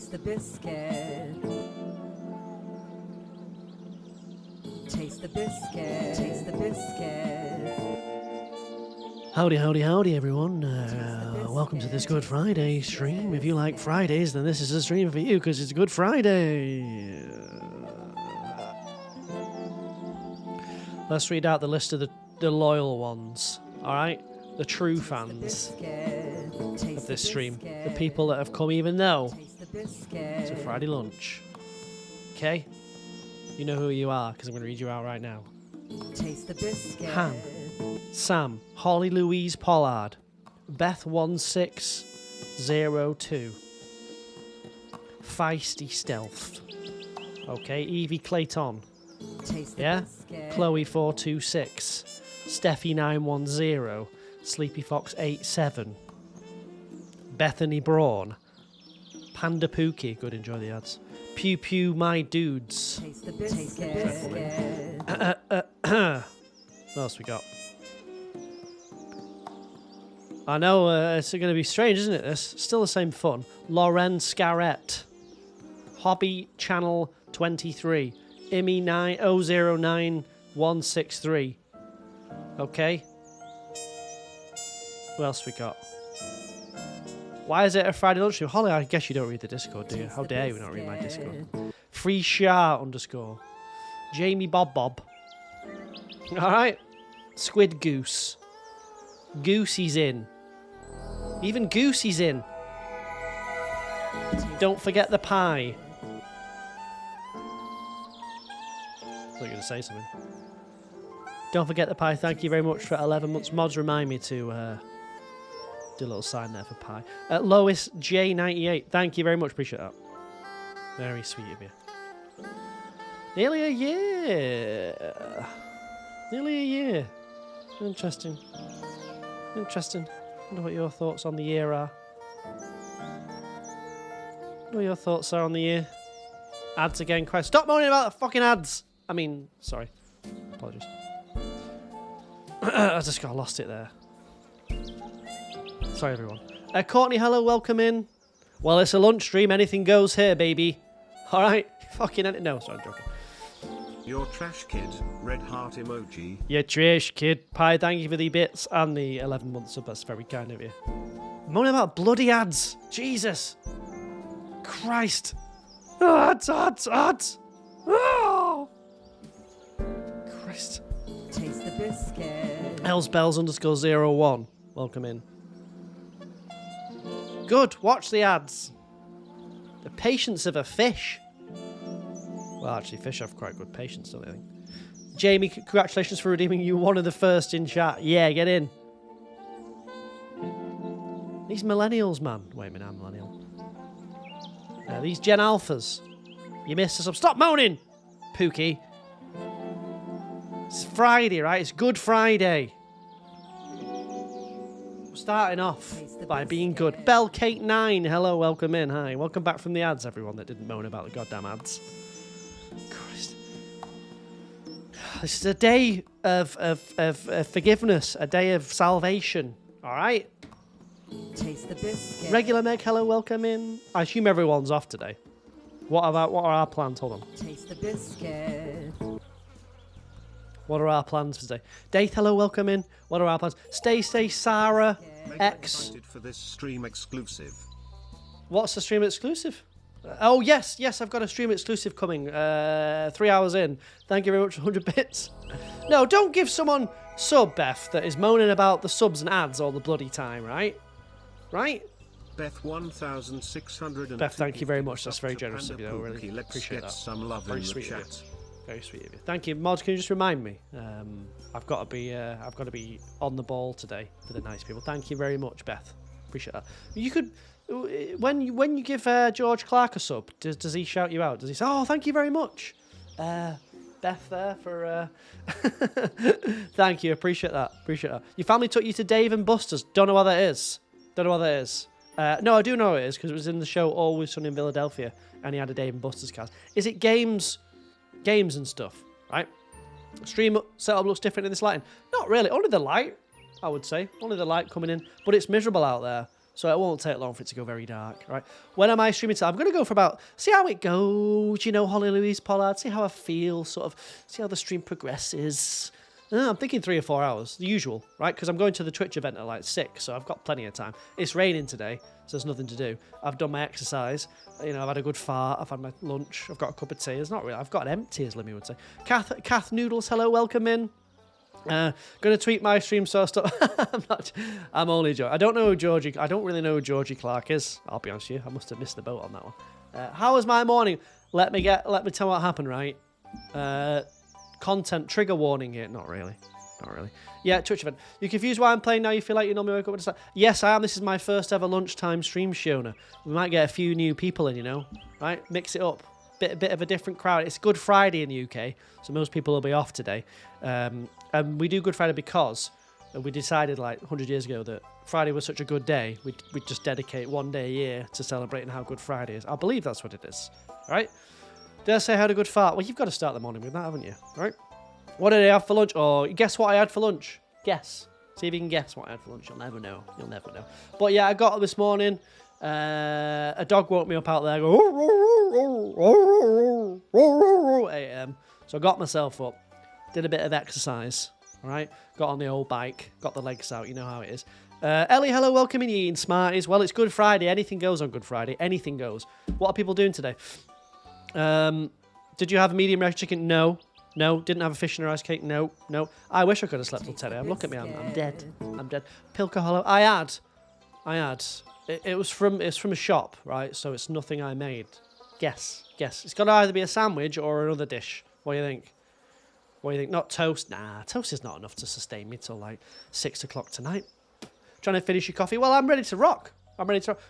Taste the biscuit. Taste the biscuit. Taste the biscuit. Howdy, howdy, howdy, everyone. Welcome to this Good Friday stream. If you like Fridays, then this is a stream for you because it's Good Friday. Let's read out the list of the loyal ones, alright? The true fans of this stream. The people that have come even though it's a Friday lunch. Okay? You know who you are because I'm going to read you out right now. Taste the biscuit. Han, Sam, Holly Louise Pollard, Beth1602, Feisty Stealth, okay, Evie Clayton, yeah, Chloe426, Steffi910, Sleepy Fox 87, Bethany Braun, Panda Pookie, good, enjoy the ads, Pew Pew My Dudes. Taste the biscuit. What else we got? I know it's going to be strange, isn't it? This still the same fun. Lauren Scarrett, Hobby Channel 23, Immy 9009163. Okay. What else we got? Why is it a Friday lunch stream? Holly, I guess you don't read the Discord, do you? How dare you not read my Discord? Free Shah _ Jamie Bob Bob. Alright. Squid Goose. Goosey's in. Even Goosey's in. Don't forget the pie. I thought you were going to say something. Don't forget the pie. Thank you very much for 11 months. Mods remind me to do a little sign there for pie. Lois J98. Thank you very much. Appreciate that. Very sweet of you. Nearly a year. Nearly a year. Interesting. Interesting. Wonder what your thoughts on the year are. Wonder what your thoughts are on the year. Ads again, Christ. Stop moaning about the fucking ads! I mean, sorry. Apologies. I just got lost it there. Sorry, everyone. Courtney, hello, welcome in. Well, it's a lunch stream. Anything goes here, baby. Alright? Fucking... No, sorry, I'm joking. Your trash kid, red heart emoji. Yeah, trash kid. Pie, thank you for the bits and the 11 months sub. That's very kind of you. Moaning about bloody ads. Jesus. Christ. Ads. Oh. Christ. Taste the biscuit. Elsbells _01. Welcome in. Good. Watch the ads. The patience of a fish. Well, actually, fish have quite good patience, don't they? I think. Jamie, congratulations for redeeming you one of the first in chat. Yeah, get in. These millennials, man. Wait a minute, I'm millennial. These Gen Alphas. You missed us up. Stop moaning, Pookie. It's Friday, right? It's Good Friday. We're starting off by being good. Bell Kate 9, hello, welcome in. Hi, welcome back from the ads, everyone that didn't moan about the goddamn ads. Christ. This is a day of forgiveness, a day of salvation. All right? Taste the biscuit. Regular Meg, hello, welcome in. I assume everyone's off today. What are our plans? Hold on. Taste the biscuit. What are our plans for today? Date, hello, welcome in. What are our plans? Stay, Sarah, X. Excited for this stream exclusive. What's the stream exclusive? Oh, yes, I've got a stream exclusive coming 3 hours in. Thank you very much for 100 bits. No, don't give someone sub, Beth, that is moaning about the subs and ads all the bloody time, right? Right? Beth 1600. Beth, thank you very much. That's very generous of you. I really Let's appreciate get that. some love Very in the sweet of you. chat. Very sweet of you. Thank you, Mods. Can you just remind me? I've got to be on the ball today for the nice people. Thank you very much, Beth. Appreciate that. You could, when you give George Clark a sub, does he shout you out? Does he say, "Oh, thank you very much, Beth there for"? Thank you. Appreciate that. Your family took you to Dave and Buster's. Don't know what that is. No, I do know it is because it was in the show Always Sunny in Philadelphia, and he had a Dave and Buster's cast. Is it games and stuff, right? Stream setup looks different in this lighting. Not really. Only the light, I would say. Only the light coming in. But it's miserable out there. So it won't take long for it to go very dark, right? When am I streaming today? I'm going to go for about, see how it goes, you know, Holly Louise Pollard, see how I feel, sort of, see how the stream progresses. I'm thinking 3 or 4 hours, the usual, right? Because I'm going to the Twitch event at like 6, so I've got plenty of time. It's raining today, so there's nothing to do. I've done my exercise, you know, I've had a good fart, I've had my lunch, I've got a cup of tea. It's not really, I've got an empty, as Lemmy would say. Kath Noodles, hello, welcome in. Gonna tweet my stream so stop. I'm only joking. I don't really know who Georgie Clark is. I'll be honest with you. I must have missed the boat on that one. How was my morning? Let me tell what happened, right? Content trigger warning here. Not really. Yeah, Twitch event. You're confused why I'm playing now? You feel like you normally wake up and start. Yes, I am. This is my first ever lunchtime stream, Shona. We might get a few new people in, you know, right? Mix it up. Bit of a different crowd. It's Good Friday in the UK, so most people will be off today. And we do Good Friday because we decided like 100 years ago that Friday was such a good day, we'd just dedicate one day a year to celebrating how Good Friday is. I believe that's what it is. All right? Did I say I had a good fart? Well, you've got to start the morning with that, haven't you? All right? What did I have for lunch? Oh, guess what I had for lunch? Guess. See if you can guess what I had for lunch. You'll never know. But yeah, I got up this morning. A dog woke me up out there. 8 a.m. So I got myself up, did a bit of exercise. All right, got on the old bike, got the legs out. You know how it is. Ellie, hello, welcome in, you eating Smarties. Well, it's Good Friday. Anything goes on Good Friday. Anything goes. What are people doing today? Did you have a medium rare chicken? No. Didn't have a fish and a rice cake? No. I wish I could have slept till 10 a.m. Look at me, I'm dead. Pilka Hollow. I had. It was from a shop, right? So it's nothing I made. Guess. It's got to either be a sandwich or another dish. What do you think? Not toast. Nah, toast is not enough to sustain me till like 6 o'clock tonight. Trying to finish your coffee? Well, I'm ready to rock.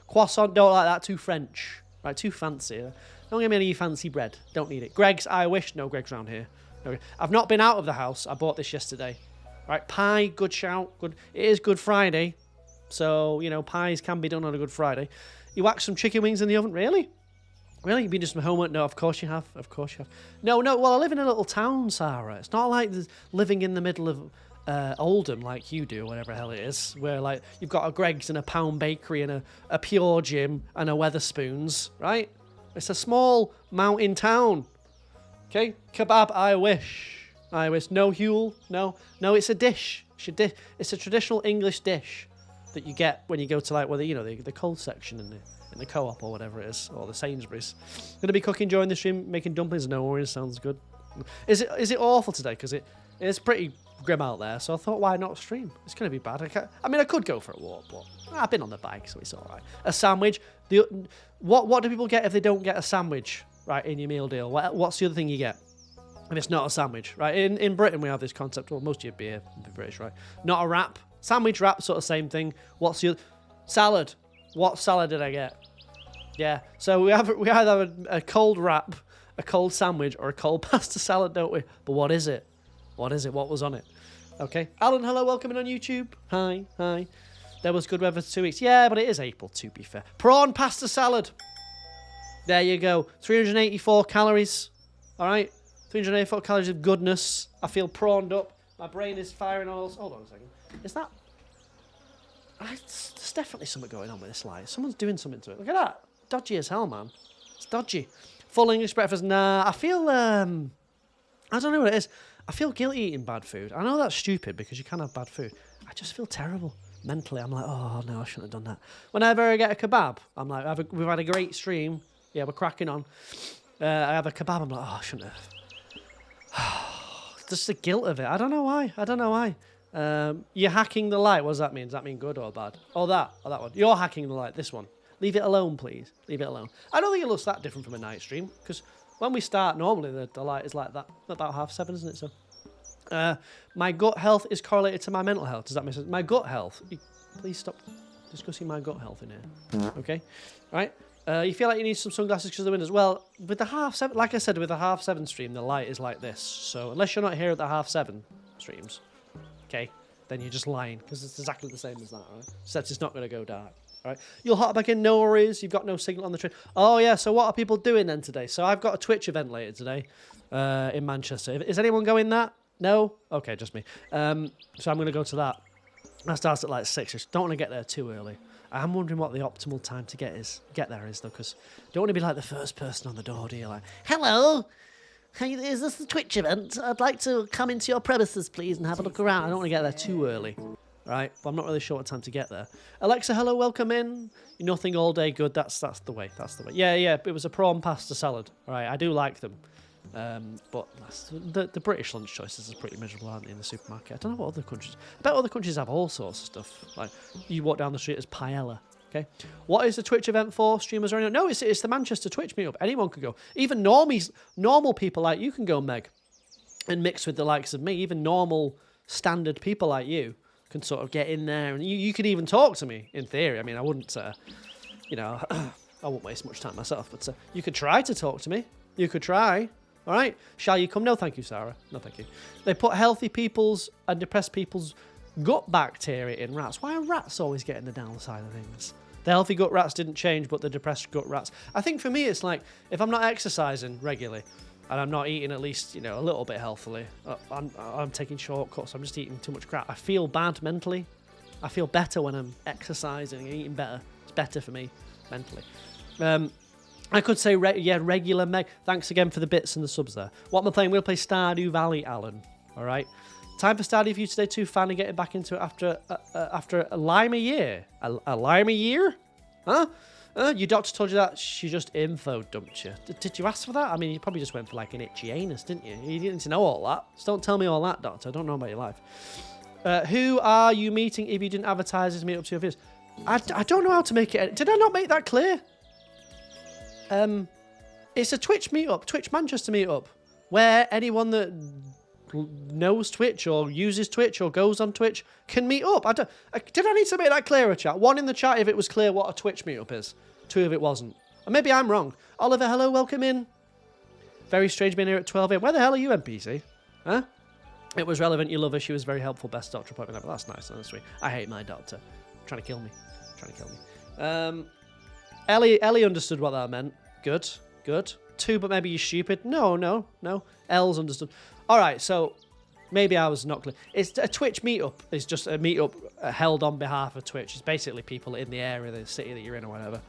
Croissant, don't like that. Too French. Right, too fancy. Don't give me any fancy bread. Don't need it. Greg's, I wish. No Greg's around here. No, I've not been out of the house. I bought this yesterday. Right, pie, good shout. Good. It is Good Friday. So, you know, pies can be done on a Good Friday. You whack some chicken wings in the oven? Really? You've been to some homework? No, of course you have. No, well, I live in a little town, Sarah. It's not like living in the middle of Oldham like you do, whatever the hell it is, where, like, you've got a Greg's and a Pound Bakery and a Pure Gym and a Weatherspoons, right? It's a small mountain town. Okay? Kebab, I wish. No Huel. No, it's a dish. It's a traditional English dish that you get when you go to, like, the cold section in the co-op or whatever it is, or the Sainsbury's. Going to be cooking during the stream, making dumplings. No worries, sounds good. Is it awful today? Because it's pretty grim out there, so I thought, why not stream? It's going to be bad. I could go for a walk, but I've been on the bike, so it's all right. A sandwich. What do people get if they don't get a sandwich, right, in your meal deal? What's the other thing you get if it's not a sandwich, right? In Britain, we have this concept. Well, most of you be British, right? Not a wrap. Sandwich wrap, sort of same thing. What's your salad? What salad did I get? Yeah, so we either have a cold wrap, a cold sandwich, or a cold pasta salad, don't we? But what is it? What was on it? Okay. Alan, hello, welcome in on YouTube. Hi. There was good weather for 2 weeks. Yeah, but it is April, to be fair. Prawn pasta salad. There you go. 384 calories. All right? 384 calories of goodness. I feel prawned up. My brain is firing all... Hold on a second. Is that... There's definitely something going on with this light. Someone's doing something to it. Look at that. Dodgy as hell, man. It's dodgy. Full English breakfast. Nah, I feel... I don't know what it is. I feel guilty eating bad food. I know that's stupid because you can have bad food. I just feel terrible. Mentally, I'm like, oh, no, I shouldn't have done that. Whenever I get a kebab, I'm like, we've had a great stream. Yeah, we're cracking on. I have a kebab, I'm like, oh, I shouldn't have. Just the guilt of it. I don't know why. You're hacking the light. What does that mean? Does that mean good or bad? Oh, that one. You're hacking the light. This one. Leave it alone, please. Leave it alone. I don't think it looks that different from a night stream because when we start, normally the light is like that. About 7:30, isn't it? So, my gut health is correlated to my mental health. Does that make sense? My gut health. Please stop discussing my gut health in here. Okay? All right? You feel like you need some sunglasses because of the windows. Well, with the 7:30, like I said, with the 7:30 stream, the light is like this. So unless you're not here at the 7:30 streams, okay, then you're just lying because it's exactly the same as that, right? Except it's not going to go dark. All right, you'll hop back in, no worries. You've got no signal on the train. Oh yeah, so what are people doing then today? So I've got a Twitch event later today in Manchester. Is anyone going that? No? Okay, just me. So I'm going to go to that. That starts at like 6. Just don't want to get there too early. I'm wondering what the optimal time to get there is, though, because I don't want to be like the first person on the door, do you? Like, hello, hey, is this the Twitch event? I'd like to come into your premises, please, and have a look around. I don't want to get there too early, right? But I'm not really sure what time to get there. Alexa, hello, welcome in. Nothing all day, good. That's the way. That's the way. Yeah. It was a prawn pasta salad. All right, I do like them. But the British lunch choices are pretty miserable, aren't they, in the supermarket? I don't know what other countries. I bet other countries have all sorts of stuff. Like you walk down the street as paella. Okay, what is the Twitch event for? Streamers or anyone? No, it's the Manchester Twitch meetup. Anyone can go. Even normal people like you can go, Meg, and mix with the likes of me. Even normal standard people like you can sort of get in there, and you could even talk to me in theory. I mean, I wouldn't, I wouldn't waste much time myself, but you could try to talk to me. You could try. All right, shall you come? No, thank you, Sarah. No, thank you. They put healthy people's and depressed people's gut bacteria in rats. Why are rats always getting the downside of things? The healthy gut rats didn't change, but the depressed gut rats. I think for me, it's like if I'm not exercising regularly and I'm not eating at least, a little bit healthily, I'm taking shortcuts. I'm just eating too much crap. I feel bad mentally. I feel better when I'm exercising and eating better. It's better for me mentally. I could say, regular Meg. Thanks again for the bits and the subs there. What am I playing? We'll play Stardew Valley, Alan. All right. Time for Stardew for you today too. Finally getting back into it after a lime a year. A lime a year? Huh? Your doctor told you that? She just info dumped you. Did you ask for that? I mean, you probably just went for like an itchy anus, didn't you? You didn't need to know all that. Just don't tell me all that, doctor. I don't know about your life. Who are you meeting if you didn't advertise this meetup to your viewers? I don't know how to make it. Did I not make that clear? It's a Twitch meetup, Twitch Manchester meetup, where anyone that knows Twitch or uses Twitch or goes on Twitch can meet up. Did I need to make that clearer, chat? 1 in the chat if it was clear what a Twitch meetup is. 2 if it wasn't. Or maybe I'm wrong. Oliver, hello, welcome in. Very strange being here at 12 a.m. Where the hell are you, NPC? Huh? It was relevant, you love her, she was very helpful, best doctor appointment ever. That's nice, that's sweet. I hate my doctor. Trying to kill me. Ellie understood what that meant. Good. 2, but maybe you're stupid. No. L's understood. All right, so maybe I was not clear. It's a Twitch meetup. It's just a meetup held on behalf of Twitch. It's basically people in the area, the city that you're in or whatever.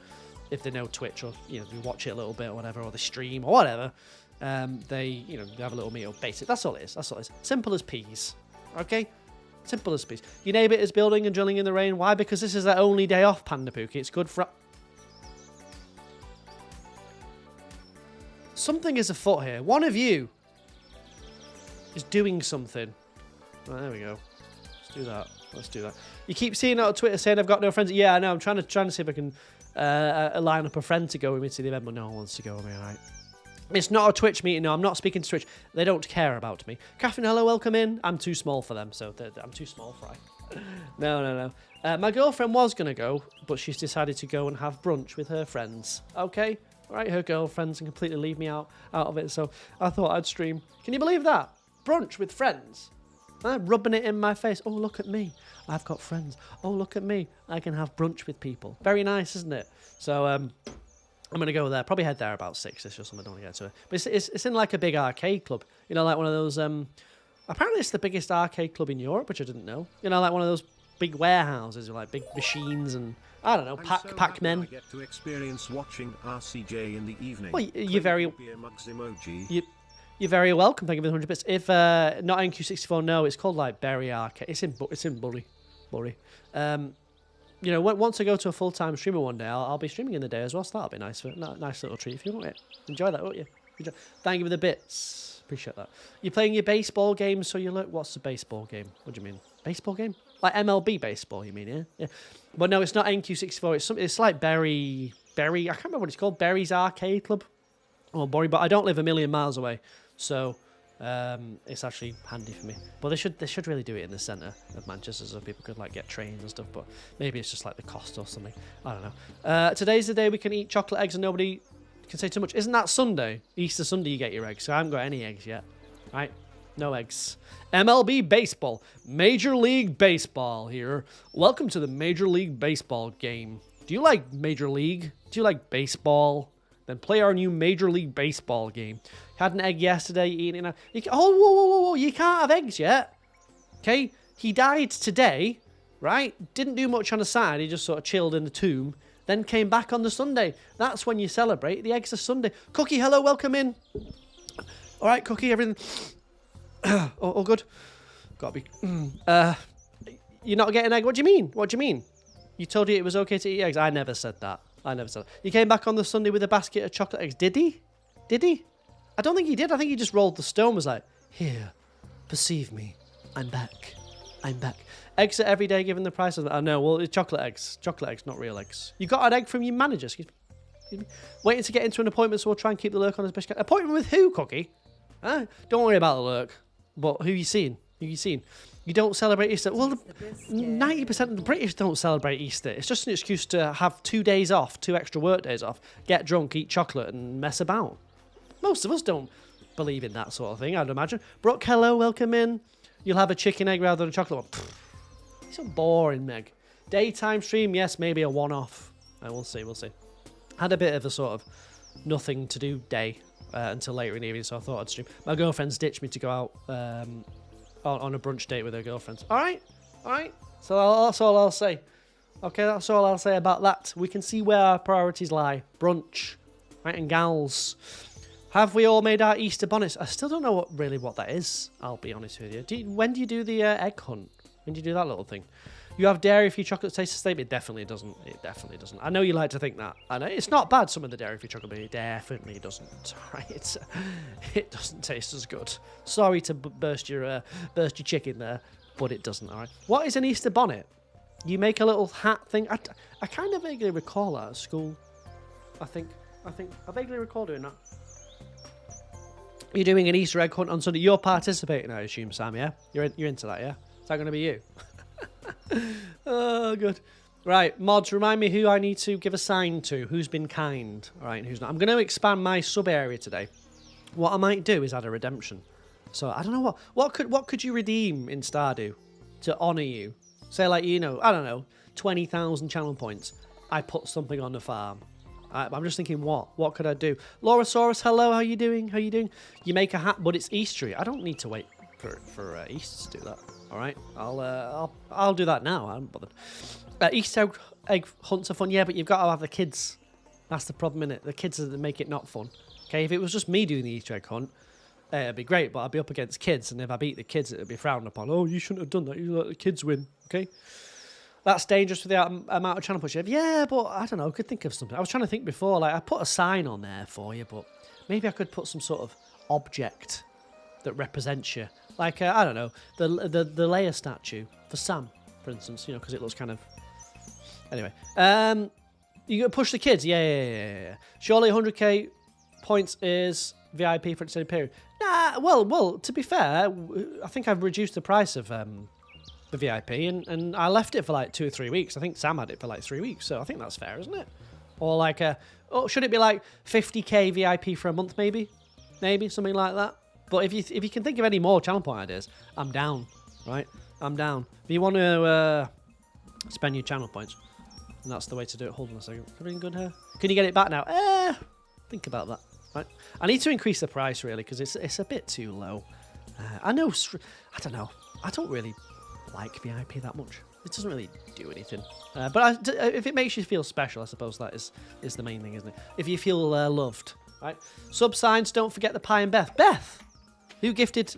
If they know Twitch or you watch it a little bit or whatever, or they stream or whatever, they have a little meetup. Basic. That's all it is. Simple as peas. Okay. Simple as peas. Your neighbour is building and drilling in the rain. Why? Because this is their only day off, Panda Pookie. It's good for... Something is afoot here. One of you is doing something. Right, there we go. Let's do that. You keep seeing it on Twitter saying I've got no friends. Yeah, I know. I'm trying to see if I can line up a friend to go with me to the event, but no one wants to go with me, all right? It's not a Twitch meeting. No, I'm not speaking to Twitch. They don't care about me. Catherine, hello, welcome in. I'm too small for them, so I'm too small for it. No. My girlfriend was going to go, but she's decided to go and have brunch with her friends. Okay? All right, her girlfriends and completely leave me out of it, so I thought I'd stream. Can you believe that? Brunch with friends? Rubbing it in my face. Oh, look at me. I've got friends. Oh, look at me. I can have brunch with people. Very nice, isn't it? So, I'm going to go there. Probably head there about 6. It's just something I don't want to get to it. But it's in like a big arcade club. Like one of those... apparently it's the biggest arcade club in Europe, which I didn't know. Like one of those big warehouses with like big machines and... I don't know, Pac-Men. I get to experience watching RCJ in the evening. Well, you're very... Mugs emoji. You're very welcome. Thank you for the 100 bits. If not NQ64, no, it's called like Berry Arcade. It's in Bury. Once I go to a full-time streamer one day, I'll be streaming in the day as well. So that'll be nice nice little treat if you want it. Enjoy that, won't you? Thank you for the bits. Appreciate that. You're playing your baseball game, so you look. What's the baseball game? What do you mean? Baseball game? Like MLB baseball? You mean? Yeah. But no, it's not NQ64. It's like Berry. I can't remember what it's called. Berry's Arcade Club. Oh, boring. But I don't live a million miles away. So it's actually handy for me. But they should really do it in the centre of Manchester so people could like get trains and stuff. But maybe it's just like the cost or something. I don't know. Today's the day we can eat chocolate eggs and nobody can say too much. Isn't that Sunday? Easter Sunday you get your eggs. So I haven't got any eggs yet. Right? No eggs. MLB Baseball. Major League Baseball here. Welcome to the Major League Baseball game. Do you like Major League? Do you like baseball? Then play our new Major League Baseball game. Had an egg yesterday, eating it. Whoa. You can't have eggs yet. Okay? He died today. right? Didn't do much on a Saturday, just sort of chilled in the tomb. Then came back on the Sunday. That's when you celebrate. The eggs are Sunday. Cookie, hello, welcome in. All right, Cookie, everything. all good. Gotta be. You're not getting an egg. What do you mean? What do you mean? You told you it was okay to eat eggs. I never said that. I never said that. You came back on the Sunday with a basket of chocolate eggs. Did he? Did he? I don't think he did. I think he just rolled the stone. Was like, here, perceive me. I'm back. I'm back. Eggs are every day given the price of that. I know. Well, it's chocolate eggs. Chocolate eggs, not real eggs. You got an egg from your manager. Excuse me. Waiting to get into an appointment, so we'll try and keep the lurk on as best we can. Appointment with who, Cookie? Huh? Don't worry about the lurk. But who you seen? Who you seen? You don't celebrate Easter. Well, 90% of the British don't celebrate Easter. It's just an excuse to have 2 days off, 2 extra work days off, get drunk, eat chocolate, and mess about. Most of us don't believe in that sort of thing, I'd imagine. Brooke, hello, welcome in. You'll have a chicken egg rather than a chocolate one. Pfft, it's so boring, Meg. Daytime stream, yes, maybe a one-off. We'll see, we'll see. Had a bit of a sort of nothing to do day until later in the evening, so I thought I'd stream. My girlfriend's ditched me to go out on a brunch date with her girlfriends. All right. So that's all I'll say. Okay, that's all I'll say about that. We can see where our priorities lie. Brunch, right, and gals. Have we all made our Easter bonnets? I still don't know what that is, I'll be honest with you. When do you do the egg hunt? When do you do that little thing? You have dairy-free chocolate taste the same? It definitely doesn't. It definitely doesn't. I know you like to think that. I know it's not bad, some of the dairy-free chocolate, but it definitely doesn't. Right? It doesn't taste as good. Sorry to burst your chicken there, but it doesn't. All right. What is an Easter bonnet? You make a little hat thing. I kind of vaguely recall that at school. I think I vaguely recall doing that. You're doing an Easter egg hunt on Sunday. You're participating, I assume, Sam. Yeah, you're into that. Yeah, is that going to be you? Oh, good. Right, mods, remind me who I need to give a sign to. Who's been kind? All right, and who's not. I'm going to expand my sub area today. What I might do is add a redemption. So I don't know what could you redeem in Stardew to honour you? Say like, I don't know, 20,000 channel points. I put something on the farm. I'm just thinking, what could I do? Laurasaurus, hello, how you doing? You make a hat, but it's Eastery. I don't need to wait for Easter to do that. All right, I'll do that now. I'm bothered. Easter egg hunts are fun, yeah, but you've got to have the kids. That's the problem, innit? The kids that make it not fun. Okay, if it was just me doing the Easter egg hunt, it'd be great, but I'd be up against kids, and if I beat the kids, it'd be frowned upon. Oh, you shouldn't have done that. You let the kids win. Okay. That's dangerous for the amount of channel push. Yeah, but I don't know. I could think of something. I was trying to think before. Like, I put a sign on there for you, but maybe I could put some sort of object that represents you. Like, I don't know, the Leia statue for Sam, for instance, because it looks kind of... Anyway. You going to push the kids? Yeah. Surely 100k points is VIP for an extended period. Nah, well, to be fair, I think I've reduced the price of... the VIP, and I left it for like 2 or 3 weeks. I think Sam had it for like 3 weeks, so I think that's fair, isn't it? Or like should it be like 50k VIP for a month, maybe something like that? But if you can think of any more channel point ideas, I'm down, right? I'm down. If you want to spend your channel points, and that's the way to do it. Hold on a second. Everything good here? Can you get it back now? Think about that. Right? I need to increase the price really because it's a bit too low. I know. I don't know. I don't really like VIP that much. It doesn't really do anything. But if it makes you feel special, I suppose that is the main thing, isn't it? If you feel loved, right? Sub signs, don't forget the pie and Beth. Beth! Who gifted?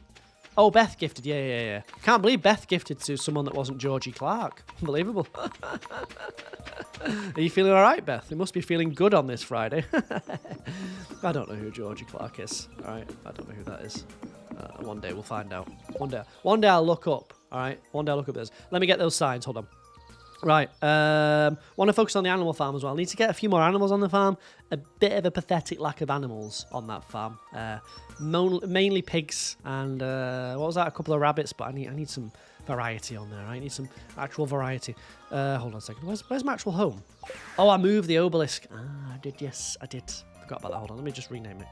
Oh, Beth gifted. Yeah. Can't believe Beth gifted to someone that wasn't Georgie Clark. Unbelievable. Are you feeling all right, Beth? You must be feeling good on this Friday. I don't know who Georgie Clark is. All right, I don't know who that is. One day we'll find out. One day I'll look up. All right, one day I'll look up this. Let me get those signs. Hold on. Right, want to focus on the animal farm as well. Need to get a few more animals on the farm. A bit of a pathetic lack of animals on that farm. Mainly pigs and what was that? A couple of rabbits, but I need some variety on there. I need some actual variety. Hold on a second. Where's my actual home? Oh, I moved the obelisk. I did. Yes, I did. Forgot about that. Hold on. Let me just rename it.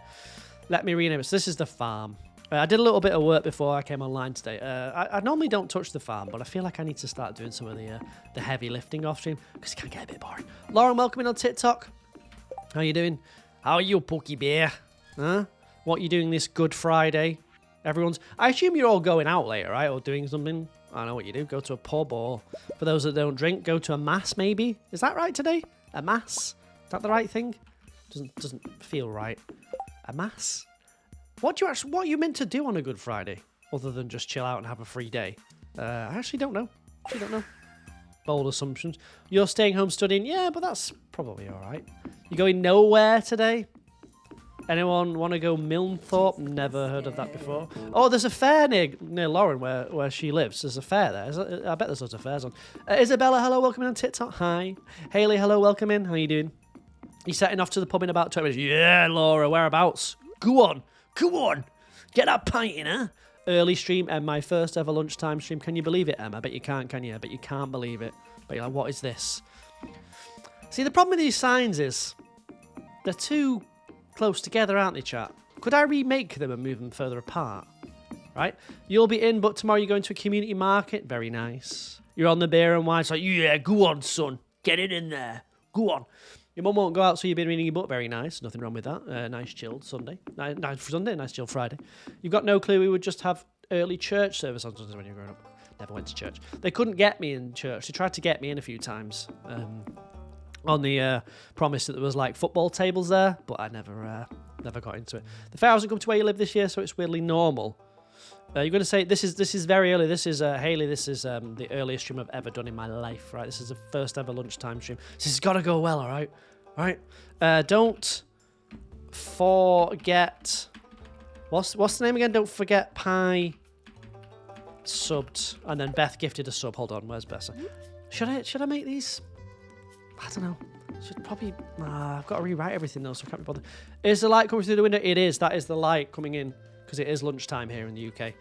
Let me rename it. So this is the farm. I did a little bit of work before I came online today. I normally don't touch the farm, but I feel like I need to start doing some of the heavy lifting off stream because it can get a bit boring. Lauren, welcome in on TikTok. How you doing? How are you, Pokey Bear? Huh? What are you doing this Good Friday? I assume you're all going out later, right? Or doing something I know what you do. Go to a pub, or for those that don't drink, go to a mass maybe. Is that right today? A mass? Is that the right thing? Doesn't feel right. A mass? What are you meant to do on a Good Friday other than just chill out and have a free day? I actually don't know. Bold assumptions. You're staying home studying? Yeah, but that's probably all right. You going nowhere today? Anyone want to go Milnthorpe? Never heard of that before. Oh, there's a fair near Lauren where she lives. There's a fair there. I bet there's lots of fairs on. Isabella, hello, welcome in on TikTok. Hi. Haley, hello, welcome in. How you doing? You setting off to the pub in about 20 minutes? Yeah, Laura, whereabouts? Go on. Get that pint in, huh? Early stream and my first ever lunchtime stream. Can you believe it, Em? I bet you can't, can you? I bet you can't believe it. But you're like, what is this? See, the problem with these signs is they're too close together, aren't they, chat? Could I remake them and move them further apart? Right? You'll be in, but tomorrow you're going to a community market. Very nice. You're on the beer and wine. It's like, yeah, go on, son. Get it in there. Go on. Your mum won't go out, so you've been reading your book. Very nice. Nothing wrong with that. Nice chilled Sunday. Nice chilled Friday. You've got no clue we would just have early church service on Sundays when you were growing up. Never went to church. They couldn't get me in church. They tried to get me in a few times. On the promise that there was like football tables there, but I never got into it. The fair hasn't come to where you live this year, so it's weirdly normal. You're going to say this is very early. This is Haley. This is the earliest stream I've ever done in my life. Right, this is the first ever lunchtime stream. This has got to go well. All right. Don't forget. What's the name again? Don't forget Pie subbed, and then Beth gifted a sub. Hold on, where's Beth? Should I make these? I don't know. Should probably. I've got to rewrite everything though, so I can't be bothered. Is the light coming through the window? It is. That is the light coming in because it is lunchtime here in the UK,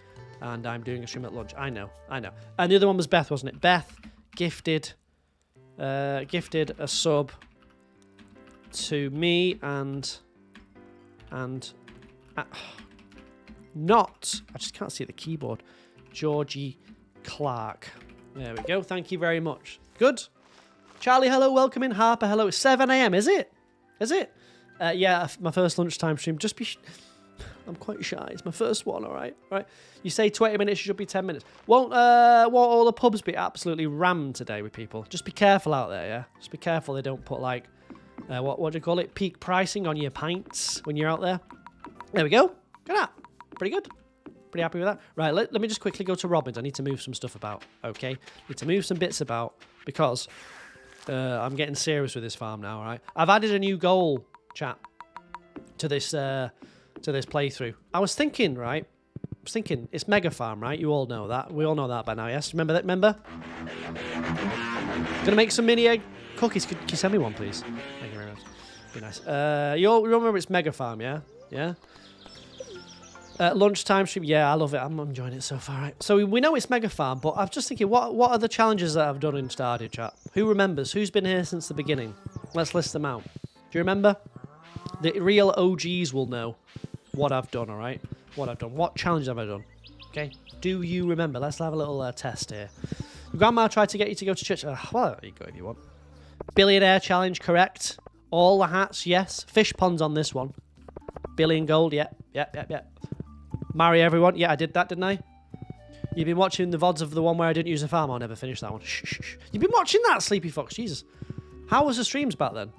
and I'm doing a stream at lunch. I know. And the other one was Beth, wasn't it? Beth gifted a sub to me and not. I just can't see the keyboard. Georgie Clark. There we go. Thank you very much. Good. Charlie, hello, welcome in. Harper, hello. It's 7 a.m. Is it? Yeah, my first lunchtime stream. I'm quite shy. It's my first one, all right? Right. You say 20 minutes, it should be 10 minutes. Won't all the pubs be absolutely rammed today with people? Just be careful out there, yeah? Just be careful they don't put, like, what do you call it? Peak pricing on your pints when you're out there. There we go. Look at that. Pretty good. Pretty happy with that. Right, let me just quickly go to Robin's. I need to move some stuff about, okay? Need to move some bits about because I'm getting serious with this farm now, all right? I've added a new goal, chat, to this playthrough. I was thinking, right? It's Mega Farm, right? You all know that. We all know that by now, yes? Remember that? Remember? Gonna make some mini egg cookies. Could you send me one, please? Thank you very much. Be nice. You all remember it's Mega Farm, yeah? Yeah? Lunchtime stream, yeah, I love it. I'm enjoying it so far. Right? So we know it's Mega Farm, but I was just thinking, what are the challenges that I've done in Stardew, chat? Who remembers? Who's been here since the beginning? Let's list them out. Do you remember? The real OGs will know what I've done, all right? What I've done. What challenge have I done? Okay? Do you remember? Let's have a little test here. Your grandma tried to get you to go to church. Well, there you go if you want. Billionaire challenge, correct. All the hats, yes. Fish ponds on this one. Billion gold, yep. Marry everyone. Yeah, I did that, didn't I? You've been watching the VODs of the one where I didn't use a farm. I'll never finish that one. Shh. You've been watching that, Sleepy Fox. Jesus. How was the streams back then?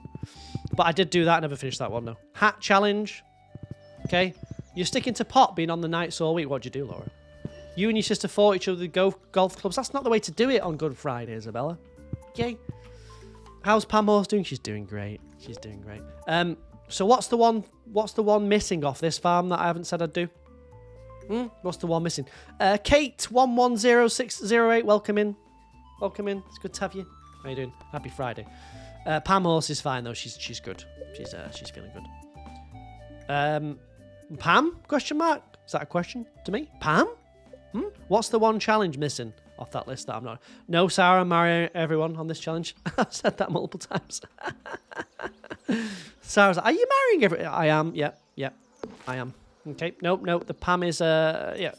But I did do that. I never finished that one, though. Hat challenge. Okay. You're sticking to pot being on the nights all week. What'd you do, Laura? You and your sister fought each other with golf clubs. That's not the way to do it on Good Friday, Isabella. Okay. How's Pam Horse doing? She's doing great. So what's the one missing off this farm that I haven't said I'd do? What's the one missing? Kate 110608, welcome in. It's good to have you. How you doing? Happy Friday. Pam Horse is fine though. She's good. She's feeling good. Pam? Question mark? Is that a question to me? Pam? What's the one challenge missing off that list that I'm not? No, Sarah, marry everyone on this challenge. I've said that multiple times. Sarah's like, are you marrying everyone? I am. Yep. I am. Okay. Nope. The Pam is, yeah.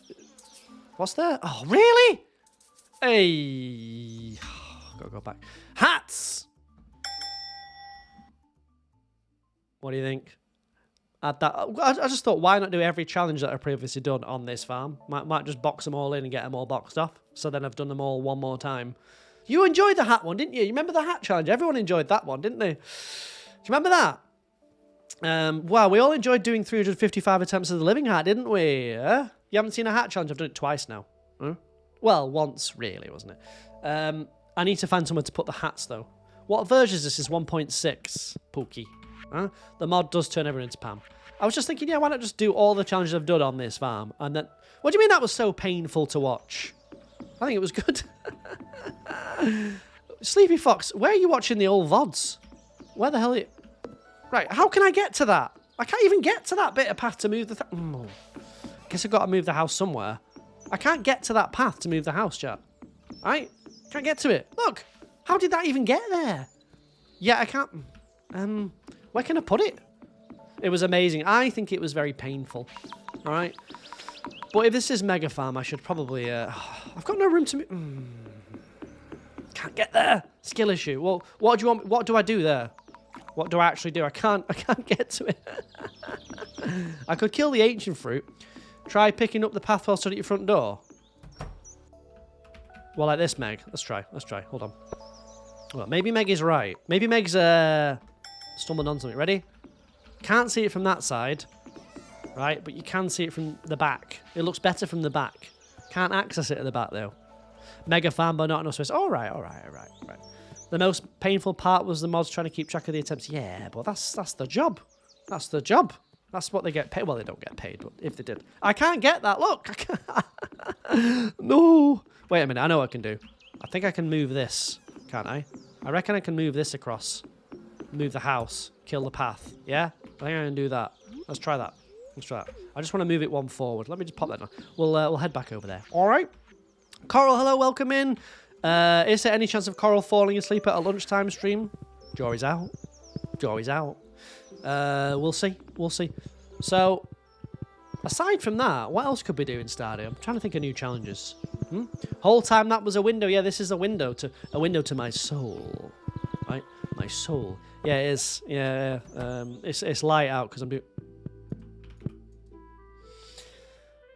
What's there? Oh, really? Hey. Gotta go back. Hats! What do you think? Add that. I just thought, why not do every challenge that I've previously done on this farm? Might just box them all in and get them all boxed off. So then I've done them all one more time. You enjoyed the hat one, didn't you? You remember the hat challenge? Everyone enjoyed that one, didn't they? Do you remember that? Wow, we all enjoyed doing 355 attempts of the living hat, didn't we? You haven't seen a hat challenge? I've done it twice now. Huh? Well, once, really, wasn't it? I need to find somewhere to put the hats, though. What version is this? Is 1.6, Pookie. Huh? The mod does turn everyone into Pam. I was just thinking, yeah, why not just do all the challenges I've done on this farm? And then, what do you mean that was so painful to watch? I think it was good. Sleepy Fox, where are you watching the old VODs? Where the hell are you? Right, how can I get to that? I can't even get to that bit of path to move the... Guess I've got to move the house somewhere. I can't get to that path to move the house, chat. Right? Can't get to it. Look, how did that even get there? Yeah, I can't... where can I put it? It was amazing. I think it was very painful. All right? But if this is Mega Farm, I should probably... I've got no room to move... Can't get there. Skill issue. Well, what do you want? What do I do there? What do I actually do? I can't get to it. I could kill the ancient fruit. Try picking up the path while stood at your front door. Well, like this, Meg. Let's try. Hold on. Well, maybe Meg is right. Maybe Meg's stumbled on something. Ready? Can't see it from that side. Right? But you can see it from the back. It looks better from the back. Can't access it at the back, though. Mega fan, but not enough space. All right. The most painful part was the mods trying to keep track of the attempts. Yeah, but that's the job. That's the job. That's what they get paid. Well, they don't get paid, but if they did. I can't get that. Look. I can't. No. Wait a minute. I know what I can do. I think I can move this. Can't I? I reckon I can move this across. Move the house. Kill the path. Yeah? I think I can do that. Let's try that. I just want to move it one forward. Let me just pop that down. We'll head back over there. All right. Coral, hello, welcome in. Is there any chance of Coral falling asleep at a lunchtime stream? Jory's out. We'll see. So, aside from that, what else could we do in Stardew? I'm trying to think of new challenges. Whole time that was a window. Yeah, this is a window to my soul. Right, my soul. Yeah, it is. Yeah. It's light out because I'm doing.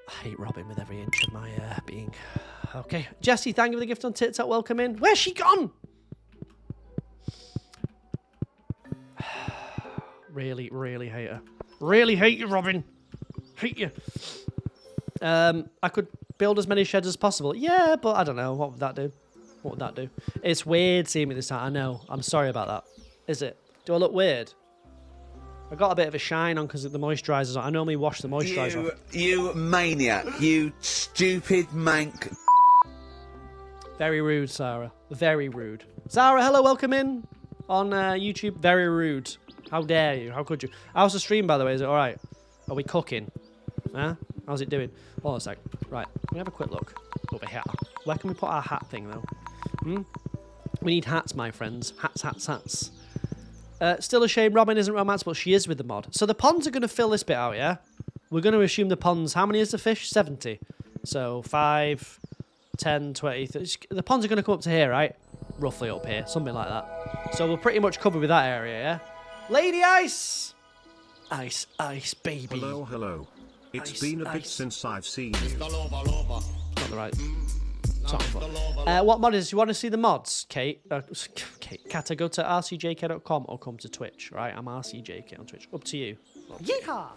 I hate Robin with every inch of my being. Okay. Jessie, thank you for the gift on TikTok. Welcome in. Where's she gone? Really hate her. Really hate you, Robin. Hate you. I could build as many sheds as possible. Yeah, but I don't know. What would that do? It's weird seeing me this time. I know. I'm sorry about that. Is it? Do I look weird? I got a bit of a shine on because the moisturizer's on. I normally wash the moisturizer off. You maniac. You stupid mank. Very rude, Sarah. Very rude. Sarah, hello, welcome in on YouTube. Very rude. How dare you? How could you? How's the stream, by the way? Is it all right? Are we cooking? Huh? How's it doing? Hold on a sec. Right. Let me have a quick look over here. Where can we put our hat thing, though? We need hats, my friends. Hats. Still a shame Robin isn't romance, but she is with the mod. So the ponds are going to fill this bit out, yeah? We're going to assume the ponds... How many is the fish? 70. So 5, 10, 20... 30. The ponds are going to come up to here, right? Roughly up here. Something like that. So we're pretty much covered with that area, yeah? Lady Ice! Ice, baby. Hello. It's been a bit since I've seen you. Not the right... what mod is? You want to see the mods, Kate? Kata, go to rcjk.com or come to Twitch. Right, I'm rcjk on Twitch. Up to you. Yeehaw!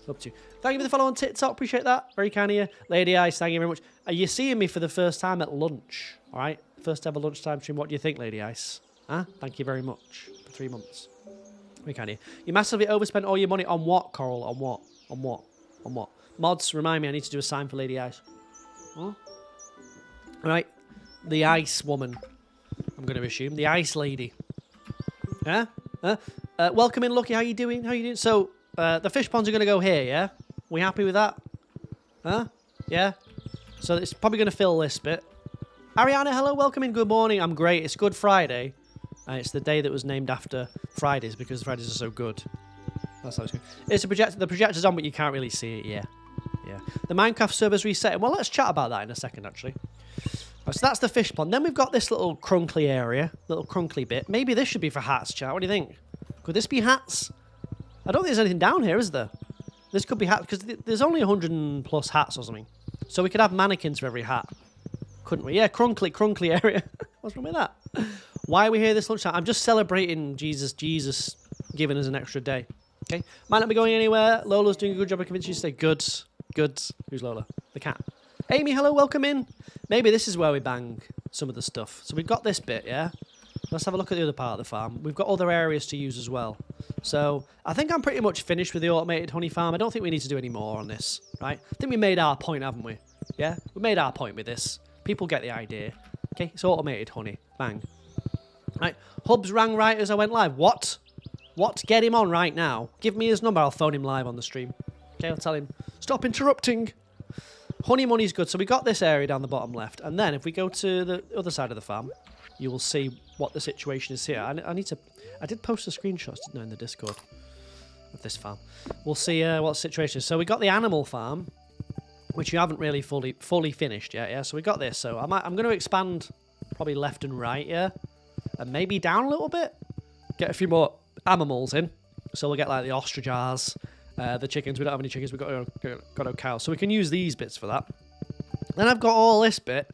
Up to you. Thank you for the follow on TikTok. Appreciate that. Very kind of you. Lady Ice, thank you very much. Are you seeing me for the first time at lunch? All right, first ever lunchtime stream. What do you think, Lady Ice? Huh? Thank you very much for 3 months. Very kind of you. You massively overspent all your money on what, Coral? On what? Mods, remind me. I need to do a sign for Lady Ice. Huh? Right, the ice woman, I'm going to assume. The ice lady. Yeah? Welcome in, Lucky. How you doing? So, the fish ponds are going to go here, yeah? We happy with that? Huh? Yeah? So, it's probably going to fill this bit. Ariana, hello. Welcome in. Good morning. I'm great. It's Good Friday. It's the day that was named after Fridays because Fridays are so good. That's how it's going. It's a projector. The projector's on, but you can't really see it, yeah. The Minecraft server's resetting. Well, let's chat about that in a second, actually. So that's the fish pond. Then we've got this little crunkly area, little crunkly bit. Maybe this should be for hats, chat. What do you think? Could this be hats? I don't think there's anything down here, is there? This could be hats, because there's only 100+ hats or something. So we could have mannequins for every hat. couldn't we? Yeah, crunkly area. What's wrong with that? Why are we here this lunchtime? I'm just celebrating Jesus giving us an extra day. Okay, might not be going anywhere. Lola's doing a good job of convincing you to stay. Good. Who's Lola? The cat. Amy, hello, welcome in. Maybe this is where we bang some of the stuff. So we've got this bit, yeah? Let's have a look at the other part of the farm. We've got other areas to use as well. So I think I'm pretty much finished with the automated honey farm. I don't think we need to do any more on this, right? I think we made our point, haven't we? Yeah? We made our point with this. People get the idea. Okay, it's automated honey. Bang. Right, Hubs rang right as I went live. What? Get him on right now. Give me his number. I'll phone him live on the stream. Okay, I'll tell him, stop interrupting. Honey money's good. So we got this area down the bottom left. And then if we go to the other side of the farm, you will see what the situation is here. I did post the screenshots, didn't I, in the Discord of this farm. We'll see what the situation is. So we got the animal farm, which you haven't really fully finished yet, yeah? So we got this. So I'm going to expand probably left and right, yeah? And maybe down a little bit. Get a few more animals in. So we'll get like the ostriches, the chickens. We don't have any chickens. We've got no cows. So we can use these bits for that. Then I've got all this bit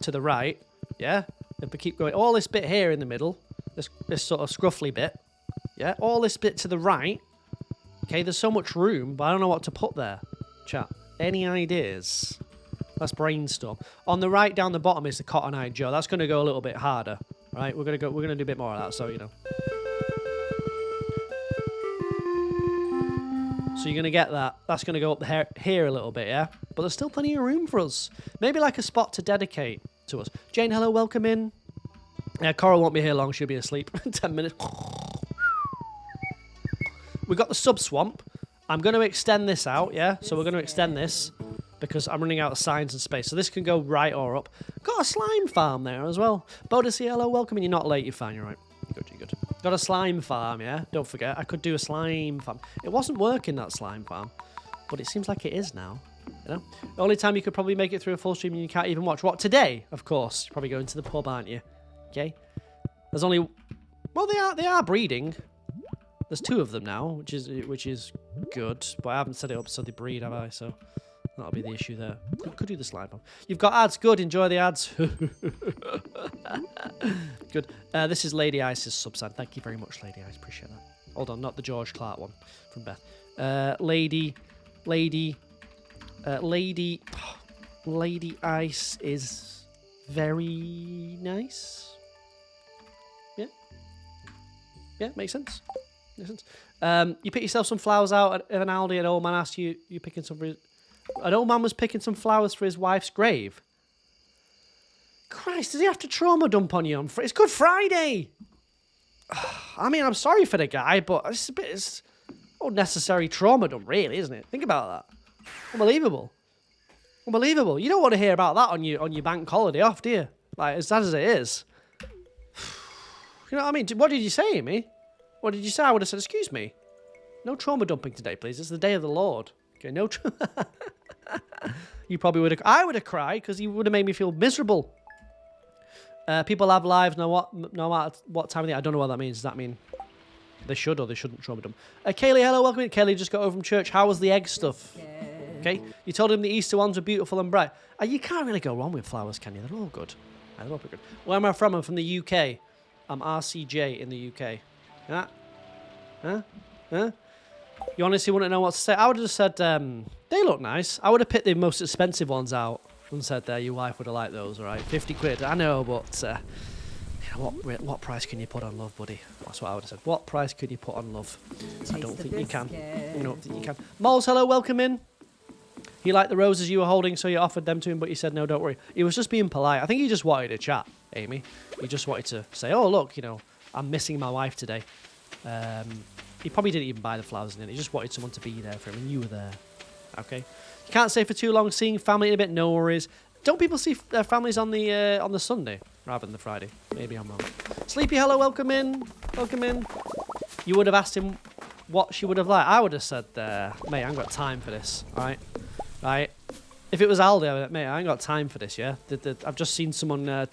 to the right, yeah? If we keep going, all this bit here in the middle, this sort of scruffly bit, yeah? All this bit to the right. Okay, there's so much room, but I don't know what to put there. Chat, any ideas? Let's brainstorm. On the right down the bottom is the Cotton Eye Joe. That's going to go a little bit harder, right? We're going to do a bit more of that, so you know. So you're going to get that. That's going to go up here a little bit, yeah? But there's still plenty of room for us. Maybe like a spot to dedicate to us. Jane, hello, welcome in. Yeah, Coral won't be here long. She'll be asleep in 10 minutes. We've got the sub-swamp. I'm going to extend this out, yeah? So we're going to extend this because I'm running out of signs and space. So this can go right or up. Got a slime farm there as well. Bodisi, hello, welcome in. You're not late, you're fine, you're right. You're good. Got a slime farm, yeah? Don't forget, I could do a slime farm. It wasn't working, that slime farm. But it seems like it is now. You know? The only time you could probably make it through a full stream and you can't even watch. What, today? Of course. You're probably going to the pub, aren't you? Okay? There's only... Well, they are breeding. There's 2 of them now, which is good. But I haven't set it up so they breed, have I? So that'll be the issue there. Could do the slime farm. You've got ads. Good. Enjoy the ads. Good. This is Lady Ice's subsign. Thank you very much, Lady Ice. Appreciate that. Hold on, not the George Clark one from Beth. Lady Ice is very nice. Yeah, makes sense. You pick yourself some flowers out at an Aldi, and an old man asked you picking some for his... An old man was picking some flowers for his wife's grave. Christ, does he have to trauma dump on you on It's Good Friday! I mean, I'm sorry for the guy, but it's unnecessary trauma dump, really, isn't it? Think about that. Unbelievable. You don't want to hear about that on your bank holiday off, do you? Like, as sad as it is. You know what I mean? What did you say, Amy? What did you say? I would have said, excuse me. No trauma dumping today, please. It's the day of the Lord. Okay, no You probably would have... I would have cried because you would have made me feel miserable. People have lives no matter what time of the day. I don't know what that means. Does that mean they should or they shouldn't trauma dump? Kaylee, hello, welcome in. Kaylee just got over from church. How was the egg stuff? Okay, you told him the Easter ones were beautiful and bright. You can't really go wrong with flowers, can you? They're all good. They're all pretty good. Where am I from? I'm from the UK. I'm RCJ in the UK. Yeah? Huh? You honestly wouldn't know what to say? I would have just said, they look nice. I would have picked the most expensive ones out and said, your wife would have liked those, all right? 50 quid. I know, but you know, what price can you put on love, buddy? That's what I would have said. What price could you put on love? I don't think you can. I don't think you can. Moles, hello, welcome in. He liked the roses you were holding, so you offered them to him, but he said, no, don't worry. He was just being polite. I think he just wanted to chat, Amy. He just wanted to say, oh, look, you know, I'm missing my wife today. He probably didn't even buy the flowers in it. He just wanted someone to be there for him, and you were there. Okay? You can't stay for too long. Seeing family in a bit, no worries. Don't people see their families on the Sunday rather than the Friday? Maybe I'm wrong. Sleepy, hello, welcome in. Welcome in. You would have asked him what she would have liked. I would have said, mate, I ain't got time for this. All right? Right? If it was Aldi, I'd be like, mate, I ain't got time for this, yeah? I've just seen someone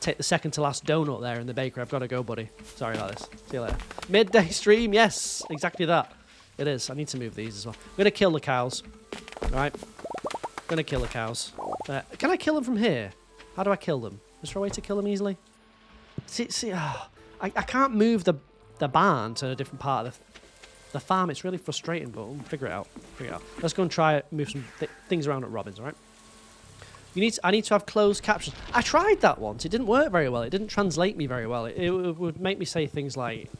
take the second to last donut there in the bakery. I've got to go, buddy. Sorry about this. See you later. Midday stream, yes, exactly that. It is. I need to move these as well. I'm going to kill the cows. All right? I'm going to kill the cows. Can I kill them from here? How do I kill them? Is there a way to kill them easily? See, I can't move the barn to a different part of the farm. It's really frustrating, but we'll figure it out. Let's go and try it, move some things around at Robin's, all right? I need to have closed captions. I tried that once. It didn't work very well. It didn't translate me very well. It would make me say things like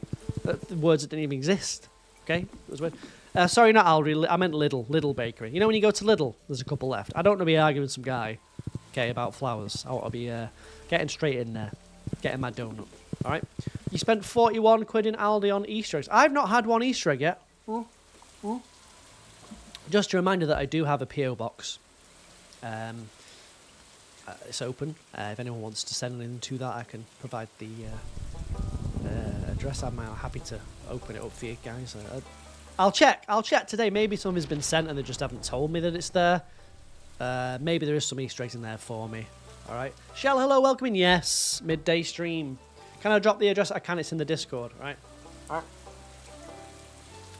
words that didn't even exist. Okay? It was weird. Sorry, not Aldi. I meant Lidl Bakery. You know when you go to Lidl, there's a couple left. I don't want to be arguing with some guy, okay, about flowers. I want to be getting straight in there, getting my donut. All right? You spent 41 quid in Aldi on Easter eggs. I've not had one Easter egg yet. Just a reminder that I do have a PO box. It's open. If anyone wants to send in to that, I can provide the address. I'm happy to open it up for you guys. I'll check today. Maybe some has been sent and they just haven't told me that it's there. Maybe there is some Easter eggs in there for me. All right. Shell, hello, welcome in. Yes, midday stream. Can I drop the address? I can. It's in the Discord. All right.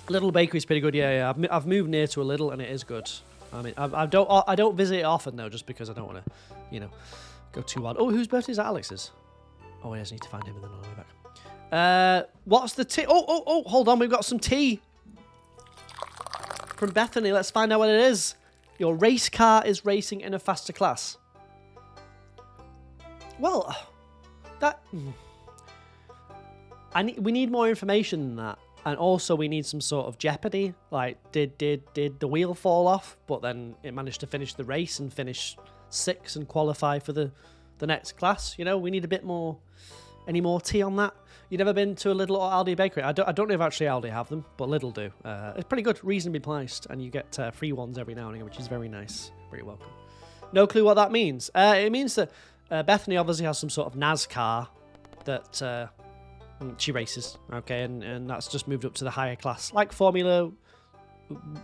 Little Bakery's pretty good. Yeah. I've moved near to a Little and it is good. I mean, I don't visit it often though, just because I don't want to, go too wild. Oh, whose birthday is that? Alex's. Oh, I just need to find him and then on the way back. What's the tea? Oh, hold on. We've got some tea from Bethany. Let's find out what it is. Your race car is racing in a faster class. Well, we need more information than that. And also we need some sort of jeopardy. Like, did the wheel fall off, but then it managed to finish the race and finish 6th and qualify for the next class? We need a bit more. Any more tea on that? You never been to a Lidl or Aldi bakery? I don't know if actually Aldi have them, but Lidl do. It's pretty good, reasonably priced, and you get free ones every now and again, which is very nice. Very welcome. No clue what that means. It means that Bethany obviously has some sort of NASCAR that she races, okay, and that's just moved up to the higher class, like Formula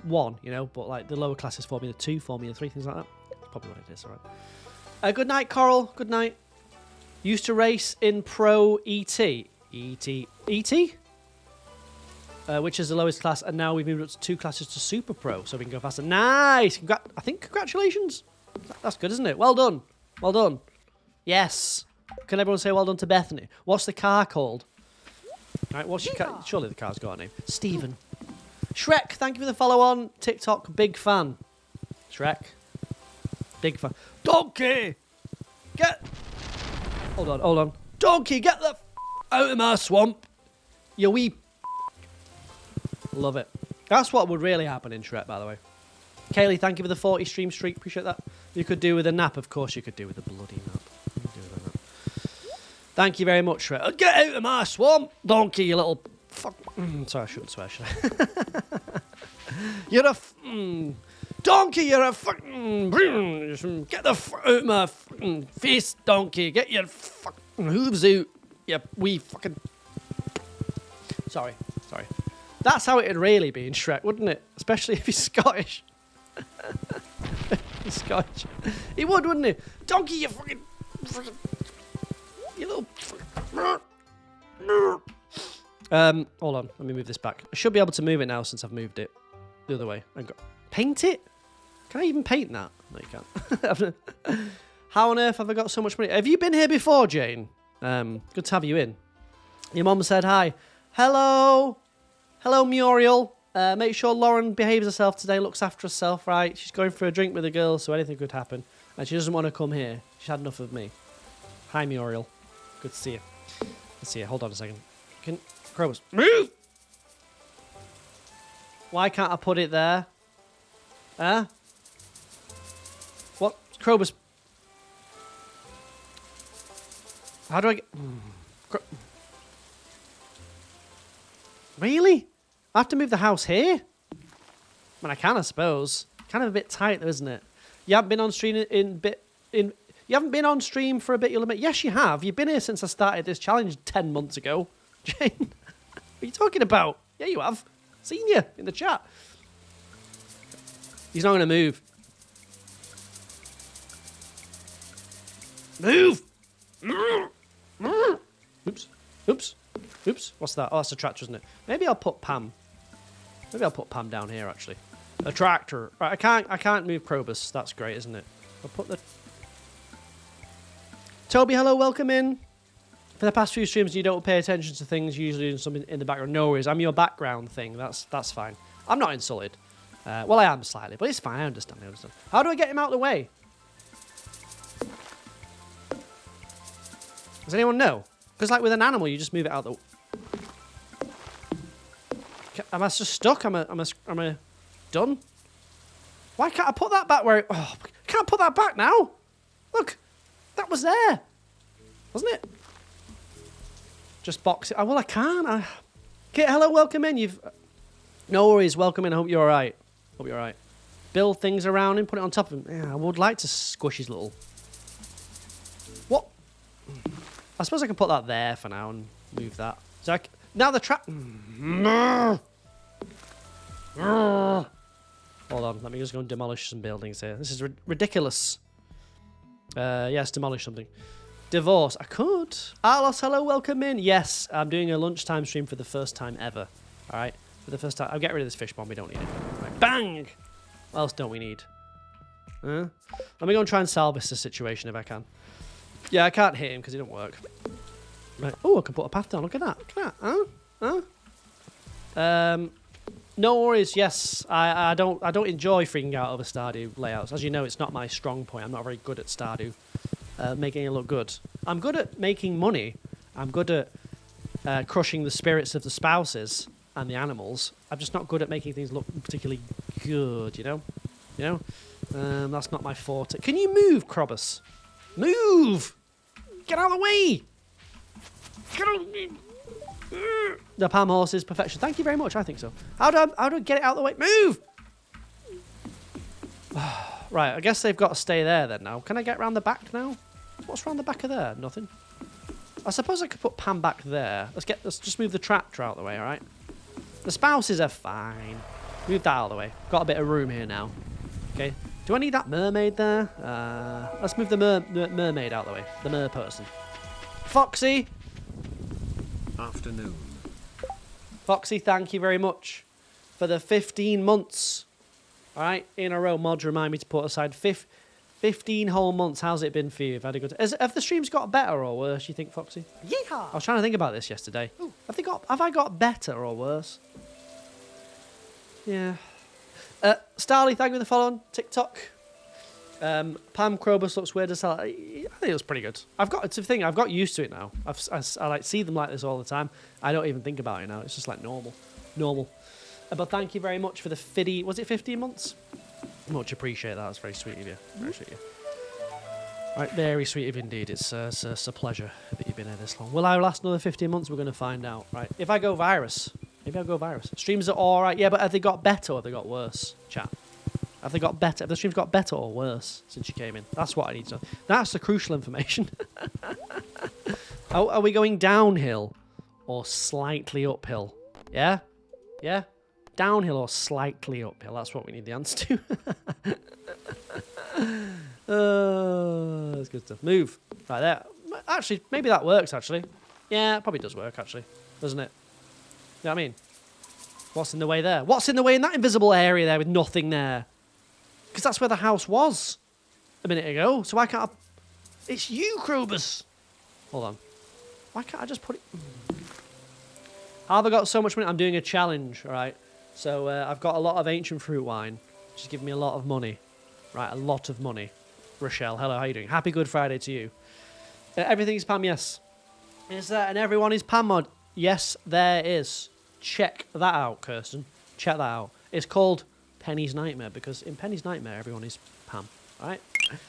1, but like the lower class is Formula 2, Formula 3, things like that. Probably what it is, all right. Good night, Coral. Good night. Used to race in Pro ET, which is the lowest class, and now we've moved up to 2 classes to Super Pro, so we can go faster. Nice. Congratulations. That's good, isn't it? Well done. Yes. Can everyone say well done to Bethany? What's the car called? All right, what's your car? Surely the car's got a name. Stephen. Shrek, thank you for the follow on TikTok. Big fan. Shrek. Big fan. Donkey! Hold on. Donkey, get the out of my swamp. You wee. Love it. That's what would really happen in Shrek, by the way. Kaylee, thank you for the 40 stream streak. Appreciate that. You could do with a nap. Of course you could do with a bloody nap. Thank you very much, Shrek. Get out of my swamp, donkey, you little fuck. Sorry, I shouldn't swear, should I? You're a donkey, you're a fucking. Get the out of my fucking face, donkey. Get your fucking hooves out. You wee fucking. Sorry. That's how it'd really be in Shrek, wouldn't it? Especially if he's Scottish. He's Scottish. He would, wouldn't he? Donkey, you fucking. You little. Hold on. Let me move this back. I should be able to move it now since I've moved it the other way. Paint it? Can I even paint that? No, you can't. How on earth have I got so much money? Have you been here before, Jane? Good to have you in. Your mum said hi. Hello, Muriel. Make sure Lauren behaves herself today, looks after herself, right? She's going for a drink with a girl, so anything could happen. And she doesn't want to come here. She's had enough of me. Hi, Muriel. Good to see you. Let's see you. Hold on a second. Crowbus, move! Why can't I put it there? Huh? What? Crowbus. How do I get... Really? I have to move the house here? I mean, I can, I suppose. Kind of a bit tight, though, isn't it? You haven't been on stream You haven't been on stream for a bit, you'll admit. Yes, you have. You've been here since I started this challenge 10 months ago. Jane, what are you talking about? Yeah, you have. Seen you in the chat. He's not going to move. Move! Oops. What's that? Oh, that's a tractor, isn't it? Maybe I'll put Pam. Down here, actually. A tractor. Right, I can't move Probus. That's great, isn't it? I'll put the... Toby, hello, welcome in. For the past few streams, you don't pay attention to things, usually doing something in the background. No worries, I'm your background thing. That's fine. I'm not insulted. Well, I am slightly, but it's fine. I understand. How do I get him out of the way? Does anyone know? Because like with an animal, you just move it out the... Am I just stuck? Am I done? Why can't I put that back where... Oh, can't put that back now. Look, that was there. Wasn't it? Just box it. Oh, well, I can't. Kit, hello, welcome in. No worries, welcome in. I hope you're all right. Hope you're all right. Build things around him, put it on top of him. Yeah, I would like to squish his little... What? I suppose I can put that there for now and move that. So now the trap... Hold on, let me just go and demolish some buildings here. This is ridiculous. Yes, demolish something. Divorce. I could. Arlos, hello, welcome in. Yes, I'm doing a lunchtime stream for the first time ever. All right, for the first time. I'll get rid of this fish bomb. We don't need it. Right. Bang! What else don't we need? Let me go and try and salvage the situation if I can. Yeah, I can't hit him because it don't work. Right. Oh, I can put a path down. Look at that. Look at that. Huh? No worries. Yes, I don't enjoy freaking out over Stardew layouts. As you know, it's not my strong point. I'm not very good at Stardew. Making it look good. I'm good at making money. I'm good at crushing the spirits of the spouses and the animals. I'm just not good at making things look particularly good, you know? You know? That's not my forte. Can you move, Krobus? Move! Get out of the way! Get out of the... The palm horse is perfection. Thank you very much. I think so. How do I get it out of the way? Move! Right, I guess they've got to stay there then now. Can I get round the back now? What's round the back of there? Nothing. I suppose I could put Pam back there. Let's just move the tractor out of the way, all right? The spouses are fine. Move that out of the way. Got a bit of room here now. Okay. Do I need that mermaid there? Let's move the mermaid out of the way. The mer person. Foxy! Afternoon. Foxy, thank you very much for the 15 months. All right, in a row. Mods remind me to put aside 15 whole months. How's it been for you? Have the streams got better or worse, you think, Foxy? Yeehaw! I was trying to think about this yesterday. Ooh. Have I got better or worse? Yeah. Starly, thank you for the follow on TikTok. Pam Krobus looks weird as hell. I think it was pretty good. I've got used to it now. I like see them like this all the time. I don't even think about it now. It's just like normal. But thank you very much for the 50. Was it 15 months? Much appreciate that. That's very sweet of you. Very sweet of you. Right, very sweet of you indeed. It's a pleasure that you've been here this long. Will I last another 15 months? We're going to find out. Right. If I go virus. Streams are all right. Yeah, but have they got better or have they got worse? Chat. Have they got better? Have the streams got better or worse since you came in? That's what I need to know. That's the crucial information. Are we going downhill or slightly uphill? Yeah? Yeah? Downhill or slightly uphill? That's what we need the answer to. That's good stuff. Move. Right there. Actually, maybe that works, actually. Yeah, it probably does work, actually. Doesn't it? You know what I mean? What's in the way there? What's in the way in that invisible area there with nothing there? Because that's where the house was a minute ago. So why can't I... It's you, Krobus. Hold on. Why can't I just put it... How have I got so much money? I'm doing a challenge, all right? So I've got a lot of ancient fruit wine, which is giving me a lot of money. Right, a lot of money. Rochelle, hello, how you doing? Happy Good Friday to you. Everything's Pam, yes. Is there and everyone is Pam mod? Yes, there is. Check that out, Kirsten. Check that out. It's called Penny's Nightmare because in Penny's Nightmare, everyone is Pam. All right?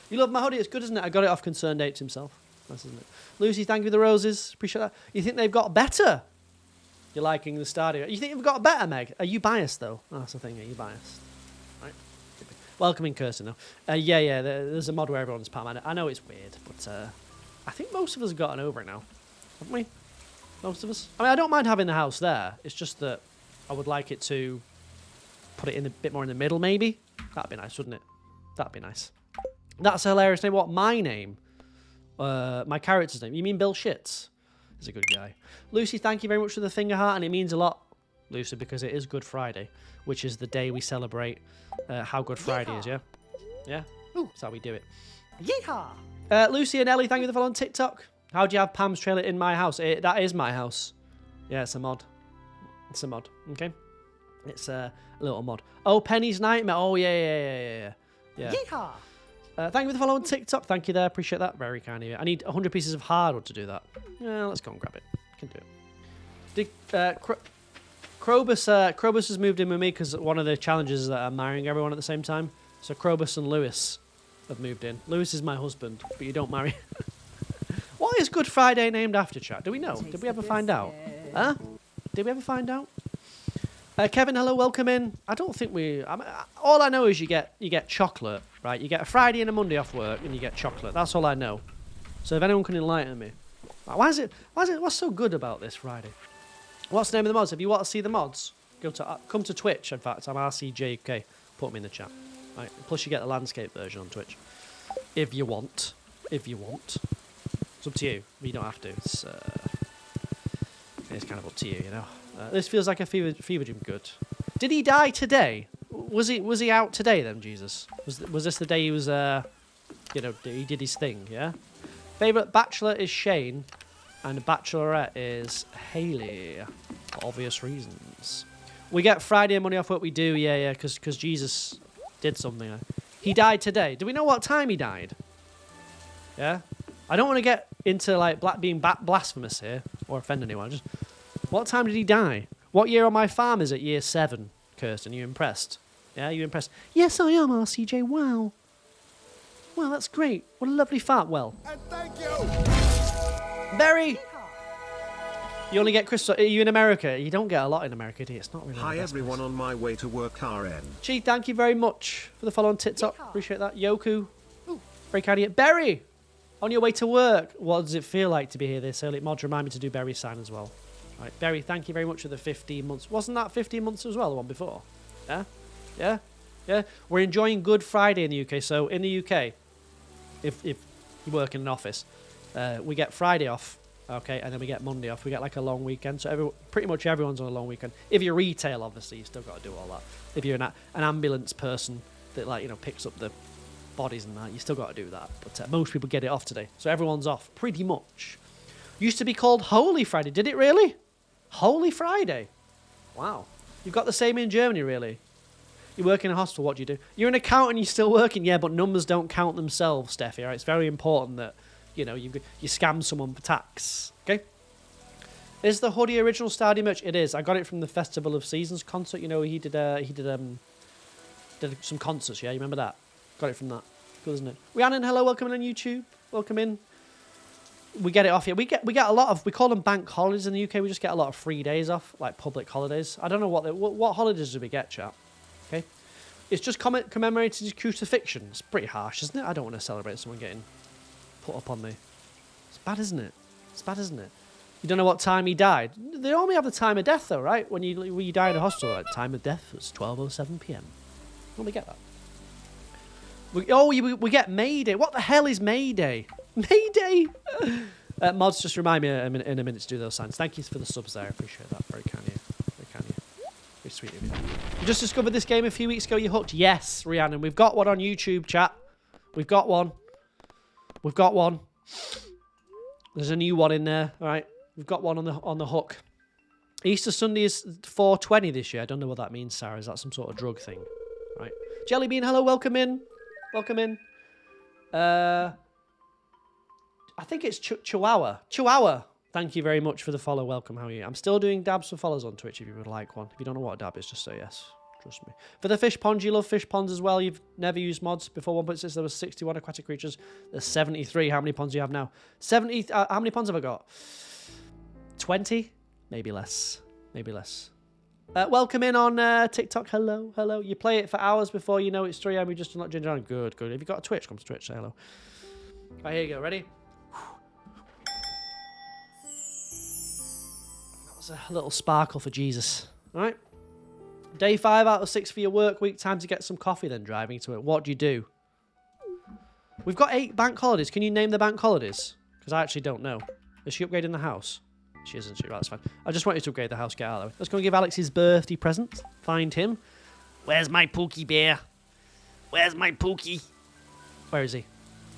You love my hoodie. It's good, isn't it? I got it off Concerned Apes himself. Nice, isn't it? Lucy, thank you for the roses. Appreciate that. You think they've got better? You're liking the Stardew. You think they've got better, Meg? Are you biased, though? Oh, that's the thing. Are you biased? Right? Welcoming Kirsten, though. Yeah. There's a mod where everyone's Pam. I know it's weird, but I think most of us have gotten over it now. Haven't we? Most of us. I mean, I don't mind having the house there. It's just that I would like it to put it in a bit more in the middle, maybe. That'd be nice, wouldn't it? That'd be nice. That's a hilarious name. What? My name? My character's name. You mean Bill Shits? He's a good guy. Lucy, thank you very much for the finger heart, and it means a lot, Lucy, because it is Good Friday, which is the day we celebrate how Good Friday is, yeah? Yeah? Ooh, that's how we do it. Yeehaw! Lucy and Ellie, thank you for the follow on TikTok. How do you have Pam's trailer in my house? That is my house. Yeah, it's a mod. It's a mod, okay? It's a little mod. Oh, Penny's Nightmare. Oh, yeah. Yeehaw! Thank you for the follow on TikTok. Thank you there. Appreciate that. Very kind of you. I need 100 pieces of hardwood to do that. Yeah, let's go and grab it. Can do it. Krobus has moved in with me because one of the challenges is that I'm marrying everyone at the same time. So Krobus and Lewis have moved in. Lewis is my husband, but you don't marry. What is Good Friday named after, chat? Do we know? Did we ever find out? Huh? Did we ever find out? Kevin, hello, welcome in. I don't think all I know is you get chocolate, right? You get a Friday and a Monday off work, and you get chocolate. That's all I know. So if anyone can enlighten me, what's so good about this Friday? What's the name of the mods? If you want to see the mods, come to Twitch. In fact, I'm RCJK. Put them in the chat. Right. Plus, you get the landscape version on Twitch if you want. It's up to you. You don't have to. It's kind of up to you, you know. This feels like a fever dream. Good. Did he die today? Was he out today then, Jesus? Was this the day he was he did his thing? Yeah. Favorite bachelor is Shane, and bachelorette is Haley. For obvious reasons. We get Friday and Monday off work. We do, yeah, because Jesus did something. He died today. Do we know what time he died? Yeah. I don't want to get into like being blasphemous here or offend anyone. Just what time did he die? What year on my farm is it? Year 7. Kirsten, you impressed? Yeah, you impressed? Yes, I am, RCJ. Wow. Wow, that's great. What a lovely farm. Well. And thank you. Barry. You only get Christmas. Are you in America? You don't get a lot in America, do you? It's not really. Hi everyone on my way to work RN. Gee, thank you very much for the follow on TikTok. Appreciate that. Yoku. Very kind of you. Barry. On your way to work, what does it feel like to be here this early? Mods, remind me to do Barry's sign as well. Right, Barry, thank you very much for the 15 months. Wasn't that 15 months as well, the one before? Yeah? We're enjoying Good Friday in the UK. So in the UK, if you work in an office, we get Friday off, okay, and then we get Monday off. We get like a long weekend. So pretty much everyone's on a long weekend. If you're retail, obviously, you still got to do all that. If you're an ambulance person that picks up the bodies and that, you still got to do that. But most people get it off today, so everyone's off pretty much. Used to be called Holy Friday. Did it really? Holy Friday. Wow. You've got the same in Germany, really. You work in a hospital. What do you do? You're an accountant. You're still working. Yeah, but numbers don't count themselves, Steffi. Right? It's very important that you scam someone for tax. Okay. Is the hoodie original Stardew merch? It is. I got it from the Festival of Seasons concert. He did some concerts. Yeah, you remember that? Got it from that. Cool, isn't it? Rhiannon, hello, welcome in on YouTube. Welcome in. We get it off here. We get a lot of. We call them bank holidays in the UK. We just get a lot of free days off, like public holidays. I don't know what holidays do we get, chat. Okay, it's just commemorating his crucifixion. It's pretty harsh, isn't it? I don't want to celebrate someone getting put up on me. It's bad, isn't it? You don't know what time he died. They only have the time of death, though, right? When you die in a hospital, like, time of death was 12:07 p.m. When we get that. We get May Day. What the hell is May Day? May Day. Mods, just remind me in a minute to do those signs. Thank you for the subs there. I appreciate that. Very kind of you. Very sweet of you. You just discovered this game a few weeks ago. You hooked? Yes, Rhiannon. We've got one on YouTube, chat. We've got one. There's a new one in there. All right. We've got one on the hook. Easter Sunday is 420 this year. I don't know what that means, Sarah. Is that some sort of drug thing? Right. Jellybean, hello. Welcome in. I think it's Chihuahua. Thank you very much for the follow. Welcome. How are you? I'm still doing dabs for follows on Twitch if you would like one. If you don't know what a dab is, just say yes. Trust me. For the fish ponds, you love fish ponds as well. You've never used mods before 1.6. There was 61 aquatic creatures. There's 73. How many ponds do you have now? 70. How many ponds have I got? 20? Maybe less. Welcome in on TikTok. Hello. You play it for hours before you know it's 3 a.m. You just unlock Ginger. Good. If you've got a Twitch, come to Twitch. Say hello. Right, here you go. Ready? That was a little sparkle for Jesus. All right. Day 5 out of 6 for your work week. Time to get some coffee then driving to it. What do you do? We've got 8 bank holidays. Can you name the bank holidays? Because I actually don't know. Is she upgrading the house? She isn't. Right, that's fine. I just wanted to upgrade the house. Get out of the way. Let's go and give Alex his birthday present. Find him. Where's my Pookie Bear? Where's my Pookie? Where is he?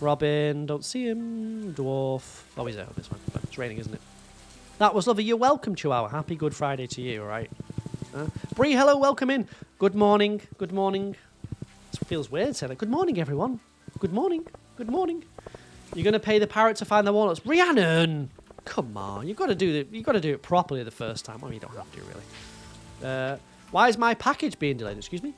Robin, don't see him. Dwarf. Oh, he's there. This one. But it's raining, isn't it? That was lovely. You're welcome, Chihuahua. Happy Good Friday to you, all right? Bree, hello, welcome in. Good morning. Good morning. It feels weird saying that. Good morning, everyone. Good morning. Good morning. You're going to pay the parrot to find the walnuts. Rhiannon! Come on. You've got to do it properly the first time. Well, you don't have to, really. Why is my package being delayed? Excuse me?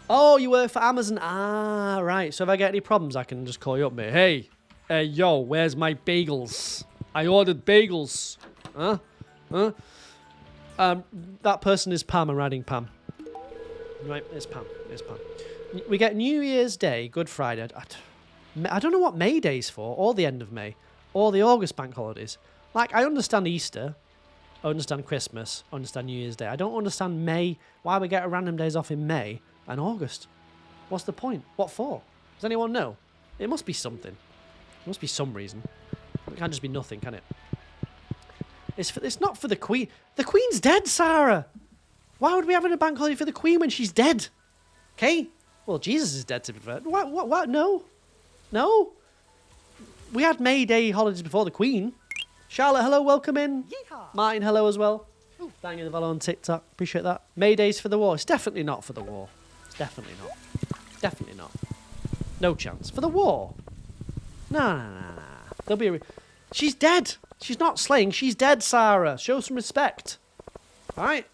Oh, you work for Amazon. Ah, right. So if I get any problems, I can just call you up, mate. Hey, yo, where's my bagels? I ordered bagels. Huh? That person is Pam. I'm riding Pam. Right, it's Pam. We get New Year's Day, Good Friday. I don't know what May Day's for, or the end of May, or the August bank holidays. Like, I understand Easter, I understand Christmas, I understand New Year's Day. I don't understand May, why we get random days off in May and August. What's the point? What for? Does anyone know? It must be something. There must be some reason. It can't just be nothing, can it? It's not for the Queen. The Queen's dead, Sarah. Why would we have a bank holiday for the Queen when she's dead? Okay? Well, Jesus is dead, to be fair. What? No. We had May Day holidays before the Queen. Charlotte, hello, welcome in. Yeehaw. Martin, hello as well. Banging the fellow on TikTok. Appreciate that. May Day's for the war. It's definitely not for the war. It's definitely not. Definitely not. No chance. For the war. Nah. There'll be She's dead. She's not slaying. She's dead, Sarah. Show some respect. All right?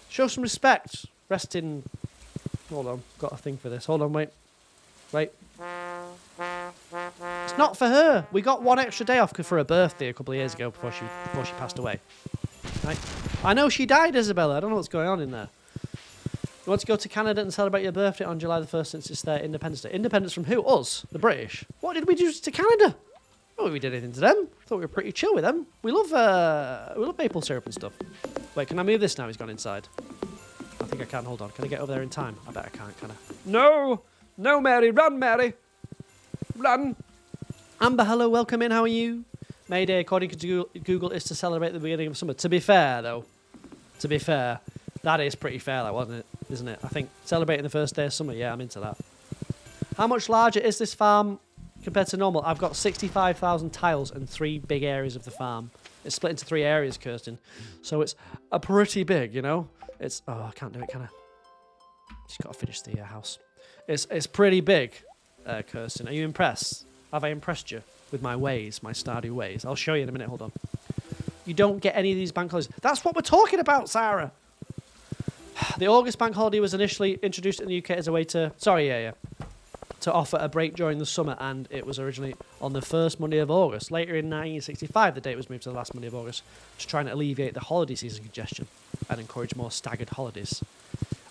Show some respect. Rest in... Hold on. Got a thing for this. Hold on, wait. It's not for her. We got one extra day off for her birthday a couple of years ago before she passed away. Right? I know she died, Isabella. I don't know what's going on in there. You want to go to Canada and celebrate your birthday on July the 1st since it's their Independence Day. Independence from who? Us? The British? What did we do to Canada? Oh, we did anything to them. Thought we were pretty chill with them. We love maple syrup and stuff. Wait, can I move this now? He's gone inside. I think I can. Hold on. Can I get over there in time? I bet I can't, can I? No, Mary. Run, Mary. Run. Amber, hello. Welcome in. How are you? May Day, according to Google, is to celebrate the beginning of summer. To be fair, though, that is pretty fair, that wasn't it? Isn't it? I think celebrating the first day of summer. Yeah, I'm into that. How much larger is this farm compared to normal? I've got 65,000 tiles and 3 big areas of the farm. It's split into 3 areas, Kirsten. So it's a pretty big, you know? It's... Oh, I can't do it, can I? Just got to finish the house. It's pretty big, Kirsten. Are you impressed? Have I impressed you with my ways, my Stardew ways? I'll show you in a minute. Hold on. You don't get any of these bank holidays. That's what we're talking about, Sarah. The August bank holiday was initially introduced in the UK as a way to... Sorry, yeah. To offer a break during the summer, and it was originally on the first Monday of August. Later in 1965, the date was moved to the last Monday of August to try and alleviate the holiday season congestion and encourage more staggered holidays.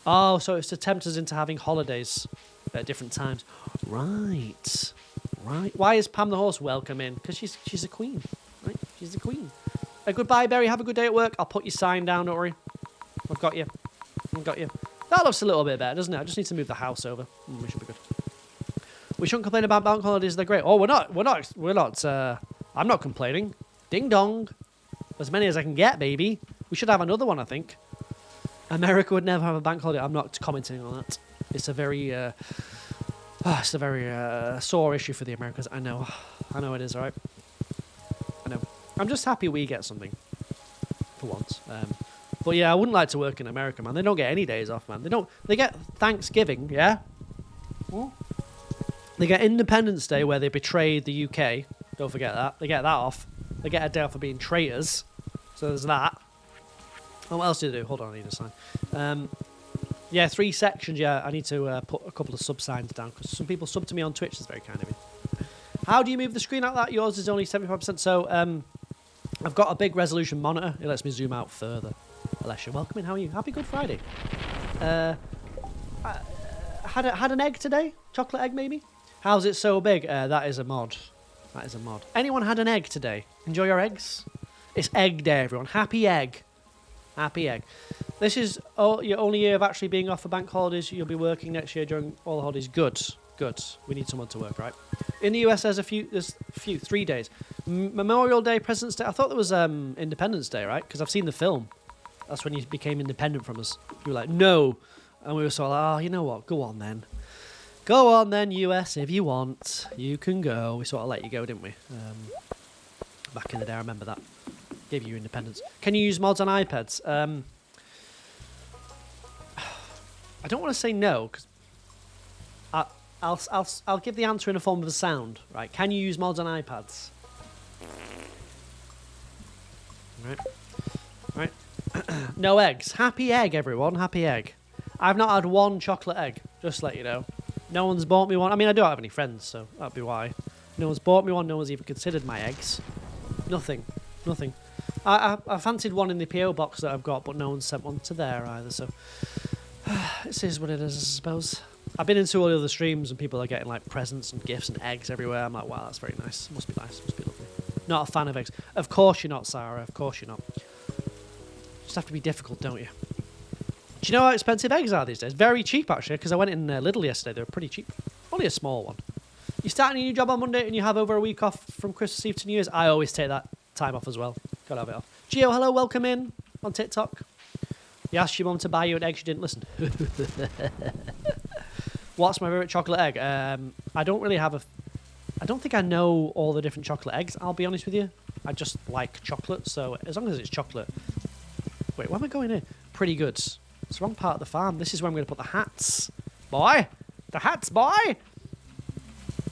Oh, so it's to tempt us into having holidays at different times. Right. Why is Pam the horse welcome in? Because she's a queen, right? She's a queen. Goodbye, Berry. Have a good day at work. I'll put your sign down. Don't worry. I've got you. That looks a little bit better, doesn't it? I just need to move the house over. We should be good. We shouldn't complain about bank holidays. They're great. Oh, we're not. I'm not complaining. Ding dong. As many as I can get, baby. We should have another one, I think. America would never have a bank holiday. I'm not commenting on that. It's a very, sore issue for the Americans. I know it is, all right? I know. I'm just happy we get something for once. But yeah, I wouldn't like to work in America, man. They don't get any days off, man. They get Thanksgiving, yeah? They get Independence Day where they betrayed the UK. Don't forget that. They get that off. They get a day off for being traitors. So there's that. And what else do they do? Hold on, I need a sign. Yeah, 3 sections, yeah. I need to put a couple of sub signs down because some people sub to me on Twitch. That's very kind of you. How do you move the screen like that? Yours is only 75%. So I've got a big resolution monitor. It lets me zoom out further. Alessia, welcome in. How are you? Happy Good Friday. Had an egg today? Chocolate egg, maybe? How's it so big? That is a mod. Anyone had an egg today? Enjoy your eggs? It's egg day, everyone. Happy egg. This is your only year of actually being off for bank holidays. You'll be working next year during all the holidays. Good. We need someone to work, right? In the US, there's 3 days. Memorial Day, President's Day. I thought there was Independence Day, right? Because I've seen the film. That's when you became independent from us. You were like, no. And we were sort of like, oh, you know what? Go on then. Go on then, US, if you want. You can go. We sort of let you go, didn't we? Back in the day, I remember that. Gave you independence. Can you use mods on iPads? I don't want to say no, because I'll give the answer in a form of a sound. Right? Can you use mods on iPads? Right. No eggs. Happy egg, everyone. Happy egg. I've not had one chocolate egg. Just to let you know. No one's bought me one. I mean, I don't have any friends, so that'd be why. No one's bought me one. No one's even considered my eggs. Nothing. I fancied one in the PO box that I've got, but no one sent one to there either. So this is what it is, I suppose. I've been into all the other streams and people are getting like presents and gifts and eggs everywhere. I'm like, wow, that's very nice. Must be nice. Must be lovely. Not a fan of eggs. Of course you're not, Sarah. Of course you're not. Just have to be difficult, don't you? Do you know how expensive eggs are these days? Very cheap, actually, because I went in Lidl yesterday. They were pretty cheap. Only a small one. You starting a new job on Monday and you have over a week off from Christmas Eve to New Year's? I always take that time off as well. Gotta have it off. Gio, hello, welcome in on TikTok. You asked your mum to buy you an egg, she didn't listen. What's my favourite chocolate egg? I don't really have I don't think I know all the different chocolate eggs, I'll be honest with you. I just like chocolate, so as long as it's chocolate. Wait, where am I going here? Pretty good. It's the wrong part of the farm. This is where I'm going to put the hats. Boy! The hats, boy!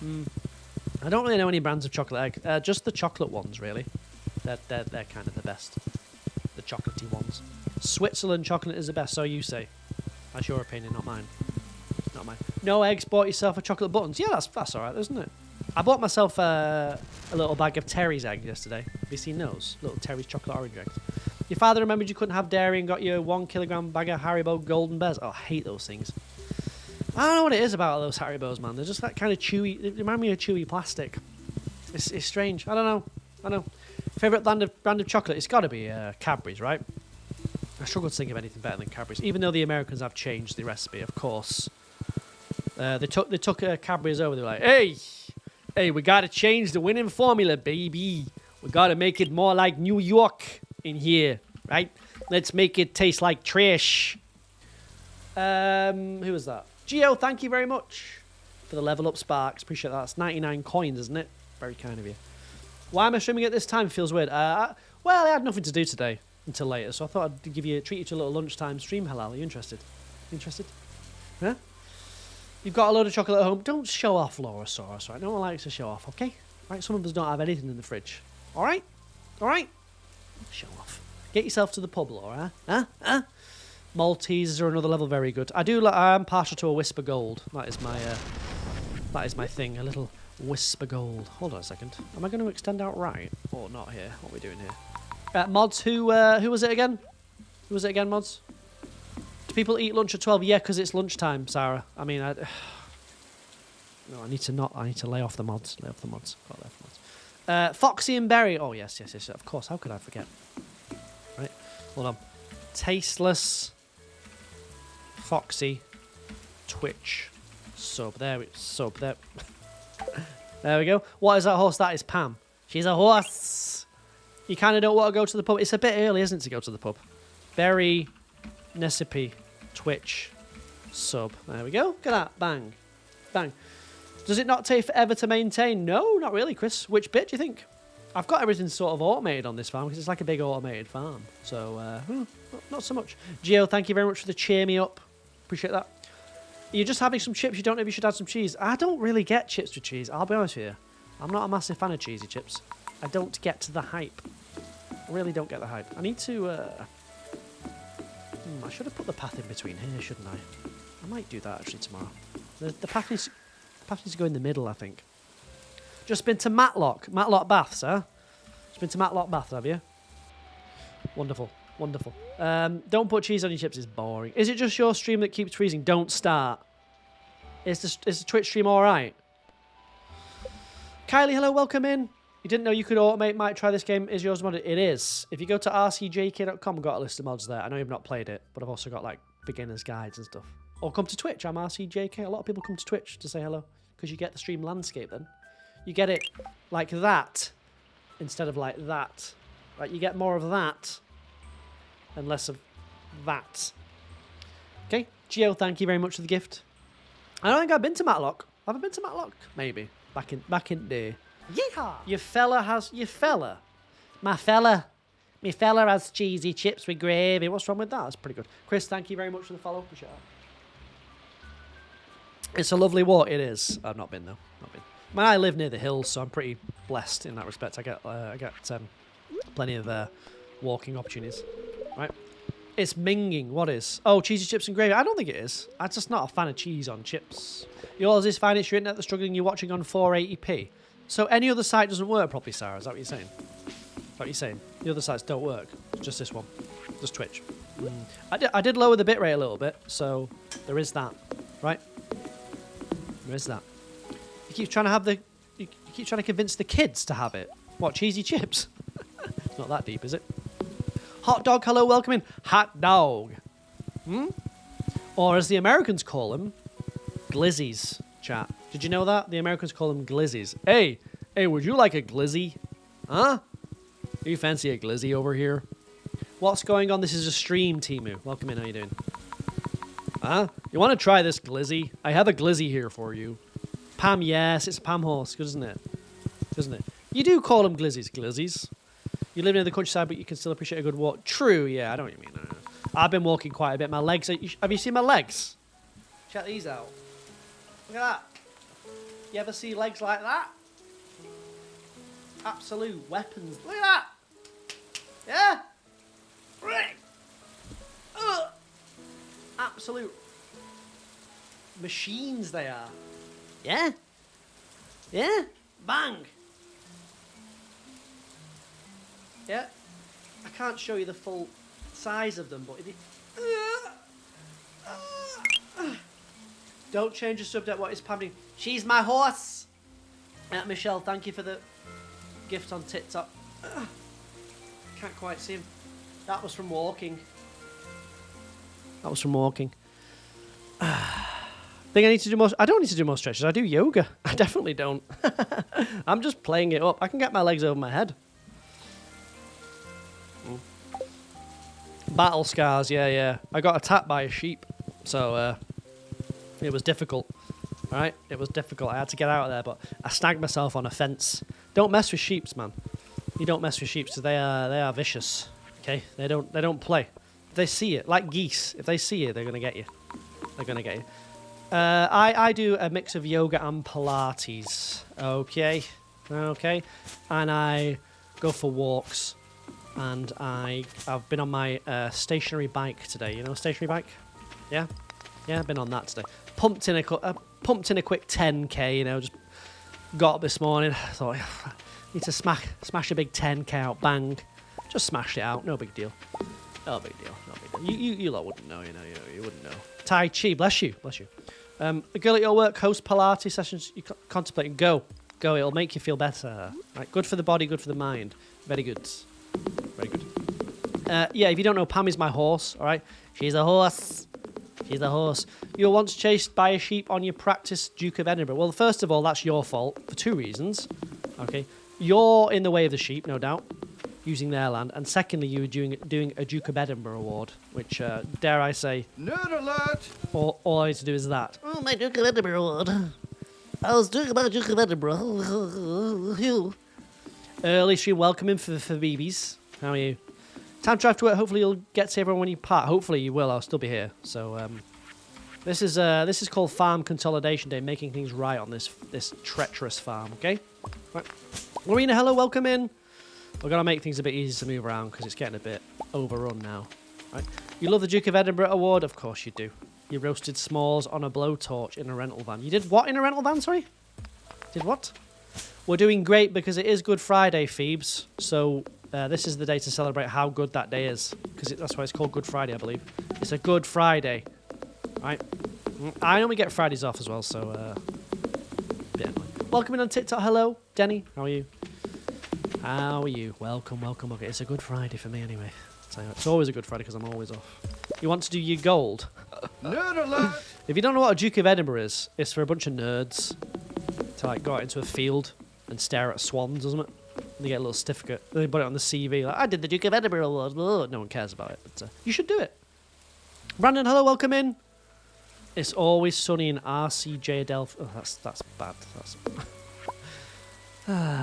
I don't really know any brands of chocolate egg. Just the chocolate ones, really. They're kind of the best. The chocolatey ones. Switzerland chocolate is the best, so you say. That's your opinion, not mine. Not mine. No eggs, bought yourself a chocolate buttons. Yeah, that's alright, isn't it? I bought myself a little bag of Terry's eggs yesterday. Have you seen those? Little Terry's chocolate orange eggs. Your father remembered you couldn't have dairy and got you a 1 kilogram bag of Haribo Golden Bears. Oh, I hate those things. I don't know what it is about those Haribos, man. They're just that kind of chewy. They remind me of chewy plastic. It's strange. I don't know. Favourite brand of chocolate? It's got to be Cadbury's, right? I struggle to think of anything better than Cadbury's. Even though the Americans have changed the recipe, of course. They took Cadbury's over. They're like, hey, we got to change the winning formula, baby. We got to make it more like New York in here, right? Let's make it taste like trash. Who was that? Gio, thank you very much for the level up sparks. Appreciate that. That's 99 coins, isn't it? Very kind of you. Why am I streaming at this time? Feels weird. Well, I had nothing to do today until later, so I thought I'd treat you to a little lunchtime stream. Halal, are you interested? Interested? Yeah? You've got a load of chocolate at home. Don't show off, Laurasaurus, right? No one likes to show off, okay? Right? Some of us don't have anything in the fridge. All right? All right? Show off. Get yourself to the pub, Laura. Huh? Maltesers are another level. Very good. I am partial to a Whisper Gold. That is my thing. A little Whisper Gold. Hold on a second. Am I going to extend out right or not here? What are we doing here? Mods. Who was it again? Who was it again? Mods. Do people eat lunch at 12? Yeah, because it's lunchtime, Sarah. I mean, no. I need to lay off the mods. Lay off the mods. Got to lay off the mods. Foxy and Berry. Oh yes. Of course. How could I forget? Right. Hold on. Tasteless. Foxy, Twitch, sub. There we go. What is that horse? That is Pam. She's a horse. You kind of don't want to go to the pub. It's a bit early, isn't it, to go to the pub? Berry, Nessipi, Twitch, sub. There we go. Look at that. Bang. Bang. Does it not take forever to maintain? No, not really, Chris. Which bit do you think? I've got everything sort of automated on this farm because it's like a big automated farm. So, not so much. Gio, thank you very much for the cheer me up. Appreciate that. You're just having some chips. You don't know if you should add some cheese. I don't really get chips with cheese. I'll be honest with you. I'm not a massive fan of cheesy chips. I don't get the hype. I really don't get the hype. I need to... I should have put the path in between here, shouldn't I? I might do that actually tomorrow. The path needs to go in the middle, I think. Just been to Matlock. Matlock Baths, huh? Just been to Matlock Baths, have you? Wonderful. Wonderful. Don't put cheese on your chips. It's boring. Is it just your stream that keeps freezing? Don't start. Is the Twitch stream all right? Kylie, hello. Welcome in. You didn't know you could automate. Might try this game. Is yours modded? It is. If you go to rcjk.com, I've got a list of mods there. I know you've not played it, but I've also got like beginner's guides and stuff. Or come to Twitch. I'm rcjk. A lot of people come to Twitch to say hello because you get the stream landscape then. You get it like that instead of like that. Right, you get more of that and less of that. Okay, Gio, thank you very much for the gift. I don't think I've been to Matlock. Have I been to Matlock? Maybe. Back in day. Yeehaw! My fella has cheesy chips with gravy. What's wrong with that? That's pretty good. Chris, thank you very much for the follow. Appreciate that. It's a lovely walk. It is. I've not been though. Not been. I mean, I live near the hills, so I'm pretty blessed in that respect. I get plenty of walking opportunities. Right. It's minging. What is? Oh, cheesy chips and gravy. I don't think it is. I'm just not a fan of cheese on chips. Yours is fine. It's your internet that's struggling. You're watching on 480p. So any other site doesn't work properly, Sarah? Is that what you're saying? Is that what you're saying? The other sites don't work. It's just this one. Just Twitch. I did lower the bitrate a little bit, so there is that. Right? There is that. You keep trying to you keep trying to convince the kids to have it. What, cheesy chips? It's not that deep, is it? Hot dog, hello, welcome in. Hot dog. Or as the Americans call them, glizzies, chat. Did you know that? The Americans call them glizzies. Hey, would you like a glizzy? Huh? Do you fancy a glizzy over here? What's going on? This is a stream, Timu. Welcome in, how you doing? Huh? You want to try this glizzy? I have a glizzy here for you. Pam, yes, it's a Pam horse. Good, isn't it? Isn't it? You do call them glizzies, glizzies. You live near the countryside, but you can still appreciate a good walk. True, yeah, I know what you mean. No. I've been walking quite a bit. My legs are... Have you seen my legs? Check these out. Look at that. You ever see legs like that? Absolute weapons. Look at that. Yeah? Absolute machines they are. Yeah? Yeah? Bang. Yeah? I can't show you the full size of them, but if you... Don't change the subject. What is Pam doing? She's my horse. Michelle, thank you for the gift on TikTok. Can't quite see him. That was from walking. Think I need to do more. I don't need to do more stretches. I do yoga. I definitely don't. I'm just playing it up. I can get my legs over my head. Battle scars. Yeah. I got attacked by a sheep, so it was difficult. All right, it was difficult. I had to get out of there, but I snagged myself on a fence. Don't mess with sheeps, man. You don't mess with sheep, so they are vicious. Okay, they don't play. If they see it, like geese, if they see you, they're gonna get you. I do a mix of yoga and Pilates. Okay, and I go for walks, and I've been on my stationary bike today. You know, stationary bike. Yeah, I've been on that today. Pumped in a quick 10k. You know, just got up this morning. Thought I need to smash a big 10k out. Bang, just smashed it out. No big deal. You lot wouldn't know. You wouldn't know. Tai Chi, bless you. The girl at your work hosts Pilates sessions. You contemplating? Go. It'll make you feel better. Right, good for the body, good for the mind. Very good. Yeah, if you don't know, Pam is my horse. All right, she's a horse. You were once chased by a sheep on your practice Duke of Edinburgh. Well, first of all, that's your fault for two reasons. Okay, you're in the way of the sheep, no doubt, using their land, and secondly, you were doing a Duke of Edinburgh award, which, dare I say, Nerd alert! all I need to do is that. Oh, my Duke of Edinburgh award. I was talking about Duke of Edinburgh. Early stream welcoming for BBs. How are you? Time to drive to work. Hopefully you'll get to everyone when you part. Hopefully you will. I'll still be here. So this is called Farm Consolidation Day, making things right on this treacherous farm. Okay. Right. Marina, hello. Welcome in. We're gonna make things a bit easier to move around because it's getting a bit overrun now. Right. You love the Duke of Edinburgh award? Of course you do. You roasted s'mores on a blowtorch in a rental van. You did what in a rental van? Sorry. Did what? We're doing great because it is Good Friday, Phoebes. So this is the day to celebrate how good that day is. Because that's why it's called Good Friday, I believe. It's a Good Friday. Right? I only get Fridays off as well, so... yeah. Welcome in on TikTok. Hello, Denny. How are you? Welcome. Okay, it's a Good Friday for me anyway. It's always a Good Friday because I'm always off. You want to do your gold? Nerd alert! If you don't know what a Duke of Edinburgh is, it's for a bunch of nerds to like go out into a field and stare at swans, isn't it? And they get a little certificate. Then they put it on the CV, like, I did the Duke of Edinburgh award. No one cares about it, but you should do it. Brandon, hello, welcome in. It's always sunny in RCJ Adelphi. Oh, that's bad. That's.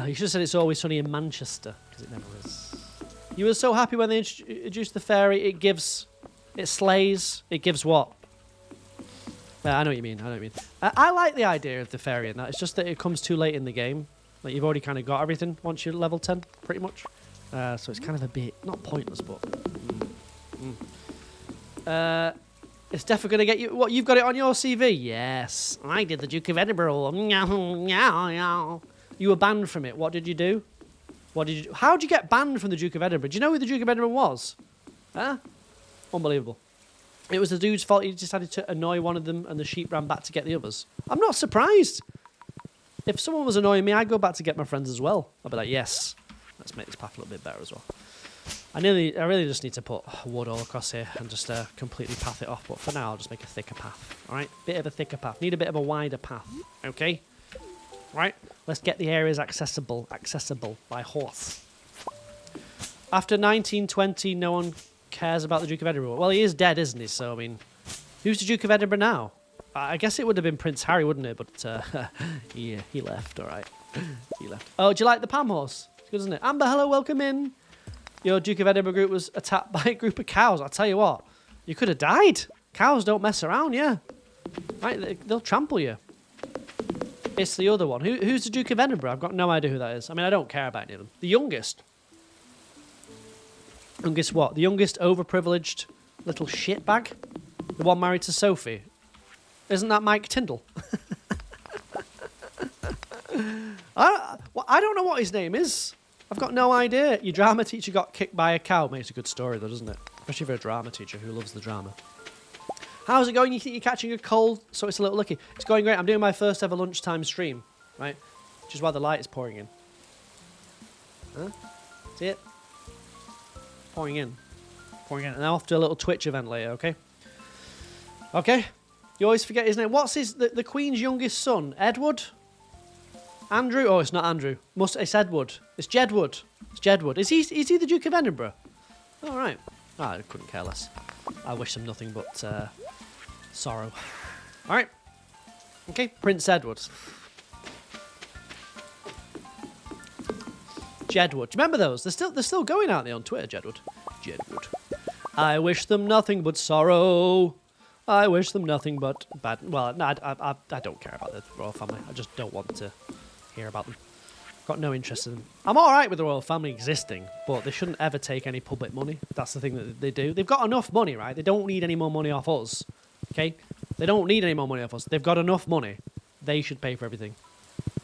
You should have said it's always sunny in Manchester, because it never is. You were so happy when they introduced the fairy. It slays. It gives what? I know what you mean. I like the idea of the fairy and that. It's just that it comes too late in the game. Like, you've already kind of got everything once you're level 10, pretty much. So it's kind of a bit, not pointless, but... It's definitely going to get you... What, you've got it on your CV? Yes. I did the Duke of Edinburgh. You were banned from it. What did you do? How did you get banned from the Duke of Edinburgh? Do you know who the Duke of Edinburgh was? Huh? Unbelievable. It was the dude's fault. He decided to annoy one of them and the sheep ran back to get the others. I'm not surprised. If someone was annoying me, I'd go back to get my friends as well. I'd be like, yes, let's make this path a little bit better as well. I really just need to put wood all across here and just completely path it off. But for now, I'll just make a thicker path. All right? Bit of a thicker path. Need a bit of a wider path. Okay? Right? Let's get the areas accessible by horse. After 1920, no one cares about the Duke of Edinburgh. Well, he is dead, isn't he? So, I mean, who's the Duke of Edinburgh now? I guess it would have been Prince Harry, wouldn't it? But yeah, he left, all right. He left. Oh, do you like the Pam horse? It's good, isn't it? Amber, hello, welcome in. Your Duke of Edinburgh group was attacked by a group of cows. I'll tell you what, you could have died. Cows don't mess around, yeah. Right, they'll trample you. It's the other one. Who's the Duke of Edinburgh? I've got no idea who that is. I mean, I don't care about any of them. The youngest. Youngest what? The youngest overprivileged little shitbag? The one married to Sophie? Isn't that Mike Tyndall? I don't know what his name is. I've got no idea. Your drama teacher got kicked by a cow. Makes a good story though, doesn't it? Especially for a drama teacher who loves the drama. How's it going? You think you're catching a cold, so it's a little lucky. It's going great. I'm doing my first ever lunchtime stream, right? Which is why the light is pouring in. Huh? See it? Pouring in. And then off to a little Twitch event later, okay? Okay? You always forget his name. What's the Queen's youngest son? Edward? Andrew? Oh, it's not Andrew. It's Edward. It's Jedward. It's Jedward. Is he the Duke of Edinburgh? All right. Oh, I couldn't care less. I wish them nothing but sorrow. All right. Okay, Prince Edward. Jedward. Do you remember those? They're still going out there on Twitter, Jedward. Jedward. I wish them nothing but sorrow. I wish them nothing but bad. Well, no, I don't care about the royal family. I just don't want to hear about them. Got no interest in them. I'm all right with the royal family existing, but they shouldn't ever take any public money. That's the thing that they do. They've got enough money, right? They don't need any more money off us. Okay? They don't need any more money off us. They've got enough money. They should pay for everything.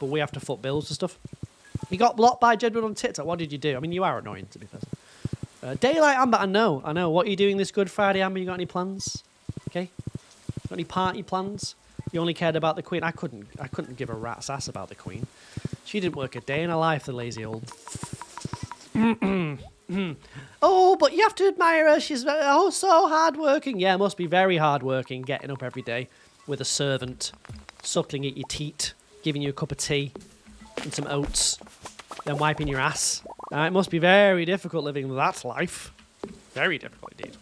But we have to foot bills and stuff. You got blocked by Jedward on TikTok. What did you do? I mean, you are annoying, to be fair. Daylight, Amber, I know. What are you doing this Good Friday, Amber? You got any plans? Okay? Got any party plans? You only cared about the Queen. I couldn't give a rat's ass about the Queen. She didn't work a day in her life, the lazy old... Oh, but you have to admire her. She's so hard-working. Yeah, must be very hard-working, getting up every day with a servant, suckling at your teat, giving you a cup of tea and some oats, then wiping your ass. It must be very difficult living that life. Very difficult indeed.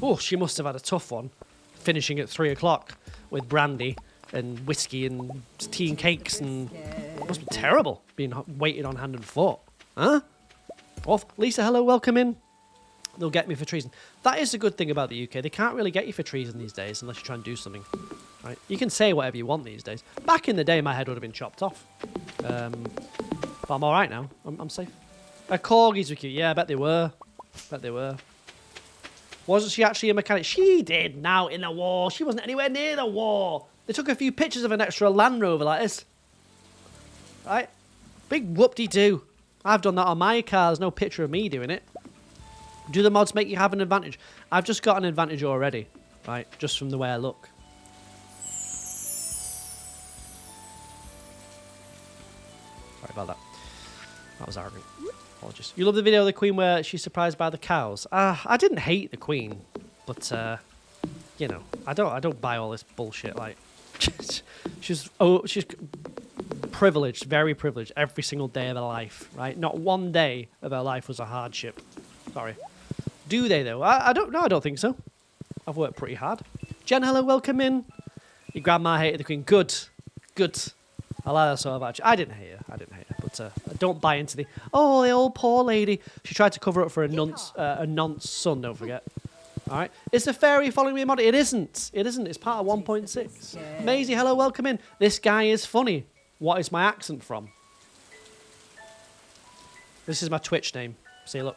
Oh, she must have had a tough one, finishing at 3 o'clock with brandy and whiskey and tea and cakes, and it must be terrible being waited on hand and foot. Huh? Off. Lisa, hello, welcome in. They'll get me for treason. That is the good thing about the UK. They can't really get you for treason these days unless you try and do something. Right? You can say whatever you want these days. Back in the day, my head would have been chopped off. But I'm all right now. I'm safe. Corgis were cute. Yeah, I bet they were. Wasn't she actually a mechanic? She did now in the war. She wasn't anywhere near the war. They took a few pictures of an extra Land Rover like this. Right? Big whoop-de-doo. I've done that on my car. There's no picture of me doing it. Do the mods make you have an advantage? I've just got an advantage already. Right? Just from the way I look. Sorry about that. That was arrogant. Apologies. You love the video of the Queen where she's surprised by the cows. I didn't hate the Queen, but you know, I don't buy all this bullshit. Like, she's privileged, very privileged, every single day of her life. Right? Not one day of her life was a hardship. Sorry. Do they though? I don't know. I don't think so. I've worked pretty hard. Jen, hello, welcome in. Your grandma hated the Queen. Good. Good. I like that sort of attitude. I didn't hate her. But I don't buy into the, oh, the old poor lady. She tried to cover up for a nonce son, don't forget. All right. Is the fairy following me, mod? It isn't. It isn't. It's part of 1.6. Maisie, hello, welcome in. This guy is funny. What is my accent from? This is my Twitch name. See, look.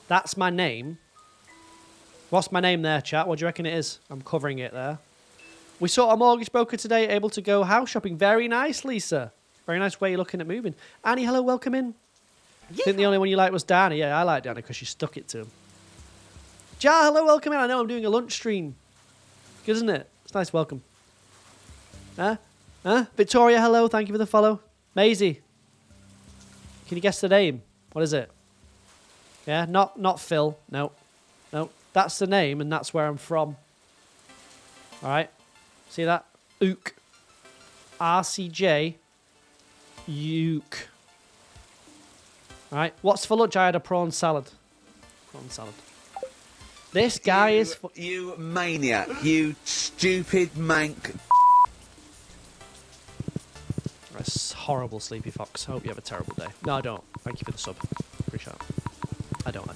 That's my name. What's my name there, chat? What do you reckon it is? I'm covering it there. We saw a mortgage broker today, able to go house shopping. Very nice, Lisa. Very nice way you're looking at moving. Annie, hello, welcome in. I think the only one you liked was Danny. Yeah, I like Danny because she stuck it to him. Ja, hello, welcome in. I know I'm doing a lunch stream. Good, isn't it? It's nice, welcome. Huh? Victoria, hello, thank you for the follow. Maisie, can you guess the name? What is it? Yeah, not Phil. No. That's the name, and that's where I'm from. All right. See that? Ook. RCJ. Ook. All right. What's for lunch? I had a prawn salad. Prawn salad. This guy is... You maniac. You stupid mank. That's horrible, Sleepy Fox. Hope you have a terrible day. No, I don't. Thank you for the sub. Appreciate it. I don't.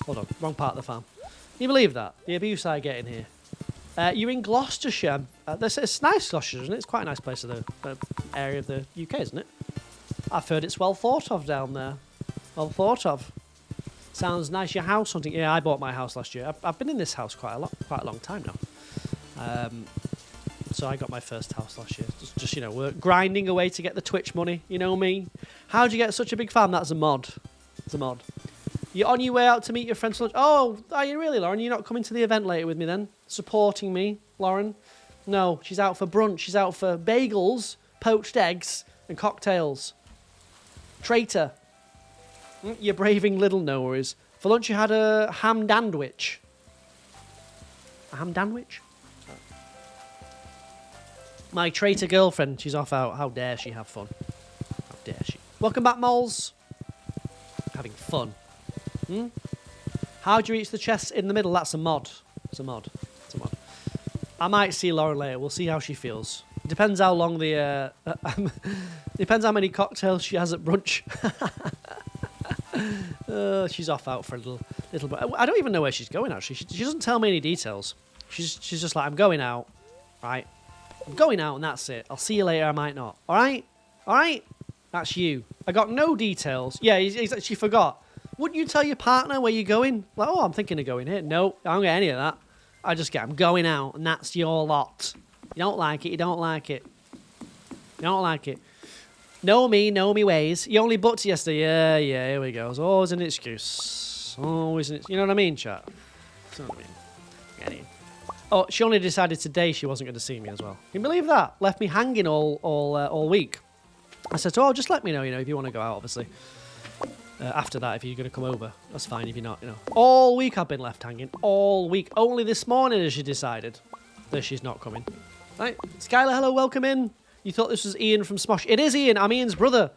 Hold on. Wrong part of the farm. Can you believe that? The abuse I get in here. You're in Gloucestershire. It's nice, Gloucestershire, isn't it? It's quite a nice place of the area of the UK, isn't it? I've heard it's well thought of down there. Well thought of. Sounds nice. Your house hunting. Yeah, I bought my house last year. I've been in this house quite a long time now. So I got my first house last year. Just you know, we're grinding away to get the Twitch money. You know me. How'd you get such a big farm? That's a mod. It's a mod. You're on your way out to meet your friends for lunch. Oh, are you really, Lauren? You're not coming to the event later with me then? Supporting me, Lauren? No, she's out for brunch. She's out for bagels, poached eggs, and cocktails. Traitor. You're braving little no worries. For lunch you had a ham dandwich. A ham dandwich? My traitor girlfriend, she's off out. How dare she have fun? How dare she? Welcome back, moles. Having fun. How do you reach the chest in the middle? That's a mod. It's a mod. I might see Lauren later. We'll see how she feels. Depends how long the... depends how many cocktails she has at brunch. She's off out for a little bit. I don't even know where she's going, actually. She doesn't tell me any details. She's just like, I'm going out. Right? I'm going out and that's it. I'll see you later. I might not. All right? That's you. I got no details. Yeah, she forgot. Wouldn't you tell your partner where you're going? Like, oh, I'm thinking of going here. No, I don't get any of that. I just get, I'm going out, and that's your lot. You don't like it, you don't like it. You don't like it. Know me ways. You only booked yesterday. Yeah, here we go. It's always an excuse. Always an excuse. You know what I mean, chat? You know what I mean? Oh, she only decided today she wasn't going to see me as well. Can you believe that? Left me hanging all week. I said, oh, just let me know, if you want to go out, obviously. After that, if you're going to come over, that's fine. If you're not, All week I've been left hanging. All week. Only this morning has she decided that she's not coming. Right. Skylar, hello, welcome in. You thought this was Ian from Smosh. It is Ian. I'm Ian's brother.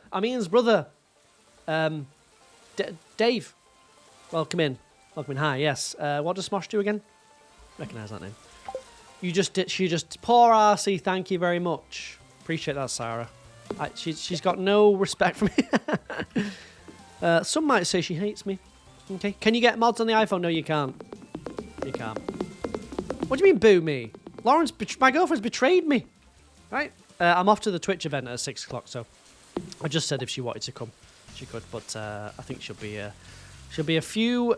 Dave. Welcome in. Hi, yes. What does Smosh do again? Recognise that name. She just, poor RC, thank you very much. Appreciate that, Sarah. She's got no respect for me. Some might say she hates me. Okay. Can you get mods on the iPhone? No, you can't. You can't. What do you mean, boo me? My girlfriend's betrayed me. Right? I'm off to the Twitch event at 6 o'clock, so I just said if she wanted to come, she could. But I think she'll be a few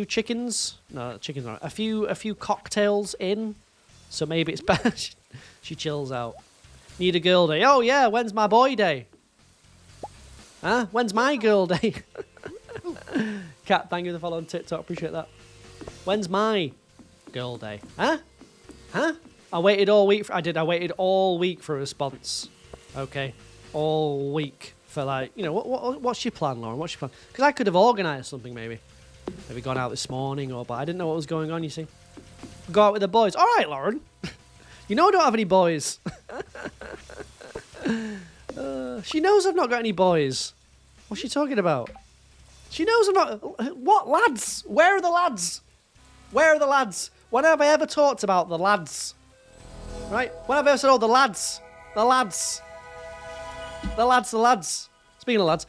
chickens. No, chickens not. A few cocktails in. So maybe it's better. She chills out. Need a girl day. Oh yeah, when's my boy day? Huh? When's my girl day? Cat, thank you for the follow on TikTok. Appreciate that. When's my girl day? Huh? I waited all week. I waited all week for a response. Okay, all week for what's your plan, Lauren? What's your plan? Because I could have organised something maybe gone out this morning but I didn't know what was going on. You see, go out with the boys. All right, Lauren. I don't have any boys. She knows I've not got any boys. What's she talking about? She knows I'm not... What lads? Where are the lads? When have I ever talked about the lads? Right? Whenever I said, oh, the lads. Speaking of lads,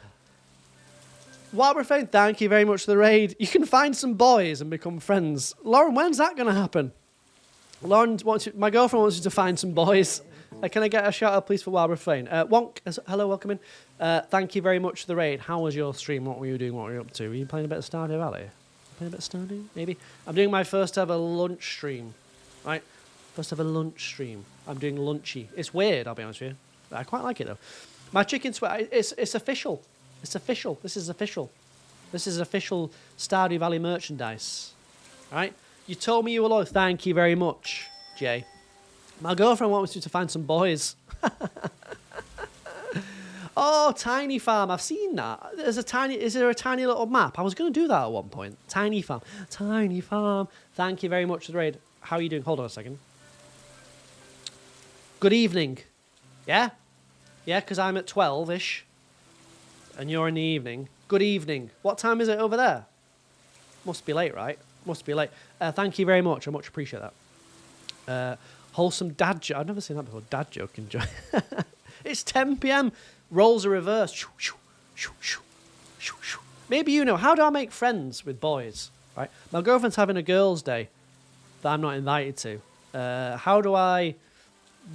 while we're saying thank you very much for the raid, you can find some boys and become friends. Lauren, when's that going to happen? Lauren my girlfriend wants you to find some boys. Can I get a shout out, please, for Wild Refrain? Wonk, hello, welcome in. Thank you very much for the raid. How was your stream? What were you doing? What were you up to? Were you playing a bit of Stardew Valley? Playing a bit of Stardew? Maybe? I'm doing my first ever lunch stream. Right? First ever lunch stream. I'm doing lunchy. It's weird, I'll be honest with you. I quite like it, though. My chicken sweat, it's official. It's official. This is official. This is official Stardew Valley merchandise. All right? You told me you were loyal. Thank you very much, Jay. My girlfriend wants me to find some boys. Oh, Tiny Farm. I've seen that. Is there a tiny little map? I was going to do that at one point. Tiny Farm. Tiny Farm. Thank you very much for the raid. How are you doing? Hold on a second. Good evening. Yeah? Yeah, because I'm at 12-ish. And you're in the evening. Good evening. What time is it over there? Must be late, right? Must be late. Thank you very much. I much appreciate that. Wholesome dad joke. I've never seen that before. Dad joke. Enjoy. It's 10 p.m. Roles are reversed. Maybe you know. How do I make friends with boys? Right. My girlfriend's having a girls' day that I'm not invited to. How do I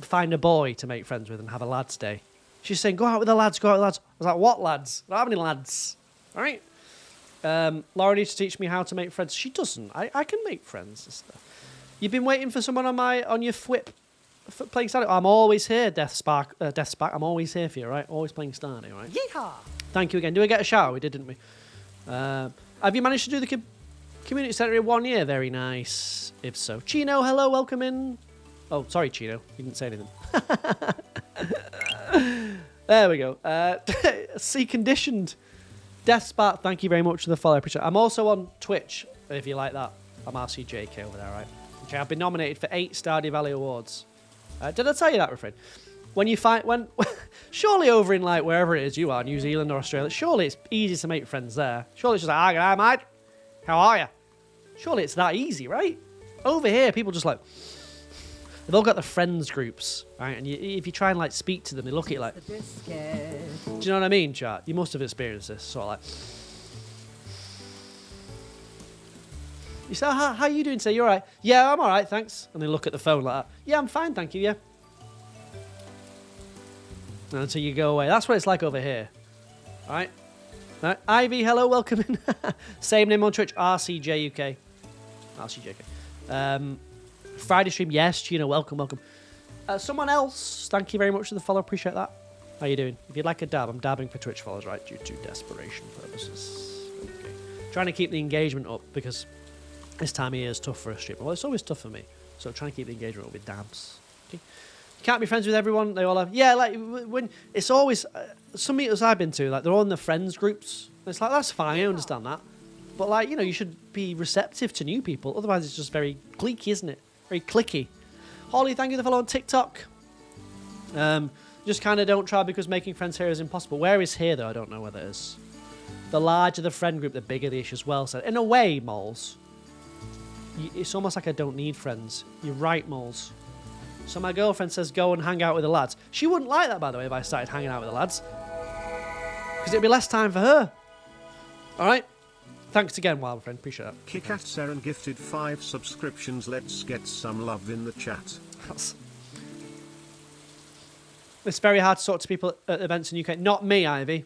find a boy to make friends with and have a lads' day? She's saying, go out with the lads, go out with the lads. I was like, what lads? I don't have any lads. All right. Laura needs to teach me how to make friends. She doesn't. I can make friends and stuff. You've been waiting for someone on your flip playing Stardew. I'm always here, Death Spark. I'm always here for you, right? Always playing Stardew, right? Yeehaw! Thank you again. Do we get a shower? We did, didn't we? Have you managed to do the community centre in 1 year? Very nice. If so. Chino, hello, welcome in. Oh, sorry, Chino. You didn't say anything. There we go. See conditioned. Death Spark, thank you very much for the follow. I appreciate it. I'm also on Twitch, if you like that. I'm RCJK over there, right? Okay, I've been nominated for 8 Stardew Valley Awards. Did I tell you that, refrain? Surely over in like wherever it is you are, New Zealand or Australia, surely it's easy to make friends there. Surely it's just like, hi mate, how are you? Surely it's that easy, right? Over here, people just like, they've all got the friends groups, right? And if you try and like speak to them, they look at you like, The biscuit. do you know what I mean, chat? You must have experienced this, sort of like. You say, how are you doing today? You all right? Yeah, I'm all right, thanks. And they look at the phone like that. Yeah, I'm fine, thank you, yeah. And until you go away. That's what it's like over here. All right? Ivy, hello, welcome in. Same name on Twitch, RCJUK. RCJK. Friday stream, yes, Gina, welcome. Someone else, thank you very much for the follow, appreciate that. How you doing? If you'd like a dab, I'm dabbing for Twitch followers, right, due to desperation purposes. Okay. Trying to keep the engagement up because this time of year is tough for a streamer. Well, it's always tough for me. So trying to keep the engagement up with dabs. Okay. You can't be friends with everyone. They all have... Yeah, like, when... It's always... some meetups I've been to, like, they're all in the friends groups. It's like, that's fine, I understand that. But, like, you know, you should be receptive to new people. Otherwise, it's just very cliquey, isn't it? Very clicky. Holly, thank you for the follow on TikTok. Just kind of don't try because making friends here is impossible. Where is here, though? I don't know where that is. The larger the friend group, the bigger the issue as well. So, in a way, Moles, it's almost like I don't need friends. You're right, Moles. So my girlfriend says go and hang out with the lads. She wouldn't like that, by the way, if I started hanging out with the lads. Because it'd be less time for her. All right? Thanks again, wild friend. Appreciate that. Kikat Saren gifted 5 subscriptions. Let's get some love in the chat. It's very hard to talk to people at events in UK. Not me, Ivy.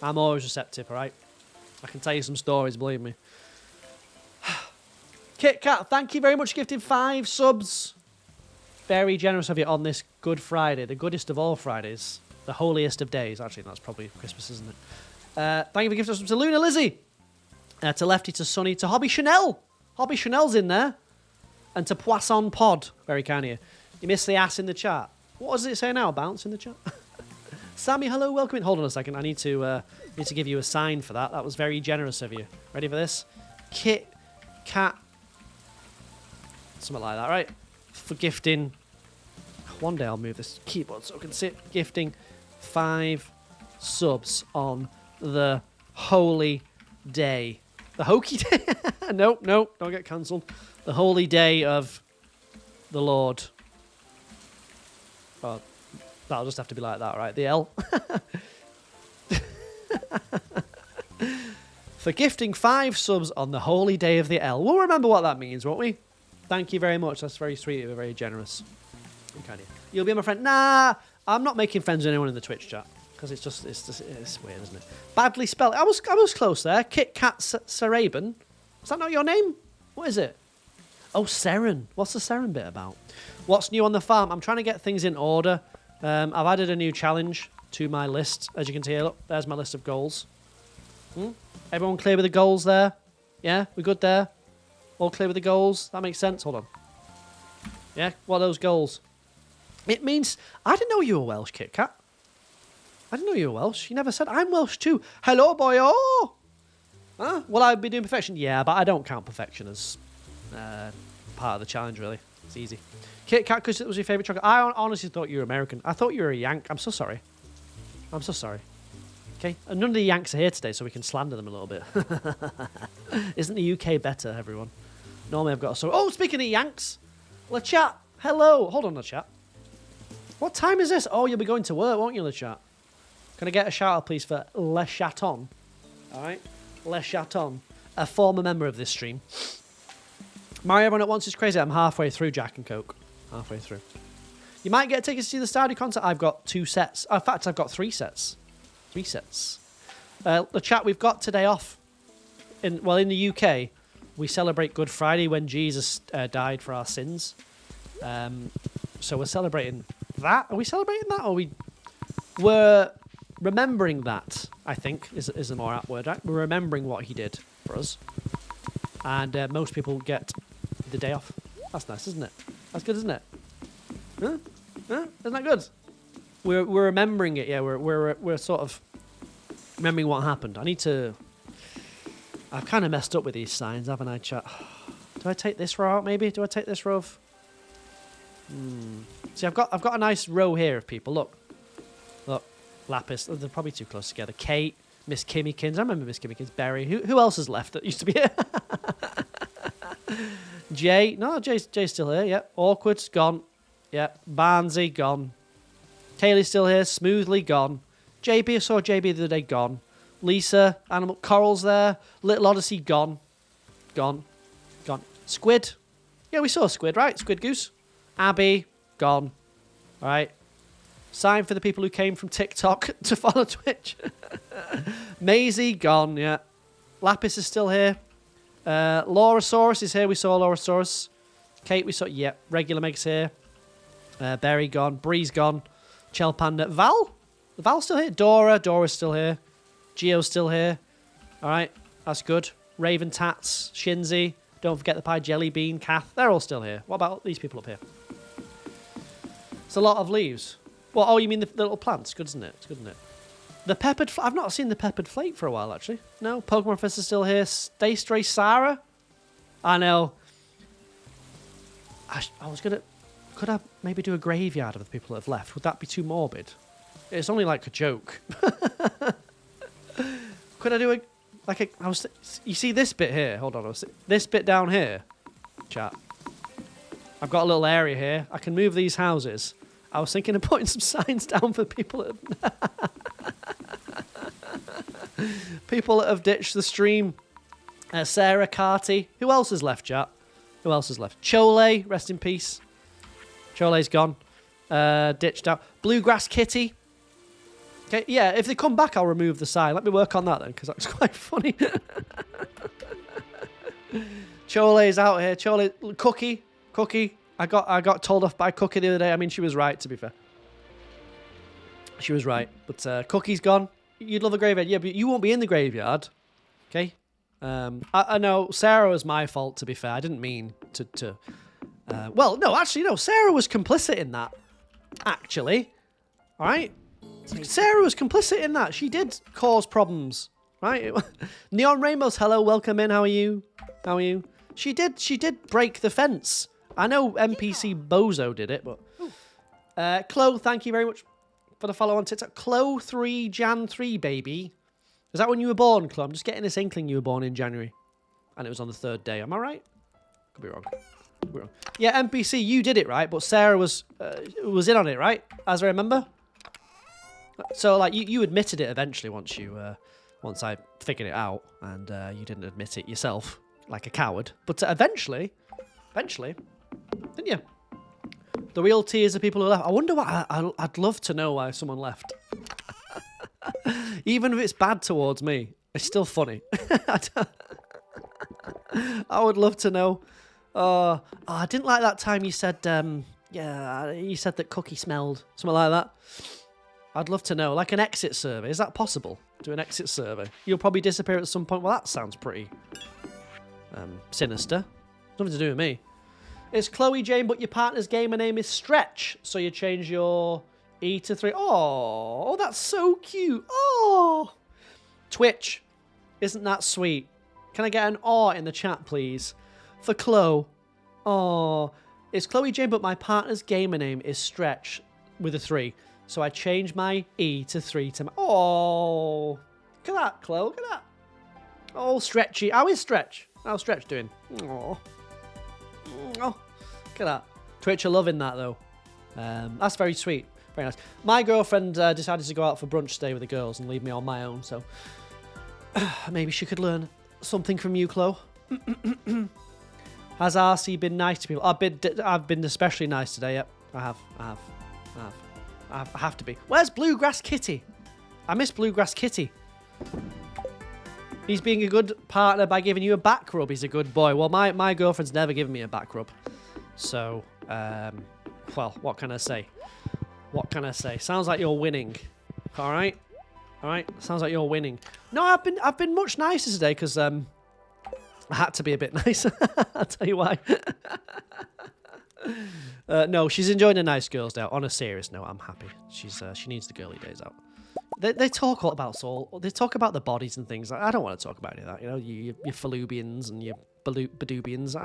I'm always receptive, all right? I can tell you some stories, believe me. Kit Kat, thank you very much for gifting 5 subs. Very generous of you on this Good Friday, the goodest of all Fridays, the holiest of days. Actually, that's probably Christmas, isn't it? Thank you for gifting subs to Luna Lizzie, to Lefty, to Sunny, to Hobby Chanel. Hobby Chanel's in there. And to Poisson Pod. Very kind of you. You missed the ass in the chat. What does it say now? Bounce in the chat? Sammy, hello, welcome in. Hold on a second. I need to give you a sign for that. That was very generous of you. Ready for this? Kit Kat. Something like that, right? For gifting. One day I'll move this keyboard so I can see it. Gifting 5 subs on the holy day. The hokey day? Nope, don't get cancelled. The holy day of the Lord. Oh, that'll just have to be like that, right? The L. For gifting 5 subs on the holy day of the L. We'll remember what that means, won't we? Thank you very much. That's very sweet. You're very generous. Okay. You'll be my friend. Nah, I'm not making friends with anyone in the Twitch chat because it's weird, isn't it? Badly spelled. I was close there. Kit Kat Saraben. Is that not your name? What is it? Oh, Seren. What's the Seren bit about? What's new on the farm? I'm trying to get things in order. I've added a new challenge to my list. As you can see, look, there's my list of goals. Everyone clear with the goals there? Yeah, we're good there? All clear with the goals? That makes sense. Hold on. Yeah, what are those goals? It means... I didn't know you were Welsh, Kit Kat. I didn't know you were Welsh. You never said, I'm Welsh too. Hello, boy. Oh! Huh? Will I be doing perfection? Yeah, but I don't count perfection as part of the challenge, really. It's easy. Kit Kat, because it was your favourite chocolate. I honestly thought you were American. I thought you were a Yank. I'm so sorry. I'm so sorry. Okay? And none of the Yanks are here today, so we can slander them a little bit. Isn't the UK better, everyone? Normally I've got a story. Oh, speaking of Yanks. LeChat. Hello. Hold on, LeChat. What time is this? Oh, you'll be going to work, won't you, LeChat? Can I get a shout out, please, for Le Chaton? All right? Le Chaton. A former member of this stream. Mario Everyone at Once is crazy. I'm halfway through Jack and Coke. Halfway through. You might get tickets to see the Stardew concert. I've got 2 sets. In fact, I've got 3 sets. 3 sets. The chat, we've got today off. In the UK, we celebrate Good Friday when Jesus died for our sins. So we're celebrating that. Are we celebrating that? Or we're remembering that, I think, is a more apt word. Right? We're remembering what he did for us. And most people get the day off. That's nice, isn't it? That's good, isn't it? Huh? Isn't that good? We're remembering it, yeah. We're sort of remembering what happened. I've kind of messed up with these signs, haven't I, chat? Do I take this row out, maybe? Do I take this row of... See, I've got a nice row here of people. Look. Lapis. Oh, they're probably too close together. Kate, Miss Kimmykins. I remember Miss Kimmykins. Barry. Who else has left that used to be here? Jay. No, Jay's still here. Yep. Awkward's gone. Yep. Barnsey, gone. Kaylee's still here. Smoothly, gone. JB, I saw JB the other day, gone. Lisa, Animal, Coral's there. Little Odyssey, gone. Gone. Squid. Yeah, we saw Squid, right? Squid Goose. Abby, gone. All right. Sign for the people who came from TikTok to follow Twitch. Maisie, gone, yeah. Lapis is still here. Laurasaurus is here. We saw Laurasaurus. Kate, we saw... Yep. Regular Meg's here. Berry, gone. Bree's gone. Chel Panda. Val? Val's still here. Dora's still here. Gio's still here. All right. That's good. Raven Tats. Shinzy. Don't forget the pie. Jelly Bean. Kath. They're all still here. What about these people up here? It's a lot of leaves. Well, oh, you mean the little plants? Good, isn't it? It's good, isn't it? The peppered... I've not seen the peppered flake for a while, actually. No. Pokemon Professor's still here. Stay Stray Sarah. I know. I was going to... Could I maybe do a graveyard of the people that have left? Would that be too morbid? It's only like a joke. Could I do you see this bit here? Hold on. This bit down here. Chat. I've got a little area here. I can move these houses. I was thinking of putting some signs down for people that have ditched the stream. Sarah Carty. Who else has left, chat? Who else has left? Chole, rest in peace. Chole's gone. Ditched out. Bluegrass Kitty. Okay, yeah, if they come back, I'll remove the sign. Let me work on that then, because that's quite funny. Chole's out here. Chole, Cookie. I got told off by Cookie the other day. I mean, she was right, to be fair. She was right. But Cookie's gone. You'd love a graveyard. Yeah, but you won't be in the graveyard. Okay? I know Sarah was my fault, to be fair. I didn't mean to well, no, actually, no. Sarah was complicit in that. Actually. All right? Sarah was complicit in that. She did cause problems. Right? Neon Rainbows, hello. Welcome in. How are you? She did break the fence. I know NPC Bozo did it, but... Chloe, thank you very much for the follow on TikTok. Chloe 3 Jan 3, baby. Is that when you were born, Chloe? I'm just getting this inkling you were born in January. And it was on the 3rd day. Am I right? Could be wrong. We're wrong. Yeah, NPC, you did it right, but Sarah was in on it, right? As I remember. So like you admitted it eventually once I figured it out, and you didn't admit it yourself like a coward. But eventually, didn't you? The real tears of people who left. I wonder why. I'd love to know why someone left. Even if it's bad towards me, it's still funny. I would love to know. I didn't like that time you said, you said that Cookie smelled. Something like that. I'd love to know. Like an exit survey. Is that possible? Do an exit survey. You'll probably disappear at some point. Well, that sounds pretty sinister. Nothing to do with me. It's Chloe Jane, but your partner's gamer name is Stretch. So you change your E to 3. Oh, that's so cute. Oh. Twitch. Isn't that sweet? Can I get an aw in the chat, please? For Chloe. Oh. It's Chloe Jane, but my partner's gamer name is Stretch with a 3. So I changed my E to 3 to my... Oh. Look at that, Chloe. Look at that. Oh, Stretchy. How is Stretch? How's Stretch doing? Oh. Oh. Look at that. Twitch are loving that, though. That's very sweet. Very nice. My girlfriend decided to go out for brunch today with the girls and leave me on my own, so... maybe she could learn something from you, Chloe. Has RC been nice to people? I've been especially nice today, yep. I have to be. Where's Bluegrass Kitty? I miss Bluegrass Kitty. He's being a good partner by giving you a back rub. He's a good boy. Well, my girlfriend's never given me a back rub. So, well, what can I say? What can I say? Sounds like you're winning. All right? All right? Sounds like you're winning. No, I've been much nicer today because I had to be a bit nicer. I'll tell you why. No, she's enjoying a nice girls' day out. On a serious note, I'm happy. She needs the girly days out. They talk all about they talk about the bodies and things. I don't want to talk about any of that. You know, your fallopians and your badoobians.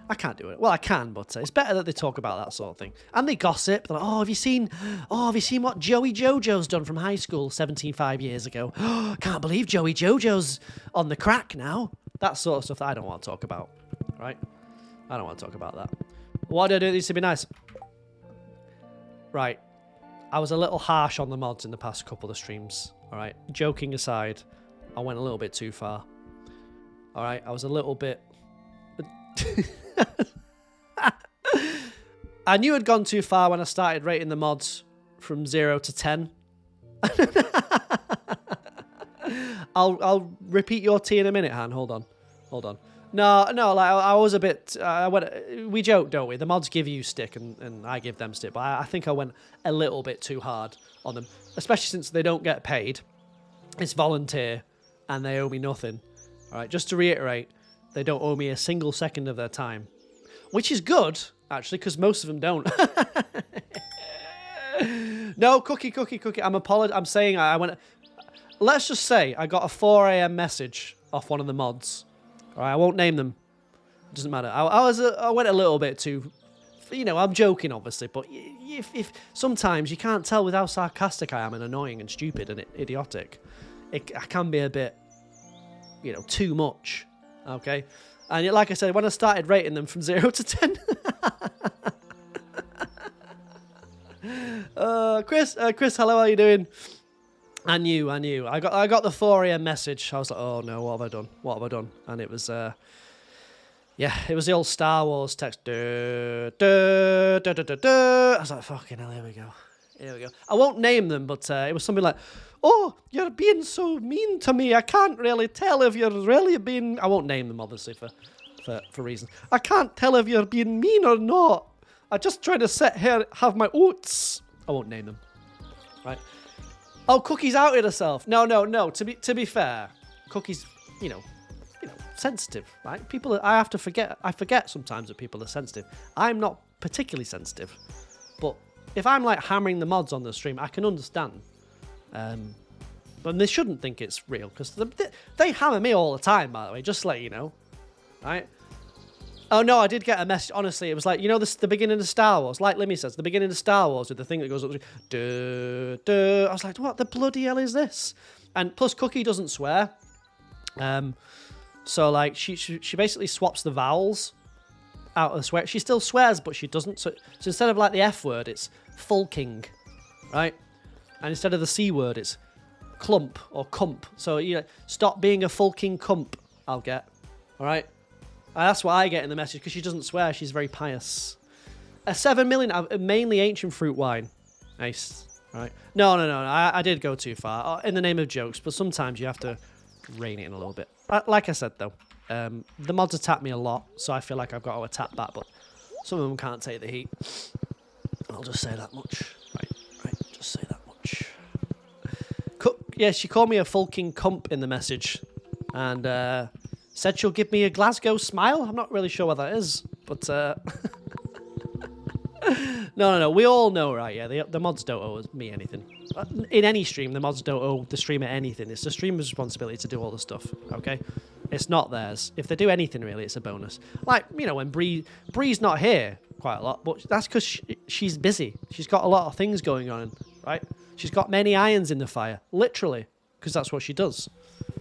I can't do it. Well, I can, but it's better that they talk about that sort of thing. And they gossip. They're like, have you seen what Joey Jojo's done from high school 75 years ago? Can't believe Joey Jojo's on the crack now. That sort of stuff that I don't want to talk about. Right? I don't want to talk about that. Why do I do this to be nice? Right. I was a little harsh on the mods in the past couple of streams. All right. Joking aside, I went a little bit too far. All right. I was a little bit... I knew I'd gone too far when I started rating the mods from 0 to 10. I'll repeat your tea in a minute, Han. Hold on. No, like I was a bit. We joke, don't we? The mods give you stick, and I give them stick. But I think I went a little bit too hard on them, especially since they don't get paid. It's volunteer, and they owe me nothing. All right, just to reiterate, they don't owe me a single second of their time, which is good actually, because most of them don't. No, cookie. I'm saying I went. Let's just say I got a 4 a.m. message off one of the mods. All right, I won't name them. It doesn't matter. I went a little bit too... I'm joking, obviously, but if sometimes you can't tell with how sarcastic I am and annoying and stupid and idiotic. I can be a bit, too much. Okay? And like I said, when I started rating them from 0 to 10... Chris, hello, how are you doing? I knew. I got the 4 a.m. message. I was like, oh no, what have I done? And it was, it was the old Star Wars text. I was like, fucking hell, here we go. I won't name them, but it was something like, oh, you're being so mean to me. I can't really tell if you're really being... I won't name them, obviously, for reasons. I can't tell if you're being mean or not. I'm just trying to sit here, have my oats. I won't name them. Right? Oh, Cookie's outed herself. No. To be fair, Cookie's, sensitive, right? I forget sometimes that people are sensitive. I'm not particularly sensitive, but if I'm like hammering the mods on the stream, I can understand. But they shouldn't think it's real because they hammer me all the time. By the way, just to let you know, right? Oh no, I did get a message. Honestly, it was like, the beginning of Star Wars. Like Limmy says, the beginning of Star Wars with the thing that goes up. I was like, what the bloody hell is this? And plus, Cookie doesn't swear. So like, she basically swaps the vowels, out of the swear. She still swears, but she doesn't. So instead of like the F word, it's fulking, right? And instead of the C word, it's clump or cump. So stop being a fulking cump. I'll get, all right. And that's what I get in the message because she doesn't swear. She's very pious. A 7 million, mainly ancient fruit wine. Nice. Right. No. I did go too far in the name of jokes, but sometimes you have to rein it in a little bit. Like I said, though, the mods attack me a lot, so I feel like I've got to attack back, but some of them can't take the heat. I'll just say that much. Right. Just say that much. Yeah, she called me a fulking cump in the message, and said she'll give me a Glasgow smile. I'm not really sure what that is, but... No. We all know, right? Yeah, the mods don't owe me anything. In any stream, the mods don't owe the streamer anything. It's the streamer's responsibility to do all the stuff, okay? It's not theirs. If they do anything, really, it's a bonus. Like, when Bree's not here quite a lot, but that's because she's busy. She's got a lot of things going on, right? She's got many irons in the fire, literally, because that's what she does,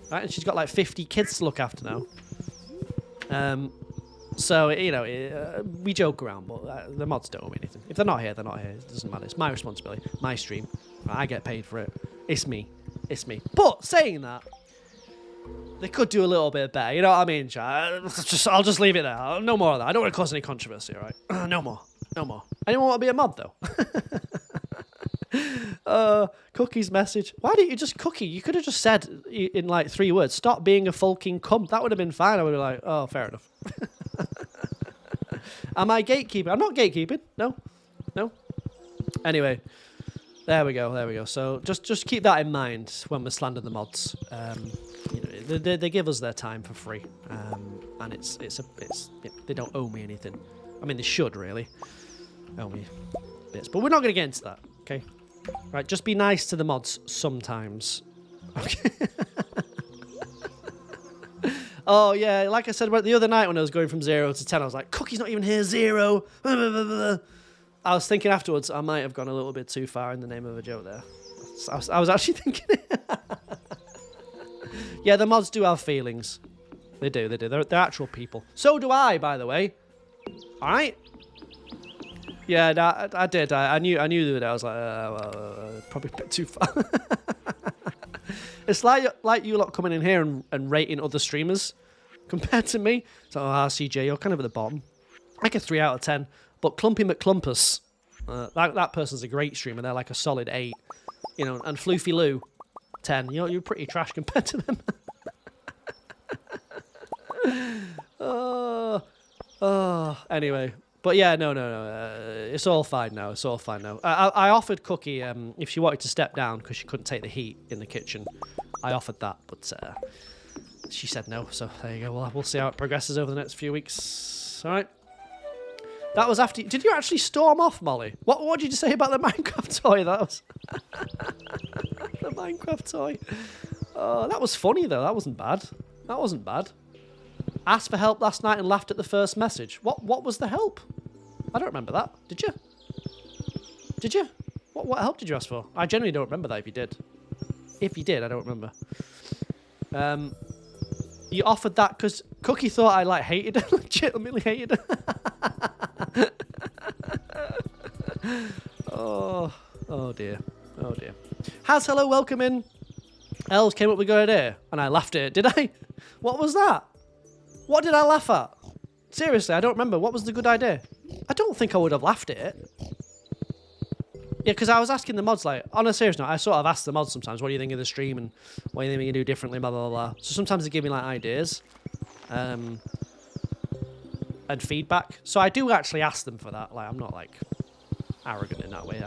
right? And she's got like 50 kids to look after now. So, we joke around, but the mods don't owe me anything. If they're not here, they're not here. It doesn't matter. It's my responsibility. My stream. I get paid for it. It's me. But saying that, they could do a little bit better. You know what I mean, chat? I'll just leave it there. No more of that. I don't want to cause any controversy, all right? No more. Anyone want to be a mod, though? Cookie's message. Why didn't you just Cookie? You could have just said in like 3 words, stop being a fulking cunt. That would have been fine. I would have been like, oh, fair enough. Am I gatekeeping? I'm not gatekeeping. No. Anyway, there we go. So just keep that in mind when we're slandering the mods. They give us their time for free, and it's they don't owe me anything. I mean, they should really owe me bits, but we're not going to get into that. Okay, right? Just be nice to the mods sometimes. Okay. Oh, yeah, like I said about the other night when I was going from 0 to 10, I was like, Cookie's not even here, 0. I was thinking afterwards, I might have gone a little bit too far in the name of a joke there. I was actually thinking Yeah, the mods do have feelings. They do. They're actual people. So do I, by the way. All right? Yeah, I did. I knew that. I was like, probably a bit too far. It's like you lot coming in here and rating other streamers compared to me. So, CJ, you're kind of at the bottom. Like a 3 out of 10. But Clumpy McClumpus, that person's a great streamer. They're like a solid 8. And Floofy Lou, 10. You're pretty trash compared to them. Anyway. But yeah, no. It's all fine now. I offered Cookie if she wanted to step down because she couldn't take the heat in the kitchen. I offered that, but she said no. So there you go. Well, we'll see how it progresses over the next few weeks. All right. That was after. Did you actually storm off, Molly? What did you say about the Minecraft toy? That was the Minecraft toy. That was funny though. That wasn't bad. Asked for help last night and laughed at the first message. What was the help? I don't remember that. Did you? What help did you ask for? I generally don't remember that if you did. If you did, I don't remember. You offered that because Cookie thought I hated her. Legitimately hated her. Oh dear. Has hello, welcome in. Els came up with a good idea and I laughed at it. Did I? What was that? What did I laugh at? Seriously, I don't remember. What was the good idea? I don't think I would have laughed at it. Yeah, because I was asking the mods, on a serious note, I sort of ask the mods sometimes, what do you think of the stream and what do you think we can do differently, blah, blah, blah. So sometimes they give me, ideas and feedback. So I do actually ask them for that. I'm not, arrogant in that way.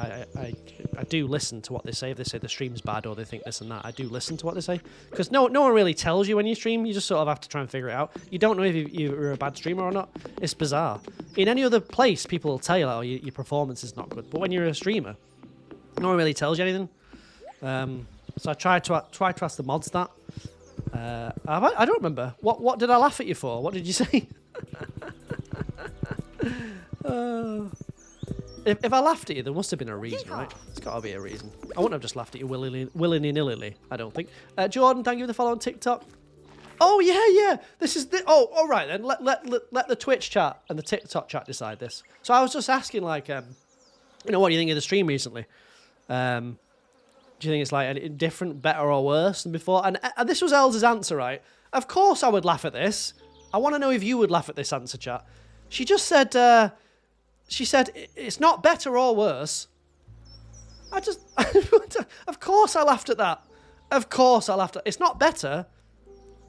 I do listen to what they say. If they say the stream's bad or they think this and that, I do listen to what they say. Because no one really tells you when you stream. You just sort of have to try and figure it out. You don't know if you're a bad streamer or not. It's bizarre. In any other place, people will tell you, your performance is not good. But when you're a streamer, no one really tells you anything. So I try to ask the mods that. I don't remember. What did I laugh at you for? What did you say? If I laughed at you, there must have been a reason, right? It's got to be a reason. I wouldn't have just laughed at you willy-nilly, I don't think. Jordan, thank you for the follow on TikTok. Oh yeah. This is the. Oh, all right then. Let the Twitch chat and the TikTok chat decide this. So I was just asking, like, what do you think of the stream recently? Do you think it's like any different, better, or worse than before? And this was Els' answer, right? Of course I would laugh at this. I want to know if you would laugh at this answer, chat. She just said, it's not better or worse. Of course I laughed at that. Of course I laughed at it. It's not better,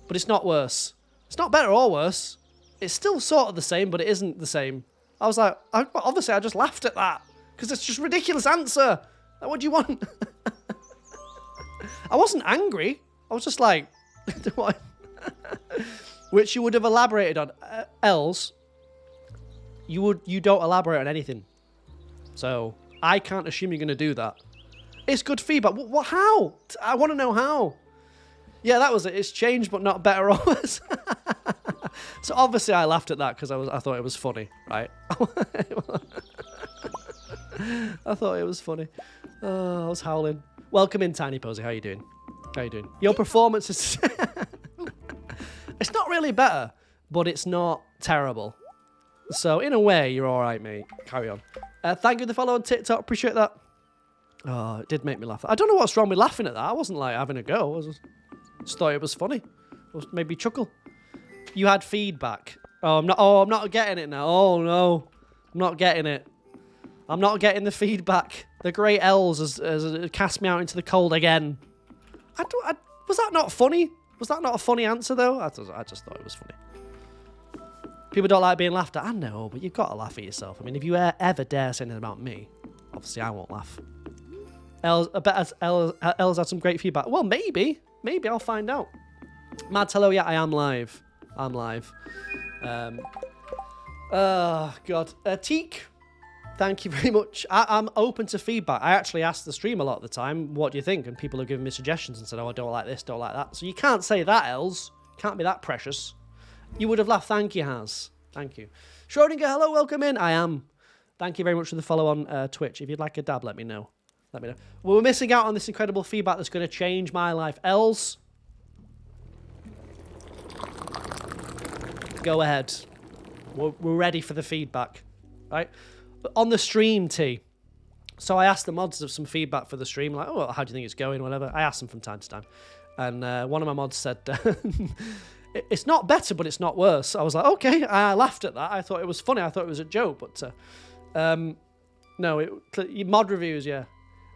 but it's not worse. It's not better or worse. It's still sort of the same, but it isn't the same. I was like, obviously I just laughed at that because it's just a ridiculous answer. Like, what do you want? I wasn't angry. I was just like, what? Which you would have elaborated on. Els, you don't elaborate on anything. So I can't assume you're going to do that. It's good feedback. What? How? I want to know how. Yeah, that was it. It's changed, but not better or worse. So obviously I laughed at that because I thought it was funny, right? I thought it was funny. Oh, I was howling. Welcome in, Tiny Posy. How you doing? How you doing? Your performance is... It's not really better, but it's not terrible. So in a way, you're all right, mate. Carry on. Thank you for the follow on TikTok. Appreciate that. Oh, it did make me laugh. I don't know what's wrong with laughing at that. I wasn't like having a go. I just thought it was funny. It made me chuckle. You had feedback. I'm not getting it now. Oh no, I'm not getting it. I'm not getting the feedback. The great Els has cast me out into the cold again. Was that not funny? Was that not a funny answer though? I just thought it was funny. People don't like being laughed at. I know, but you've got to laugh at yourself. I mean, if you ever dare say anything about me, obviously I won't laugh. Els had some great feedback. Well, maybe I'll find out. Mads, hello. Yeah, I am live. I'm live. Oh God, Teak. Thank you very much. I'm open to feedback. I actually ask the stream a lot of the time, what do you think? And people have given me suggestions and said, oh, I don't like this, don't like that. So you can't say that, Els. Can't be that precious. You would have laughed. Thank you, Haz. Thank you. Schrodinger, hello, welcome in. I am. Thank you very much for the follow on Twitch. If you'd like a dab, let me know. Let me know. Well, we're missing out on this incredible feedback that's going to change my life. Els, go ahead. We're ready for the feedback. Right? On the stream, T. So I asked the mods of some feedback for the stream, like, oh, how do you think it's going, whatever. I asked them from time to time. And one of my mods said, it's not better, but it's not worse. I was like, okay. I laughed at that. I thought it was funny. I thought it was a joke. But no, mod reviews, yeah.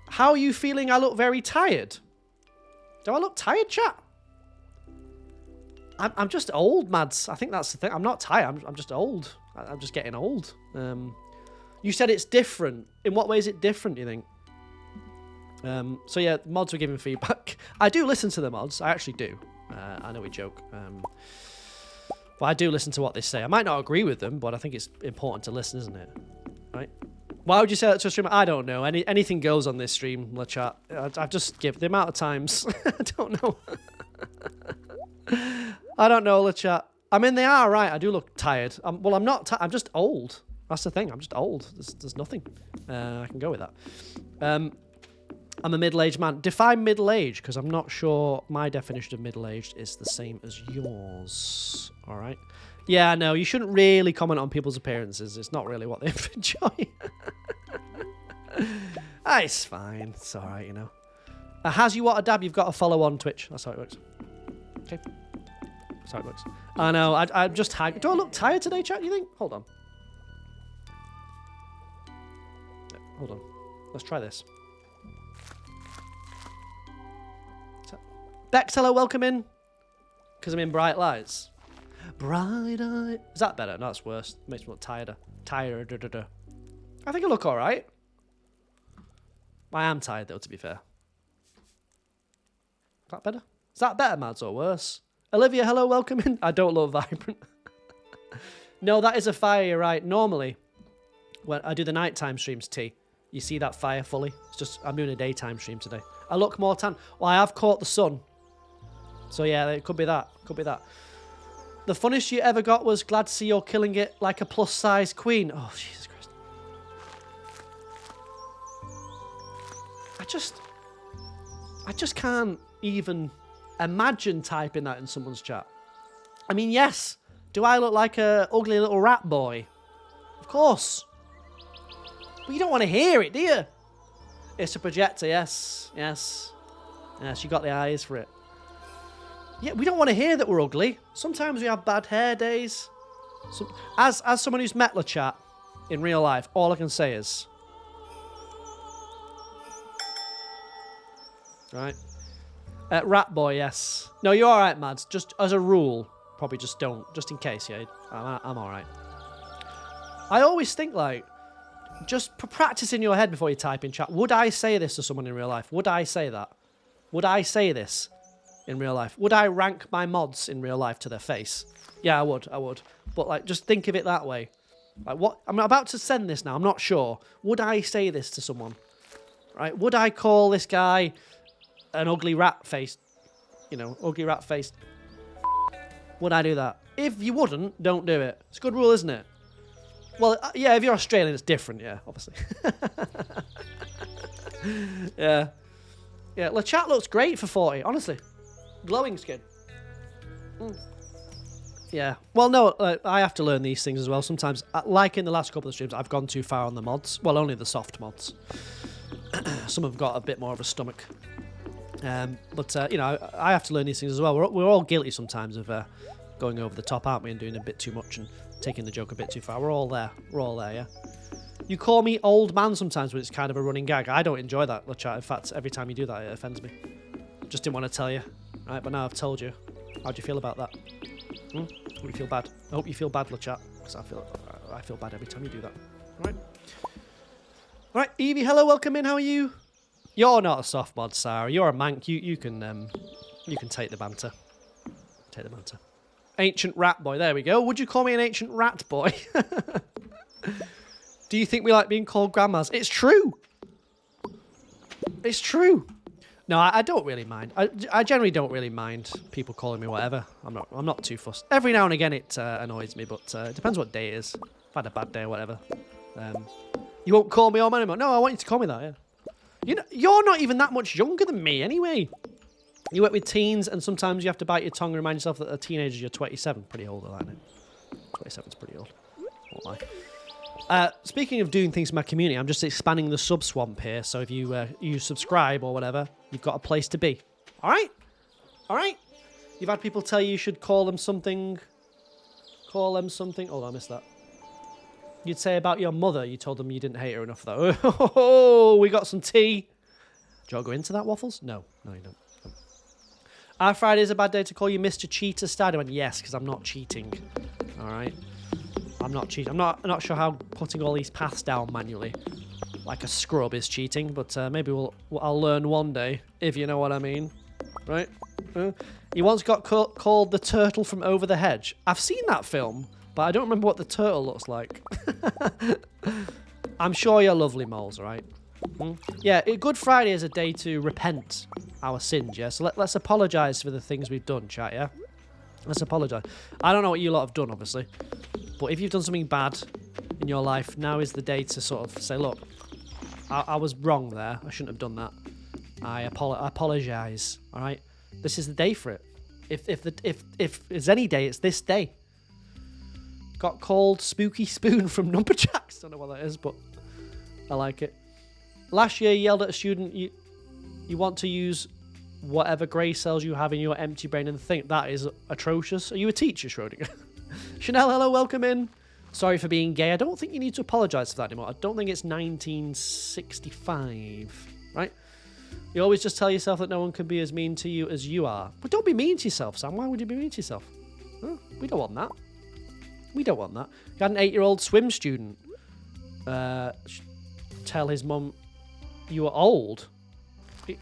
How are you feeling? I look very tired. Do I look tired, chat? I'm just old, Mads. I think that's the thing. I'm not tired. I'm just old. I'm just getting old. You said it's different. In what way is it different, do you think? So yeah, mods were giving feedback. I do listen to the mods. I actually do. I know we joke. But I do listen to what they say. I might not agree with them, but I think it's important to listen, isn't it? Right? Why would you say that to a streamer? I don't know. Anything goes on this stream, the chat. I've just given the amount of times. I don't know. I don't know, the chat. I mean, they are right. I do look tired. I'm not. I'm just old. That's the thing. I'm just old. There's nothing. I can go with that. I'm a middle-aged man. Define middle-aged, because I'm not sure my definition of middle-aged is the same as yours. All right. Yeah, no, you shouldn't really comment on people's appearances. It's not really what they enjoy. It's fine. It's all right, you know. Has you want a dab, you've got to follow on Twitch. That's how it works. Okay. That's how it works. I know. I'm just haggard. Do I look tired today, chat, you think? Hold on. Hold on. Let's try this. Bex, hello, welcome in. Because I'm in bright lights. Bright eye. Is that better? No, that's worse. Makes me look tireder. Tired. I think I look all right. I am tired, though, to be fair. Is that better? Is that better, Mads, or worse? Olivia, hello, welcome in. I don't look vibrant. No, that is a fire, you're right. Normally, when I do the nighttime streams, you see that fire fully. It's just, I'm doing a daytime stream today. I look more tan. Well, I have caught the sun. So, yeah, it could be that. Could be that. The funniest you ever got was glad to see you're killing it like a plus-size queen. Oh, Jesus Christ. I just can't even imagine typing that in someone's chat. I mean, yes. Do I look like a ugly little rat boy? Of course. But you don't want to hear it, do you? It's a projector, yes. Yes. Yes, you got the eyes for it. Yeah, we don't want to hear that we're ugly. Sometimes we have bad hair days. As someone who's met LeChat in real life, all I can say is... Right. Rat boy, yes. No, you're all right, Mads. Just as a rule, probably just don't. Just in case, yeah. I'm all right. I always think, like, just practice in your head before you type in chat. Would I say this to someone in real life? Would I say that? Would I say this in real life? Would I rank my mods in real life to their face? Yeah, I would. But, like, just think of it that way. Like, what? I'm about to send this now. I'm not sure. Would I say this to someone? Right? Would I call this guy an ugly rat face? You know, ugly rat face. Would I do that? If you wouldn't, don't do it. It's a good rule, isn't it? Well, yeah, if you're Australian, it's different, yeah, obviously. Yeah. Yeah, LeChat looks great for 40, honestly. Glowing skin. Yeah. Well, no, I have to learn these things as well. Sometimes, like in the last couple of streams, I've gone too far on the mods. Well, only the soft mods. Some have got a bit more of a stomach. But you know, I have to learn these things as well. We're all guilty sometimes of going over the top, aren't we, and doing a bit too much and taking the joke a bit too far. We're all there, yeah. You call me old man sometimes when it's kind of a running gag. I don't enjoy that, LeChat. In fact, every time you do that, it offends me. Just didn't want to tell you. Right, but now I've told you. How do you feel about that? Hope you feel bad. I hope you feel bad, LeChat, because I feel bad every time you do that. Right, Evie, hello, welcome in. How are you? You're not a soft mod, Sarah. You're a mank. You can take the banter. Take the banter. Ancient rat boy. There we go. Would you call me an ancient rat boy? Do you think we like being called grandmas? It's true. It's true. No, I don't really mind. I generally don't really mind people calling me whatever. I'm not too fussed. Every now and again it annoys me, but it depends what day it is. If I had a bad day or whatever. You won't call me on anymore. No, I want you to call me that. Yeah. You know, you're not even that much younger than me anyway. You work with teens, and sometimes you have to bite your tongue and remind yourself that a teenager, you're 27. Pretty old, isn't it? 27's pretty old. Won't lie. Speaking of doing things in my community, I'm just expanding the sub swamp here. So if you subscribe or whatever, you've got a place to be. All right? All right? You've had people tell you should call them something. Call them something. Oh, I missed that. You'd say about your mother. You told them you didn't hate her enough, though. Oh, we got some tea. Do you want to go into that, Waffles? No, you don't. Our Friday's a bad day to call you Mr. Cheater Stardew. And yes, because I'm not cheating. All right? I'm not cheating. I'm not sure how putting all these paths down manually like a scrub is cheating, but maybe I'll learn one day, if you know what I mean. Right? He once got called the turtle from Over the Hedge. I've seen that film, but I don't remember what the turtle looks like. I'm sure you're lovely, moles, all right? Yeah, Good Friday is a day to repent our sins, yeah? So let's apologise for the things we've done, chat, yeah? Let's apologise. I don't know what you lot have done, obviously, but if you've done something bad in your life, now is the day to sort of say, look, I was wrong there. I shouldn't have done that. I apologise, all right? This is the day for it. If there's any day, it's this day. Got called Spooky Spoon from Numberjacks. Don't know what that is, but I like it. Last year, you yelled at a student, you want to use whatever grey cells you have in your empty brain and think that is atrocious. Are you a teacher, Schrodinger? Chanel, hello, welcome in. Sorry for being gay. I don't think you need to apologise for that anymore. I don't think it's 1965, right? You always just tell yourself that no one can be as mean to you as you are. But don't be mean to yourself, Sam. Why would you be mean to yourself? Oh, we don't want that. We don't want that. You had an 8-year-old swim student tell his mum you were old.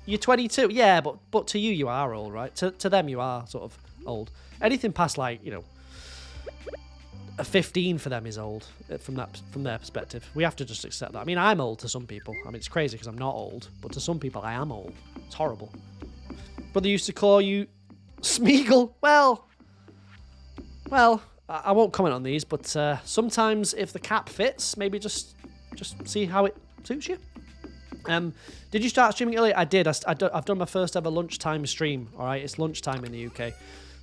You're 22. Yeah, but to you are old, right? To them, you are sort of old. Anything past, like, a 15 for them is old from their perspective. We have to just accept that. I mean, I'm old to some people. I mean, it's crazy because I'm not old, but to some people, I am old. It's horrible. But they used to call you Smeagol. Well, I won't comment on these, but sometimes if the cap fits, maybe just see how it suits you. Did you start streaming earlier? I did. I've done my first ever lunchtime stream. All right, it's lunchtime in the UK.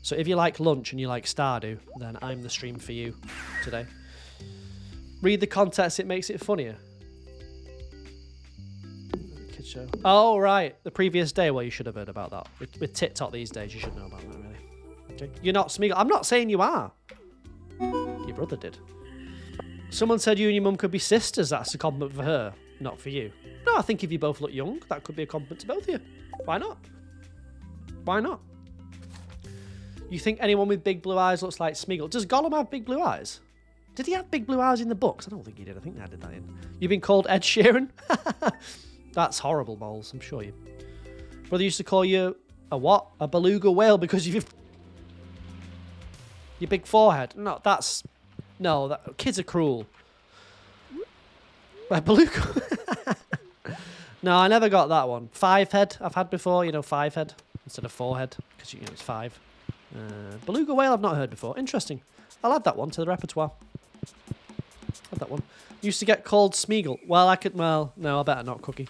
So if you like lunch and you like Stardew, then I'm the stream for you today. Read the context, it makes it funnier. Kid show. Oh, right. The previous day. Well, you should have heard about that. With TikTok these days, you should know about that, really. Okay. You're not Smeagol. I'm not saying you are. Your brother did. Someone said you and your mum could be sisters. That's a compliment for her, not for you. No, I think if you both look young, that could be a compliment to both of you. Why not? Why not? You think anyone with big blue eyes looks like Smeagol? Does Gollum have big blue eyes? Did he have big blue eyes in the books? I don't think he did. I think I did that in. You've been called Ed Sheeran? That's horrible, Moles. I'm sure you. Brother used to call you a what? A beluga whale because you've... Your big forehead. No, that's... No, that... kids are cruel. A beluga... No, I never got that one. 5 head I've had before, you know, 5 head instead of 4 head because you know it's 5. Beluga whale I've not heard before. Interesting. I'll add that one to the repertoire. Add that one. Used to get called Smeagol. Well, I could. Well, no, I better not, Cookie.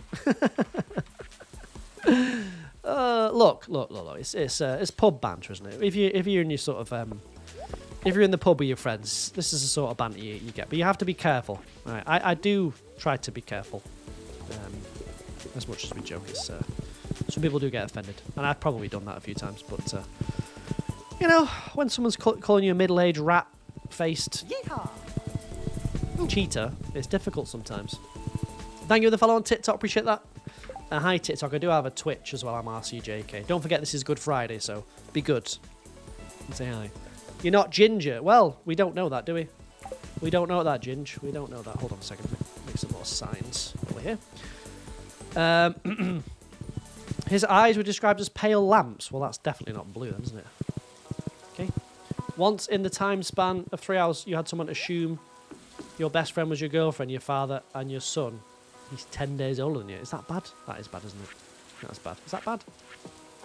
Look. It's pub banter, isn't it? If you're in your sort of if you're in the pub with your friends, this is the sort of banter you get. But you have to be careful. Right? I do try to be careful. As much as we joke, it's some people do get offended, and I've probably done that a few times. But you know, when someone's calling you a middle-aged rat-faced cheater, it's difficult sometimes. Thank you for the follow on TikTok, appreciate that. Hi TikTok, I do have a Twitch as well. I'm RCJK. Don't forget this is Good Friday, so be good and say hi. You're not ginger. Well, we don't know that, do we? We don't know that, Ginge. We don't know that. Hold on a second. Make some more signs over here. His eyes were described as pale lamps. Well, that's definitely not blue then, isn't it? Okay. Once in the time span of 3 hours, you had someone assume your best friend was your girlfriend, your father, and your son. He's 10 days older than you. Is that bad? That is bad, isn't it? That's bad. Is that bad?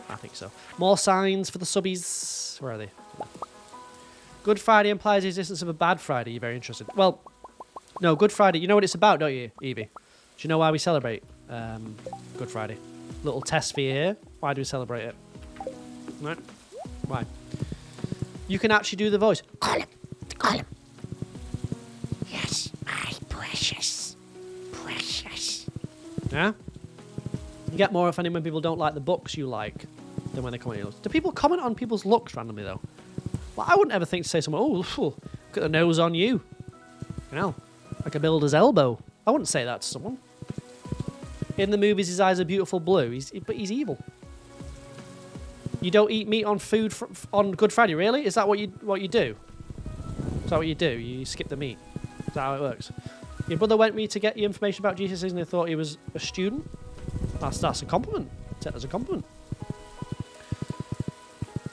I think so. More signs for the subbies. Where are they? Good Friday implies the existence of a bad Friday. You're very interested. Well, no, Good Friday. You know what it's about, don't you, Evie? Do you know why we celebrate Good Friday? Little test for you here. Why do we celebrate it? Right? Why? You can actually do the voice. Colin. Yes, my precious. Yeah? You get more offended when people don't like the books you like than when they comment on your looks. Do people comment on people's looks randomly, though? Well, I wouldn't ever think to say to someone, oh, look at the nose on you. You know, like a builder's elbow. I wouldn't say that to someone. In the movies, his eyes are beautiful blue, but he's evil. You don't eat meat on food on Good Friday, really? Is that what you do? Is that what you do? You skip the meat? Is that how it works? Your brother went me to get you information about Jesus and they thought he was a student? That's a compliment. Take it as a compliment.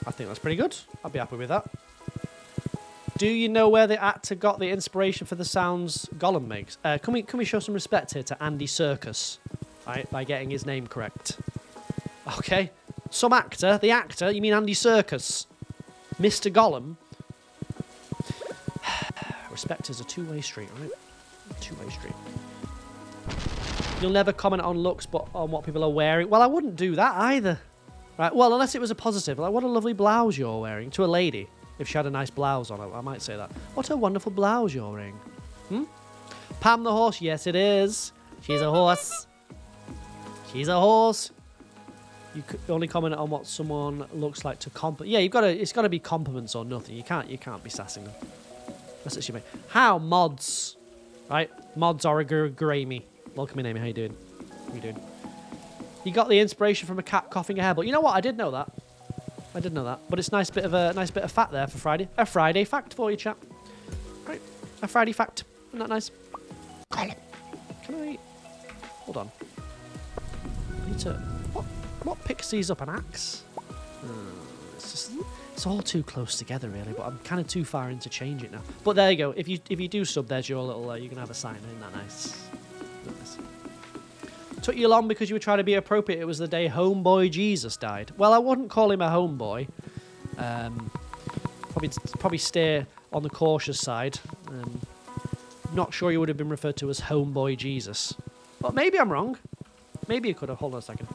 I think that's pretty good. I'd be happy with that. Do you know where the actor got the inspiration for the sounds Gollum makes? Can we show some respect here to Andy Serkis, right, by getting his name correct? Okay. Some actor, the actor, you mean Andy Serkis? Mr. Gollum? Respect is a two-way street, right? Two-way street. You'll never comment on looks, but on what people are wearing. Well, I wouldn't do that either. Right, well, unless it was a positive. Like, what a lovely blouse you're wearing. To a lady, if she had a nice blouse on, I might say that. What a wonderful blouse you're wearing. Pam the horse? Yes, it is. She's a horse. She's a horse. You could only comment on what someone looks like to compliment. Yeah, it's got to be compliments or nothing. You can't be sassing them. That's what she meant. How mods? Right, mods are a Grammy. Welcome in, Amy. How you doing? How you doing? You got the inspiration from a cat coughing a hairball. You know what? I did know that. But it's a nice bit of fat there for Friday. A Friday fact for you, chap. Right, a Friday fact. Isn't that nice? Colin. Can I? Hold on. I need to. What picks these up? An axe? It's all too close together, really. But I'm kind of too far in to change it now. But there you go. If you do sub, there's your little. You can have a sign. Isn't that nice? Took you long because you were trying to be appropriate. It was the day Homeboy Jesus died. Well, I wouldn't call him a homeboy. Probably stay on the cautious side. Not sure he would have been referred to as Homeboy Jesus. But maybe I'm wrong. Maybe you could have. Hold on a second.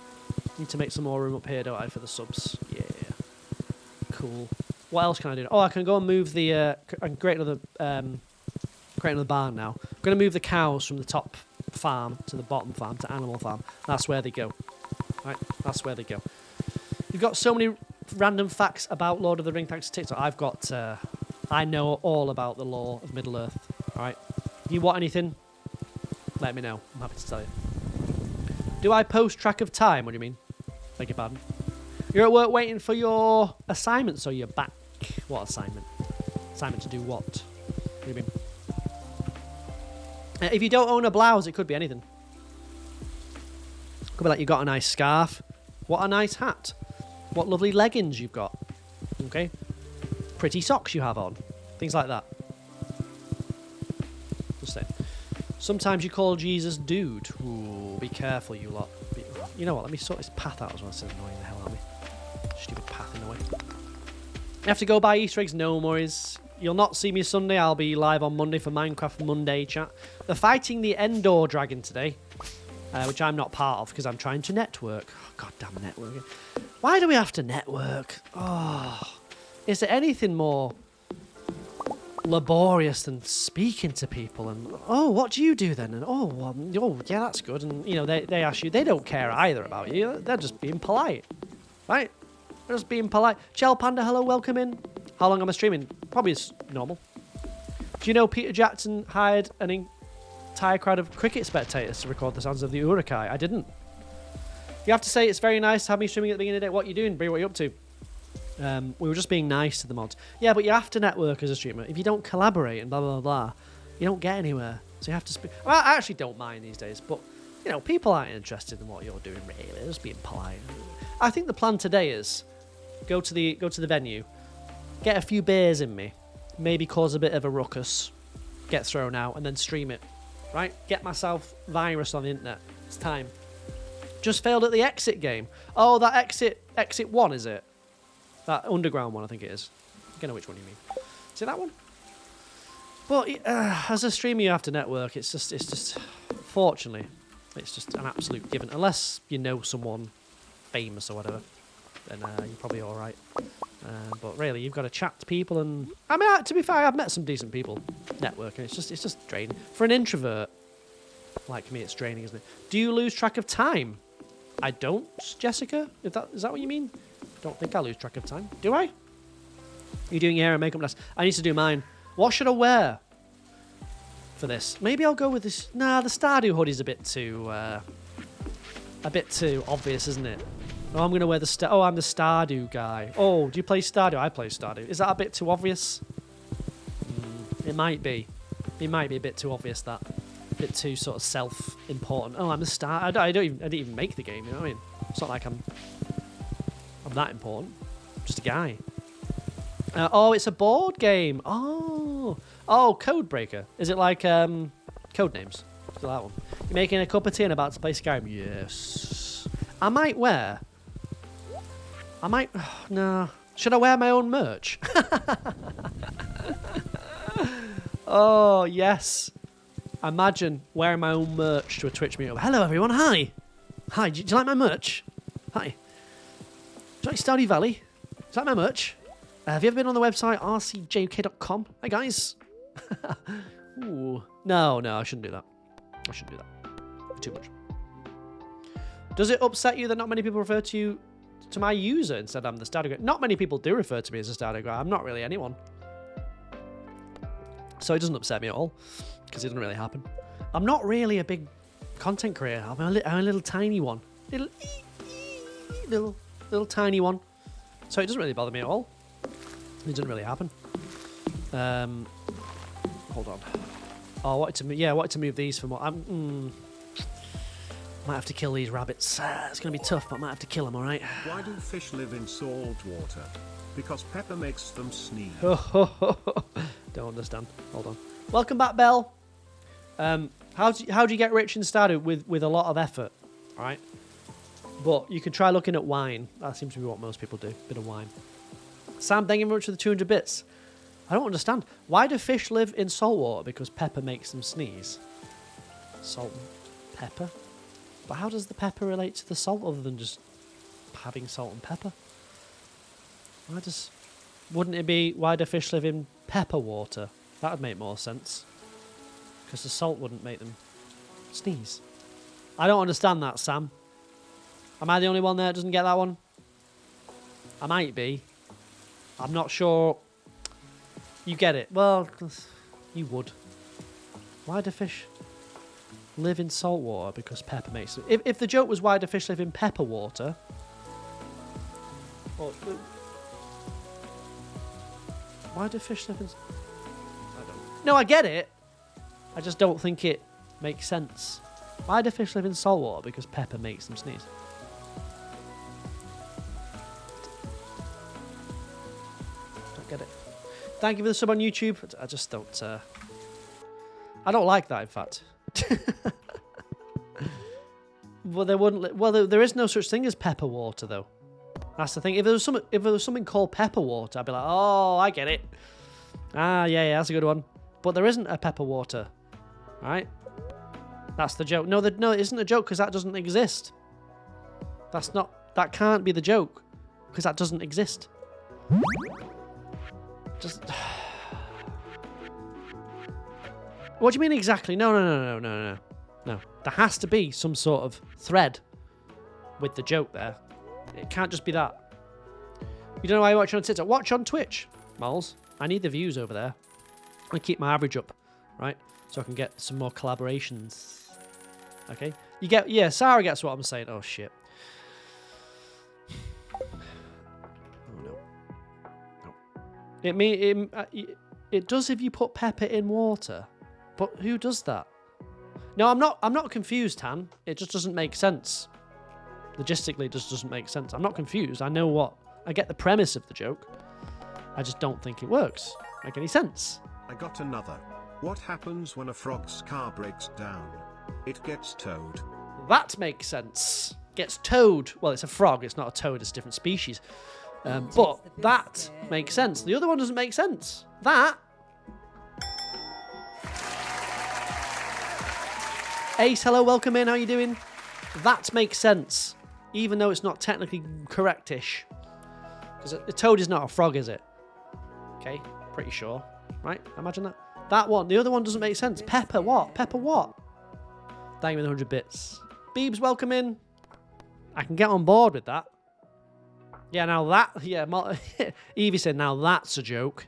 Need to make some more room up here, don't I, for the subs? Yeah. Cool. What else can I do? Oh, I can go and move the. I can create another barn now. I'm going to move the cows from the top farm to the bottom farm to animal farm. That's where they go. Right, that's where they go. You've got so many random facts about Lord of the Ring thanks to TikTok. I've got. I know all about the lore of Middle Earth. All right. If you want anything, let me know. I'm happy to tell you. Do I post track of time? What do you mean? Beg your pardon. You're at work waiting for your assignment, so you're back. What assignment? Assignment to do what? What do you mean? If you don't own a blouse, it could be anything. Could be like you got a nice scarf. What a nice hat. What lovely leggings you've got. Okay. Pretty socks you have on. Things like that. Just saying. Sometimes you call Jesus dude. Ooh, be careful, you lot. You know what? Let me sort this path out as well. It's annoying the hell out of me. Stupid path in the way. You have to go buy Easter eggs? No worries. You'll not see me Sunday. I'll be live on Monday for Minecraft Monday chat. They're fighting the Endor dragon today, which I'm not part of because I'm trying to network. Oh, goddamn networking. Why do we have to network? Oh, is there anything more laborious than speaking to people and, oh, what do you do then? And, oh, well, oh yeah, that's good. And, you know, they ask you, they don't care either about you. They're just being polite, right? They're just being polite. Chell Panda, hello, welcome in. How long am I streaming? Probably as normal. Do you know Peter Jackson hired an entire crowd of cricket spectators to record the sounds of the Urukai? I didn't. You have to say it's very nice to have me streaming at the beginning of the day. What are you doing, Brie? What are you up to? We were just being nice to the mods. Yeah, but you have to network as a streamer. If you don't collaborate and blah, blah, blah, you don't get anywhere. So you have to speak. Well, I actually don't mind these days, but, you know, people aren't interested in what you're doing, really. They're just being polite. I think the plan today is go to the venue, get a few beers in me, maybe cause a bit of a ruckus, get thrown out, and then stream it. Right? Get myself virus on the internet. It's time. Just failed at the exit game. Oh, that exit 1, is it? That underground one, I think it is. I don't know which one you mean. Is it that one? But as a streamer, you have to network. It's just, fortunately, it's just an absolute given. Unless you know someone famous or whatever, then you're probably all right. But really, you've got to chat to people, and I mean, to be fair, I've met some decent people networking. It's just draining for an introvert like me. It's draining, isn't it? Do you lose track of time? I don't, Jessica. Is that what you mean? I don't think I lose track of time. Do I? You're doing your hair and makeup next. I need to do mine. What should I wear for this? Maybe I'll go with this. Nah, the Stardew hoodie's a bit too obvious, isn't it? Oh, I'm going to wear the I'm the Stardew guy. Oh, do you play Stardew? I play Stardew. Is that a bit too obvious? It might be. It might be a bit too obvious, that. A bit too sort of self-important. Oh, I'm the star. I didn't even make the game, you know what I mean? It's not like I'm that important. I'm just a guy. Oh, it's a board game. Oh, Codebreaker. Is it like Codenames? Is it that one? You're making a cup of tea and about to play Skyrim? Yes. I might. No. Should I wear my own merch? Oh, yes. Imagine wearing my own merch to a Twitch meetup. Hello, everyone. Hi. Hi. Do you like my merch? Hi. Do you like Stardew Valley? Is that my merch? Have you ever been on the website rcjk.com? Hi, guys. Ooh. No, I shouldn't do that. I shouldn't do that. Too much. Does it upset you that not many people refer to my user instead I'm the Stardew guy? Not many people do refer to me as a Stardew guy. I'm not really anyone. So it doesn't upset me at all, because it doesn't really happen. I'm not really a big content creator. I'm a little tiny one. Little tiny one. So it doesn't really bother me at all. It doesn't really happen. Hold on. Oh, I wanted to move these for more. Might have to kill these rabbits. It's going to be tough, but I might have to kill them, all right? Why do fish live in salt water? Because pepper makes them sneeze. Don't understand. Hold on. Welcome back, Belle. How do you get rich in Stardew? With a lot of effort, all right? But you can try looking at wine. That seems to be what most people do. Bit of wine. Sam, thank you very much for the 200 bits. I don't understand. Why do fish live in salt water? Because pepper makes them sneeze. Salt and pepper? But how does the pepper relate to the salt other than just having salt and pepper? Why does Wouldn't it be why do fish live in pepper water? That would make more sense. Because the salt wouldn't make them sneeze. I don't understand that, Sam. Am I the only one there that doesn't get that one? I might be. I'm not sure. You get it. Well, you would. Why do fish live in salt water? Because pepper makes them. If the joke was why do fish live in pepper water? Well, why do fish live in... I don't... No, I get it. I just don't think it makes sense. Why do fish live in salt water? Because pepper makes them sneeze. Don't get it. Thank you for the sub on YouTube. I just don't... I don't like that, in fact. Well, they wouldn't... Well, there is no such thing as pepper water, though. That's the thing. If there was something called pepper water, I'd be like, oh, I get it. Ah, yeah, that's a good one. But there isn't a pepper water, right? That's the joke. No, it isn't a joke because that doesn't exist. That can't be the joke because that doesn't exist. Just. What do you mean exactly? No. There has to be some sort of thread with the joke there. It can't just be that. You don't know why you're watching on TikTok? Watch on Twitch, Moles. I need the views over there. I keep my average up, right? So I can get some more collaborations. Okay? You get... Yeah, Sarah gets what I'm saying. Oh, shit. Oh, no. It does if you put pepper in water. But who does that? No, I'm not confused, Han. It just doesn't make sense. Logistically, it just doesn't make sense. I'm not confused. I know what... I get the premise of the joke. I just don't think it works. Make any sense. I got another. What happens when a frog's car breaks down? It gets towed. That makes sense. Gets towed. Well, it's a frog. It's not a toad. It's a different species. But that makes sense. The other one doesn't make sense. That... Ace, hello, welcome in. How you doing? That makes sense. Even though it's not technically correctish. Because a toad is not a frog, is it? Okay, pretty sure. Right? Imagine that. That one. The other one doesn't make sense. Pepper what? Pepper what? Thank you for the 100 bits. Beebs, welcome in. I can get on board with that. Yeah, now that... Yeah, Evie said, now that's a joke.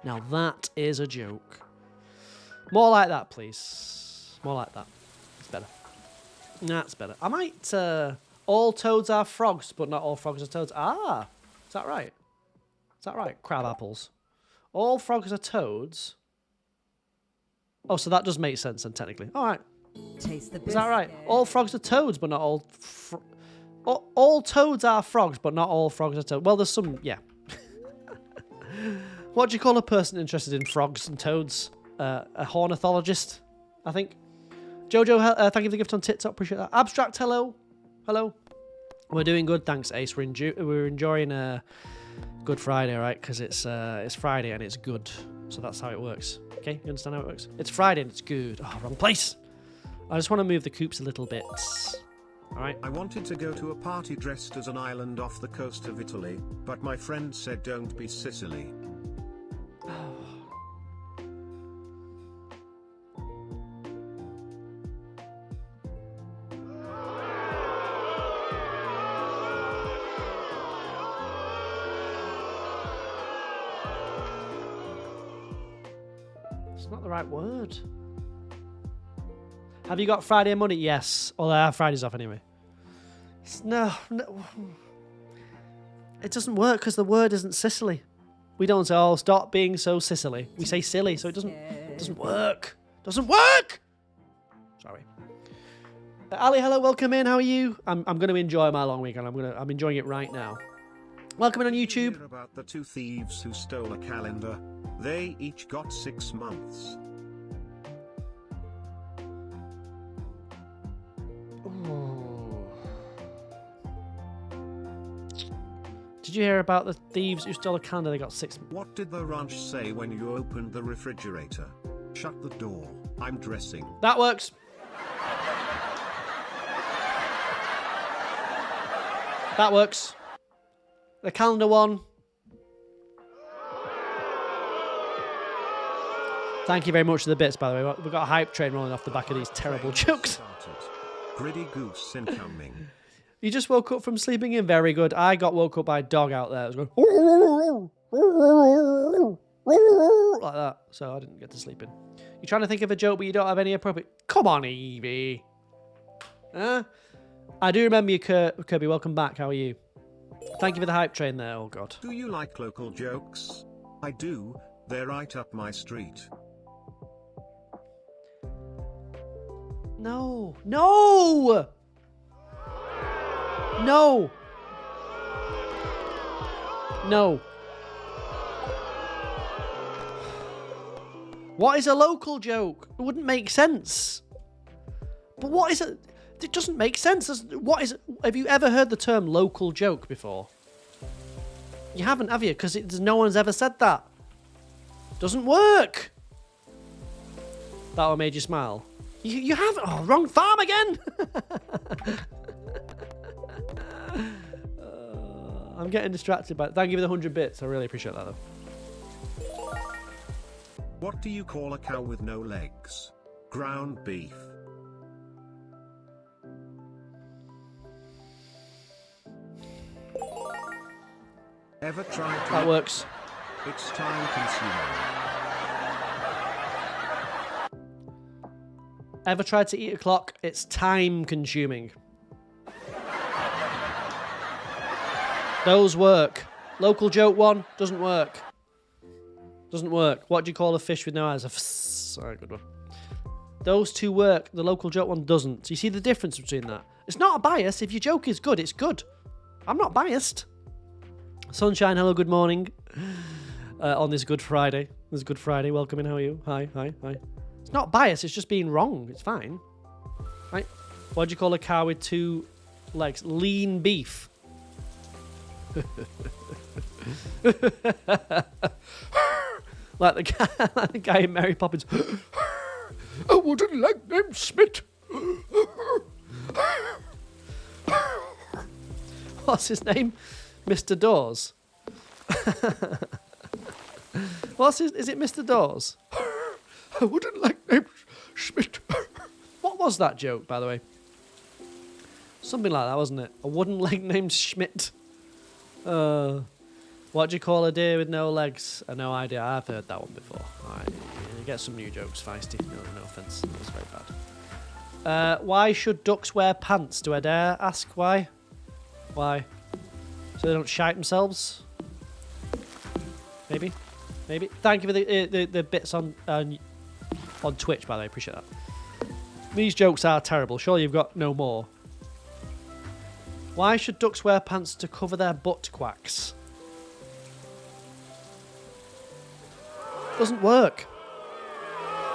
Now that is a joke. More like that, please. More like that. It's better. That's better. I might... all toads are frogs, but not all frogs are toads. Ah! Is that right? Is that right? Crab apples. All frogs are toads. Oh, so that does make sense then, technically. All right. Taste the biscuit. Is that right? All frogs are toads, but not all... all toads are frogs, but not all frogs are toads. Well, there's some... Yeah. What do you call a person interested in frogs and toads? A ornithologist, I think. Jojo, thank you for the gift on TikTok. Appreciate that. Abstract, hello. Hello. We're doing good, thanks, Ace. We're enjoying Good Friday, right? Because it's Friday and it's good. So that's how it works. Okay, you understand how it works? It's Friday and it's good. Oh, wrong place. I just want to move the coops a little bit. All right. I wanted to go to a party dressed as an island off the coast of Italy, but my friend said don't be Sicily. It's not the right word. Have you got Friday money? Yes. Well, I have Fridays off anyway. No. It doesn't work because the word isn't Sicily. We don't say, oh, stop being so Sicily. We say silly, so it doesn't work. Doesn't work! Sorry. Ali, hello, welcome in. How are you? I'm going to enjoy my long weekend. I'm enjoying it right now. Welcome in on YouTube. Hear about the two thieves who stole a calendar. They each got 6 months. Did you hear about the thieves who stole a calendar? They got 6 months. What did the ranch say when you opened the refrigerator? Shut the door. I'm dressing. That works. That works. The calendar one. Thank you very much for the bits, by the way. We've got a hype train rolling off the back of these terrible jokes. Started. Gritty goose incoming. You just woke up from sleeping in. Very good. I got woke up by a dog out there. It was going like that, so I didn't get to sleep in. You're trying to think of a joke, but you don't have any appropriate. Come on, Evie. Huh? I do remember you, Kirby. Welcome back. How are you? Thank you for the hype train there. Oh, God. Do you like local jokes? I do. They're right up my street. No. No! No! No. What is a local joke? It wouldn't make sense. But what is it? It doesn't make sense. What is? Have you ever heard the term local joke before? You haven't, have you? Because no one's ever said that. Doesn't work. That one made you smile. You haven't. Oh, wrong farm again. I'm getting distracted by it. Thank you for the 100 bits. I really appreciate that, though. What do you call a cow with no legs? Ground beef. Ever tried to... That works. It's time consuming. Ever tried to eat a clock? It's time consuming. Those work. Local joke one doesn't work. Doesn't work. What do you call a fish with no eyes? Sorry, good one. Those two work. The local joke one doesn't. So you see the difference between that? It's not a bias. If your joke is good, it's good. I'm not biased. Sunshine, hello, good morning. On this Good Friday. This is Good Friday. Welcome in. How are you? Hi, hi, hi. It's not bias. It's just being wrong. It's fine. Right? What do you call a cow with two legs? Lean beef. like the guy in Mary Poppins. I wouldn't like them Smith. What's his name? Mr. Dawes. Is it Mr. Dawes? I wouldn't like name Schmidt. What was that joke, by the way? Something like that, wasn't it? I wouldn't like named Schmidt. What do you call a deer with no legs? No idea. I've heard that one before. Alright, you get some new jokes, feisty. No offence. That was very bad. Why should ducks wear pants? Do I dare ask why? Why? So they don't shite themselves? Maybe? Maybe? Thank you for the bits on Twitch, by the way. Appreciate that. These jokes are terrible. Surely you've got no more. Why should ducks wear pants to cover their butt quacks? Doesn't work.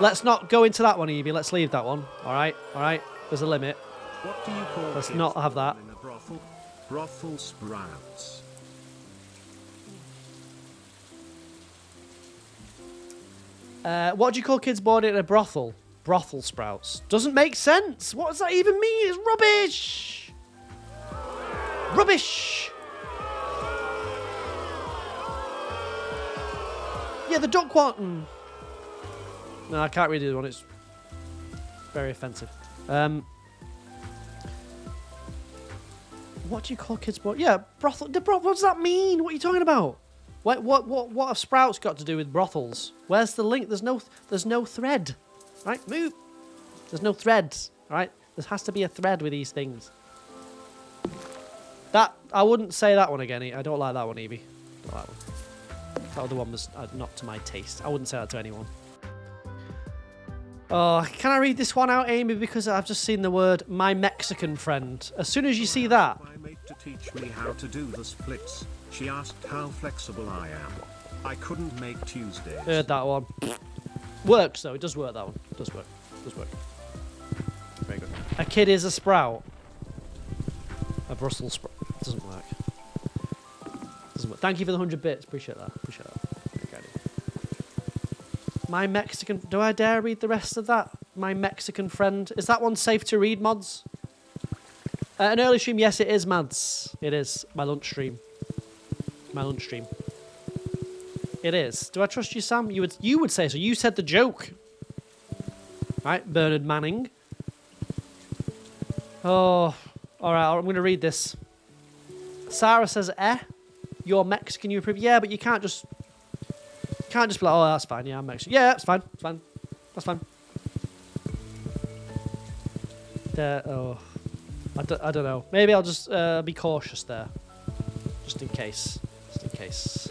Let's not go into that one, Evie. Let's leave that one. Alright? Alright? There's a limit. What do you call Let's kids not have that. in a brothel? Brothel sprouts. What do you call kids born in a brothel? Brothel sprouts. Doesn't make sense. What does that even mean? It's rubbish. Rubbish. Yeah, the duck one. No, I can't read the other one. It's very offensive. What do you call kids born? Yeah, brothel. What does that mean? What are you talking about? What have sprouts got to do with brothels? Where's the link? There's no thread. Right, move. There's no threads. Right, there has to be a thread with these things. That I wouldn't say that one again. I don't like that one, Evie. Don't like that one. That other one was not to my taste. I wouldn't say that to anyone. Oh, can I read this one out, Amy? Because I've just seen the word "my Mexican friend." As soon as you see that, My mate to teach me how to do the splits. She asked how flexible I am. I couldn't make Tuesdays. heard that one. Works though. It does work. That one it does work. It does work. Very good. A kid is a sprout. A Brussels sprout doesn't work. Doesn't work. Thank you for the 100 bits. Appreciate that. Appreciate that. Okay. My Mexican. Do I dare read the rest of that? My Mexican friend. Is that one safe to read, mods? An early stream. Yes, it is, Mads. It is my lunch stream. My lunch stream. It is. Do I trust you, Sam? You would say so. You said the joke. Right, Bernard Manning. Oh, all right. I'm going to read this. Sarah says, you're Mexican, you approve. Yeah, but you can't just be like, oh, that's fine. Yeah, I'm Mexican. Yeah, that's fine. That's fine. That's fine. I don't know. Maybe I'll just be cautious there. Just in case. Just in case.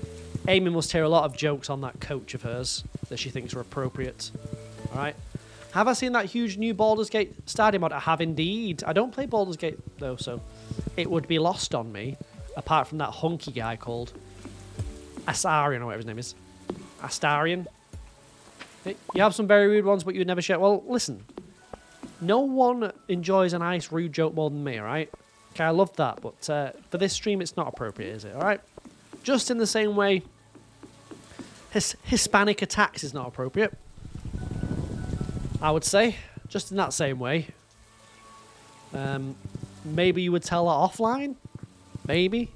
Amy must hear a lot of jokes on that coach of hers that she thinks are appropriate. All right. Have I seen that huge new Baldur's Gate stardew mod? I have indeed. I don't play Baldur's Gate, though, so it would be lost on me, apart from that hunky guy called Astarion, or whatever his name is. Astarion. You have some very rude ones, but you would never share. Well, listen. No one enjoys a nice, rude joke more than me, all right? Okay, I love that, but for this stream, it's not appropriate, is it? All right? Just in the same way, Hispanic attacks is not appropriate. I would say, just in that same way. Maybe you would tell her offline? Maybe?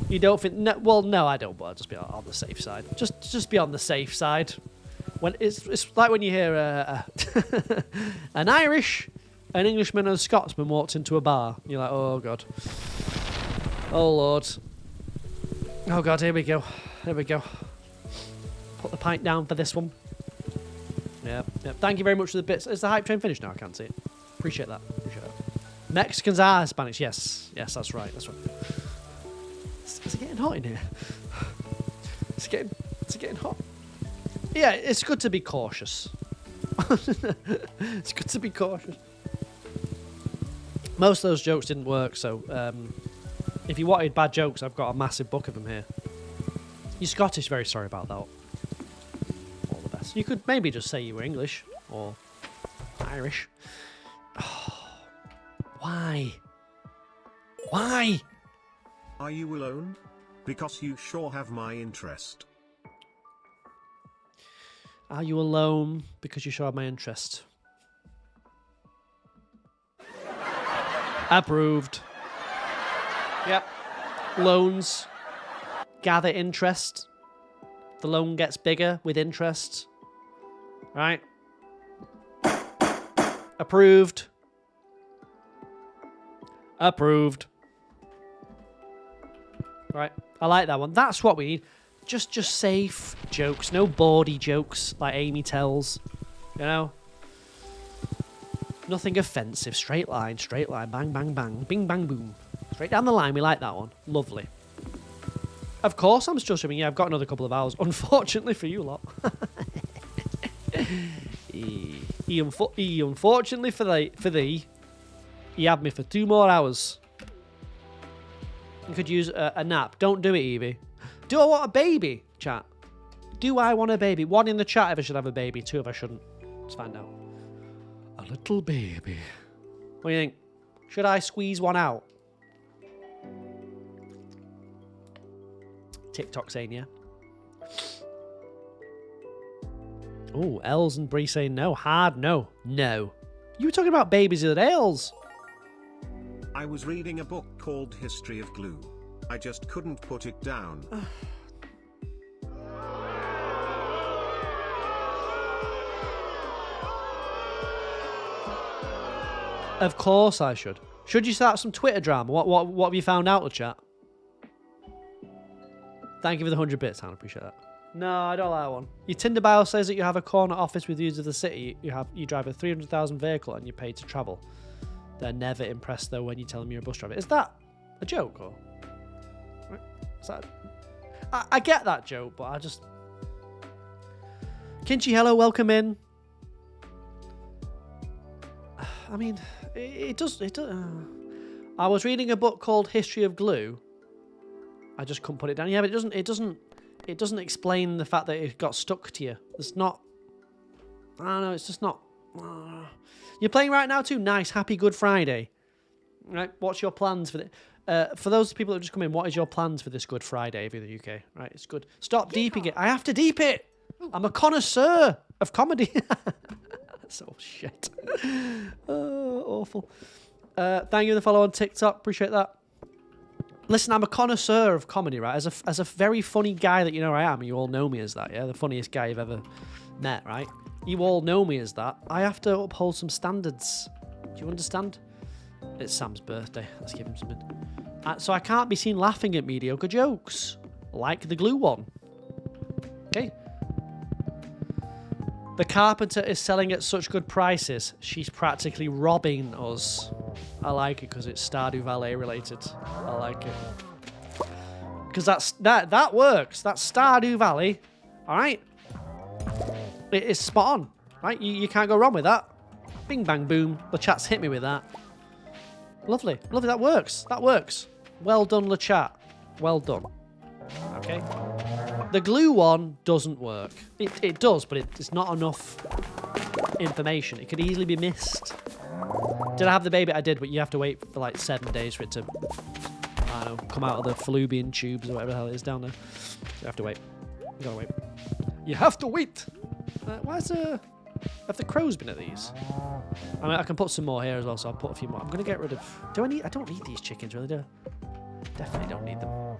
You don't think... No, well, no, I don't, but I'll just be on the safe side. Just be on the safe side. When it's like when you hear an Irish, an Englishman and a Scotsman walked into a bar. You're like, oh, God. Oh, Lord. Oh, God, here we go. Here we go. Put the pint down for this one. Yeah. Thank you very much for the bits. Is the hype train finished now? I can't see it. Appreciate that. Mexicans are Hispanics. Yes, that's right. That's right. Is it getting hot in here? Is it getting hot? Yeah, it's good to be cautious. It's good to be cautious. Most of those jokes didn't work, so if you wanted bad jokes, I've got a massive book of them here. You're Scottish, very sorry about that. All the best. You could maybe just say you were English or Irish. Oh, why? Why? Are you alone? Because you sure have my interest. Are you alone? Because you sure have my interest. Approved. Yep. Loans. Gather interest. The loan gets bigger with interest. Right? Approved. Approved. Right. I like that one. That's what we need. Just safe jokes. No bawdy jokes like Amy tells. You know? Nothing offensive. Straight line. Bang, bang, bang. Bing, bang, boom. Straight down the line. We like that one. Lovely. Of course, I'm still streaming. Yeah, I've got another couple of hours. Unfortunately for you lot. Unfortunately for thee, he had me for 2 more hours. You could use a nap. Don't do it, Evie. Do I want a baby, chat? Do I want a baby? 1 in the chat if I should have a baby. 2 if I shouldn't. Let's find out. A little baby. What do you think? Should I squeeze one out? TikTok saying yeah. Oh, Els and Bree saying no. Hard no. No. You were talking about babies the other day, Els. I was reading a book called History of Glue. I just couldn't put it down. Of course I should. Should you start some Twitter drama? What have you found out, chat? Thank you for the 100 bits, Han. I appreciate that. No, I don't like that one. Your Tinder bio says that you have a corner office with views of the city. You drive a 300,000 vehicle and you're paid to travel. They're never impressed though when you tell them you're a bus driver. Is that a joke or? Is that? I get that joke, but I just. Kinchy, hello, welcome in. I mean, it does. I was reading a book called History of Glue. I just couldn't put it down. Yeah, but it doesn't explain the fact that it got stuck to you. It's not. I don't know. It's just not. You're playing right now too. Nice, happy Good Friday. Right. What's your plans for the? For those people that have just come in, what is your plans for this Good Friday if you're in the UK? Right. It's good. Stop deeping it. I have to deep it. I'm a connoisseur of comedy. So shit. Oh, awful. Thank you for the follow on TikTok. Appreciate that. Listen, I'm a connoisseur of comedy, right? As a very funny guy that you know I am, you all know me as that, yeah? The funniest guy you've ever met, right? You all know me as that. I have to uphold some standards. Do you understand? It's Sam's birthday. Let's give him something. So I can't be seen laughing at mediocre jokes. Like the glue one. Okay. The carpenter is selling at such good prices. She's practically robbing us. I like it because it's Stardew Valley related. I like it. Because that works. That's Stardew Valley. Alright? It is spot on. Right? You can't go wrong with that. Bing bang boom. The chat's hit me with that. Lovely. Lovely. That works. That works. Well done, the chat. Well done. Okay. The glue one doesn't work. It does, but it's not enough information. It could easily be missed. Did I have the baby? I did, but you have to wait for like 7 days for it to, I don't know, come out of the fallopian tubes or whatever the hell it is down there. You have to wait. You gotta wait. You have to wait. Why is have the crows been at these? I mean, I can put some more here as well, so I'll put a few more. I'm gonna get rid of. I don't need these chickens, really, do I? Definitely don't need them. Oh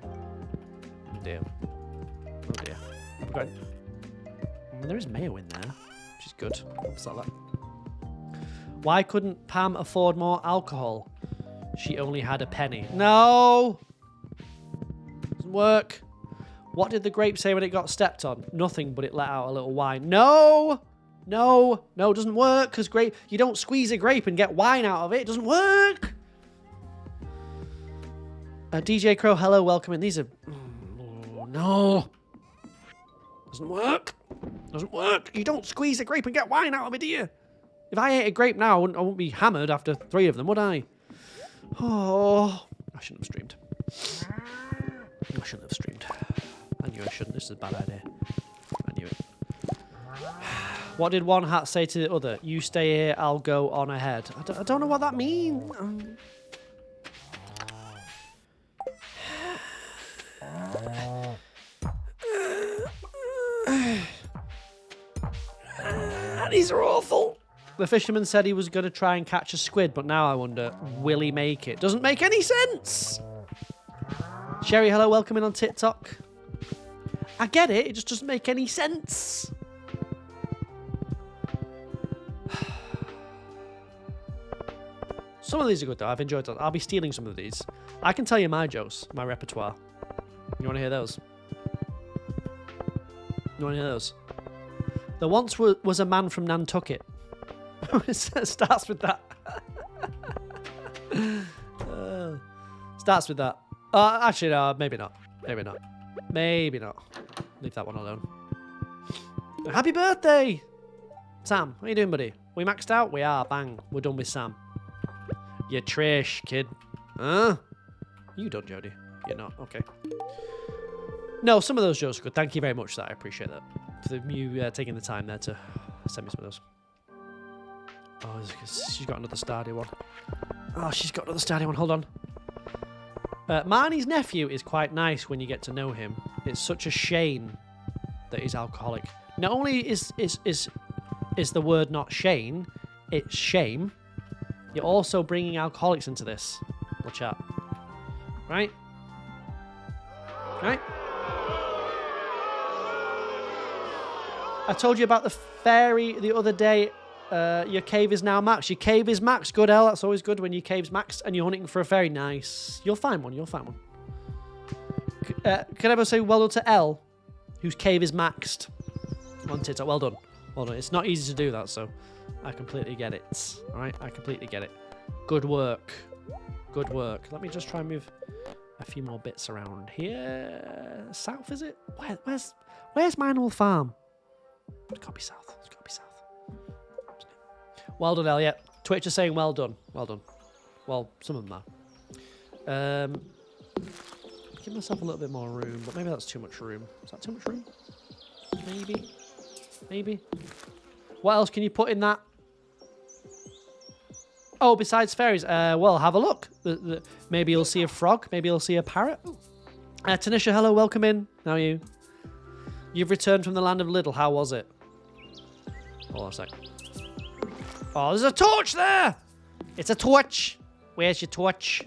dear. Oh dear. Okay. There is mayo in there, which is good. What's that like? Why couldn't Pam afford more alcohol? She only had a penny. No! Doesn't work. What did the grape say when it got stepped on? Nothing, but it let out a little wine. No! No! No, it doesn't work, because grape... You don't squeeze a grape and get wine out of it. It doesn't work! DJ Crow, hello, welcome in. These are... Oh, no! Doesn't work. Doesn't work. You don't squeeze a grape and get wine out of it, do you? If I ate a grape now, I wouldn't be hammered after 3 of them, would I? Oh, I shouldn't have streamed. I shouldn't have streamed. I knew I shouldn't. This is a bad idea. I knew it. What did one hat say to the other? You stay here, I'll go on ahead. I don't know what that means. These are awful. The fisherman said he was going to try and catch a squid, but now I wonder, will he make it? Doesn't make any sense. Sherry, hello, welcome in on TikTok. I get it, it just doesn't make any sense. Some of these are good though, I've enjoyed them. I'll be stealing some of these. I can tell you my jokes, my repertoire. You want to hear those? You want to hear those? There once was a man from Nantucket. It starts with that. Starts with that. Actually, no, maybe not. Maybe not. Maybe not. Leave that one alone. Happy birthday! Sam, what are you doing, buddy? We maxed out? We are. Bang. We're done with Sam. You're trash, kid. Huh? You done, Jody? You're not. Okay. No, some of those jokes are good. Thank you very much for that. I appreciate that. For you taking the time there to send me some of those. Oh, she's got another Stardew one. Oh, she's got another Stardew one. Hold on. Marnie's nephew is quite nice when you get to know him. It's such a shame that he's alcoholic. Not only is the word not Shane, it's shame. You're also bringing alcoholics into this. Watch out. Right? Right? I told you about the fairy the other day. Your cave is now maxed. Your cave is maxed. Good, L. That's always good when your cave's maxed and you're hunting for a fairy. Nice. You'll find one. You'll find one. Can I ever say well done to L, whose cave is maxed on TikTok? Well done. Well done. It's not easy to do that, so I completely get it. All right? I completely get it. Good work. Good work. Let me just try and move a few more bits around here. South, is it? Where's my old farm? It's got to be south. It's got to be south. Well done, Elliot. Twitch is saying well done. Well done. Well, some of them are. Give myself a little bit more room, but maybe that's too much room. Is that too much room? Maybe. Maybe. What else can you put in that? Oh, besides fairies. Well, have a look. Maybe you'll see a frog. Maybe you'll see a parrot. Tanisha, hello. Welcome in. How are you? You've returned from the land of Lidl. How was it? Hold on a sec. Oh, there's a torch there! It's a torch! Where's your torch?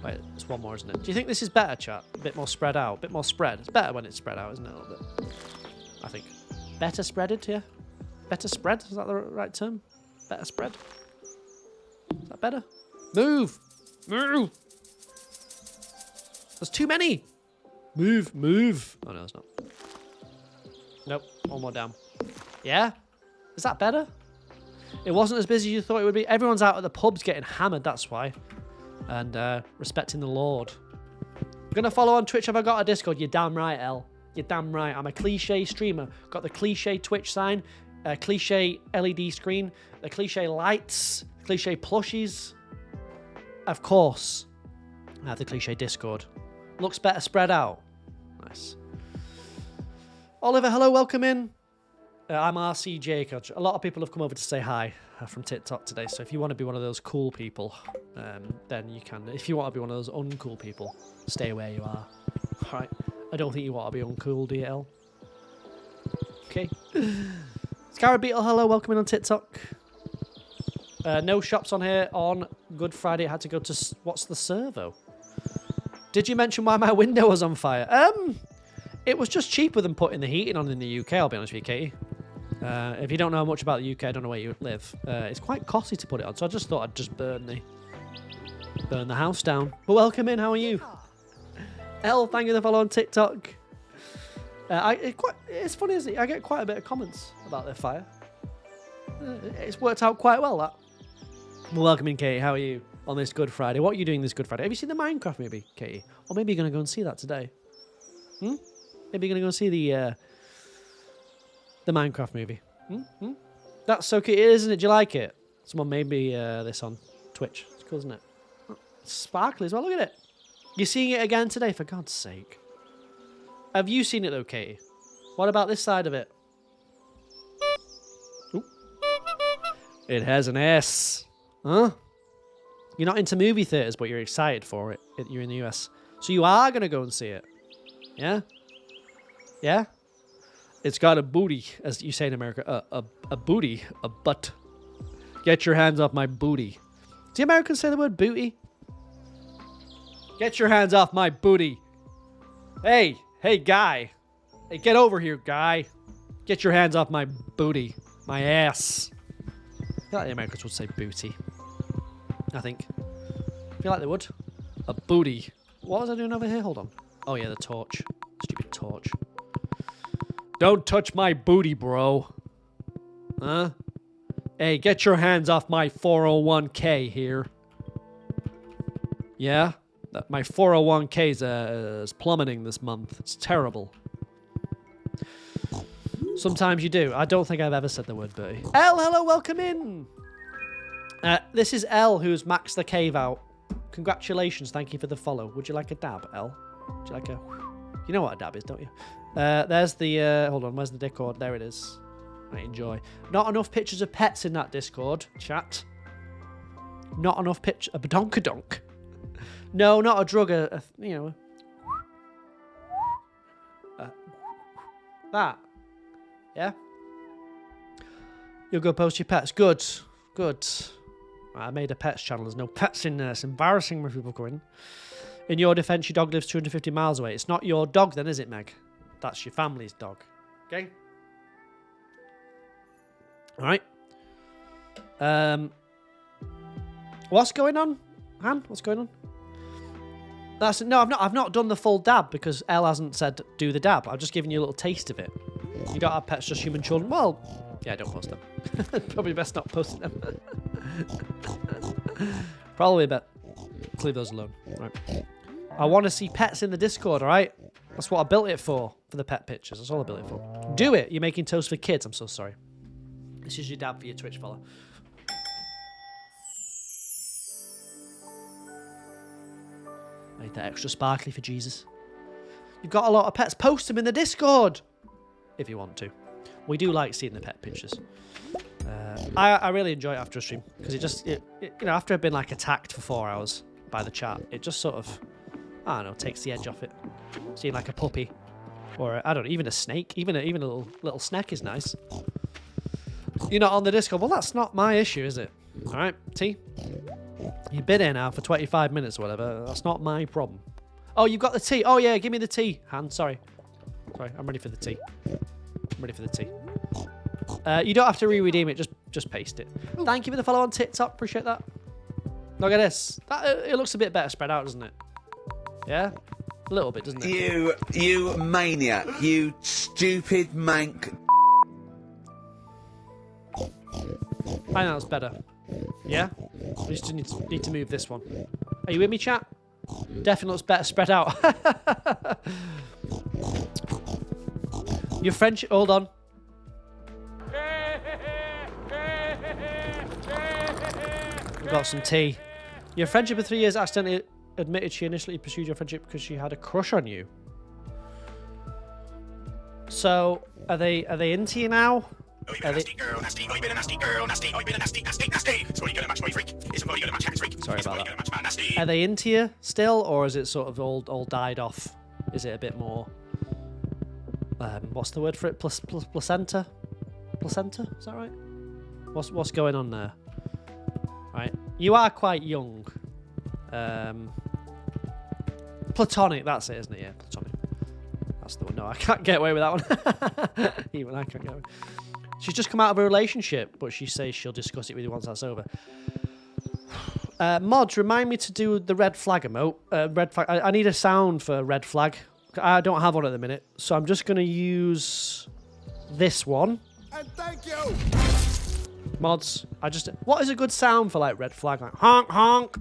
Wait, it's one more, isn't it? Do you think this is better, chat? A bit more spread out, a bit more spread. It's better when it's spread out, isn't it? A little bit. I think. Better spreaded, yeah. Better spread. Is that the right term? Better spread. Is that better? Move, move. There's too many. Move, move. Oh no, it's not. Nope. One more down. Yeah. Is that better? It wasn't as busy as you thought it would be. Everyone's out at the pubs getting hammered, that's why. And respecting the Lord. You're going to follow on Twitch. Have I got a Discord? You're damn right, El. You're damn right. I'm a cliche streamer. Got the cliche Twitch sign, a cliche LED screen, the cliche lights, cliche plushies. Of course. I have the cliche Discord. Looks better spread out. Nice. Oliver, hello, welcome in. I'm RC Jacob. A lot of people have come over to say hi from TikTok today, so if you want to be one of those cool people, then you can. If you want to be one of those uncool people, stay where you are. All right. I don't think you want to be uncool, DL. Okay. Scarab Beetle, hello, welcome in on TikTok. No shops on here on Good Friday. I had to go to... What's the servo? Did you mention why my window was on fire? It was just cheaper than putting the heating on in the UK, I'll be honest with you, Katie. If you don't know much about the UK, I don't know where you live. It's quite costly to put it on, so I just thought I'd just burn the house down. But welcome in, how are you? Elle, thank you for the follow on TikTok. It's funny, isn't it? I get quite a bit of comments about their fire. It's worked out quite well, that. Well, welcome in, Katie. How are you on this Good Friday? What are you doing this Good Friday? Have you seen the Minecraft movie, Katie? Or maybe you're going to go and see that today. Maybe you're going to go and see the Minecraft movie. That's so cute, isn't it? Do you like it? Someone made me this on Twitch. It's cool, isn't it? It's sparkly as well. Look at it. You're seeing it again today, for God's sake. Have you seen it though, Katie? What about this side of it? Ooh. It has an S. Huh? You're not into movie theaters, but you're excited for it. You're in the US. So you are going to go and see it. Yeah? Yeah? It's got a booty, as you say in America. A booty. A butt. Get your hands off my booty. Do Americans say the word booty? Get your hands off my booty. Hey, guy. Hey, get over here, guy. Get your hands off my booty. My ass. I feel like the Americans would say booty. I think. I feel like they would. A booty. What was I doing over here? Hold on. Oh, yeah, the torch. Stupid torch. Don't touch my booty, bro. Huh? Hey, get your hands off my 401k here. Yeah? My 401k is plummeting this month. It's terrible. Sometimes you do. I don't think I've ever said the word booty. Elle, hello, welcome in. This is Elle who's maxed the cave out. Congratulations, thank you for the follow. Would you like a dab, Elle? Would you like a... You know what a dab is, don't you? There's the... hold on, where's the Discord? There it is. I enjoy. Not enough pictures of pets in that Discord, chat. Not enough pictures... A badonkadonk. No, not a drug, you know... that. Yeah? You'll go post your pets. Good. Good. I made a pets channel. There's no pets in there. It's embarrassing when people go in. In your defense, your dog lives 250 miles away. It's not your dog then, is it, Meg? That's your family's dog. Okay? Alright. What's going on? Han, what's going on? No, I've not done the full dab because Elle hasn't said do the dab. I've just given you a little taste of it. You don't have pets, just human children. Well, yeah, don't post them. Probably best not posting them. Probably best. Leave those alone. Right. I want to see pets in the Discord, alright? That's what I built it for the pet pictures. That's all I built it for. Do it. You're making toast for kids. I'm so sorry. This is your dab for your Twitch follow. Made that extra sparkly for Jesus. You've got a lot of pets. Post them in the Discord if you want to. We do like seeing the pet pictures. I really enjoy it after a stream because you know, after I've been like attacked for 4 hours by the chat, it just sort of, I don't know, takes the edge off it. Seeing like a puppy or I don't know, even a snake, even a little snack is nice. You're not on the Discord. Well, that's not my issue, is it? All right, T. You've been here now for 25 minutes or whatever. That's not my problem. Oh, you've got the tea. Oh, yeah, give me the tea. Han, sorry. Sorry, I'm ready for the tea. I'm ready for the tea. You don't have to re-redeem it. Just paste it. Thank you for the follow on TikTok. Appreciate that. Look at this. It looks a bit better spread out, doesn't it? Yeah? A little bit, doesn't it? You maniac. You stupid mank. I know it's better. Yeah? We just need to move this one. Are you with me, chat? Definitely looks better spread out. Your friendship... Hold on. We've got some tea. Your friendship of 3 years accidentally admitted she initially pursued your friendship because she had a crush on you. So, are they into you now? Oh, you been a nasty girl, nasty. Oh, you been a nasty girl, nasty. Oh, you been a nasty, nasty, nasty. So you gonna match my freak? Is you gonna match happy freak? Sorry about that. Match my nasty. Are they into you still, or is it sort of all died off? Is it a bit more? What's the word for it? Placenta? Placenta? Is that right? What's going on there? Right, you are quite young. Platonic, that's it, isn't it? Yeah, platonic. That's the one. No, I can't get away with that one. Even I can't get away. She's just come out of a relationship, but she says she'll discuss it with you once that's over. Mods, remind me to do the red flag emote. Red flag. I need a sound for red flag. I don't have one at the minute, so I'm just going to use this one. And thank you. Mods, what is a good sound for like red flag? Like honk, honk,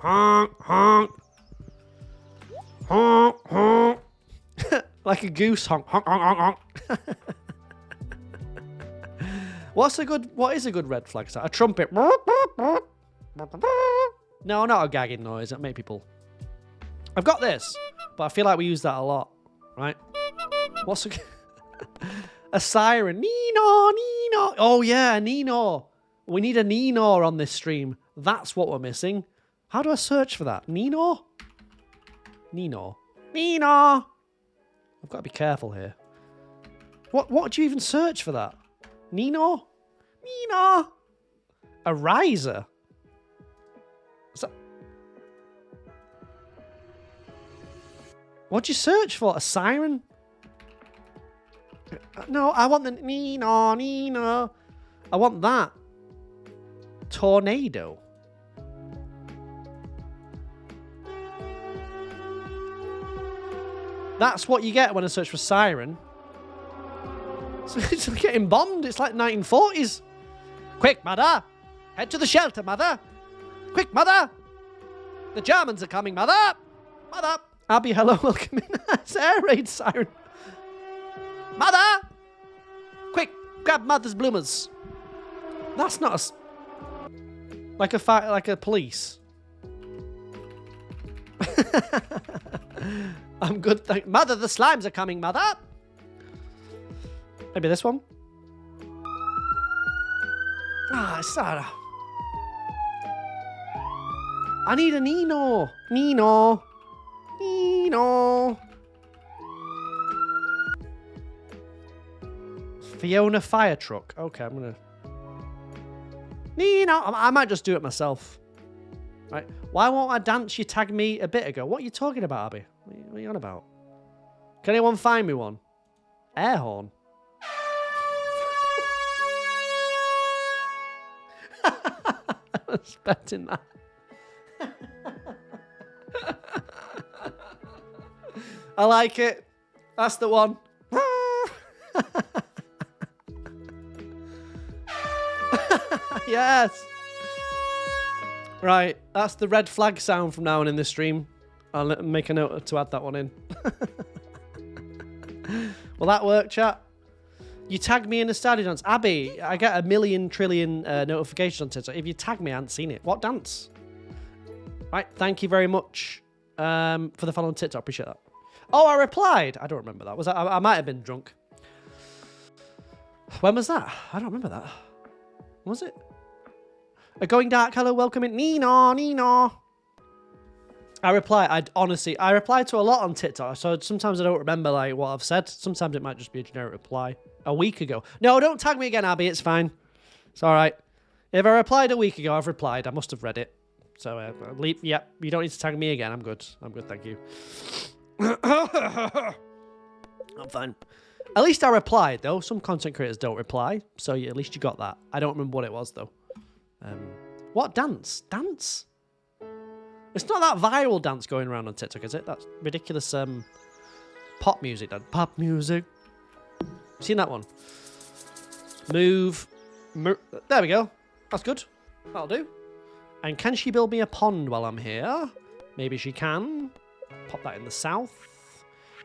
honk, honk, honk, honk. Like a goose honk, honk, honk, honk, honk. What is a good red flag sound? A trumpet. No, not a gagging noise. That make people. I've got this, but I feel like we use that a lot, right? What's a siren? Nino, Nino. Oh yeah, a Nino. We need a Nino on this stream. That's what we're missing. How do I search for that? Nino? Nino. Nino. I've got to be careful here. What do you even search for that? Nino? Nino? A riser? What'd you search for? A siren? No, I want the Nino, Nino. I want that. Tornado. That's what you get when I search for siren. So it's getting bombed. It's like 1940s. Quick, mother. Head to the shelter, mother. Quick, mother. The Germans are coming, mother. Mother. Abby, hello, welcome in. It's air raid siren. Mother. Quick, grab mother's bloomers. That's not like a police. I'm good. Mother, the slimes are coming, mother. Maybe this one. Sarah. I need a Nino. Nino. Nino. Fiona fire truck. Okay, I'm gonna. Nino. I might just do it myself. Right. Why won't I dance? You tagged me a bit ago. What are you talking about, Abby? What are you on about? Can anyone find me one? Air horn. I was expecting that. I like it. That's the one. Yes. Right, that's the red flag sound from now on in this stream. I'll make a note to add that one in. Will that work, chat? You tag me in a stardew dance. Abby, I get a million trillion notifications on TikTok. If you tag me, I haven't seen it. What dance? Right, thank you very much for the follow on TikTok. Appreciate that. Oh, I replied. I don't remember that. Was I might have been drunk. When was that? I don't remember that. Was it? A going dark, hello, welcome in. Nino, Nino. I reply to a lot on TikTok, so sometimes I don't remember like what I've said. Sometimes it might just be a generic reply. A week ago. No, don't tag me again, Abby. It's fine. It's all right. If I replied a week ago, I've replied. I must have read it. So leave. Yep. You don't need to tag me again. I'm good. I'm good. Thank you. I'm fine. At least I replied though. Some content creators don't reply, so at least you got that. I don't remember what it was though. What dance? Dance? It's not that viral dance going around on TikTok, is it? That's ridiculous. Pop music. Pop music. Seen that one? Move. There we go. That's good. That'll do. And can she build me a pond while I'm here? Maybe she can. Pop that in the south.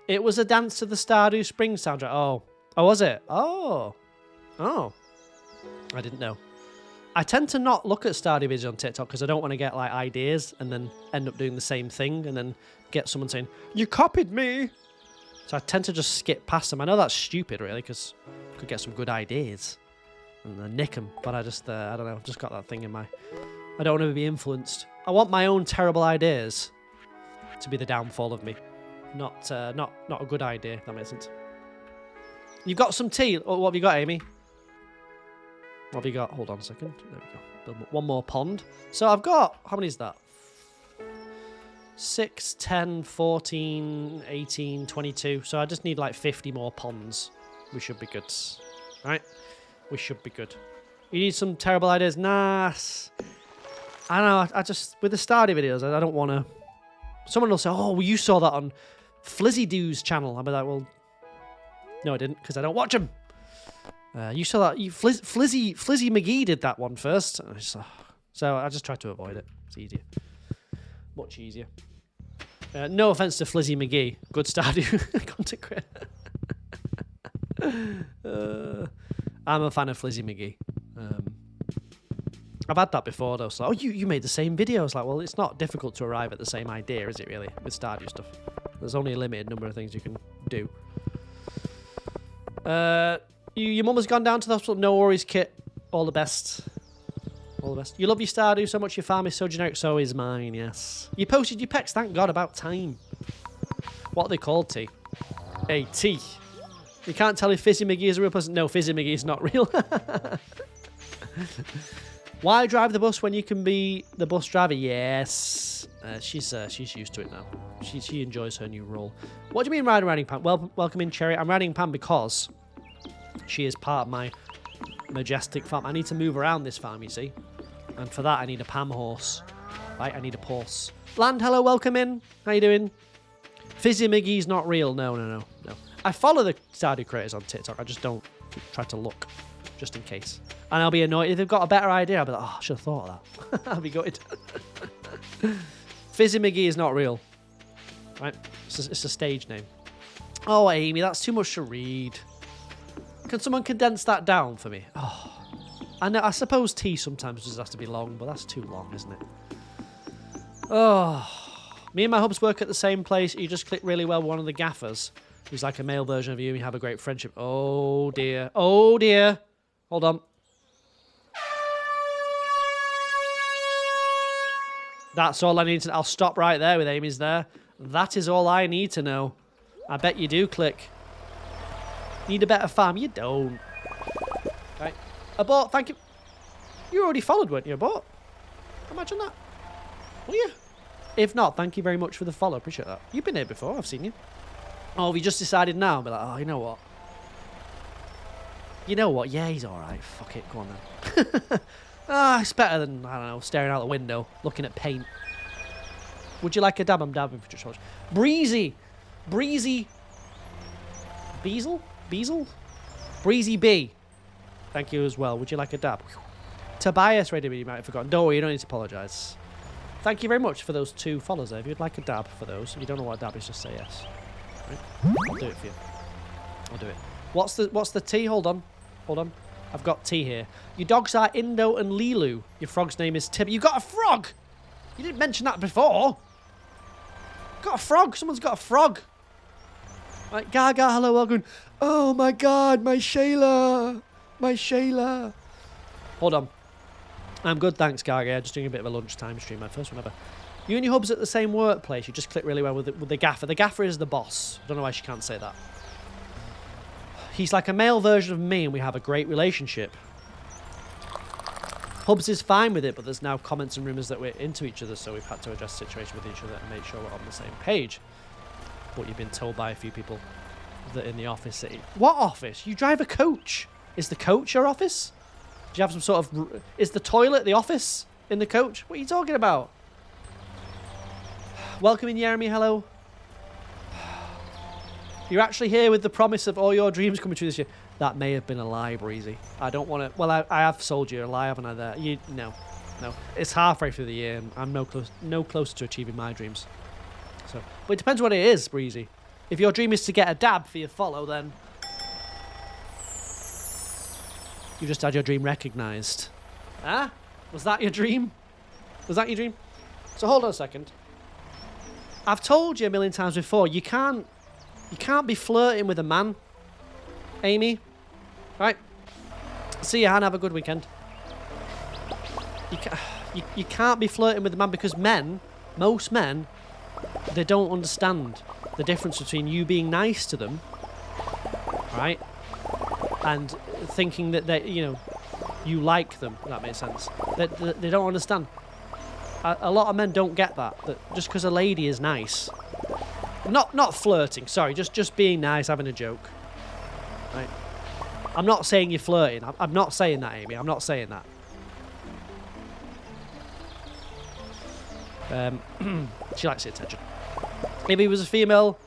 It was a dance to the Stardew Spring soundtrack. Oh. Oh, was it? Oh. Oh. I didn't know. I tend to not look at Stardew videos on TikTok because I don't want to get like ideas and then end up doing the same thing and then get someone saying, you copied me. So I tend to just skip past them. I know that's stupid really because I could get some good ideas and nick them. But I just, I don't know, I've just got that thing in my... I don't want to be influenced. I want my own terrible ideas to be the downfall of me. Not a good idea, if that makes sense. You've got some tea. Oh, what have you got, Amy? What have you got? Hold on a second. There we go. Build one more pond. So I've got... How many is that? 6, 10, 14, 18, 22. So I just need like 50 more ponds. We should be good. Right? We should be good. You need some terrible ideas? Nah. I don't know. I just... With the Stardew videos, I don't want to... Someone will say, oh, well, you saw that on Flizzy Dew's channel. I'll be like, well... No, I didn't, because I don't watch them. You saw that... Flizzy McGee did that one first. So I just try to avoid it. It's easier. Much easier. No offense to Flizzy McGee. Good Stardew content creator. I'm a fan of Flizzy McGee. I've had that before though. So, oh, you made the same video. It's like, well, it's not difficult to arrive at the same idea, is it really? With Stardew stuff. There's only a limited number of things you can do. Your mum has gone down to the hospital. No worries, Kit. All the best. All the best. You love your Stardew so much. Your farm is so generic. So is mine, yes. You posted your pecs. Thank God. About time. What are they called, T? A T. You can't tell if Fizzy McGee is a real person. No, Fizzy McGee is not real. Why drive the bus when you can be the bus driver? Yes. She's used to it now. She enjoys her new role. What do you mean riding Pam? Well, welcome in, Cherry. I'm riding Pam because she is part of my majestic farm. I need to move around this farm, you see. And for that, I need a Pam horse. Right, I need a horse. Land, hello, welcome in. How you doing? Fizzy McGee's not real. No. I follow the Stardew creators on TikTok. I just don't try to look, just in case. And I'll be annoyed. If they've got a better idea, I'll be like, oh, I should have thought of that. I'll be gutted. Fizzy McGee is not real. Right? It's a stage name. Oh, Amy, that's too much to read. Can someone condense that down for me? Oh, I know. I suppose T sometimes just has to be long, but that's too long, isn't it? Oh, me and my hubs work at the same place. You just click really well with one of the gaffers, who's like a male version of you, and you have a great friendship. Oh, dear. Oh, dear. Hold on. That's all I need to... I'll stop right there with Amy's there. That is all I need to know. I bet you do click. Need a better farm? You don't. Right. Abort, thank you. You already followed, weren't you, Abort? Imagine that. Will you? If not, thank you very much for the follow. Appreciate that. You've been here before. I've seen you. Oh, have you just decided now? Be like, oh, you know what? You know what? Yeah, he's all right. Fuck it. Go on then. It's better than, I don't know, staring out the window, looking at paint. Would you like a dab? I'm dabbing for just Breezy. Beezel? Breezy B. Thank you as well. Would you like a dab? Tobias Ready, you might have forgotten. Don't worry, you don't need to apologise. Thank you very much for those 2 follows there. If you'd like a dab for those, if you don't know what a dab is, just say yes. Right? I'll do it for you. I'll do it. What's the tea? Hold on. I've got tea here. Your dogs are Indo and Lilu. Your frog's name is Tib. You got a frog! You didn't mention that before. Got a frog. Someone's got a frog. Right, Gaga, hello, welcome. Oh my God, my Shayla. Hold on. I'm good, thanks, Gaga. Just doing a bit of a lunchtime stream. My first one ever. You and your hubs at the same workplace. You just click really well with the gaffer. The gaffer is the boss. I don't know why she can't say that. He's like a male version of me, and we have a great relationship. Hubs is fine with it, but there's now comments and rumours that we're into each other, so we've had to address the situation with each other and make sure we're on the same page. But you've been told by a few people that in the office that... What office? You drive a coach. Is the coach your office? Do you have some sort of... Is the toilet the office in the coach? What are you talking about? Welcome in, Jeremy. Hello. You're actually here with the promise of all your dreams coming true this year. That may have been a lie, Breezy. I don't want to... Well, I have sold you a lie, haven't I, there? No. It's halfway through the year, and I'm no closer to achieving my dreams. So, but it depends what it is, Breezy. If your dream is to get a dab for your follow, then... You just had your dream recognised. Huh? Was that your dream? Was that your dream? So hold on a second. I've told you a million times before, you can't be flirting with a man, Amy. Right? See you, Han. Have a good weekend. You can't be flirting with a man because most men, they don't understand the difference between you being nice to them, right, and thinking that you like them. If that makes sense. They don't understand. A lot of men don't get that just because a lady is nice, not flirting. Sorry, just being nice, having a joke. Right? I'm not saying you're flirting. I'm not saying that, Amy. I'm not saying that. She likes the attention. If he was a female,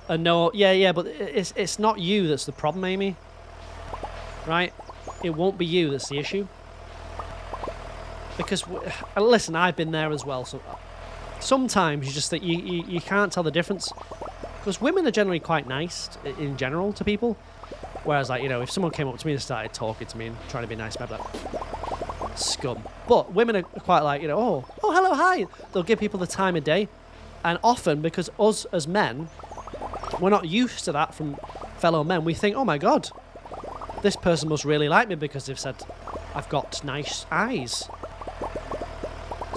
no, yeah, but it's not you that's the problem, Amy. Right? It won't be you that's the issue. Because, listen, I've been there as well. So sometimes you just think you can't tell the difference. Because women are generally quite nice in general to people. Whereas, like, if someone came up to me and started talking to me and trying to be nice, I'd be like, scum. But women are quite like, oh, hello, hi. They'll give people the time of day. And often, because us as men, we're not used to that from fellow men, we think, oh my God, this person must really like me because they've said, I've got nice eyes.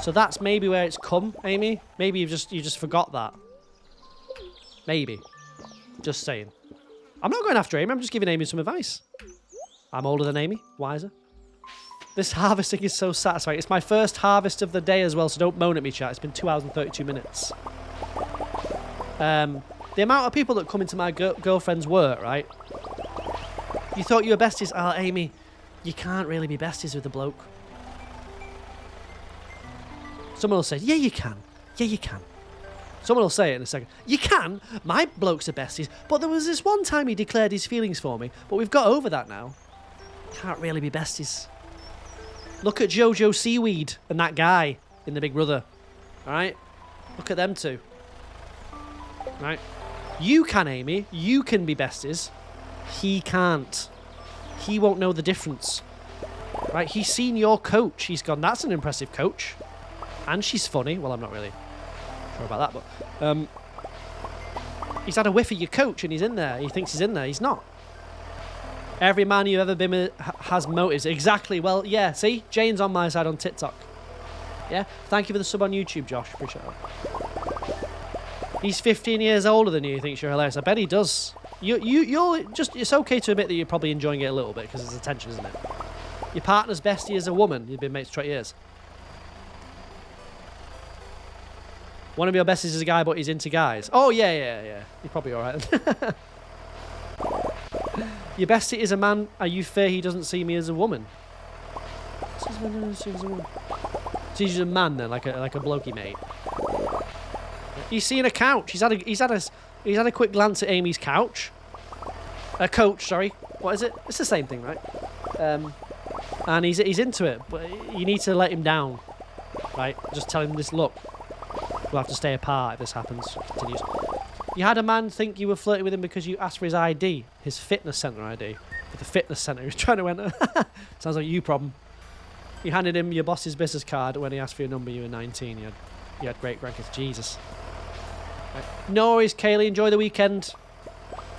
So that's maybe where it's come, Amy. Maybe you just forgot that. Maybe. Just saying. I'm not going after Amy, I'm just giving Amy some advice. I'm older than Amy, wiser. This harvesting is so satisfying. It's my first harvest of the day as well, so don't moan at me, chat. It's been 2 hours and 32 minutes. The amount of people that come into my girlfriend's work, right? You thought you were besties? Oh, Amy, you can't really be besties with the bloke. Someone will say, yeah, you can. Yeah, you can. Someone will say it in a second. You can? My blokes are besties. But there was this one time he declared his feelings for me. But we've got over that now. Can't really be besties. Look at Jojo Seaweed and that guy in The Big Brother. Alright? Look at them two. Right? You can, Amy. You can be besties. He can't. He won't know the difference. Right? He's seen your coach. He's gone, that's an impressive coach. And she's funny. Well, I'm not really sure about that, but he's had a whiff of your coach and he's in there. He thinks he's in there. He's not. Every man you've ever been with has motives. Exactly. Well, yeah, see? Jane's on my side on TikTok. Yeah? Thank you for the sub on YouTube, Josh. Appreciate that. He's 15 years older than you. He thinks you're hilarious. I bet he does. You're just... It's okay to admit that you're probably enjoying it a little bit because it's attention, isn't it? Your partner's bestie is a woman. You've been mates for 20 years. One of your besties is a guy, but he's into guys. Oh, yeah. You're probably all right. Your bestie is a man. Are you fair he doesn't see me as a woman? So he's a man then, like a blokey mate. He's seen a couch. He's had a quick glance at Amy's couch. A coach, sorry. What is it? It's the same thing, right? And he's into it, but you need to let him down, right? Just tell him this. Look, we'll have to stay apart if this happens. Continues. You had a man think you were flirting with him because you asked for his ID, his fitness centre ID. For the fitness centre, he was trying to enter. Sounds like you problem. You handed him your boss's business card when he asked for your number. You were 19. You had great grandkids. Jesus. Right. No worries, Kaylee. Enjoy the weekend.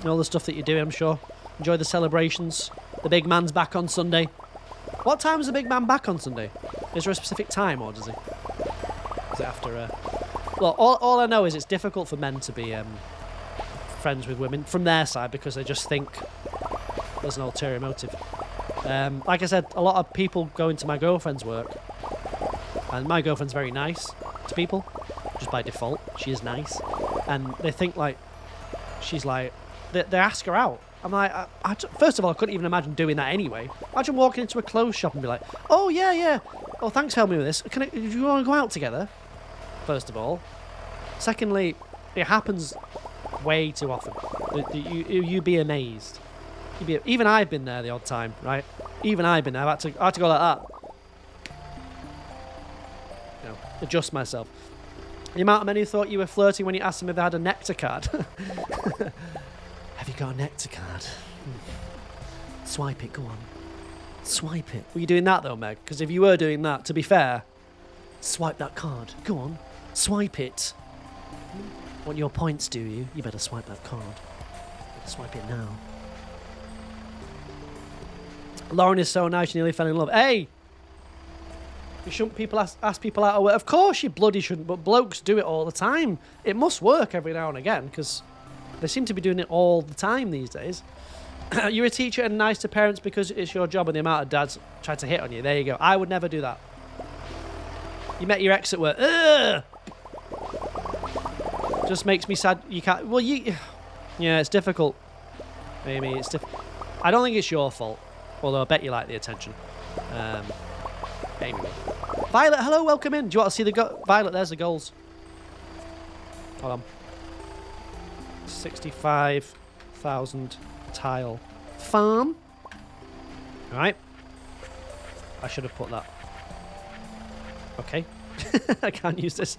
And all the stuff that you're doing, I'm sure. Enjoy the celebrations. The big man's back on Sunday. What time is the big man back on Sunday? Is there a specific time, or does he? Is it after... Well, all I know is it's difficult for men to be friends with women from their side because they just think there's an ulterior motive. Like I said, a lot of people go into my girlfriend's work, and my girlfriend's very nice to people, just by default. She is nice, and they think like she's like they ask her out. I'm like, first of all, I couldn't even imagine doing that anyway. Imagine walking into a clothes shop and be like, oh yeah, oh thanks for helping me with this. Do you want to go out together? First of all. Secondly, it happens way too often. You'd be amazed. Even I've been there the odd time, right? Even I've been there. I had to go like that. You know, adjust myself. The amount of men who thought you were flirting when you asked them if they had a nectar card. Have you got a nectar card? Swipe it, go on. Swipe it. Were you doing that though, Meg? Because if you were doing that, to be fair, swipe that card. Go on. Swipe it. Want your points, do you? You better swipe that card. Swipe it now. Lauren is so nice, she nearly fell in love. Hey! You shouldn't people ask people out of work. Of course you bloody shouldn't, but blokes do it all the time. It must work every now and again, because they seem to be doing it all the time these days. You're a teacher and nice to parents because it's your job, and the amount of dads try to hit on you. There you go. I would never do that. You met your ex at work. Ugh! Just makes me sad. You can't. Well, yeah, it's difficult. Amy, it's difficult. I don't think it's your fault, although I bet you like the attention. Amy. Violet, hello, welcome in. Do you want to see the Violet? There's the goals. Hold on. 65,000 tile farm. All right. I should have put that. Okay. I can't use this.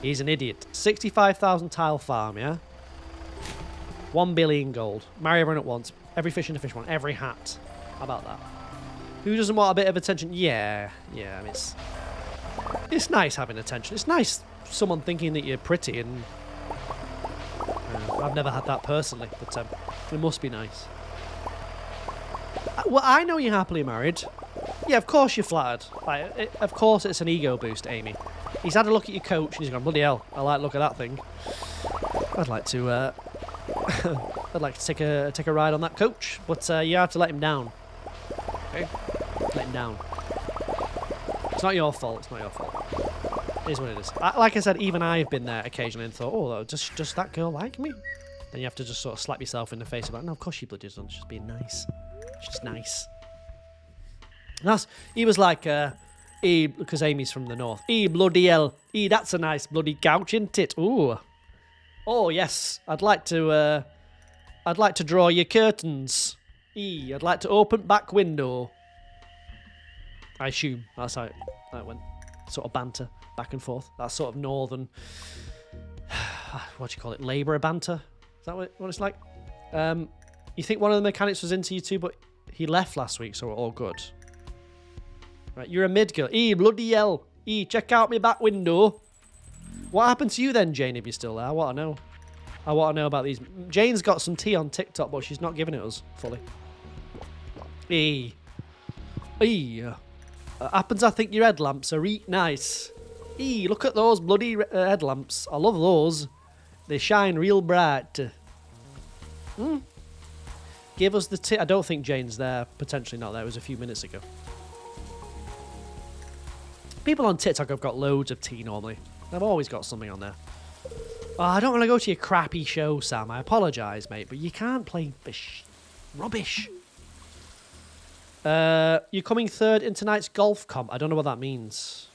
He's an idiot. 65,000 tile farm, yeah? 1 billion gold. Marry everyone at once. Every fish in the fish one. Every hat. How about that? Who doesn't want a bit of attention? Yeah. I mean, it's nice having attention. It's nice someone thinking that you're pretty, and I've never had that personally, but it must be nice. Well, I know you're happily married. Yeah, of course you're flattered. Of course it's an ego boost, Amy. He's had a look at your coach and he's gone, bloody hell, I like the look at that thing. I'd like to take a ride on that coach, but you have to let him down. Okay? Let him down. It's not your fault. It's not your fault. It is what it is. Like I said, even I've been there occasionally and thought, oh, just that girl like me? Then you have to just sort of slap yourself in the face about, no, of course she bloody doesn't. She's being nice. She's nice. He was like, because Amy's from the north. Bloody hell. That's a nice bloody couch, isn't it? Ooh. Oh, yes. I'd like to draw your curtains. I'd like to open back window. I assume that's how that went. Sort of banter back and forth. That sort of northern, what do you call it? Labourer banter? Is that what it's like? You think one of the mechanics was into you too, but he left last week, so we're all good. Right, you're a mid girl. Bloody hell. Check out my back window. What happened to you then, Jane, if you're still there? I want to know. I want to know about these. Jane's got some tea on TikTok, but she's not giving it us fully. Happens I think your headlamps are nice. Look at those bloody headlamps. I love those. They shine real bright. Give us the tea. I don't think Jane's there. Potentially not there. It was a few minutes ago. People on TikTok have got loads of tea normally. They've always got something on there. Oh, I don't want to go to your crappy show, Sam. I apologise, mate, but you can't play fish. Rubbish. You're coming third in tonight's golf comp. I don't know what that means.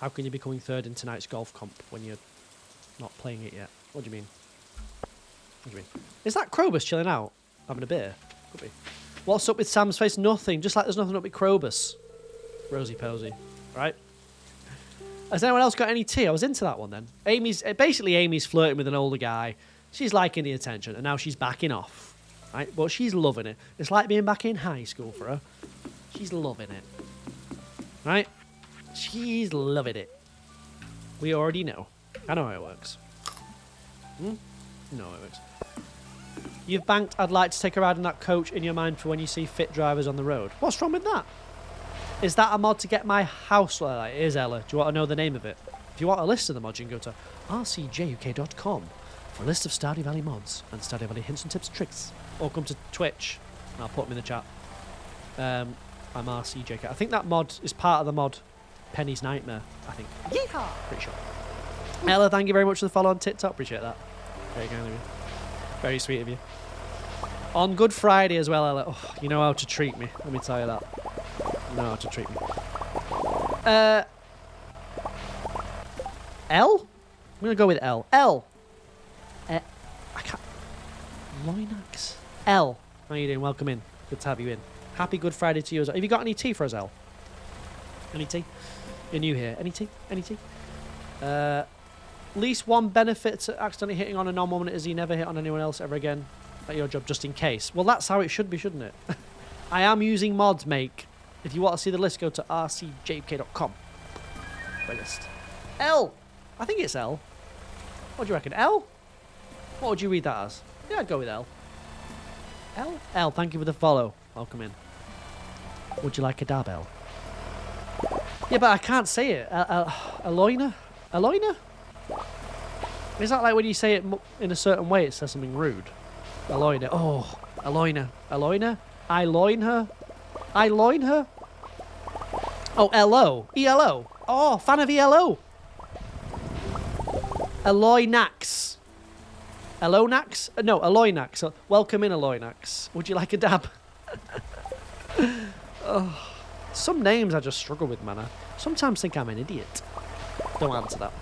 How can you be coming third in tonight's golf comp when you're not playing it yet? What do you mean? What do you mean? Is that Krobus chilling out? Having a beer? Could be. What's up with Sam's face? Nothing. Just like there's nothing up with Krobus. Rosy posy. Right? Has anyone else got any tea? I was into that one then. Amy's flirting with an older guy. She's liking the attention, and now she's backing off. Right? But she's loving it. It's like being back in high school for her. She's loving it. Right? She's loving it. We already know. I know how it works. No, it works. You've banked I'd like to take a ride in that coach in your mind for when you see fit drivers on the road. What's wrong with that? Is that a mod to get my house? Well, it is, Ella. Do you want to know the name of it? If you want a list of the mods, you can go to rcjuk.com for a list of Stardew Valley mods and Stardew Valley hints and tips and tricks. Or come to Twitch, and I'll put them in the chat. I'm RCJK. I think that mod is part of the mod Penny's Nightmare, I think. Yeehaw! Pretty sure. Ella, thank you very much for the follow on TikTok. Appreciate that. Very kind of you. Very sweet of you. On Good Friday as well, Ella. Oh, you know how to treat me. Let me tell you that. You know how to treat me. L? I'm going to go with L. L. I can't... Loinax. L. How are you doing? Welcome in. Good to have you in. Happy Good Friday to you as well. Have you got any tea for us, L? Any tea? You're new here. Any tea? Any tea? Least one benefit to accidentally hitting on a non-woman is you never hit on anyone else ever again at your job, just in case. Well, that's how it should be, shouldn't it? I am using mods, make. If you want to see the list, go to rcjk.com. List. L. I think it's L. What do you reckon? L? What would you read that as? Yeah, I'd go with L. L? L, thank you for the follow. Welcome in. Would you like a dab, L? Yeah, but I can't say it. Aloina? Aloina? Is that like when you say it in a certain way, it says something rude? Aloina. Oh, Aloina. Aloina? I loin her? I loin her? Oh, LO. ELO. Oh, fan of ELO. Aloinax. Aloinax? No, Aloinax. Welcome in, Aloinax. Would you like a dab? Oh, some names I just struggle with, man. I sometimes think I'm an idiot. Don't answer that.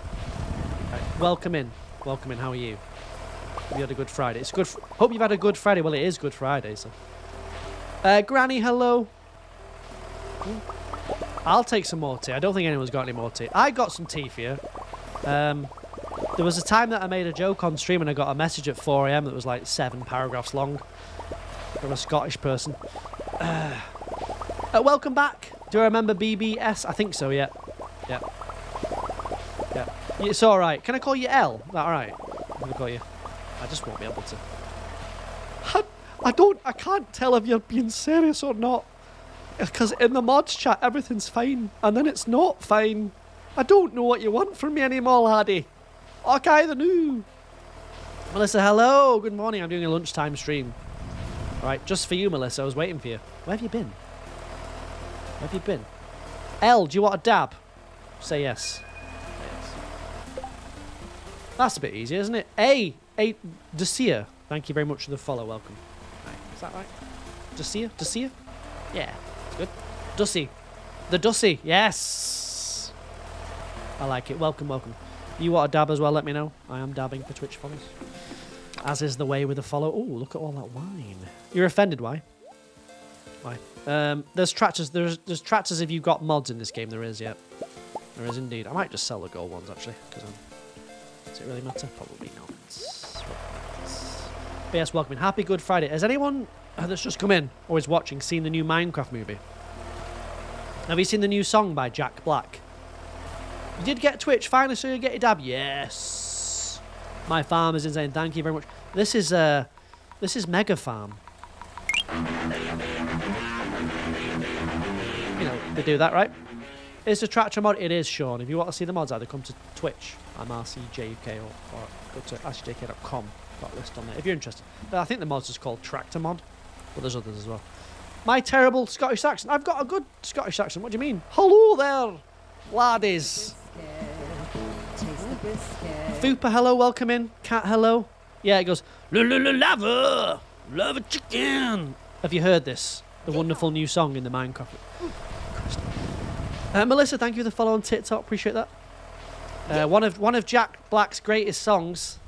Right. Welcome in. Welcome in. How are you? Have you had a good Friday? It's good. Hope you've had a good Friday. Well, it is Good Friday, so. Granny, hello. Ooh. I'll take some more tea. I don't think anyone's got any more tea. I got some tea for you. There was a time that I made a joke on stream and I got a message at 4 AM that was like 7 paragraphs long from a Scottish person. Welcome back. Do I remember BBS? I think so, yeah. Yeah. Yeah. It's alright. Can I call you L? Is that alright? I'm going to call you. I just won't be able to. I can't tell if you're being serious or not. Because in the mods chat, everything's fine. And then it's not fine. I don't know what you want from me anymore, laddie. Okay, the new. Melissa, hello. Good morning. I'm doing a lunchtime stream. Right, just for you, Melissa. I was waiting for you. Where have you been? Where have you been? L, do you want a dab? Say yes. Say yes. That's a bit easier, isn't it? A Dacia. Thank you very much for the follow. Welcome. Right, is that right? Dacia? Dacia? Yeah, it's good. Dussy. The Dussy. Yes. I like it. Welcome, welcome. You want a dab as well, let me know. I am dabbing for Twitch follows. As is the way with the follow. Oh, look at all that wine. You're offended, why? Why? There's tractors. There's tractors if you've got mods in this game. There is, yeah. There is indeed. I might just sell the gold ones, actually. Because does it really matter? Probably not. But yes, welcome in. Happy Good Friday. Has anyone that's just come in or is watching seen the new Minecraft movie? Have you seen the new song by Jack Black? You did get Twitch, finally, so you get a dab. Yes. My farm is insane. Thank you very much. This is Mega Farm. You know, they do that, right? Is the tractor mod? It is, Sean. If you want to see the mods, either come to Twitch. I'm RCJK or go to rcjk.com. Got a list on there if you're interested. But I think the mod's just called Tractor Mod. But there's others as well. My terrible Scottish accent. I've got a good Scottish accent. What do you mean? Hello there, laddies. Taste the biscuit. Fupa, hello, welcome in. Cat, hello. Yeah, it goes, lava, lava chicken. Have you heard this? The wonderful new song in the Minecraft. Melissa, thank you for the follow on TikTok. Appreciate that. One of Jack Black's greatest songs.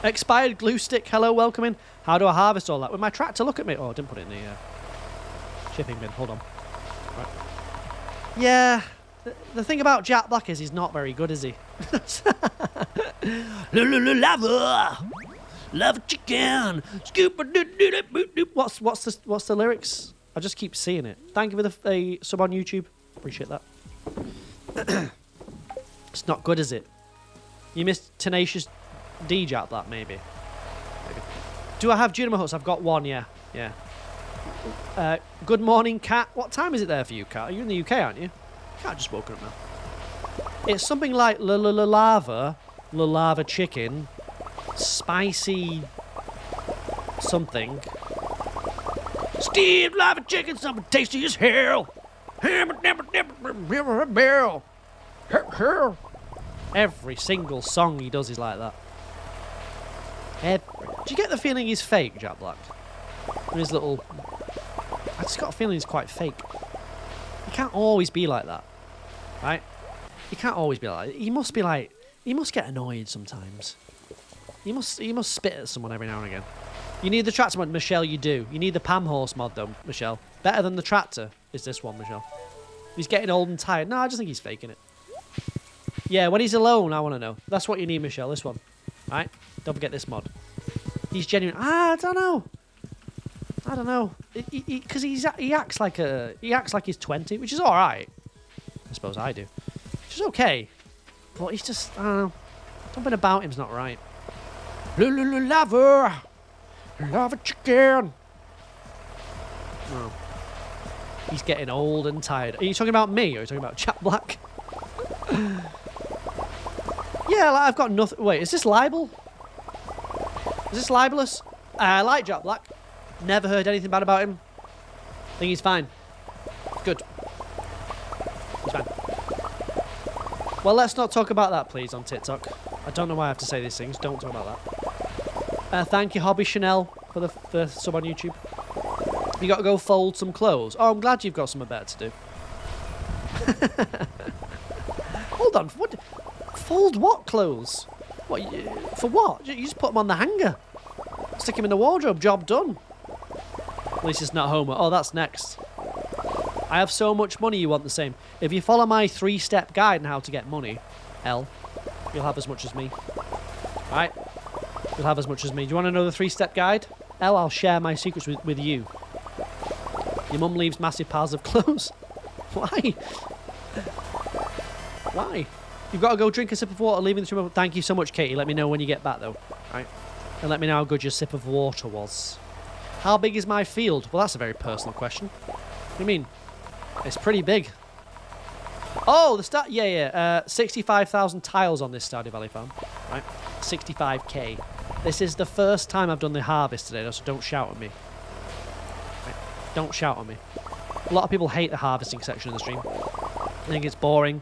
Expired glue stick, hello, welcome in. How do I harvest all that? With my tractor, look at me. Oh, I didn't put it in the shipping bin. Hold on. Right. Yeah, the thing about Jack Black is he's not very good, is he? Lava chicken. What's the lyrics? I just keep seeing it. Thank you for the sub on YouTube. Appreciate that. It's not good, is it? You missed Tenacious D Jack Black, maybe. Do I have Junimo Huts? I've got one, yeah. Yeah. Good morning, Cat. What time is it there for you, Cat? Are you in the UK, aren't you? Cat just woken up now. It's something like lava chicken, spicy something. Steamed lava chicken, something tasty as hell. Every single song he does is like that. Do you get the feeling he's fake, Jack Black? With his little... I just got a feeling he's quite fake. He can't always be like that, right? He can't always be like that. He must be like... He must get annoyed sometimes. He must spit at someone every now and again. You need the tractor mod, Michelle, you do. You need the Pam horse mod, though, Michelle. Better than the tractor is this one, Michelle. He's getting old and tired. No, I just think he's faking it. Yeah, when he's alone, I want to know. That's what you need, Michelle, this one. Right? Don't forget this mod. He's genuine. I don't know. I don't know. Because he acts like he's 20, which is all right. I suppose I do. Which is okay. But he's just, I don't know. Something about him's not right. Lava chicken. Oh. He's getting old and tired. Are you talking about me or are you talking about Jack Black? Yeah, like I've got nothing. Wait, is this libel? Is this libelous? I like Jack Black. Never heard anything bad about him. Think he's fine. Good. He's fine. Well, let's not talk about that, please, on TikTok. I don't know why I have to say these things. Don't talk about that. Thank you, Hobby Chanel, for the sub on YouTube. You got to go fold some clothes. Oh, I'm glad you've got something better to do. Hold on. What? Fold what clothes? What? For what? You just put them on the hanger. Stick them in the wardrobe. Job done. At least it's not Homer. Oh, that's next. I have so much money you want the same. If you follow my 3-step guide on how to get money, L, you'll have as much as me. Right? You'll have as much as me. Do you want to know the 3-step guide? L, I'll share my secrets with you. Your mum leaves massive piles of clothes. Why? Why? You've got to go drink a sip of water, leaving the room. Thank you so much, Katie. Let me know when you get back, though. Right? And let me know how good your sip of water was. How big is my field? Well, that's a very personal question. What do you mean? It's pretty big. Oh, the start. Yeah. 65,000 tiles on this Stardew Valley farm. Right? 65k. This is the first time I've done the harvest today, though, so don't shout at me. Right? Don't shout at me. A lot of people hate the harvesting section of the stream. I think it's boring.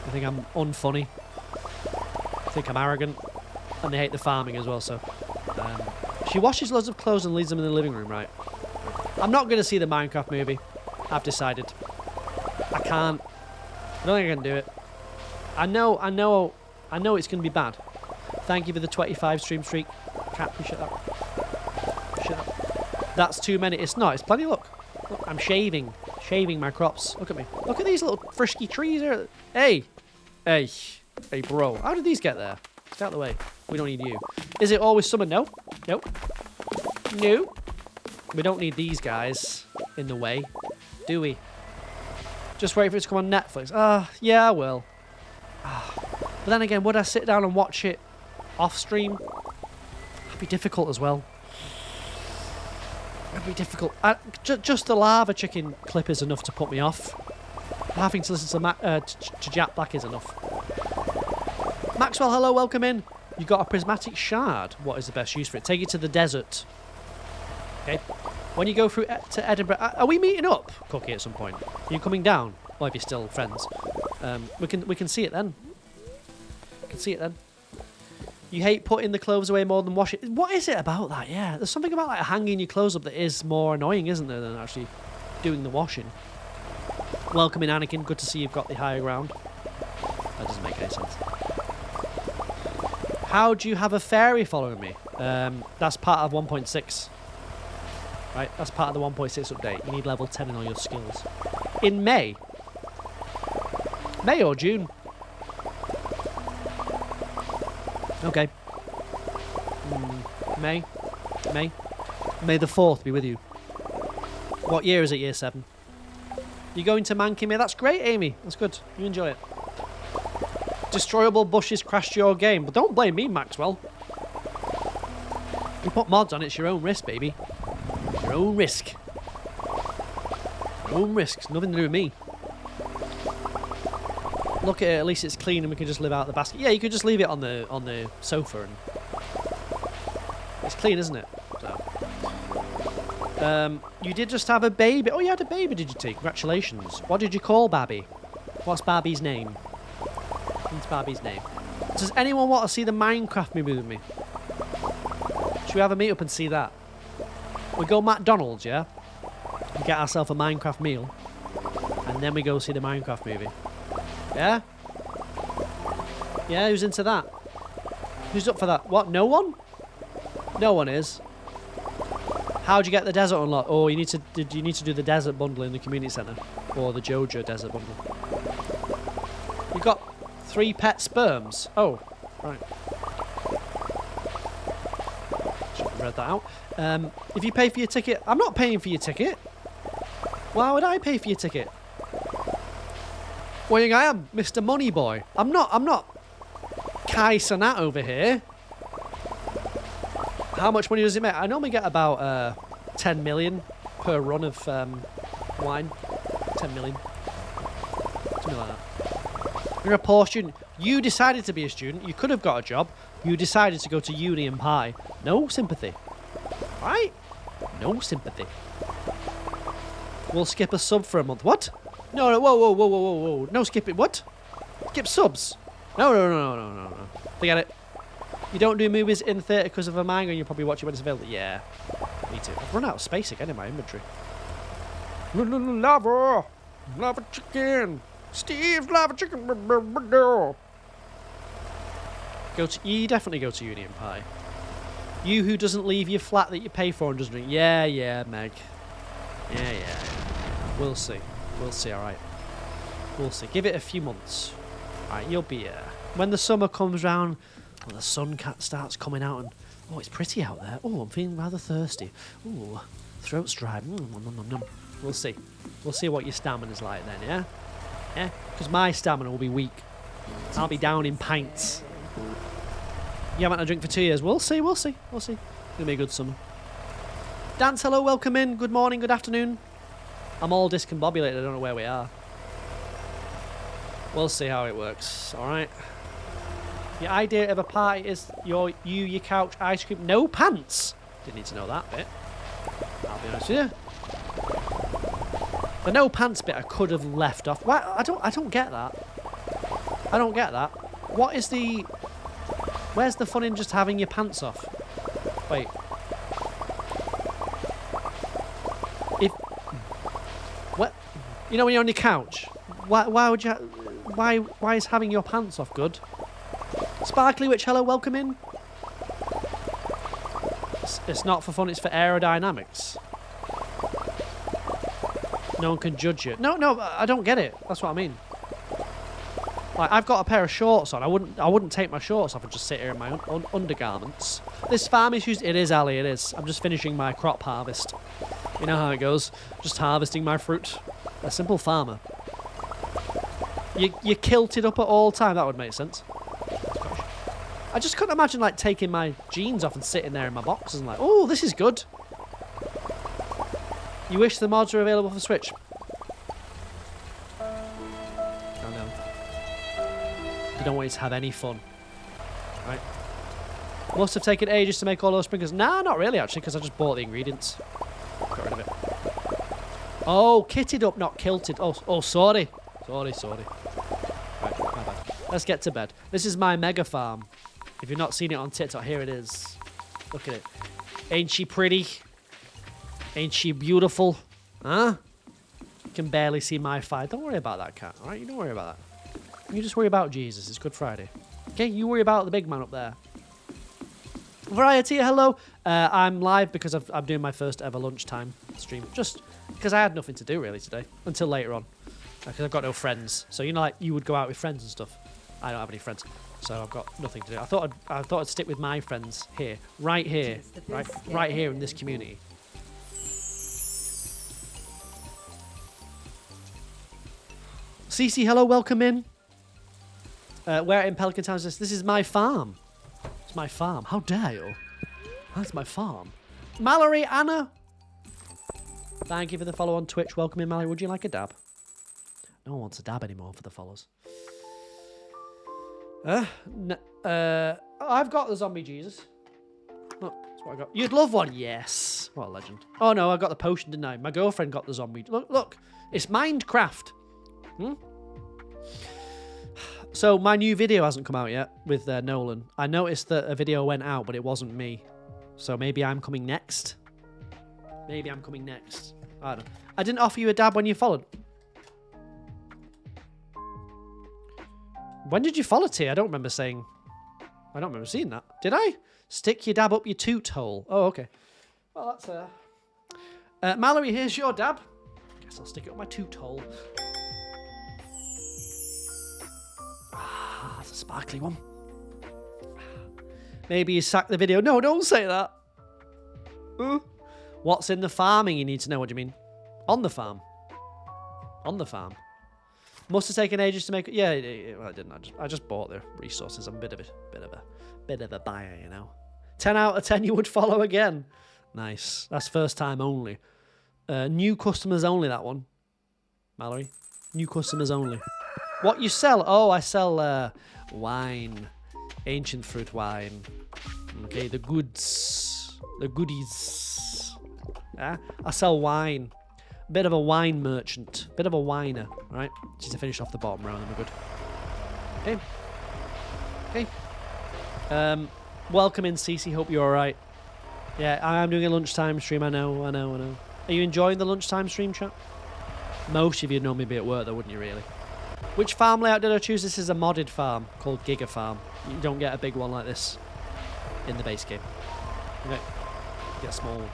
I think I'm unfunny. I think I'm arrogant. And they hate the farming as well, so... she washes loads of clothes and leaves them in the living room, right? I'm not going to see the Minecraft movie. I've decided. I can't. I don't think I can do it. I know it's going to be bad. Thank you for the 25 stream streak. Can't appreciate that. Appreciate that. That's too many. It's not. It's plenty. Look, I'm shaving my crops. Look at me. Look at these little frisky trees here. Hey, bro. How did these get there? Get out of the way. We don't need you. Is it always summer? No. Nope. No. We don't need these guys in the way, do we? Just wait for it to come on Netflix. Yeah, I will. But then again, would I sit down and watch it off stream? That'd be difficult as well. It'd be difficult. Just the lava chicken clip is enough to put me off. Having to listen to Jack Black is enough. Maxwell, hello, welcome in. You got a prismatic shard. What is the best use for it? Take it to the desert. Okay. When you go through to Edinburgh, are we meeting up, Cookie, at some point? Are you coming down? Or if you're still friends, we can see it then. We can see it then. You hate putting the clothes away more than washing. What is it about that? Yeah, there's something about like hanging your clothes up that is more annoying, isn't there, than actually doing the washing. Welcome in, Anakin. Good to see you've got the higher ground. That doesn't make any sense. How do you have a fairy following me? That's part of 1.6. Right, that's part of the 1.6 update. You need level 10 in all your skills. In May. May or June? Okay. May the 4th be with you. What year is it, year 7? You're going to Mankey? That's great, Amy. That's good. You enjoy it. Destroyable bushes crashed your game. But don't blame me, Maxwell. You put mods on, it's your own risk, baby. Your own risk. Your own risk. It's nothing to do with me. Look at it, at least it's clean and we can just live out the basket. Yeah, you could just leave it on the sofa and it's clean, isn't it? So You did just have a baby. Oh, you had a baby, did you, T? Congratulations. What did you call Babby? What's Babby's name? What's Babby's name? Does anyone want to see the Minecraft movie with me? Should we have a meet up and see that? We go McDonald's, yeah? We get ourselves a Minecraft meal. And then we go see the Minecraft movie. Yeah? Yeah, who's into that? Who's up for that? What, no one? No one is. How'd you get the desert unlocked? Oh, you need to do the desert bundle in the community centre. Or the Jojo desert bundle. You got 3 pet sperms. Oh, right. Should have read that out. If you pay for your ticket... I'm not paying for your ticket. Why would I pay for your ticket? Well, I am Mr. Moneyboy. I'm not Kai Sanat over here. How much money does it make? I normally get about 10 million per run of wine. 10 million. Something like that. You're a poor student. You decided to be a student. You could have got a job. You decided to go to uni and pie. No sympathy. Right? No sympathy. We'll skip a sub for a month. What? No, whoa. No skipping. What? Skip subs. No. Forget it. You don't do movies in the theatre because of a manga and you probably watch it when it's available. Yeah. Me too. I've run out of space again in my inventory. Lava chicken. Steve's lava chicken. You definitely go to uni and pie. You who doesn't leave your flat that you pay for and doesn't drink. Yeah, Meg. Yeah. We'll see. Alright. We'll see. Give it a few months. Alright, you'll be when the summer comes round, when the sun starts coming out and oh, it's pretty out there. Oh, I'm feeling rather thirsty. Oh, throat's dry. We'll see. We'll see what your stamina's like then, yeah? Yeah? Because my stamina will be weak. I'll be down in pints. You haven't had a drink for 2 years. We'll see. It'll be a good summer. Dance, hello, welcome in. Good morning, good afternoon. I'm all discombobulated. I don't know where we are. We'll see how it works. Alright. Your idea of a party is your couch, ice cream, no pants. Didn't need to know that bit. I'll be honest with you. The no pants bit I could have left off. Why? I don't get that. I don't get that. What is the... Where's the fun in just having your pants off? Wait. What? You know when you're on your couch? Why would you... Why is having your pants off good? Sparkly Witch, hello, welcome in. It's not for fun, it's for aerodynamics. No one can judge you. No, I don't get it. That's what I mean. Like, I've got a pair of shorts on. I wouldn't take my shorts off and just sit here in my undergarments. This farm is used... It is, Ali, it is. I'm just finishing my crop harvest. You know how it goes. Just harvesting my fruit. A simple farmer. You're kilted up at all time. That would make sense. I just couldn't imagine, like, taking my jeans off and sitting there in my boxes and like, oh, this is good. You wish the mods were available for Switch? Oh, no. You don't want it to have any fun. Right. Must have taken ages to make all those sprinklers. Nah, not really, actually, because I just bought the ingredients. Got rid of it. Oh, kitted up, not kilted. Oh, sorry. Sorry. Right, my bad. Let's get to bed. This is my mega farm. If you've not seen it on TikTok, here it is. Look at it. Ain't she pretty? Ain't she beautiful? Huh? You can barely see my fire. Don't worry about that, cat. Alright, you don't worry about that. You just worry about Jesus. It's Good Friday. Okay, you worry about the big man up there. Variety, hello. I'm live because I'm doing my first ever lunchtime stream. Just because I had nothing to do really today. Until later on. Because I've got no friends. So, you know, like, you would go out with friends and stuff. I don't have any friends. So I've got nothing to do. I thought I'd stick with my friends here. Right here. Right here in this community. CC, hello, welcome in. Where in Pelican Town is this? This is my farm. It's my farm. How dare you? That's my farm. Mallory, Anna. Thank you for the follow on Twitch. Welcome in, Mallory. Would you like a dab? No one wants a dab anymore for the follows. I've got the zombie Jesus. Look, it's That's what I got. You'd love one, yes. What a legend. Oh no, I got the potion, didn't I? My girlfriend got the zombie. Look, it's Minecraft. So my new video hasn't come out yet with Nolan. I noticed that a video went out, but it wasn't me. So maybe I'm coming next. Maybe I'm coming next. I don't know. I didn't offer you a dab when you followed. When did you follow T? I don't remember seeing that. Did I? Stick your dab up your toot hole. Oh, okay. Well, that's Mallory, here's your dab. Guess I'll stick it up my toot hole. Ah, that's a sparkly one. Maybe you sacked the video. No, don't say that. What's in the farming you need to know? What do you mean? On the farm. On the farm. Must have taken ages to make it. Yeah, well, I didn't. I just bought the resources. I'm a bit of a buyer, you know. 10 out of 10 you would follow again. Nice. That's first time only. New customers only, that one. Mallory. New customers only. What you sell? Oh, I sell wine. Ancient fruit wine. Okay, the goods. The goodies. Yeah? I sell wine. Bit of a wine merchant. Bit of a whiner. Alright? Just to finish off the bottom round, then we're good. Okay. Okay. Welcome in, Cece. Hope you're alright. Yeah, I'm doing a lunchtime stream. I know. Are you enjoying the lunchtime stream, chat? Most of you would normally be at work, though, wouldn't you, really? Which farm layout did I choose? This is a modded farm called Giga Farm. You don't get a big one like this in the base game. Okay. You get a small one.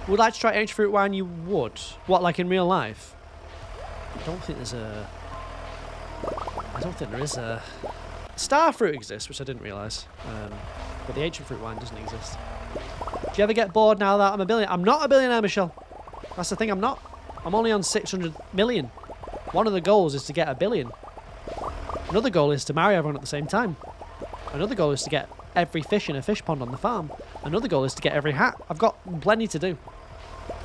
Would like to try ancient fruit wine? You would. What, like in real life? I don't think there is a... Star fruit exists, which I didn't realise. But the ancient fruit wine doesn't exist. Do you ever get bored now that I'm a billionaire? I'm not a billionaire, Michelle. That's the thing, I'm not. I'm only on 600 million. One of the goals is to get 1 billion. Another goal is to marry everyone at the same time. Another goal is to get every fish in a fish pond on the farm. Another goal is to get every hat. I've got plenty to do.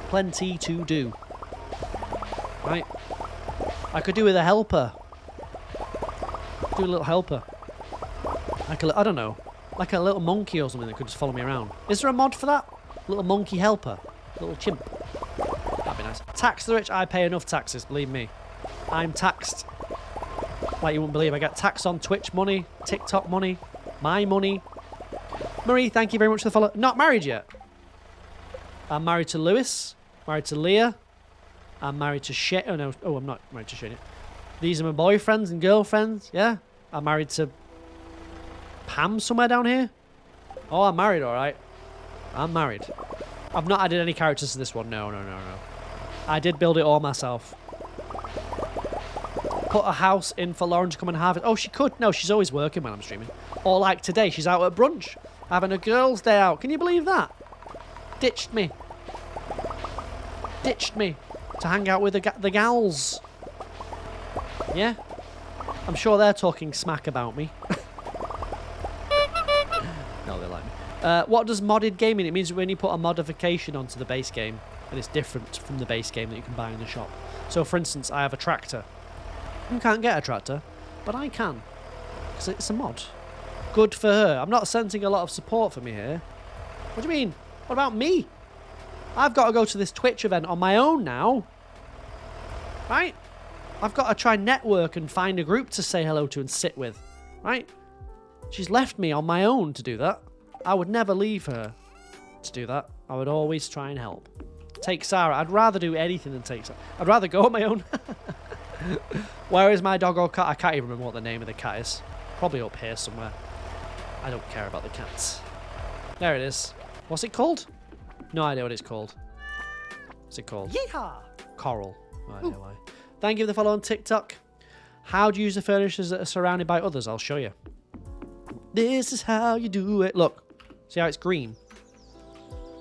Plenty to do. Right? I could do with a helper. Do a little helper. Like I don't know. Like a little monkey or something that could just follow me around. Is there a mod for that? Little monkey helper. Little chimp. That'd be nice. Tax the rich. I pay enough taxes, believe me. I'm taxed. Like you wouldn't believe. I get taxed on Twitch money, TikTok money, my money. Marie, thank you very much for the follow. Not married yet. I'm married to Lewis. Married to Leah. I'm married to Shane. Oh no. Oh, I'm not married to Shane. These are my boyfriends and girlfriends. Yeah. I'm married to Pam somewhere down here. Oh, I'm married, all right. I'm married. I've not added any characters to this one. No. I did build it all myself. Put a house in for Lauren to come and harvest. Oh, she could. No, she's always working when I'm streaming. Or like today, she's out at brunch. Having a girls' day out. Can you believe that? Ditched me. Ditched me to hang out with the gals. Yeah? I'm sure they're talking smack about me. No, they like me. What does modded game mean? It means when you put a modification onto the base game, and it's different from the base game that you can buy in the shop. So, for instance, I have a tractor. You can't get a tractor, but I can. Because it's a mod. Good for her. I'm not sensing a lot of support for me here. What do you mean? What about me? I've got to go to this Twitch event on my own now. Right? I've got to try network and find a group to say hello to and sit with. Right? She's left me on my own to do that. I would never leave her to do that. I would always try and help. Take Sarah. I'd rather do anything than take Sarah. I'd rather go on my own. Where is my dog or cat? I can't even remember what the name of the cat is. Probably up here somewhere. I don't care about the cats. There it is. What's it called? No idea what it's called. What's it called? Yeehaw! Coral. No idea why. Thank you for the follow on TikTok. How do you use the furnitures that are surrounded by others? I'll show you. This is how you do it. Look. See how it's green?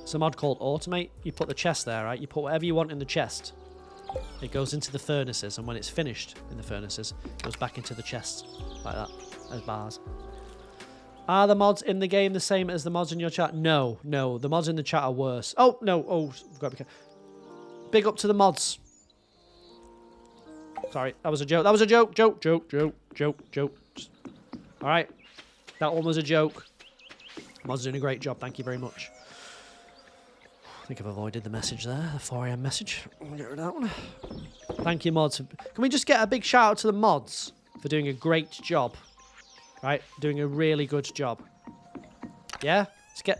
It's a mod called Automate. You put the chest there, right? You put whatever you want in the chest. It goes into the furnaces, and when it's finished in the furnaces, it goes back into the chest. Like that. As bars. Are the mods in the game the same as the mods in your chat? No. The mods in the chat are worse. Oh, no. Oh, got to be careful. Big up to the mods. Sorry, that was a joke. That was a joke. Joke. All right. That one was a joke. Mod's doing a great job. Thank you very much. I think I've avoided the message there, the 4 a.m. message. I'll get rid of that one. Thank you, mods. Can we just get a big shout out to the mods for doing a great job? Right? Doing a really good job. Yeah?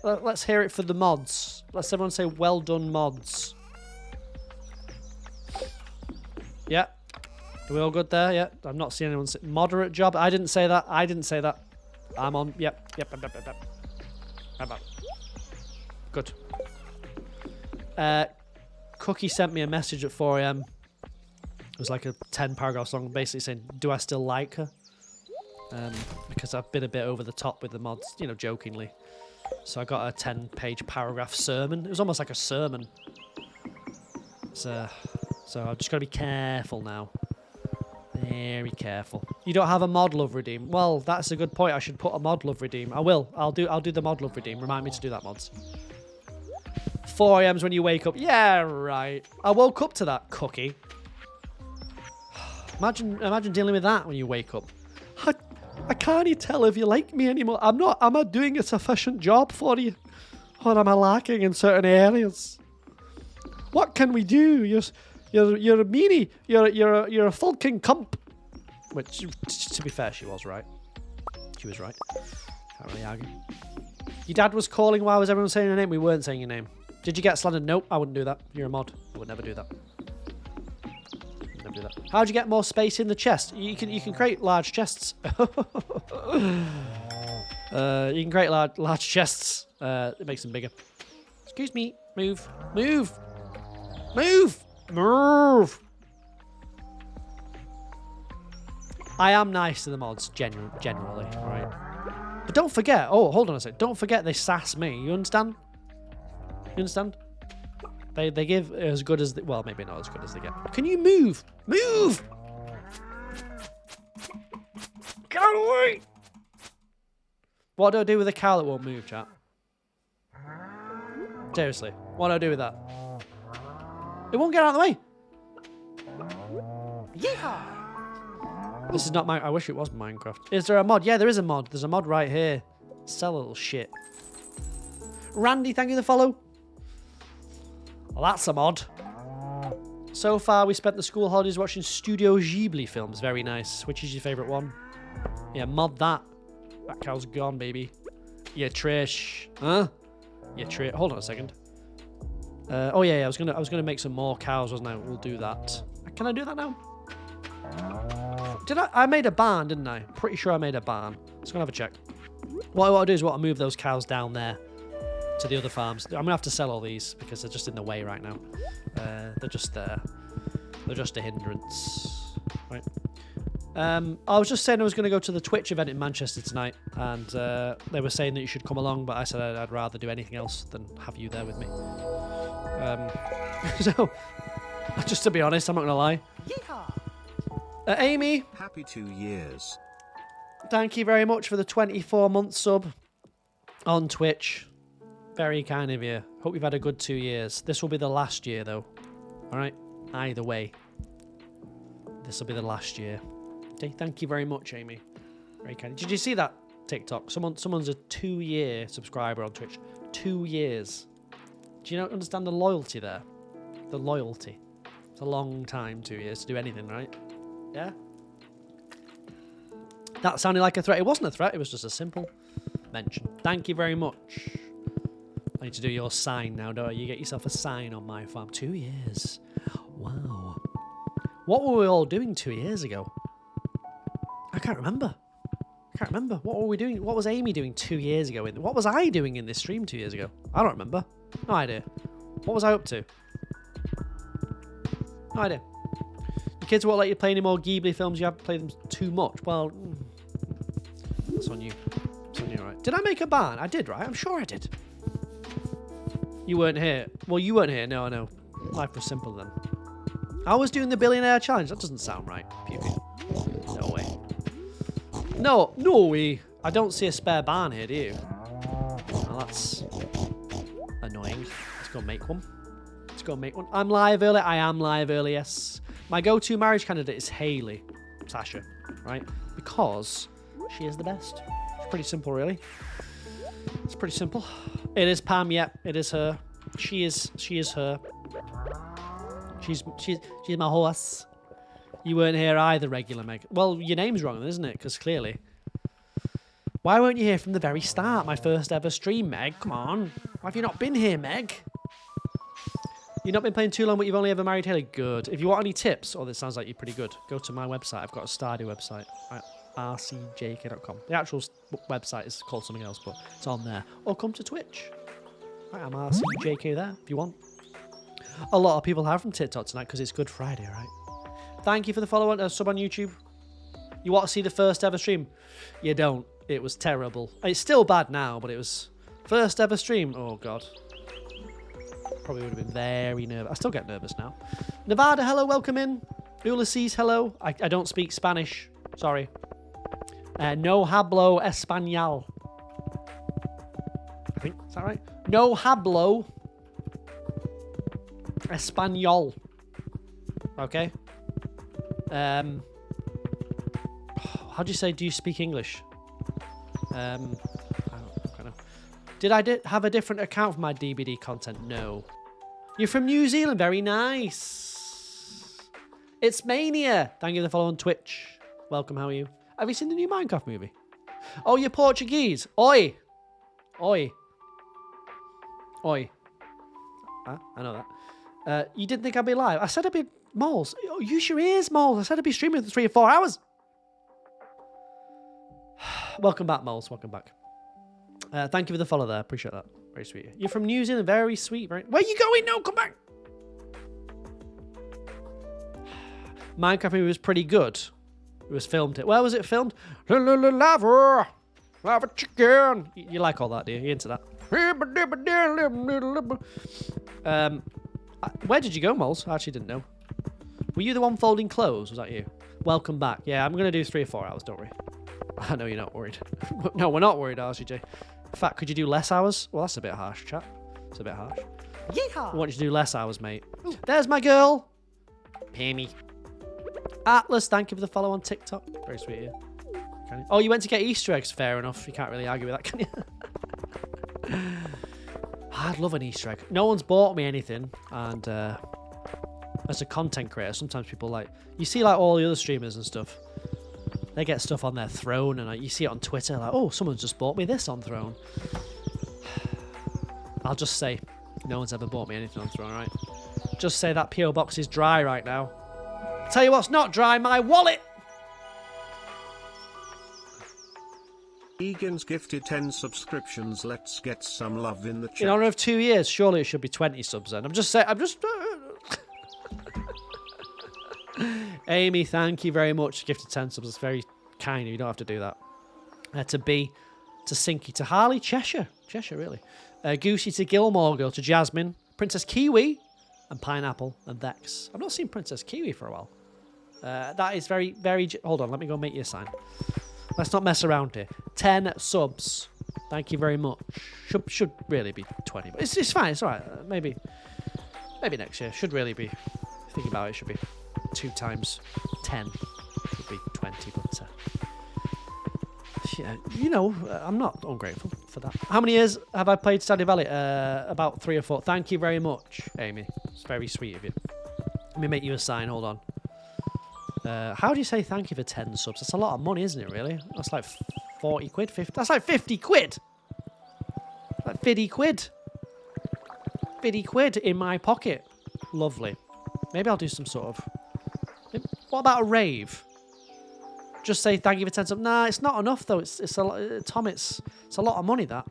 Let's hear it for the mods. Let's everyone say, well done, mods. Yeah. Are we all good there? Yeah. I'm not seeing anyone say moderate job. I didn't say that. I didn't say that. I'm on. Yep. Good. Cookie sent me a message at 4 a.m. It was like a 10-paragraph song basically saying, do I still like her? Because I've been a bit over the top with the mods, you know, jokingly. So I got a 10-page paragraph sermon. It was almost like a sermon. So I've just got to be careful now. Very careful. You don't have a mod love redeem. Well, that's a good point. I should put a mod love redeem. I will. I'll do the mod love redeem. Remind me to do that, mods. 4 a.m. is when you wake up. Yeah, right. I woke up to that, Cookie. Imagine dealing with that when you wake up. I can't tell if you like me anymore. Am I doing a sufficient job for you? Or am I lacking in certain areas? What can we do? You're a meanie. You're a fucking cump. Which, to be fair, she was right. She was right. Can't really argue. Your dad was calling while was everyone saying your name? We weren't saying your name. Did you get slandered? Nope, I wouldn't do that. You're a mod. I would never do that. Never do that. How'd you get more space in the chest? You can create large chests. You can create large chests. It makes them bigger. Excuse me. Move. Move. Move. Move. I am nice to the mods, generally, right? But don't forget. Oh, hold on a sec. Don't forget they sass me. You understand? You understand? They give as good as... well, maybe not as good as they get. Can you move? Move! Get out of the way! What do I do with a cow that won't move, chat? Seriously. What do I do with that? It won't get out of the way. Yeehaw! This is not my... I wish it was Minecraft. Is there a mod? Yeah, there is a mod. There's a mod right here. Sell a little shit. Randy, thank you for the follow. Well, that's a mod. So far, we spent the school holidays watching Studio Ghibli films. Very nice. Which is your favourite one? Yeah, mod that. That cow's gone, baby. Yeah, Trish. Huh? Yeah, Trish. Hold on a second. Oh yeah, I was gonna make some more cows, wasn't I? We'll do that. Can I do that now? Did I? I made a barn, didn't I? Pretty sure I made a barn. Let's go and have a check. What I'll do is I'll move those cows down there to the other farms. I'm gonna have to sell all these because they're just in the way right now. They're just there. They're just a hindrance. Right. I was just saying I was going to go to the Twitch event in Manchester tonight, and they were saying that you should come along, but I said I'd rather do anything else than have you there with me. So, just to be honest, I'm not going to lie. Amy. Happy 2 years. Thank you very much for the 24-month sub on Twitch. Very kind of you. Hope you've had a good 2 years. This will be the last year, though. All right? Either way. This will be the last year. Okay, thank you very much, Amy. Very kind. Did you see that TikTok? Someone's a 2-year subscriber on Twitch. 2 years. Do you not understand the loyalty there? The loyalty. It's a long time, 2 years, to do anything, right? Yeah? That sounded like a threat. It wasn't a threat. It was just a simple mention. Thank you very much. I need to do your sign now, don't I? You get yourself a sign on my farm. 2 years. Wow. What were we all doing 2 years ago? I can't remember. What were we doing? What was Amy doing 2 years ago? What was I doing in this stream 2 years ago? I don't remember. No idea. What was I up to? No idea. Your kids won't let you play any more Ghibli films. You have to play them too much. Well, that's on you. It's on you, right? Did I make a barn? I did, right? I'm sure I did. You weren't here. Well, you weren't here. No, I know. Life was simple then. I was doing the billionaire challenge. That doesn't sound right. Pew, pew. No way. No way. I don't see a spare barn here, do you? Well, that's annoying. Let's go make one. I'm live early. I am live early, yes. My go-to marriage candidate is Hayley. Sasha, right? Because she is the best. It's pretty simple, really. It's pretty simple. It is Pam, yeah. It is her. She is her. She's my horse. You weren't here either, regular Meg. Well, your name's wrong, isn't it? Because clearly. Why weren't you here from the very start? My first ever stream, Meg. Come on. Why have you not been here, Meg? You've not been playing too long, but you've only ever married Haley. Good. If you want any tips, oh, this sounds like you're pretty good. Go to my website. I've got a Stardew website. rcjk.com. The actual website is called something else, but it's on there. Or come to Twitch. I'm rcjk there if you want. A lot of people have from TikTok tonight because it's Good Friday, right? Thank you for the follow on sub on YouTube. You want to see the first ever stream? You don't. It was terrible. It's still bad now, but it was first ever stream. Oh god. Probably would have been very nervous. I still get nervous now. Nevada, hello, welcome in. Ulysses, hello. I don't speak Spanish. Sorry. No hablo español. I think, is that right? No hablo español. Okay. How do you say, do you speak English? I don't know. Did I have a different account for my DBD content? No. You're from New Zealand. Very nice. It's Mania. Thank you for the follow on Twitch. Welcome, how are you? Have you seen the new Minecraft movie? Oh, you're Portuguese. Oi. Oi. Oi. Huh? I know that. You didn't think I'd be live? I said I'd be... Moles. Oh, use your ears, Moles. I said I'd be streaming for 3 or 4 hours. Welcome back, Moles. Welcome back. Thank you for the follow there. Appreciate that. Very sweet. You're from New Zealand. Very sweet. Very... Where are you going? No, come back. Minecraft movie was pretty good. It was filmed. Where was it filmed? Lava chicken. You like all that, do you? You into that? Where did you go, Moles? I actually didn't know. Were you the one folding clothes? Was that you? Welcome back. Yeah, I'm going to do 3 or 4 hours, don't worry. I know you're not worried. No, we're not worried, RCJ. In fact, could you do less hours? Well, that's a bit harsh, chap. It's a bit harsh. Yeehaw! I want you to do less hours, mate. Ooh. There's my girl. Pammy. Atlas, thank you for the follow on TikTok. Very sweet of you. Oh, you went to get Easter eggs. Fair enough. You can't really argue with that, can you? I'd love an Easter egg. No one's bought me anything, and as a content creator, sometimes people like... You see like all the other streamers and stuff. They get stuff on their throne, and you see it on Twitter, like, oh, someone's just bought me this on Throne. I'll just say, no one's ever bought me anything on Throne, right? Just say that P.O. box is dry right now. Tell you what's not dry, my wallet! Egan's gifted 10 subscriptions. Let's get some love in the chat. In honour of 2 years, surely it should be 20 subs then. I'm just saying, Amy, thank you very much. Gifted 10 subs. It's very kind of you. You don't have to do that. To B, to Sinky, to Harley, Cheshire, really. Goosey, to Gilmore Girl, to Jasmine, Princess Kiwi, and Pineapple, and Vex. I've not seen Princess Kiwi for a while. That is very, very... Hold on, let me go make you a sign. Let's not mess around here. 10 subs. Thank you very much. Should really be 20, but it's fine. It's all right. Maybe next year. Should really be... Think about it. Should be 2 times 10. Should be 20, but... yeah, you know, I'm not ungrateful for that. How many years have I played Stardew Valley? About 3 or 4. Thank you very much, Amy. It's very sweet of you. Let me make you a sign. Hold on. How do you say thank you for 10 subs? That's a lot of money, isn't it, really? That's like 40 quid, 50. That's like 50 quid. Like 50 quid. 50 quid in my pocket. Lovely. Maybe I'll do some sort of... What about a rave? Just say thank you for 10 subs. Nah, it's not enough, though. It's a lot... Tom, it's a lot of money, that.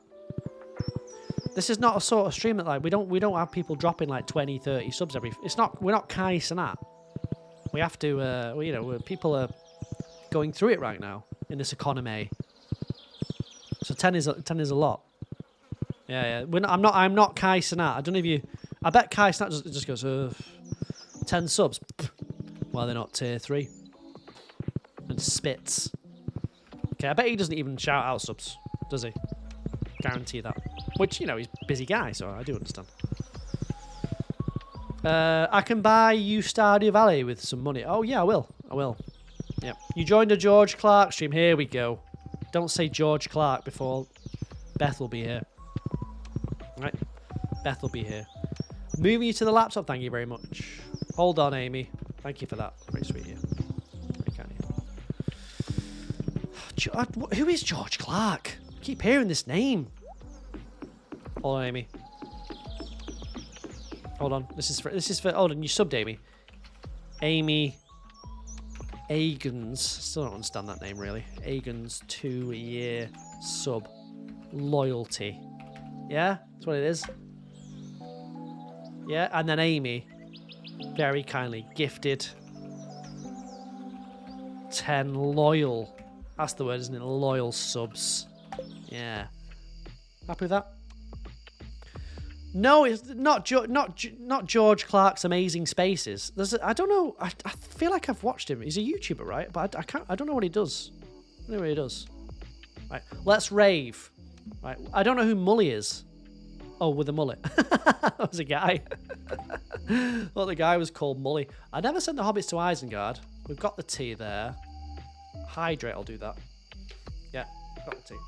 This is not a sort of stream that, like, we don't have people dropping, like, 20, 30 subs every... It's not... We're not Kai Sanat. We have to, you know, people are going through it right now in this economy. So 10 is a lot. Yeah. I'm not Kai Sanat. I don't know if you. I bet Kai Sanat just goes 10 subs. Well, they're not tier 3 and spits. Okay, I bet he doesn't even shout out subs, does he? Guarantee that. Which, you know, he's a busy guy, so I do understand. I can buy you Stardew Valley with some money. Oh, yeah, I will. Yeah. You joined a George Clark stream. Here we go. Don't say George Clark before Beth will be here. Right? Beth will be here. Moving you to the laptop, thank you very much. Hold on, Amy. Thank you for that. Very sweet of you. Very kind of you. Who is George Clark? I keep hearing this name. Hold on, Amy. Hold on. This is for. Hold on. You subbed Amy. Amy. Agans. Still don't understand that name really. Agans 2-year sub. Loyalty. Yeah, that's what it is. Yeah, and then Amy very kindly gifted 10 loyal. That's the word, isn't it? Loyal subs. Yeah. Happy with that? No, it's not George Clark's Amazing Spaces. I don't know. I feel like I've watched him. He's a YouTuber, right? But I don't know what he does. I don't know what he does. Right, let's rave. Right, I don't know who Mully is. Oh, with a mullet. That was a guy. Thought the guy was called Mully. I never sent the hobbits to Isengard. We've got the tea there. Hydrate, I'll do that. Yeah, got the tea.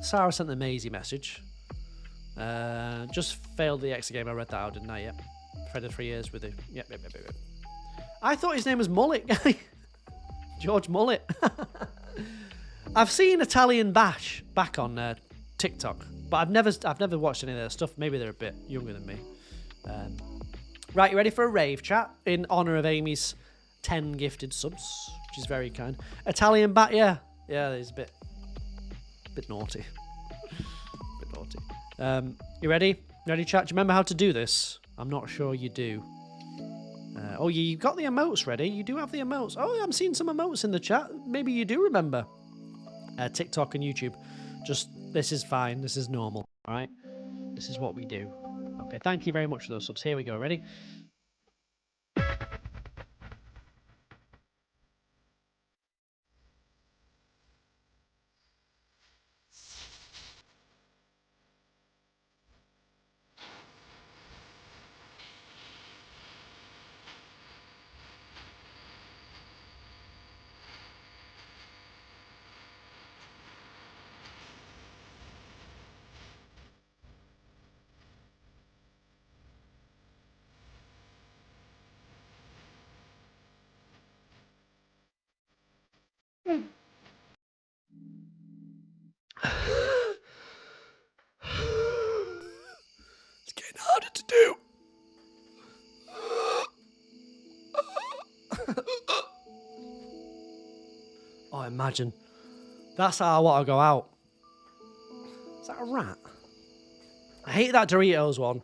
Sarah sent the Maisie message. Just failed the extra game. I read that out, didn't I? Yep. Fred 3 years with it. Yep. I thought his name was Mullet. George Mullet. I've seen Italian Bash back on TikTok, but I've never watched any of their stuff. Maybe they're a bit younger than me. Right, you ready for a rave chat in honor of Amy's 10 gifted subs, which is very kind. Italian Bat, yeah, he's a bit naughty. Bit naughty. You ready? Ready, chat? Do you remember how to do this? I'm not sure you do. Oh, you got the emotes ready. You do have the emotes. Oh, I'm seeing some emotes in the chat. Maybe you do remember. TikTok and YouTube. Just, this is fine. This is normal. All right? This is what we do. Okay, thank you very much for those subs. Here we go. Ready? It's getting harder to do. Oh, imagine. That's how I want to go out. Is that a rat? I hate that Doritos one.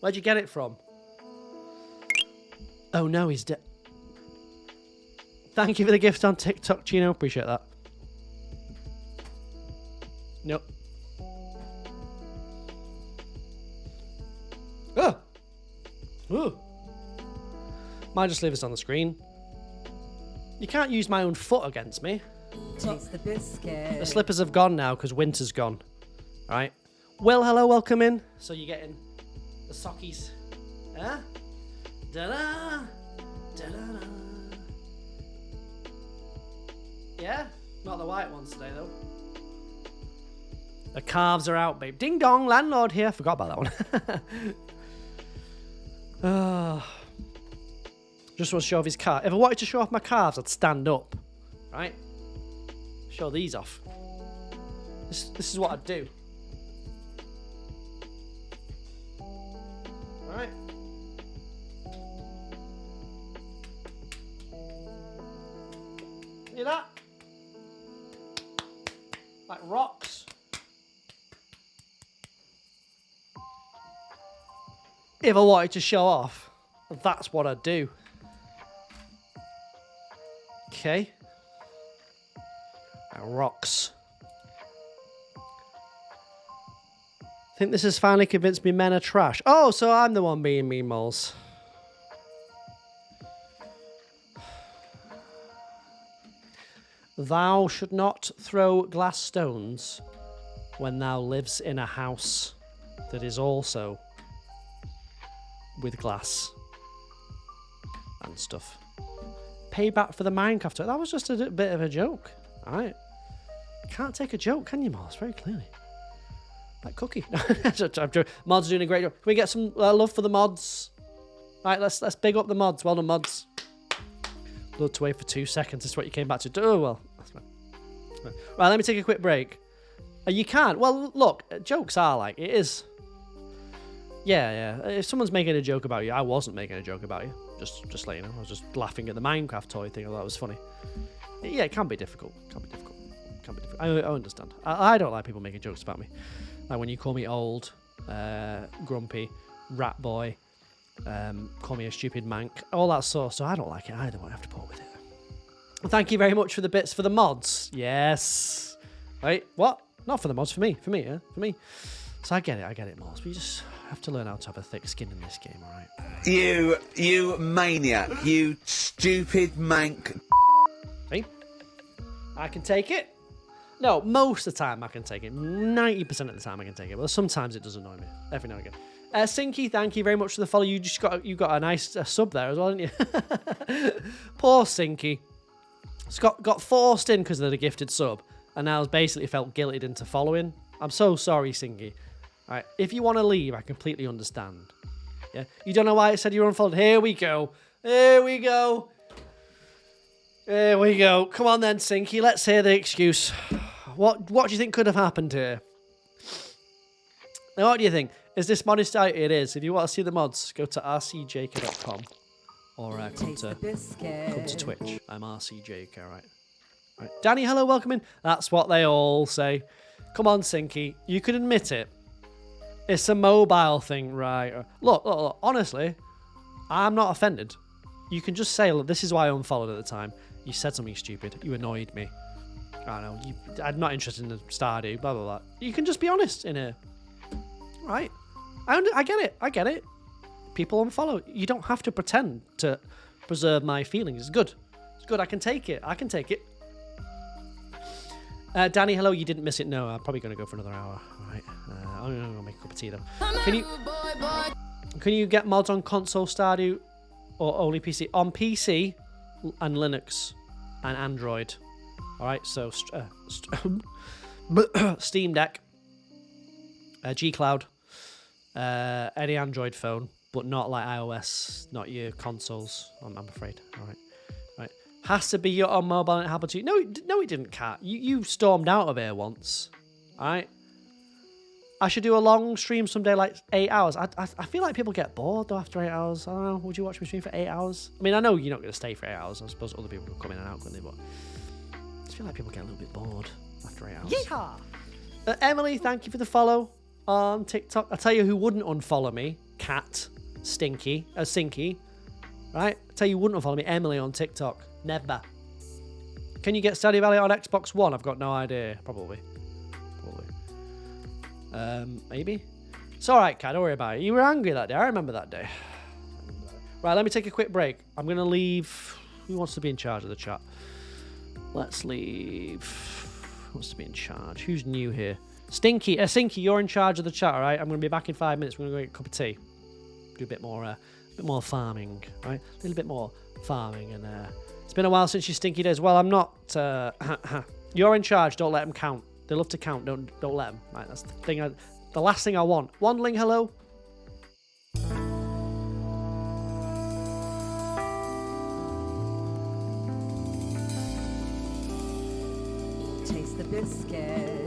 Where'd you get it from? Oh no, he's dead. Thank you for the gift on TikTok, Chino. Appreciate that. Nope. Oh! Ooh. Might just leave this on the screen. You can't use my own foot against me. Taste the biscuit. The slippers have gone now because winter's gone. Alright. Well, hello, welcome in. So you're getting the sockies. Huh? Da-da! Da-da-da! Yeah? Not the white ones today, though. The calves are out, babe. Ding dong, landlord here. Forgot about that one. Just want to show off his calf. If I wanted to show off my calves, I'd stand up. Right? Show these off. This is what I'd do. Alright. See that? Like rocks. If I wanted to show off, that's what I'd do. Okay. Rocks. I think this has finally convinced me men are trash. Oh, so I'm the one being mean moles. Thou should not throw glass stones when thou lives in a house that is also with glass and stuff. Payback for the Minecraft. That was just a bit of a joke. Alright. Can't take a joke, can you, Mods? Very clearly. Like Cookie. Mods are doing a great job. Can we get some love for the mods? Right, let's big up the mods. Well done, mods. Love to wait for 2 seconds. That's what you came back to do. Oh, well. That's fine. Right, let me take a quick break. You can't. Well, look, jokes are like, it is. Yeah. If someone's making a joke about you, I wasn't making a joke about you. Just let you know. I was just laughing at the Minecraft toy thing. I thought it was funny. Yeah, it can be difficult. I understand. I don't like people making jokes about me. Like when you call me old, grumpy, rat boy, call me a stupid mank, all that sort of stuff. I don't like it. I don't have to put up with it. Well, thank you very much for the bits for the mods. Yes. Right? What? Not for the mods. For me. Yeah. For me. So I get it, mods. But you just have to learn how to have a thick skin in this game, all right? You maniac. You stupid mank. See? I can take it. No, most of the time I can take it. 90% of the time I can take it. But sometimes it does annoy me. Every now and again. Sinky, thank you very much for the follow. You got a nice sub there as well, didn't you? Poor Sinky. Got forced in because of the gifted sub, and now has basically felt guilted into following. I'm so sorry, Sinky. All right, if you want to leave, I completely understand. Yeah, you don't know why it said you were unfollowed. Here we go. Come on then, Sinky. Let's hear the excuse. What do you think could have happened here? Now, what do you think? Is this modest? It is. If you want to see the mods, go to rcjk.com or come Taste the to biscuit. Twitch. I'm rcjk, right? Danny, hello, welcome in. That's what they all say. Come on, Sinky. You could admit it. It's a mobile thing, right? Look, honestly, I'm not offended. You can just say, look, this is why I unfollowed at the time. You said something stupid. You annoyed me. I don't know. I'm not interested in the Stardew, blah, blah, blah. You can just be honest in here. Right? I get it. People unfollow. You don't have to pretend to preserve my feelings. It's good. I can take it. Danny, hello. You didn't miss it. No, I'm probably going to go for another hour. All right. I'm going to make a cup of tea, though. Can you get mods on console Stardew or only PC? On PC and Linux and Android. All right. So Steam Deck, G-Cloud, any Android phone, but not like iOS, not your consoles. I'm afraid. All right. Has to be your on mobile and it happened to you. No, it didn't, Cat. You stormed out of here once. All right. I should do a long stream someday, like 8 hours. I feel like people get bored though after 8 hours. I don't know. Would you watch me stream for 8 hours? I mean, I know you're not going to stay for 8 hours. I suppose other people will come in and out, couldn't they? But I just feel like people get a little bit bored after 8 hours. Yeehaw! Emily, thank you for the follow on TikTok. I'll tell you who wouldn't unfollow me. Cat. Sinky. Right? I'll tell you who wouldn't unfollow me. Emily on TikTok. Never. Can you get Stardew Valley on Xbox One? I've got no idea. Probably. Maybe. It's all right, Kat. Don't worry about it. You were angry that day. I remember that day. Right, let me take a quick break. I'm going to leave. Who wants to be in charge of the chat? Let's leave. Who wants to be in charge? Who's new here? Stinky. Sinky, you're in charge of the chat, all right? I'm going to be back in 5 minutes. We're going to go get a cup of tea. Do a bit more farming, right? A little bit more farming. And it's been a while since you Stinky days. Well, I'm not. You're in charge. Don't let them count. They love to count. Don't let them. Right, that's the thing. The last thing I want. Wandling, hello. Taste the biscuit.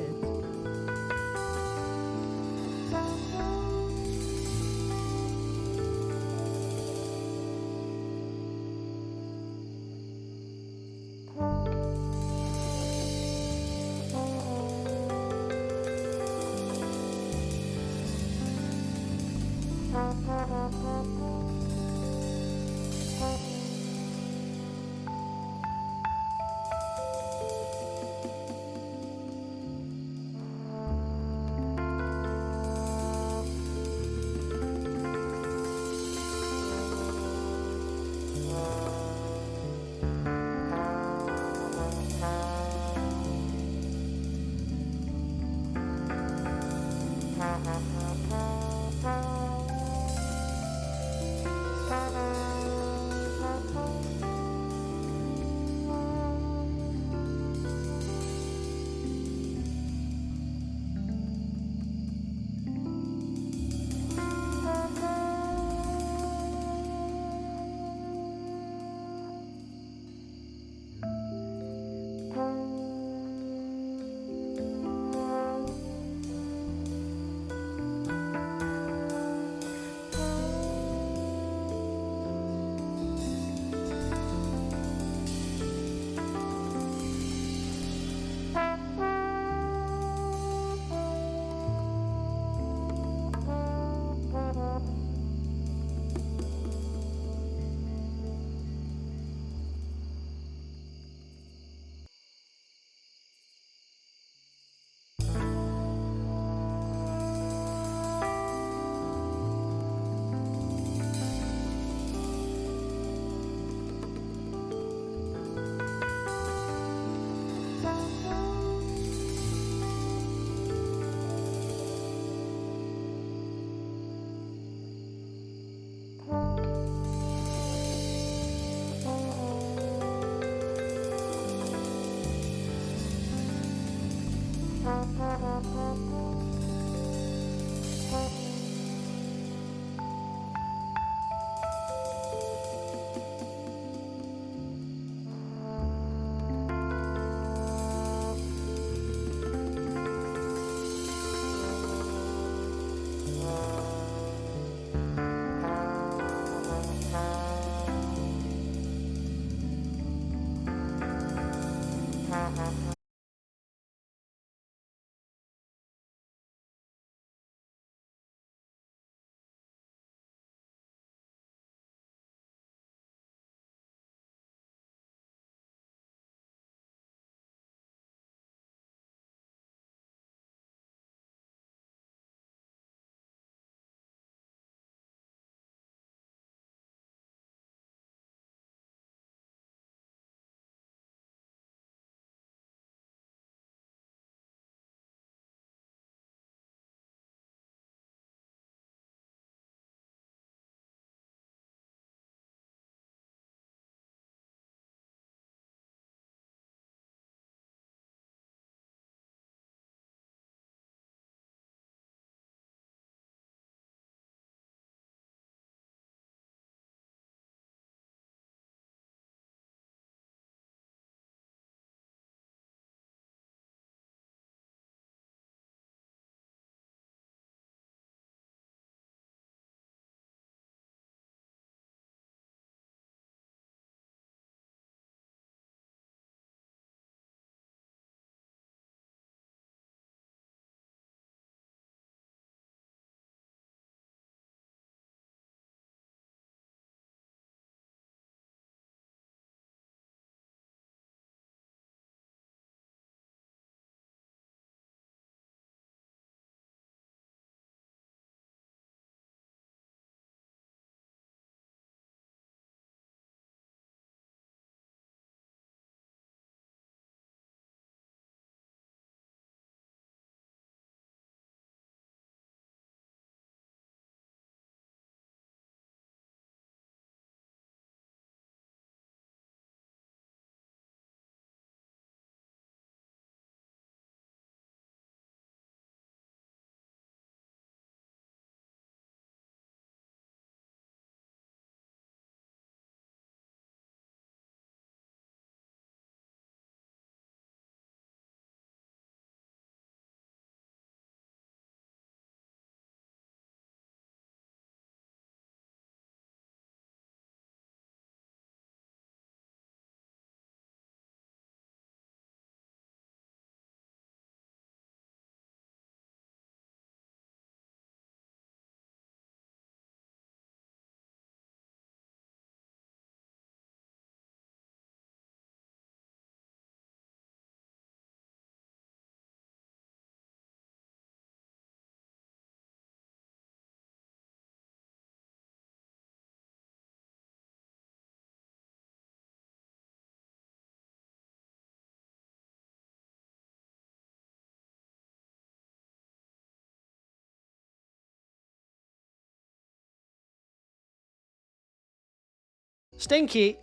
Stinky!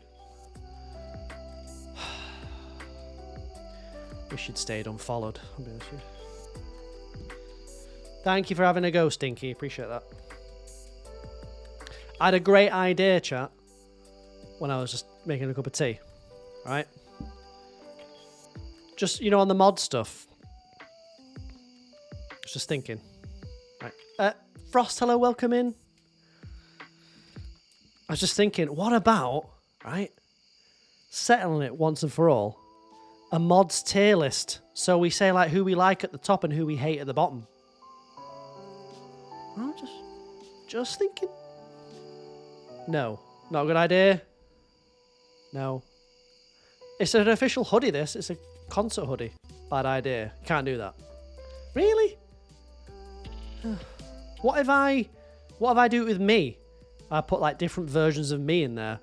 Wish you'd stayed unfollowed, I'll be honest with you. Thank you for having a go, Stinky. Appreciate that. I had a great idea, chat, when I was just making a cup of tea. Right? Just, you know, on the mod stuff. Just thinking. Right. Frost, hello, welcome in. I was just thinking, what about, right, settling it once and for all, a mods tier list. So we say, like, who we like at the top and who we hate at the bottom. I'm just thinking. No, not a good idea. No. It's an official hoodie, this. It's a concert hoodie. Bad idea. Can't do that. Really? What if I do it with me? I put like different versions of me in there,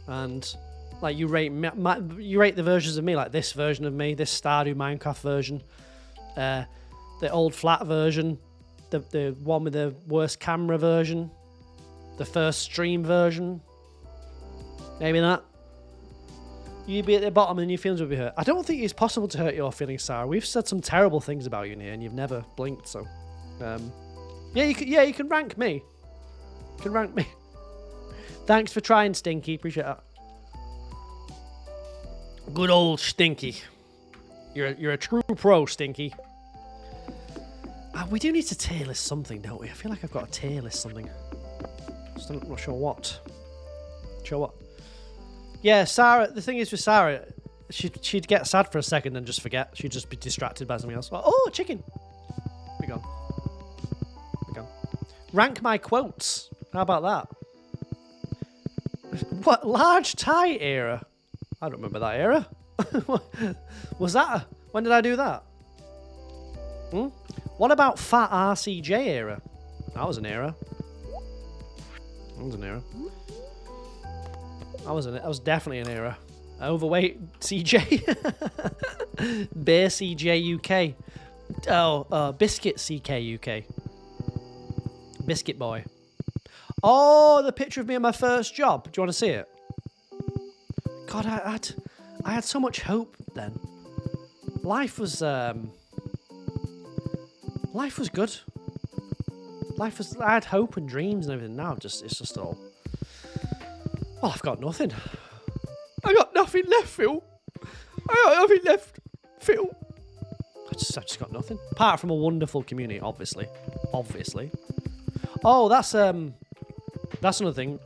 and like you rate the versions of me, like this version of me, this Stardew Minecraft version, the old flat version, the one with the worst camera version, the first stream version. Maybe that. You'd be at the bottom and your feelings would be hurt. I don't think it's possible to hurt your feelings, Sarah. We've said some terrible things about you in here, and you've never blinked. So, yeah, you can rank me. You can rank me. Thanks for trying, Stinky. Appreciate that. Good old Stinky. You're a true pro, Stinky. We do need to tier list something, don't we? I feel like I've got a tier list something. Just not sure what. Yeah, Sarah. The thing is with Sarah, she'd get sad for a second and just forget. She'd just be distracted by something else. Oh, chicken. Be gone. Be gone. Rank my quotes. How about that? What large tie era? I don't remember that era. Was that? When did I do that? What about fat RCJ era? That was an era. That was an era. That was definitely an era. Overweight CJ. Bear CJ UK. Oh, Biscuit CK UK. Biscuit boy. Oh, the picture of me at my first job. Do you want to see it? God, I had so much hope then. Life was good. I had hope and dreams and everything. Now it's just all. Well, I've got nothing. I got nothing left, Phil. I got nothing left, Phil. I just got nothing. Apart from a wonderful community, obviously. Oh, that's another thing.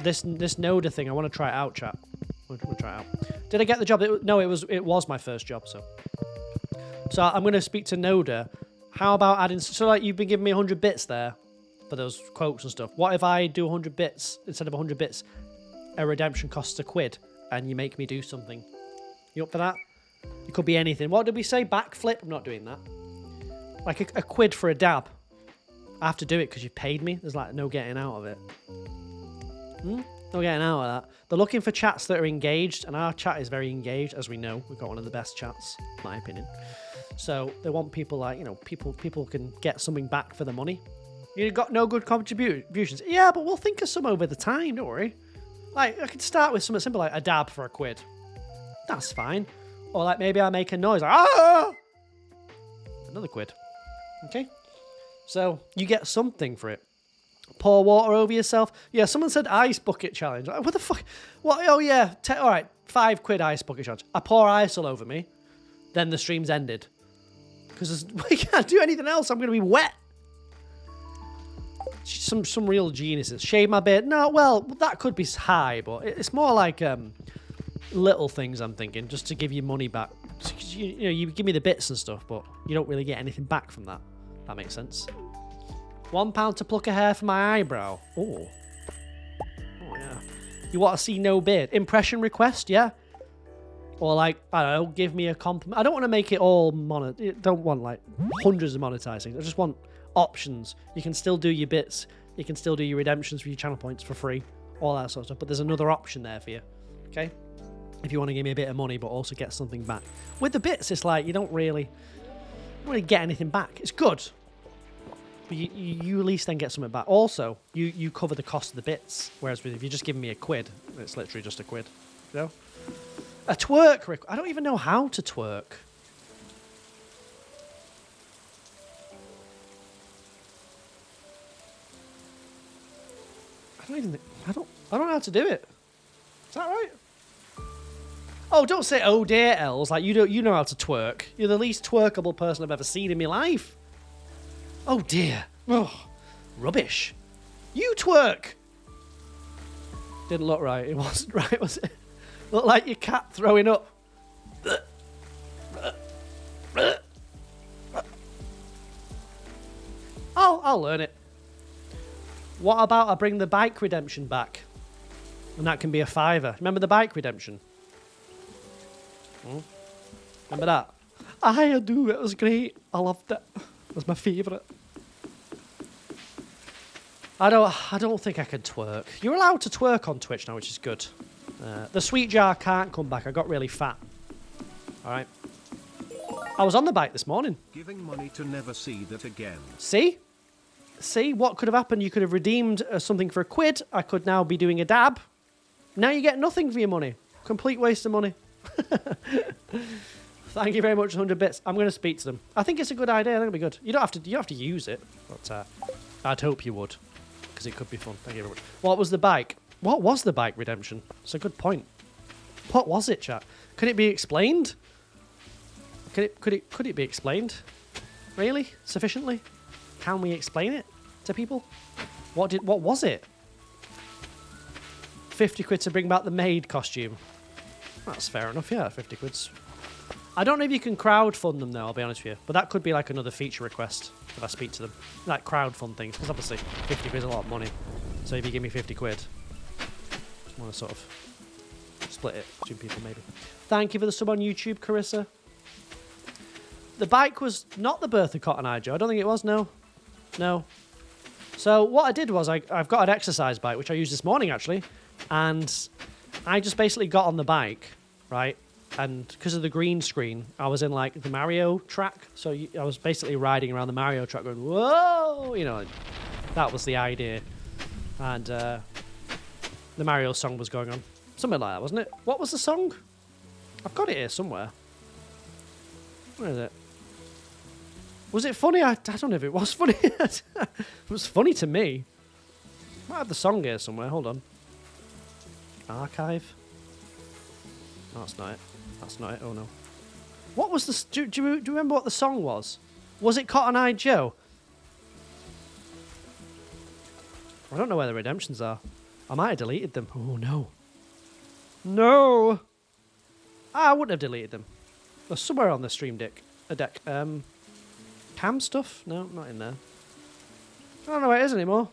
This Noda thing, I want to try it out, chat. I want to try it out. Did I get the job? No, it was my first job, so I'm going to speak to Noda. How about adding... So, like, you've been giving me 100 bits there for those quotes and stuff. What if I do 100 bits, instead of 100 bits, a redemption costs £1, and you make me do something? You up for that? It could be anything. What did we say? Backflip? I'm not doing that. Like, a £1 for a dab. I have to do it because you paid me. There's, like, no getting out of it. No getting out of that. They're looking for chats that are engaged, and our chat is very engaged, as we know. We've got one of the best chats, in my opinion. So they want people like, people can get something back for the money. You've got no good contributions. Yeah, but we'll think of some over the time, don't worry. Like, I could start with something simple like a dab for £1. That's fine. Or like maybe I make a noise like, ah! Another £1. Okay? So you get something for it. Pour water over yourself. Yeah, someone said ice bucket challenge. What the fuck? What? Oh yeah. All right, £5 ice bucket challenge. I pour ice all over me. Then the stream's ended. Because we can't do anything else. I'm going to be wet. Some real geniuses. Shave my beard. No, well, that could be high, but it's more like little things I'm thinking, just to give you money back. You give me the bits and stuff, but you don't really get anything back from that. That makes sense. £1 to pluck a hair for my eyebrow. Oh yeah. You want to see no beard? Impression request, yeah. Or like, I don't know, give me a compliment. I don't want to make it all don't want like hundreds of monetizing. I just want options. You can still do your bits. You can still do your redemptions for your channel points for free. All that sort of stuff. But there's another option there for you. Okay? If you want to give me a bit of money but also get something back. With the bits, it's like you don't really get anything back. It's good. But you at least then get something back. Also, you cover the cost of the bits. Whereas if you're just giving me £1, it's literally just £1. You know? A twerk. I don't even know how to twerk. I don't know how to do it. Is that right? Oh, don't say oh dear Els. Like you know how to twerk. You're the least twerkable person I've ever seen in my life. Oh dear. Oh, rubbish. You twerk. Didn't look right. It wasn't right, was it? Looked like your cat throwing up. I'll learn it. What about I bring the bike redemption back? And that can be a £5. Remember the bike redemption? Remember that? I do. It was great. I loved it. It was my favourite. I don't think I can twerk. You're allowed to twerk on Twitch now, which is good. The sweet jar can't come back. I got really fat. All right. I was on the bike this morning. Giving money to never see that again. See? What could have happened? You could have redeemed something for £1. I could now be doing a dab. Now you get nothing for your money. Complete waste of money. Thank you very much, 100 bits. I'm going to speak to them. I think it's a good idea. I think it'll be good. You don't have to use it, but I'd hope you would, because it could be fun. Thank you very much. What was the bike? What was the bike redemption? It's a good point. What was it, chat? Could it be explained? Could it be explained? Really? Sufficiently? Can we explain it to people? What was it? £50 to bring back the maid costume. That's fair enough, yeah, 50 quids. I don't know if you can crowdfund them, though, I'll be honest with you. But that could be like another feature request if I speak to them. Like crowdfund things, because obviously 50 quid is a lot of money. So if you give me 50 quid, I want to sort of split it between people, maybe. Thank you for the sub on YouTube, Carissa. The bike was not the birth of Cotton Eye Joe. I don't think it was, no. No. So what I did was I've got an exercise bike, which I used this morning, actually. And I just basically got on the bike, right? And because of the green screen, I was in like the Mario track. So I was basically riding around the Mario track going, whoa, you know, that was the idea. And the Mario song was going on. Something like that, wasn't it? What was the song? I've got it here somewhere. Where is it? Was it funny? I don't know if it was funny. It was funny to me. I might have the song here somewhere. Hold on. Archive. No, that's not it. That's not it. Oh no. What was the? Do you remember what the song was? Was it Cotton Eye Joe? I don't know where the redemptions are. I might have deleted them. Oh no. No. I wouldn't have deleted them. They're somewhere on the stream deck. Cam stuff? No, not in there. I don't know where it is anymore.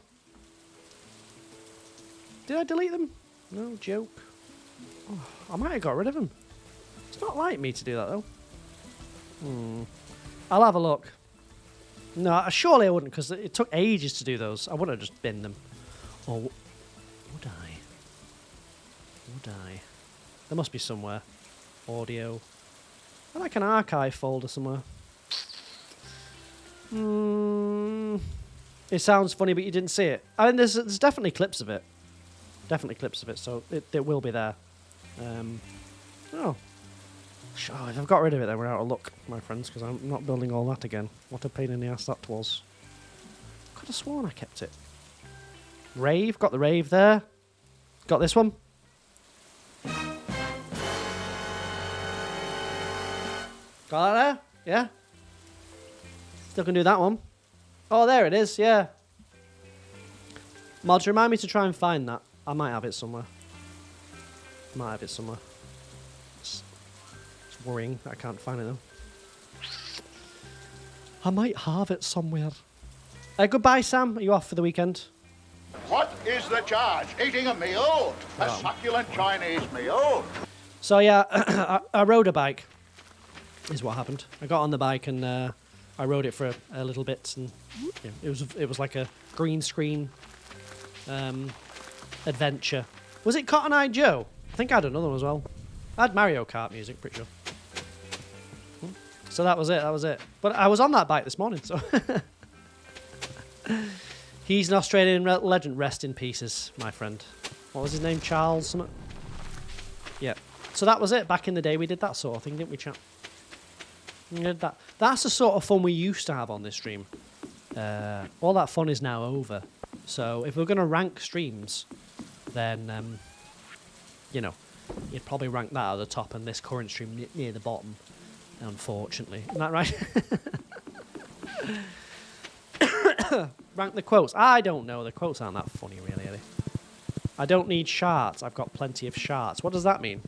Did I delete them? No, joke. Oh, I might have got rid of them. It's not like me to do that, though. I'll have a look. No, surely I wouldn't, because it took ages to do those. I wouldn't have just binned them. Or would I? Would I? There must be somewhere. Audio. I like an archive folder somewhere. It sounds funny, but you didn't see it. I mean, there's definitely clips of it. Definitely clips of it, so it will be there. Oh. Sure, if I've got rid of it, then we're out of luck, my friends, because I'm not building all that again. What a pain in the ass that was. Could have sworn I kept it. Rave, got the rave there. Got this one. Got that there? Yeah? Still can do that one. Oh, there it is, yeah. Mods, remind me to try and find that. I might have it somewhere. Might have it somewhere. It's worrying that I can't find it, though. I might have it somewhere. Goodbye, Sam. Are you off for the weekend? What is the charge? Eating a meal? A succulent Chinese meal? So, yeah, I rode a bike, is what happened. I got on the bike and I rode it for a little bit, and yeah, it was like a green screen adventure. Was it Cotton Eye Joe? I think I had another one as well. I had Mario Kart music, pretty sure. So that was it. But I was on that bike this morning, so... He's an Australian legend. Rest in pieces, my friend. What was his name? Charles something? Yeah. So that was it. Back in the day, we did that sort of thing, didn't we, chat? We did that. That's the sort of fun we used to have on this stream. All that fun is now over. So if we're going to rank streams, then, you know, you'd probably rank that at the top and this current stream near the bottom, unfortunately. Isn't that right? Rank the quotes. I don't know. The quotes aren't that funny, really, are they? I don't need shards. I've got plenty of shards. What does that mean?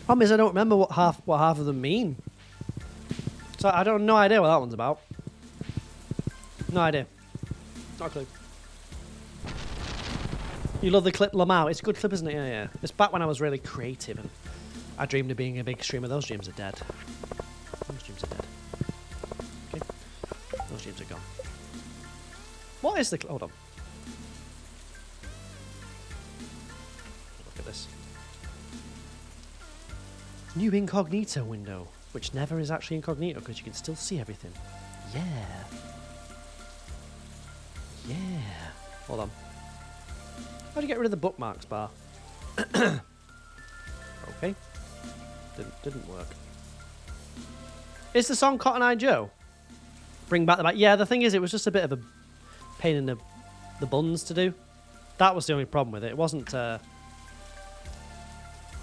Problem is, I don't remember what half of them mean. So I don't no idea what that one's about. No idea. Not a clue. You love the clip Lamau. It's a good clip, isn't it? Yeah, yeah. It's back when I was really creative and I dreamed of being a big streamer. Those dreams are dead. Those dreams are dead. Okay. Those dreams are gone. What is the... Hold on. Look at this. New incognito window, which never is actually incognito because you can still see everything. Yeah. Yeah. Hold on. How do you get rid of the bookmarks bar? Okay. Didn't work. Is the song Cotton Eye Joe? Bring back the back. Yeah, the thing is, it was just a bit of a pain in the buns to do. That was the only problem with it. It wasn't... I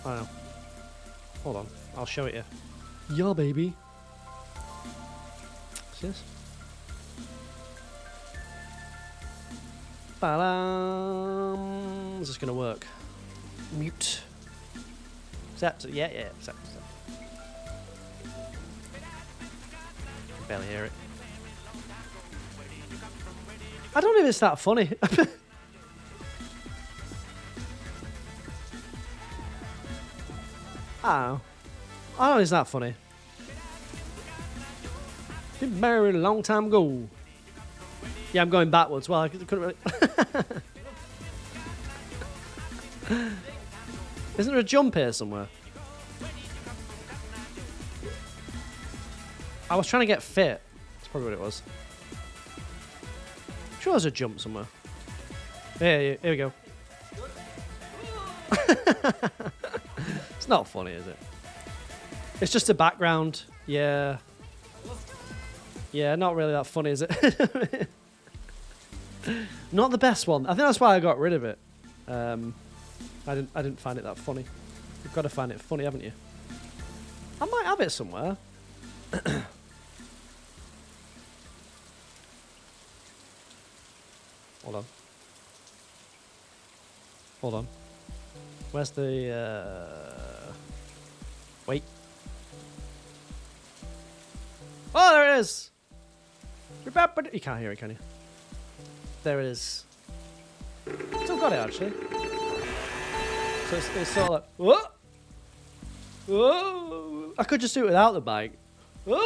don't know. Hold on. I'll show it you. Yeah, baby. See this? Ba-dum. Is this going to work? Mute. Accept. Yeah, accept. Can barely hear it. I don't know if it's that funny. I don't know. I don't know if it's that funny. Been married a long time ago. Yeah, I'm going backwards. Well, I couldn't really... Isn't there a jump here somewhere? I was trying to get fit. That's probably what it was. I'm sure there's a jump somewhere. Here we go. It's not funny, is it? It's just a background. Yeah. Yeah, not really that funny, is it? Not the best one. I think that's why I got rid of it. I didn't find it that funny. You've got to find it funny, haven't you? I might have it somewhere. Hold on. Hold on. Where's the... Wait. Oh, there it is! You can't hear it, can you? There it is. Still got it, actually. So it's sort of like... Whoa! Whoa! I could just do it without the bike. Whoa!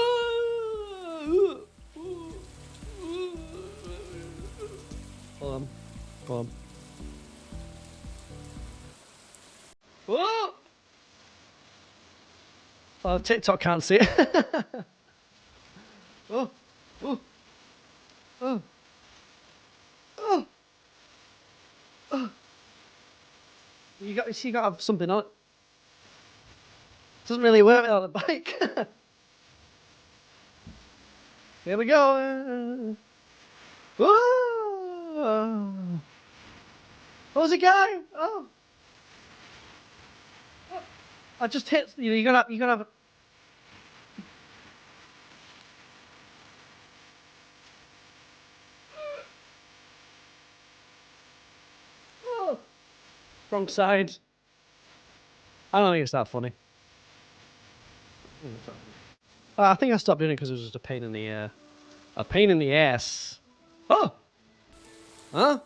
Hold on. Hold on. Whoa! Oh, TikTok can't see it. Oh! Oh! Oh! Oh! Oh! You got to have something on it. Doesn't really work without the bike. Here we go. Whoa! Where's it going? Oh! I just hit. You gotta have. Oh. Wrong side. I don't think it's that funny. I think I stopped doing it because it was just a pain in the ass. Oh. Huh?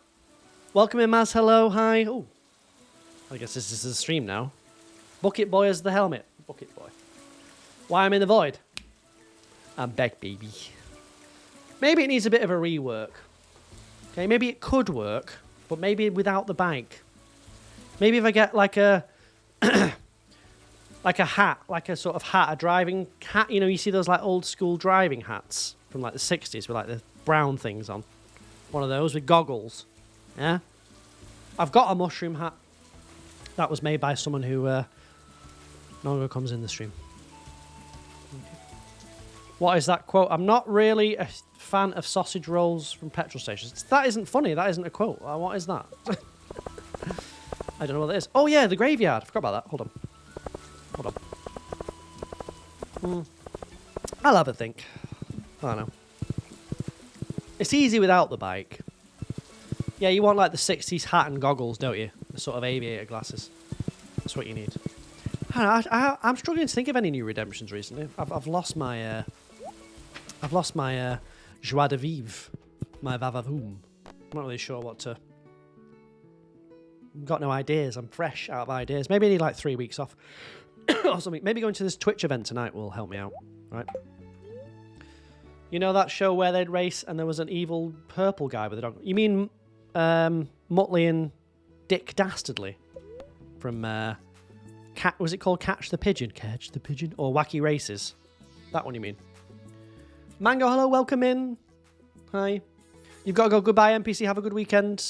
Welcome in, Maz. Hello. Hi. Oh. I guess this is the stream now. Bucket Boy as the helmet. Bucket Boy. Why I'm in the void? I'm back, baby. Maybe it needs a bit of a rework. Okay, maybe it could work, but maybe without the bike. Maybe if I get like a like a hat, like a sort of hat, a driving hat. You know, you see those like old school driving hats from like the 60s with like the brown things on. One of those with goggles. Yeah. I've got a mushroom hat. That was made by someone who no longer comes in the stream. What is that quote? I'm not really a fan of sausage rolls from petrol stations. That isn't funny. That isn't a quote. What is that? I don't know what that is. Oh, yeah, the graveyard. I forgot about that. Hold on. Hold on. I'll have a think. I don't know. It's easy without the bike. Yeah, you want like the 60s hat and goggles, don't you? The sort of aviator glasses. That's what you need. I don't know, I'm struggling to think of any new redemptions recently. I've lost my joie de vivre, my vavavoom. I'm not really sure what to. I've got no ideas. I'm fresh out of ideas. Maybe I need like 3 weeks off or something. Maybe going to this Twitch event tonight will help me out. Right? You know that show where they'd race and there was an evil purple guy with a dog? You mean Muttley and Dick Dastardly from was it called Catch the Pigeon? Catch the Pigeon? Or Wacky Races? That one you mean? Mango, hello, welcome in. Hi. You've got to go. Goodbye, NPC. Have a good weekend.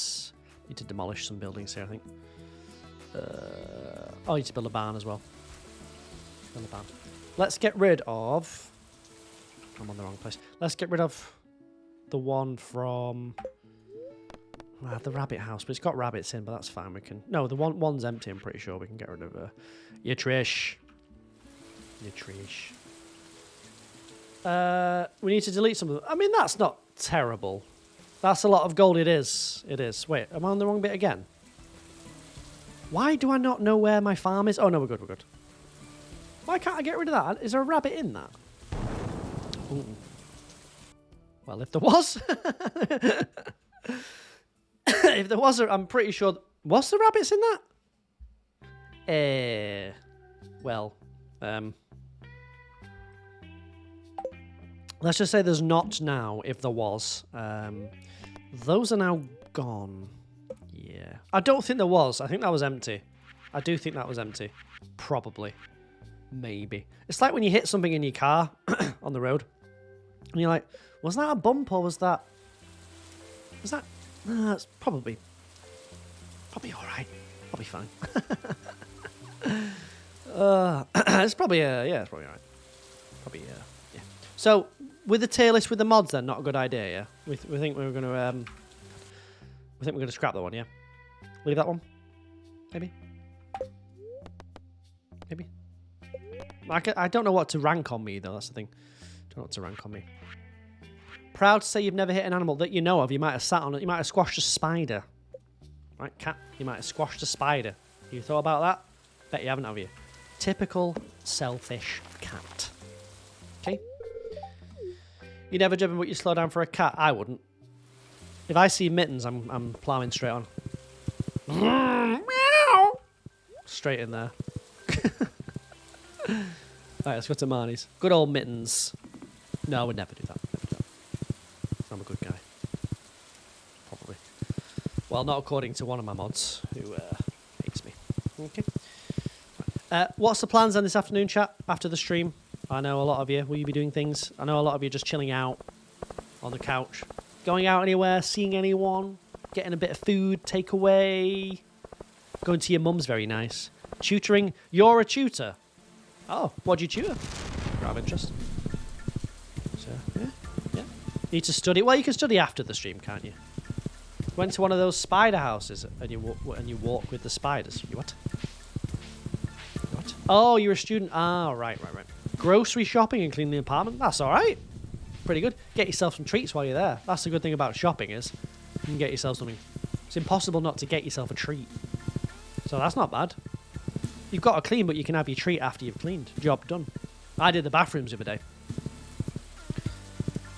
Need to demolish some buildings here, I think. I need to build a barn as well. Build a barn. Let's get rid of... I'm on the wrong place. Let's get rid of the one from... the rabbit house, but it's got rabbits in, but that's fine. We can... No, the one's empty, I'm pretty sure. We can get rid of your Trish. Your Trish. We need to delete some of them. I mean, that's not terrible. That's a lot of gold. It is. It is. Wait, am I on the wrong bit again? Why do I not know where my farm is? Oh, no, we're good. We're good. Why can't I get rid of that? Is there a rabbit in that? Ooh. Well, if there was... if there was, I'm pretty sure... Was there rabbits in that? Well, let's just say there's not now, if there was. Those are now gone. Yeah. I don't think there was. I think that was empty. I do think that was empty. Probably. Maybe. It's like when you hit something in your car on the road. And you're like, was that a bump or was that... Was that... It's probably all right. Probably fine. It's probably, yeah, it's probably all right. Probably, yeah. So, with the tier list with the mods then, not a good idea, yeah? We think we're going to, we think we're going to scrap that one, yeah? Leave that one? Maybe? Maybe? I don't know what to rank on me, though, that's the thing. Don't know what to rank on me. Proud to say you've never hit an animal that you know of. You might have sat on it. You might have squashed a spider. Right, cat? You might have squashed a spider. You thought about that? Bet you haven't, have you? Typical selfish cat. Okay? You never jump, but you slow down for a cat. I wouldn't. If I see mittens, I'm ploughing straight on. Straight in there. Alright, let's go to Marnie's. Good old mittens. No, I would never do that. I'm a good guy. Probably. Well, not according to one of my mods, who hates me. Okay. What's the plans then this afternoon, chat, after the stream? I know a lot of you. Will you be doing things? I know a lot of you just chilling out on the couch. Going out anywhere? Seeing anyone? Getting a bit of food? Takeaway? Going to your mum's very nice. Tutoring? You're a tutor? Oh, what do you tutor? Out of interest. So, yeah. Need to study? Well, you can study after the stream, can't you? Went to one of those spider houses and you walk with the spiders. You what? What? Oh, you're a student. Ah, right. Grocery shopping and cleaning the apartment. That's all right. Pretty good. Get yourself some treats while you're there. That's the good thing about shopping is you can get yourself something. It's impossible not to get yourself a treat. So that's not bad. You've got to clean, but you can have your treat after you've cleaned. Job done. I did the bathrooms the other day.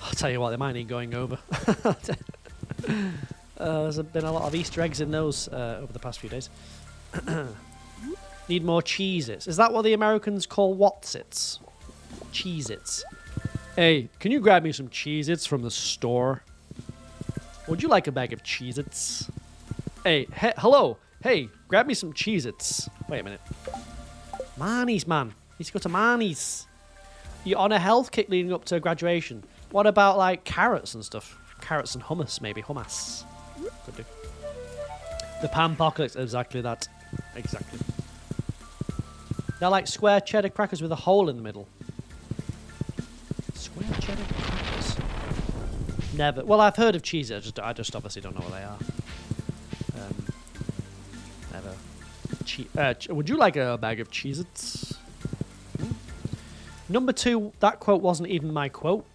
I'll tell you what, they might need going over. There's been a lot of Easter eggs in those over the past few days. Need more Cheez-Its. Is that what the Americans call Whatsits? Cheez-Its. Hey, can you grab me some Cheez-Its from the store? Would you like a bag of Cheez-Its? Hey, hello. Hey, grab me some Cheez-Its. Wait a minute. Marnie's, man. Need to go to Marnie's. You're on a health kick leading up to graduation. What about, like, carrots and stuff? Carrots and hummus, maybe. Hummus. Could do. The Pampocalypse. Exactly that. Exactly. They're like square cheddar crackers with a hole in the middle. Square cheddar crackers? Never. Well, I've heard of cheese. I just obviously don't know what they are. Never. Would you like a bag of Cheez-Its? Number 2, that quote wasn't even my quote.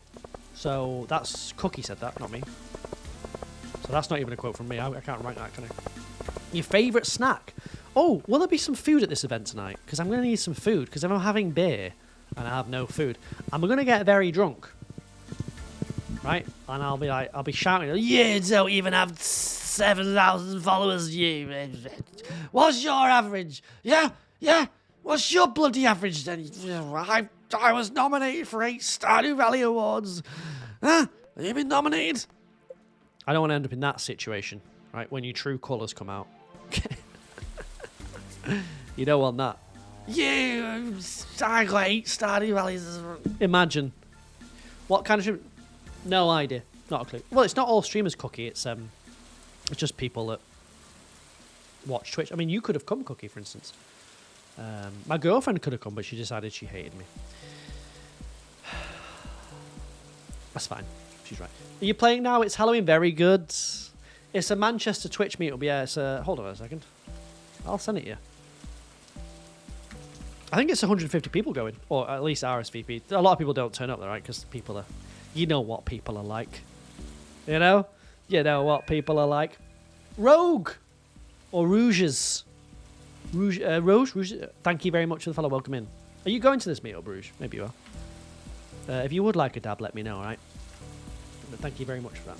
So that's Cookie said that, not me. So that's not even a quote from me. I can't write that, can I? Your favourite snack? Oh, will there be some food at this event tonight? Because I'm going to need some food. Because if I'm having beer and I have no food, I'm going to get very drunk. Right? And I'll be shouting, you don't even have 7,000 followers, you. What's your average? Yeah. What's your bloody average then? I was nominated for 8 Stardew Valley Awards. Huh? Have you been nominated? I don't want to end up in that situation, right? When your true colours come out. You don't want that. I got 8 Stardew Valleys. Imagine. What kind of stream? No idea. Not a clue. Well, it's not all streamers, Cookie. It's just people that watch Twitch. I mean, you could have come, Cookie, for instance. My girlfriend could have come, but she decided she hated me. That's fine. She's right. Are you playing now? It's Halloween. Very good. It's a Manchester Twitch meetup. Yeah, it's a... Hold on a second. I'll send it you. I think it's 150 people going. Or at least RSVP. A lot of people don't turn up there, right? Because people are... You know what people are like. You know? You know what people are like. Rogue! Or Rouges. Rouge, thank you very much for the follow. Welcome in. Are you going to this meetup, Bruges? Maybe you are. If you would like a dab, let me know, alright? But thank you very much for that.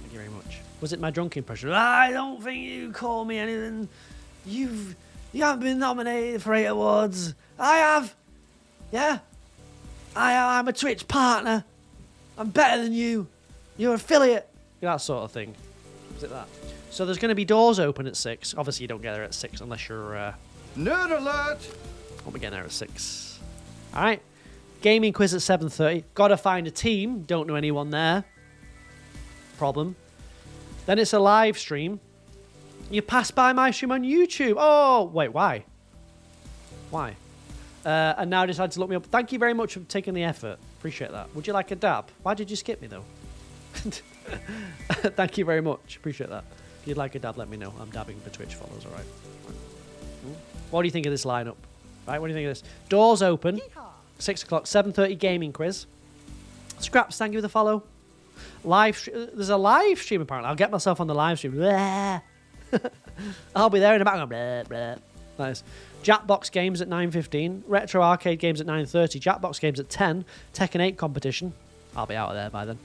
Thank you very much. Was it my drunk impression? I don't think you call me anything. You haven't been nominated for 8 awards. I have. Yeah. I'm a Twitch partner. I'm better than you. You're an affiliate. That sort of thing. Is it that? So there's going to be doors open at 6. Obviously, you don't get there at 6 unless you're... Nerd alert! Won't be getting there at 6. All right. Gaming quiz at 7:30. Got to find a team. Don't know anyone there. Problem. Then it's a live stream. You pass by my stream on YouTube. Oh, wait, why? Why? And now decide to look me up. Thank you very much for taking the effort. Appreciate that. Would you like a dab? Why did you skip me, though? Thank you very much. Appreciate that. If you'd like a dab, let me know. I'm dabbing for Twitch followers, all right? What do you think of this lineup? Right, what do you think of this? Doors open. 6 o'clock, 7:30 gaming quiz. Scraps, thank you for the follow. There's a live stream apparently. I'll get myself on the live stream. I'll be there in the background. Blah, blah. Nice. Jackbox games at 9:15. Retro arcade games at 9:30. Jackbox games at 10. Tekken 8 competition. I'll be out of there by then.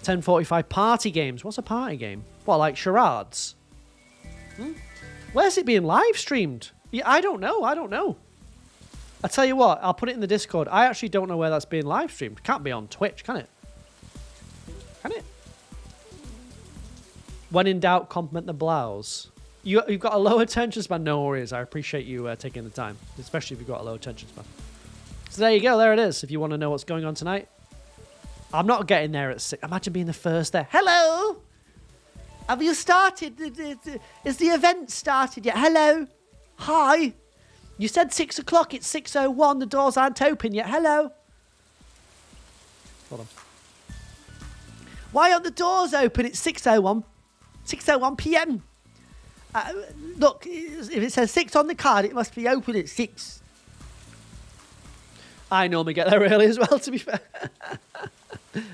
10:45 party games. What's a party game? What, like charades? Where's it being live streamed? Yeah, I don't know. I tell you what, I'll put it in the Discord. I actually don't know where that's being live streamed. Can't be on Twitch, can it? Can it? When in doubt, compliment the blouse. You've got a low attention span. No worries. I appreciate you taking the time, especially if you've got a low attention span. So there you go. There it is. If you want to know what's going on tonight. I'm not getting there at 6. Imagine being the first there. Hello? Have you started? Is the event started yet? Hello? Hi? You said 6 o'clock. It's 6:01. The doors aren't open yet. Hello? Hold on. Why aren't the doors open? It's 6:01. 6:01 p.m. Look, if it says 6 on the card, it must be open at 6. I normally get there early as well, to be fair.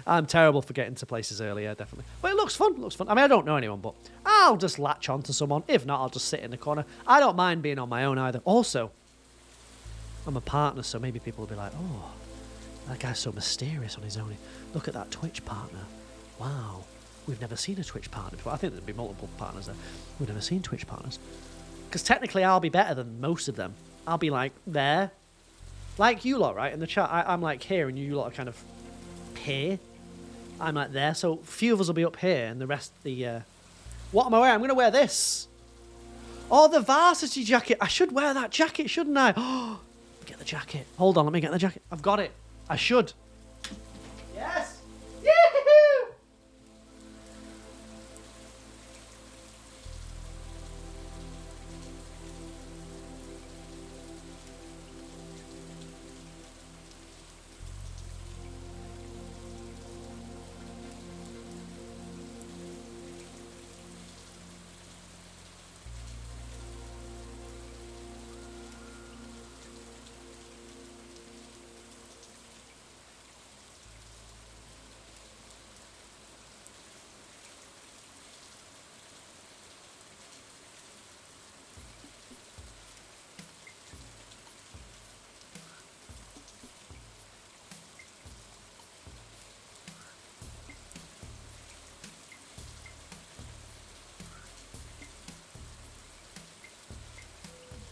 I'm terrible for getting to places early, yeah, definitely. But it looks fun, I mean, I don't know anyone, but I'll just latch on to someone. If not, I'll just sit in the corner. I don't mind being on my own either. Also, I'm a partner, so maybe people will be like, oh, that guy's so mysterious on his own. Look at that Twitch partner. Wow. We've never seen a Twitch partner before. I think there'd be multiple partners there. We've never seen Twitch partners. Because technically, I'll be better than most of them. I'll be like there. Like you lot, right? In the chat, I'm like here, and you lot are kind of here. I'm like there. So a few of us will be up here, and the rest, what am I wearing? I'm going to wear this. Oh, the varsity jacket. I should wear that jacket, shouldn't I? Oh, get the jacket. Hold on, let me get the jacket. I've got it. I should. Yes. Yee-hoo!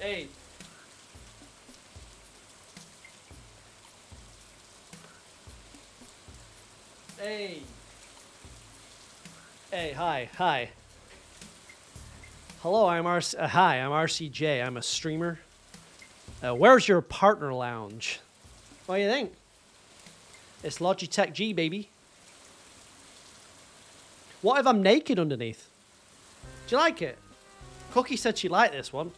Hey. Hey. Hey, hi. Hello, I'm RCJ. I'm a streamer. Where's your partner lounge? What do you think? It's Logitech G, baby. What if I'm naked underneath? Do you like it? Cookie said she liked this one.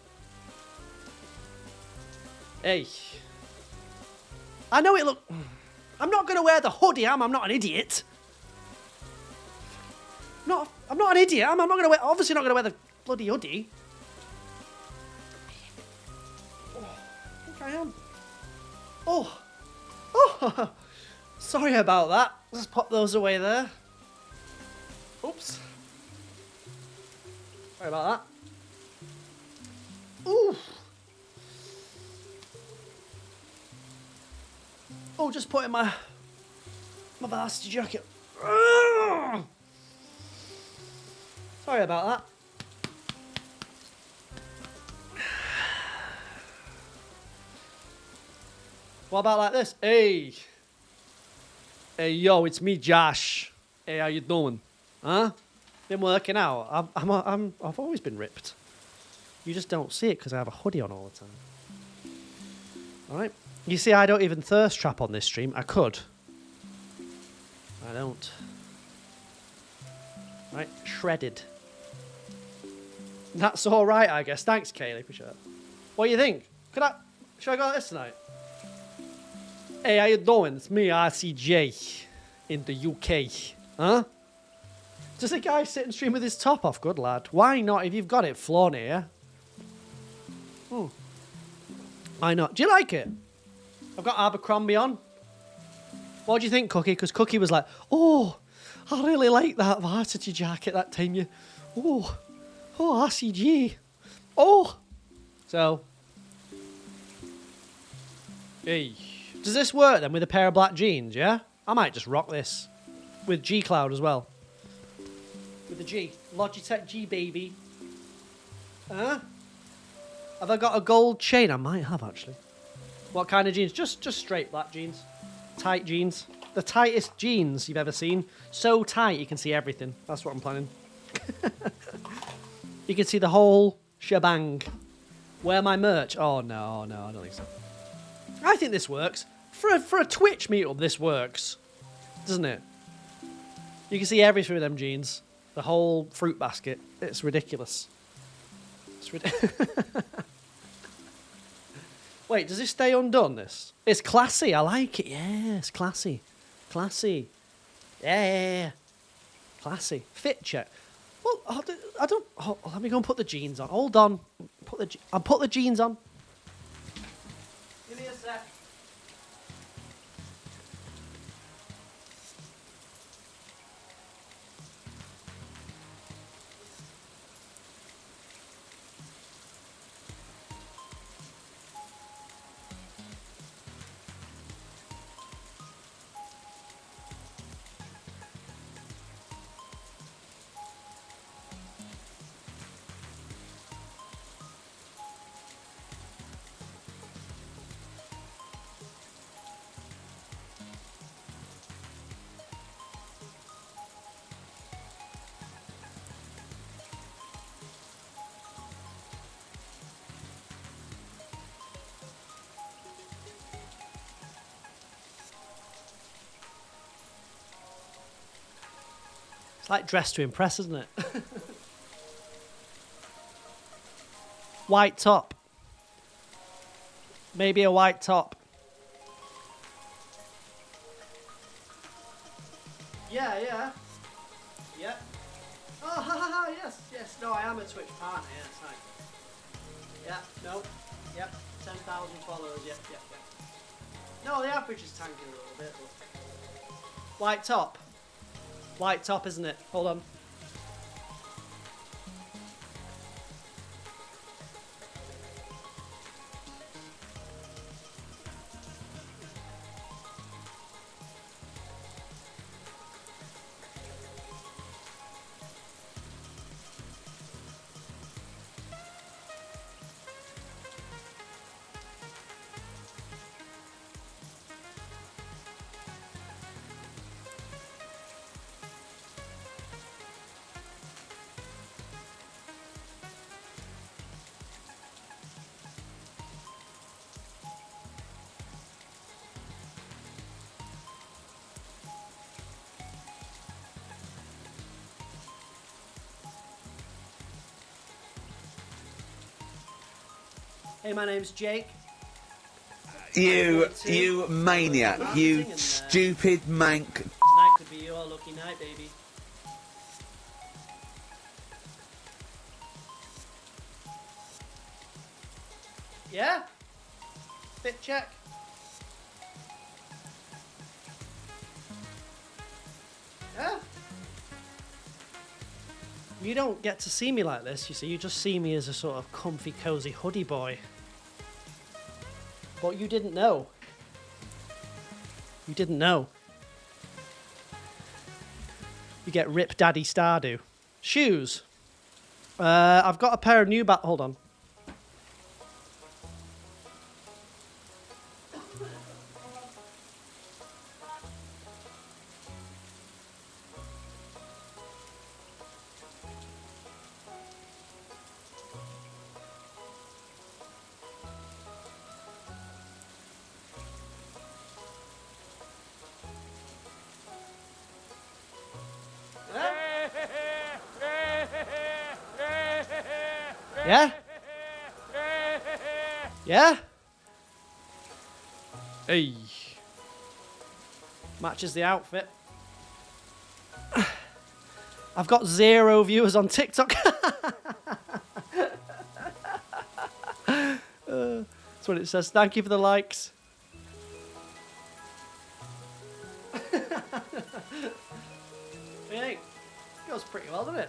Hey. I know it look... I'm not going to wear the hoodie, I'm not an idiot. I'm not an idiot, I'm not going to wear... Obviously not going to wear the bloody hoodie. Oh, I think I am. Oh. Sorry about that. Let's pop those away there. Oops. Sorry about that. Ooh. Oh, just putting my varsity jacket. Ugh. Sorry about that. What about like this? Hey. Hey, yo, it's me, Josh. Hey, how you doing? Huh? Been working out. I've always been ripped. You just don't see it because I have a hoodie on all the time. All right. You see, I don't even thirst trap on this stream. I could. I don't. Right, shredded. That's all right, I guess. Thanks, Kaylee. Appreciate it. What do you think? Should I go like this tonight? Hey, how you doing? It's me, RCJ, in the UK. Huh? Just a guy sitting stream with his top off. Good lad. Why not? If you've got it, flaunt it, yeah? Hmm. Why not? Do you like it? I've got Abercrombie on. What do you think, Cookie? Because Cookie was like, oh, I really like that varsity jacket that time. Oh, RCG. Oh. So. Hey. Does this work then with a pair of black jeans, yeah? I might just rock this. With G Cloud as well. With the G. Logitech G, baby. Huh? Have I got a gold chain? I might have, actually. What kind of jeans? Just straight black jeans. Tight jeans. The tightest jeans you've ever seen. So tight you can see everything. That's what I'm planning. You can see the whole shebang. Wear my merch? Oh, no, I don't think so. I think this works. For a Twitch meetup, this works. Doesn't it? You can see everything with them jeans. The whole fruit basket. It's ridiculous. It's ridiculous. Wait, does this stay undone, this? It's classy. I like it. Yeah, it's classy. Classy. Yeah. Classy. Fit check. Well, I don't... Oh, let me go and put the jeans on. Hold on. I'll put the jeans on. Give me a sec. It's like dress to impress, isn't it? White top. Maybe a white top. Yeah. Yep. Oh, ha, yes. No, I am a Twitch partner, yeah, it's nice. Yeah, no. Yep, 10,000 followers, yep. No, the average is tanking a little bit, but... White top. White top, isn't it? Hold on. Hey, my name's Jake. You maniac. You stupid mank. It's nice to be your lucky night, baby. Yeah? Fit check. Yeah? You don't get to see me like this, you see. You just see me as a sort of comfy, cozy hoodie boy. But you didn't know. You didn't know. You get Rip Daddy Stardew. Shoes. I've got a pair of new hold on. Yeah? Yeah? Hey. Matches the outfit. I've got 0 viewers on TikTok. That's what it says. Thank you for the likes. Hey, goes pretty well, doesn't it?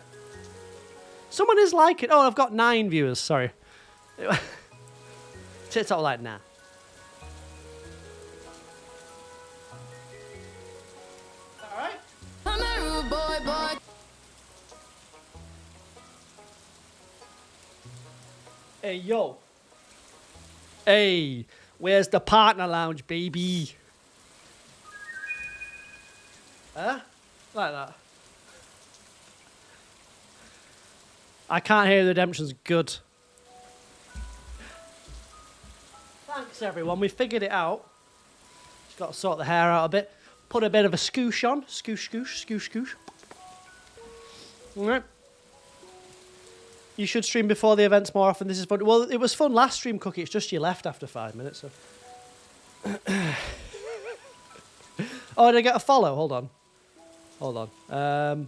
Someone is liking. Oh, I've got 9 viewers. Sorry. TikTok like nah. All right. I'm a rude boy. Hey yo. Hey, where's the partner lounge, baby? Huh? Like that. I can't hear the redemption's good. Thanks everyone, we figured it out. Just got to sort the hair out a bit. Put a bit of a scoosh on. Scoosh, scoosh, scoosh, scoosh. Alright. You should stream before the events more often. This is fun. Well, it was fun last stream, Cookie. It's just you left after 5 minutes. So. Oh, did I get a follow? Hold on. Hold on.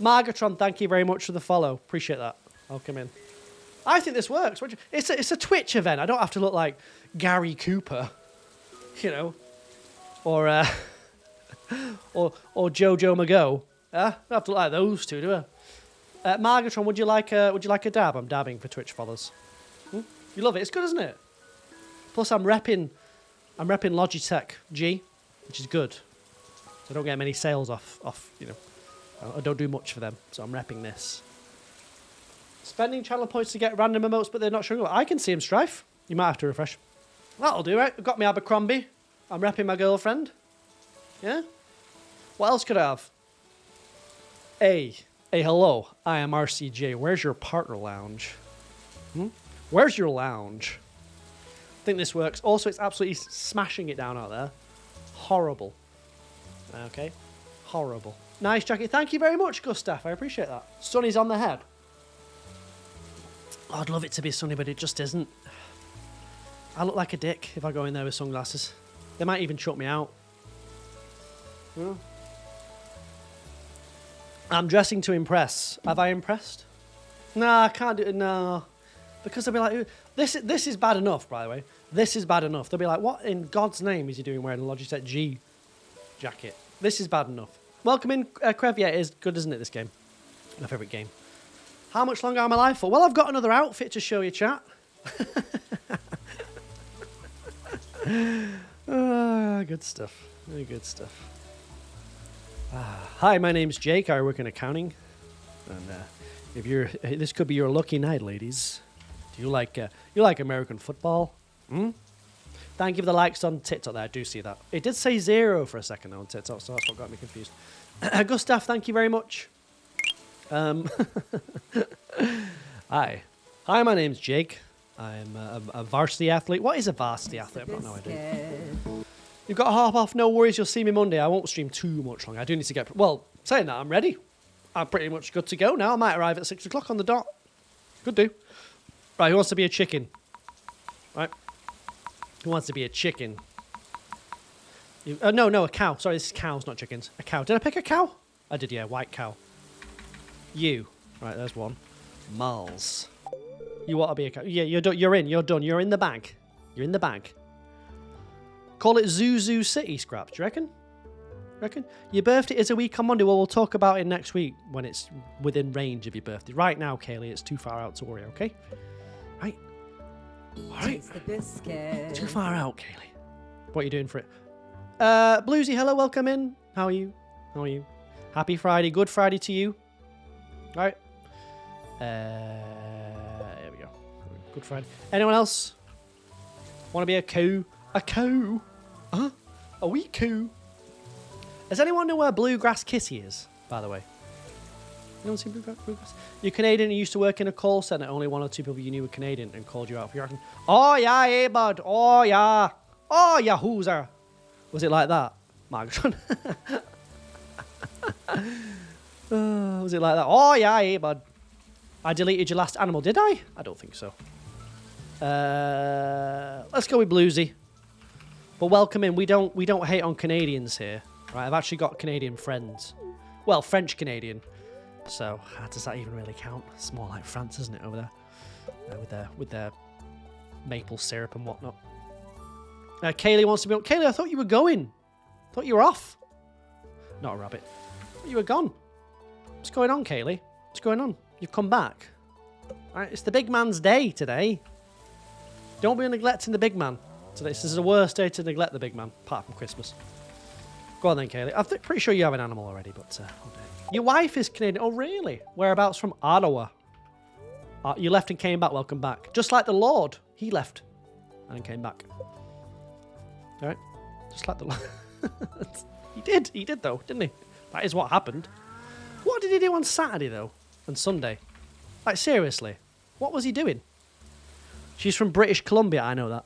Margatron, thank you very much for the follow. Appreciate that. I'll come in. I think this works. It's a Twitch event. I don't have to look like Gary Cooper, you know, or Jojo Mago. I don't have to look like those two, do I? Margatron, would you like a dab? I'm dabbing for Twitch followers. You love it. It's good, isn't it? Plus, I'm repping Logitech G, which is good. So I don't get many sales off. You know, I don't do much for them, so I'm repping this. Spending channel points to get random emotes, but they're not showing up. I can see them, Strife. You might have to refresh. That'll do, right? I've got my Abercrombie. I'm repping my girlfriend. Yeah? What else could I have? Hey, hello. I am RCJ. Where's your partner lounge? Where's your lounge? I think this works. Also, it's absolutely smashing it down out there. Horrible. Okay. Horrible. Nice jacket. Thank you very much, Gustav. I appreciate that. Sunny's on the head. Oh, I'd love it to be sunny, but it just isn't. I look like a dick if I go in there with sunglasses. They might even shut me out. I'm dressing to impress. Have I impressed? Nah, I can't do it. No. Because they'll be like, this is bad enough, by the way. This is bad enough. They'll be like, what in God's name is he doing wearing a Logitech G jacket? This is bad enough. Welcome in, Krev. Yeah, it is good, isn't it, this game? My favourite game. How much longer am I alive for? Well, I've got another outfit to show you, chat. Good stuff. Very good stuff. Hi, my name's Jake. I work in accounting. And this could be your lucky night, ladies. Do you like American football? Thank you for the likes on TikTok there. I do see that. It did say 0 for a second on TikTok, so that's what got me confused. Gustav, thank you very much. Hi, my name's Jake. I'm a varsity athlete. What is a varsity athlete? I've got no idea. You've got to hop off. No worries. You'll see me Monday. I won't stream too much longer. I do need to get... Well, saying that, I'm ready. I'm pretty much good to go now. I might arrive at 6 o'clock on the dot. Could do. Right, who wants to be a chicken? Right. Who wants to be a chicken? No, a cow. Sorry, this is cows, not chickens. A cow. Did I pick a cow? I did, yeah. White cow. You. Right, there's one. Miles. You want to be a cow? Yeah, you're done. You're in. You're done. You're in the bag. You're in the bag. Call it Zuzu City, Scraps. Do you reckon? Your birthday is a week on Monday. Well, we'll talk about it next week when it's within range of your birthday. Right now, Kaylee, it's too far out to worry, okay? Right. All right. Taste the biscuit. Too far out, Kaylee. What are you doing for it? Bluesy, hello, welcome in. How are you? How are you? Happy Friday, good Friday to you. All right. There we go. Good Friday. Anyone else want to be a cow? A cow? Huh? A wee cow? Does anyone know where Bluegrass Kitty is, by the way? You don't see Bluegrass? You're Canadian and used to work in a call centre. Only one or two people you knew were Canadian and called you out for your accent. Oh, yeah, hey, bud. Oh, yeah. Oh, yeah, who's there? Was it like that? Margaret. Was it like that? Oh, yeah, hey, bud. I deleted your last animal, did I? I don't think so. Let's go with Bluesy. But welcome in. We don't hate on Canadians here. Right, I've actually got Canadian friends. Well, French Canadian. So does that even really count? It's more like France, isn't it, over there? With their maple syrup and whatnot. Kaylee wants to be on. Kaylee, I thought you were going. I thought you were off. Not a rabbit. You were gone. What's going on, Kaylee? What's going on? You've come back. All right, it's the big man's day today. Don't be neglecting the big man. Today, this is the worst day to neglect the big man, apart from Christmas. Go on then, Kaylee. I'm pretty sure you have an animal already, but... Your wife is Canadian. Oh, really? Whereabouts from? Ottawa. You left and came back. Welcome back. Just like the Lord. He left and came back. All right? Just like the Lord. He did. He did, though, didn't he? That is what happened. What did he do on Saturday, though? And Sunday? Like, seriously. What was he doing? She's from British Columbia. I know that.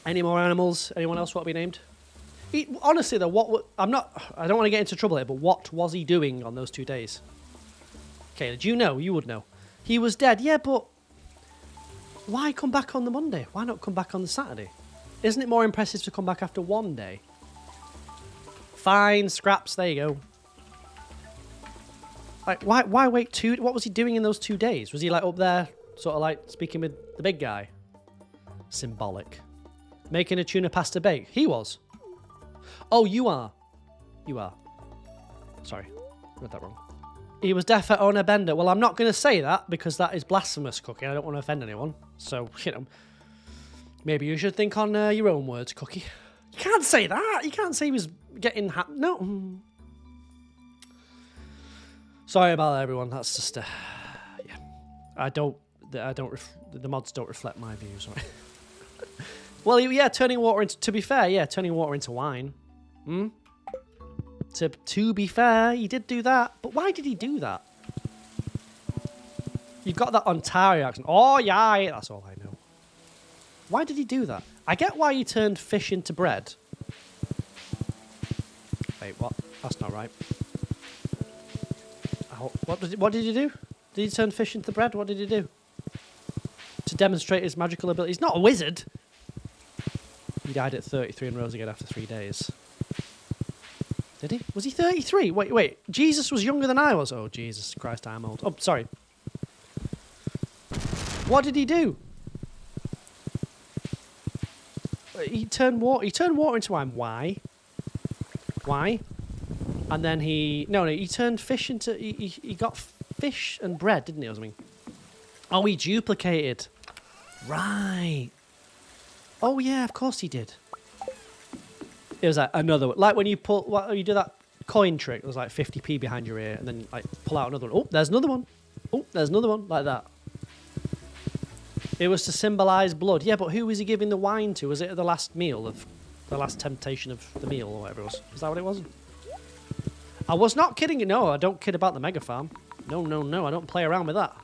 Any more animals? Anyone else want to be named? Honestly, though, I don't want to get into trouble here, but what was he doing on those 2 days? Okay, do you know? You would know. He was dead, yeah, but why come back on the Monday? Why not come back on the Saturday? Isn't it more impressive to come back after 1 day? Fine, scraps, there you go. Like, why wait 2? What was he doing in those 2 days? Was he, like, up there, sort of, like, speaking with the big guy? Symbolic. Making a tuna pasta bake? He was. Oh, you are. You are. Sorry. Read that wrong. He was deaf at Ona Bender. Well, I'm not going to say that because that is blasphemous, Cookie. I don't want to offend anyone. So, maybe you should think on your own words, Cookie. You can't say that. You can't say he was getting... No. Sorry about that, everyone. That's just... yeah. The mods don't reflect my views, right? Well, yeah, turning water into... To be fair, yeah, turning water into wine. To be fair, he did do that. But why did he do that? You've got that Ontario accent. Oh, yeah, that's all I know. Why did he do that? I get why he turned fish into bread. Wait, what? That's not right. What did he do? Did he turn fish into bread? What did he do? To demonstrate his magical ability. He's not a wizard. He died at 33 and rose again after 3 days. Did he? Was he 33? Wait. Jesus was younger than I was. Oh, Jesus Christ, I'm old. Oh, sorry. What did he do? He turned water into wine. Why? And then he turned fish into... He got fish and bread, didn't he, or something? Oh, he duplicated. Right. Oh, yeah, of course he did. It was like another one. Like when you you do that coin trick, there's like 50p behind your ear, and then like pull out another one. Oh, there's another one. Oh, there's another one. Like that. It was to symbolise blood. Yeah, but who was he giving the wine to? Was it at the last meal the last temptation of the meal or whatever it was? Is that what it was? I was not kidding. No, I don't kid about the mega farm. No, I don't play around with that.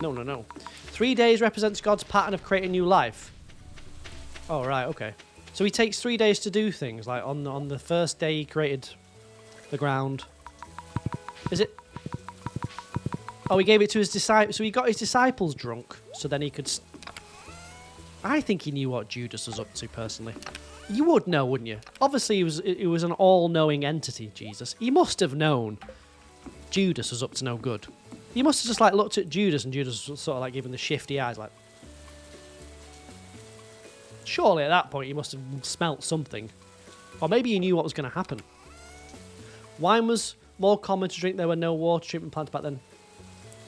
No. 3 days represents God's pattern of creating new life. Oh, right, okay. So he takes 3 days to do things, like on the first day he created the ground. Is it? Oh, he gave it to his disciples. So he got his disciples drunk, so then he could... I think he knew what Judas was up to, personally. You would know, wouldn't you? Obviously, he was an all-knowing entity, Jesus. He must have known Judas was up to no good. He must have just, like, looked at Judas, and Judas was sort of, like, giving the shifty eyes, like... Surely at that point he must have smelt something. Or maybe he knew what was going to happen. Wine was more common to drink. There were no water treatment plants back then.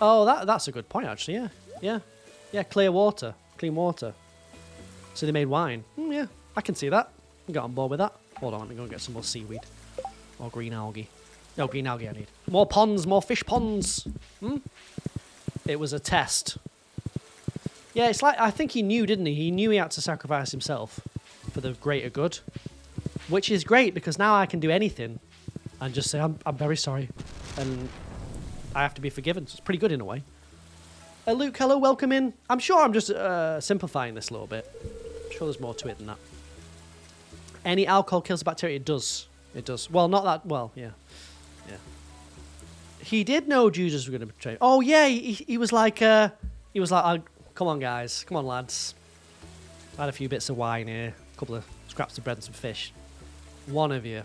Oh, that's a good point, actually, yeah. Yeah, clear water. Clean water. So they made wine. Yeah, I can see that. Get on board with that. Hold on, let me go and get some more seaweed. Or green algae. No, green algae I need. More ponds, more fish ponds. It was a test. Yeah, it's like, I think he knew, didn't he? He knew he had to sacrifice himself for the greater good. Which is great, because now I can do anything and just say, I'm very sorry. And I have to be forgiven. So it's pretty good in a way. Luke, hello, welcome in. I'm sure I'm just simplifying this a little bit. I'm sure there's more to it than that. Any alcohol kills the bacteria? It does. It does. Well, not that. Well, yeah. Yeah. He did know Judas was going to betray him. Oh, yeah. He was like, oh, come on, guys. Come on, lads. I had a few bits of wine here. A couple of scraps of bread and some fish. One of you.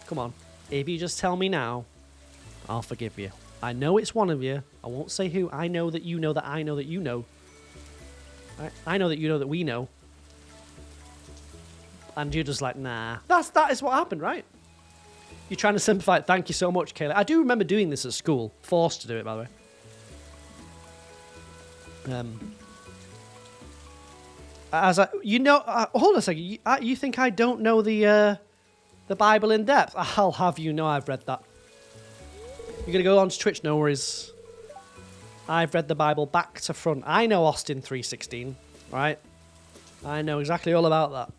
Come on. If you just tell me now, I'll forgive you. I know it's one of you. I won't say who. I know that you know that I know that you know. I know that you know that we know. And you're just like, nah. That is what happened, right? You're trying to simplify it. Thank you so much, Kayla. I do remember doing this at school. Forced to do it, by the way. Hold on a second. You think I don't know the Bible in depth? I'll have you know I've read that. You're going to go on to Twitch, no worries. I've read the Bible back to front. I know Austin 3:16, right? I know exactly all about that.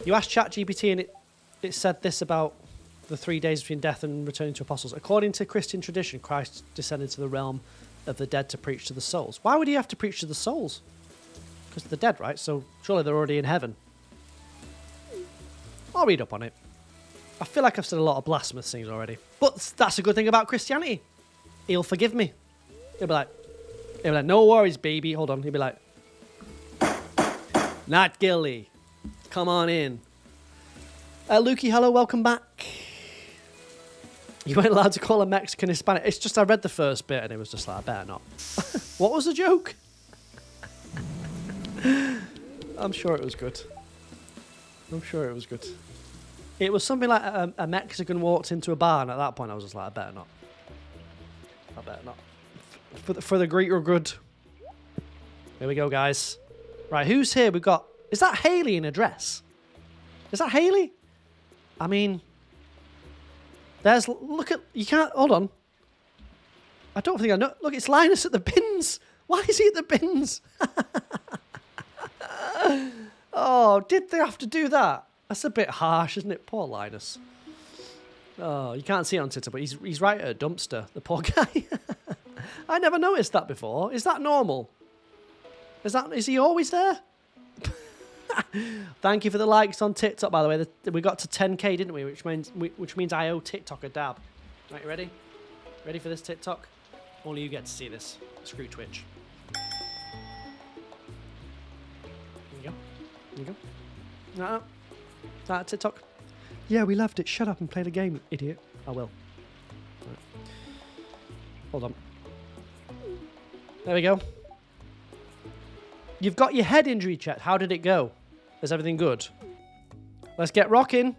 You asked ChatGPT and it said this about the 3 days between death and returning to apostles. According to Christian tradition, Christ descended to the realm of the dead to preach to the souls. Why would he have to preach to the souls? Because they're dead, right? So surely they're already in heaven. I'll read up on it. I feel like I've said a lot of blasphemous things already. But that's a good thing about Christianity. He'll forgive me. He'll be like, no worries, baby. Hold on. He'll be like, not guilty. Come on in. Lukey, hello, welcome back. You weren't allowed to call a Mexican Hispanic. It's just I read the first bit and it was just like, I better not. What was the joke? I'm sure it was good. I'm sure it was good. It was something like a Mexican walked into a bar, and at that point I was just like, I better not. I better not. For the greater good. Here we go, guys. Right, who's here? We've got... Is that Haley in a dress? Is that Haley? I mean... There's... Look at... You can't... Hold on. I don't think I know... Look, it's Linus at the bins. Why is he at the bins? Oh, did they have to do that? That's a bit harsh, isn't it? Poor Linus. Oh, you can't see it on Twitter, but he's right at a dumpster, the poor guy. I never noticed that before. Is that normal? Is he always there? Thank you for the likes on TikTok, by the way. We got to 10k, didn't we? Which means I owe TikTok a dab. Right, you ready? Ready for this TikTok? Only you get to see this. Screw Twitch. There you go. There you go. No. Is that TikTok? Yeah, we loved it. Shut up and play the game, idiot. I will. Right. Hold on. There we go. You've got your head injury checked. How did it go? Is everything good? Let's get rocking.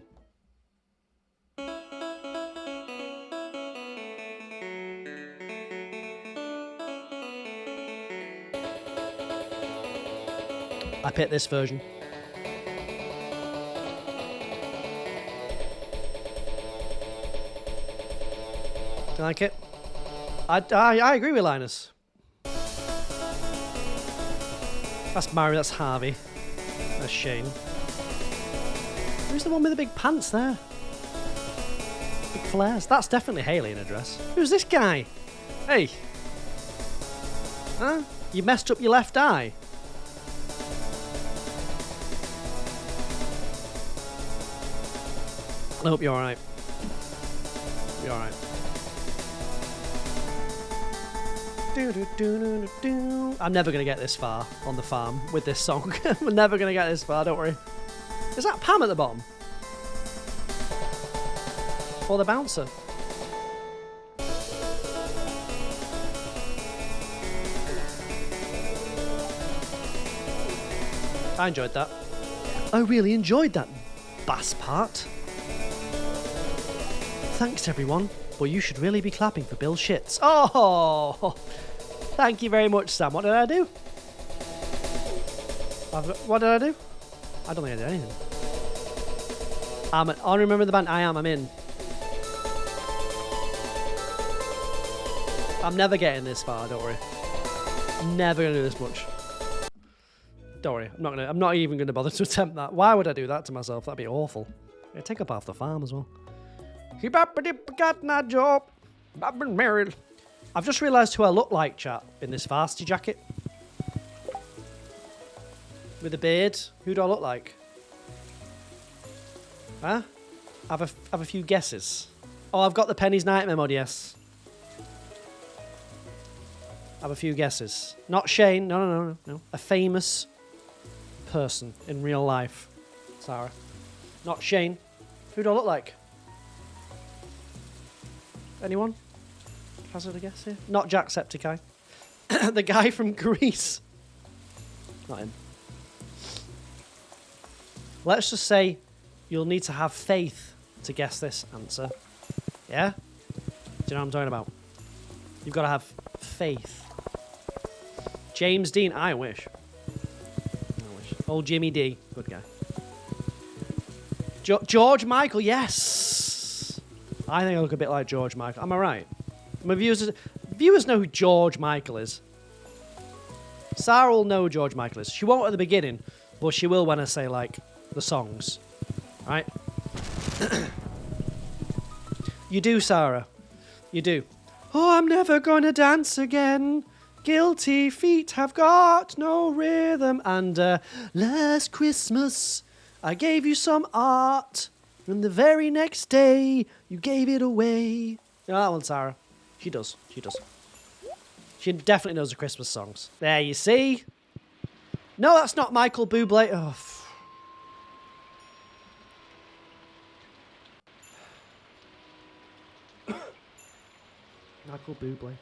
I picked this version. Do you like it? I agree with Linus. That's Mary, that's Harvey. That's Shane. Who's the one with the big pants there? Big flares. That's definitely Haley in a dress. Who's this guy? Hey. Huh? You messed up your left eye. I hope you're alright. You're alright. I'm never going to get this far on the farm with this song. We're never going to get this far, don't worry. Is that Pam at the bottom? Or the bouncer? I enjoyed that. I really enjoyed that bass part. Thanks, everyone. But you should really be clapping for Bill's shits. Oh! Thank you very much, Sam. What did I do? What did I do? I don't think I did anything. I remember the band I'm in. I'm never getting this far, don't worry. I'm never gonna do this much. Don't worry, I'm not even gonna bother to attempt that. Why would I do that to myself? That'd be awful. It'd take up half the farm as well. I've been married. I've just realised who I look like, chat, in this varsity jacket. With a beard. Who do I look like? Huh? Have a few guesses. Oh, I've got the Penny's Nightmare mod, yes. Have a few guesses. Not Shane. No. A famous person in real life. Sarah. Not Shane. Who do I look like? Anyone? Hazard a guess here? Not Jacksepticeye. The guy from Greece. Not him. Let's just say you'll need to have faith to guess this answer. Yeah? Do you know what I'm talking about? You've got to have faith. James Dean, I wish. Old Jimmy D, good guy. George Michael, yes! I think I look a bit like George Michael. Am I right? My viewers know who George Michael is. Sarah will know who George Michael is. She won't at the beginning, but she will when I say, like, the songs. Right? You do, Sarah. You do. Oh, I'm never gonna dance again. Guilty feet have got no rhythm. And last Christmas, I gave you some art. And the very next day, you gave it away. You know that one, Sarah? She does. She does. She definitely knows the Christmas songs. There, you see? No, that's not Michael Bublé. Oh, Michael Bublé.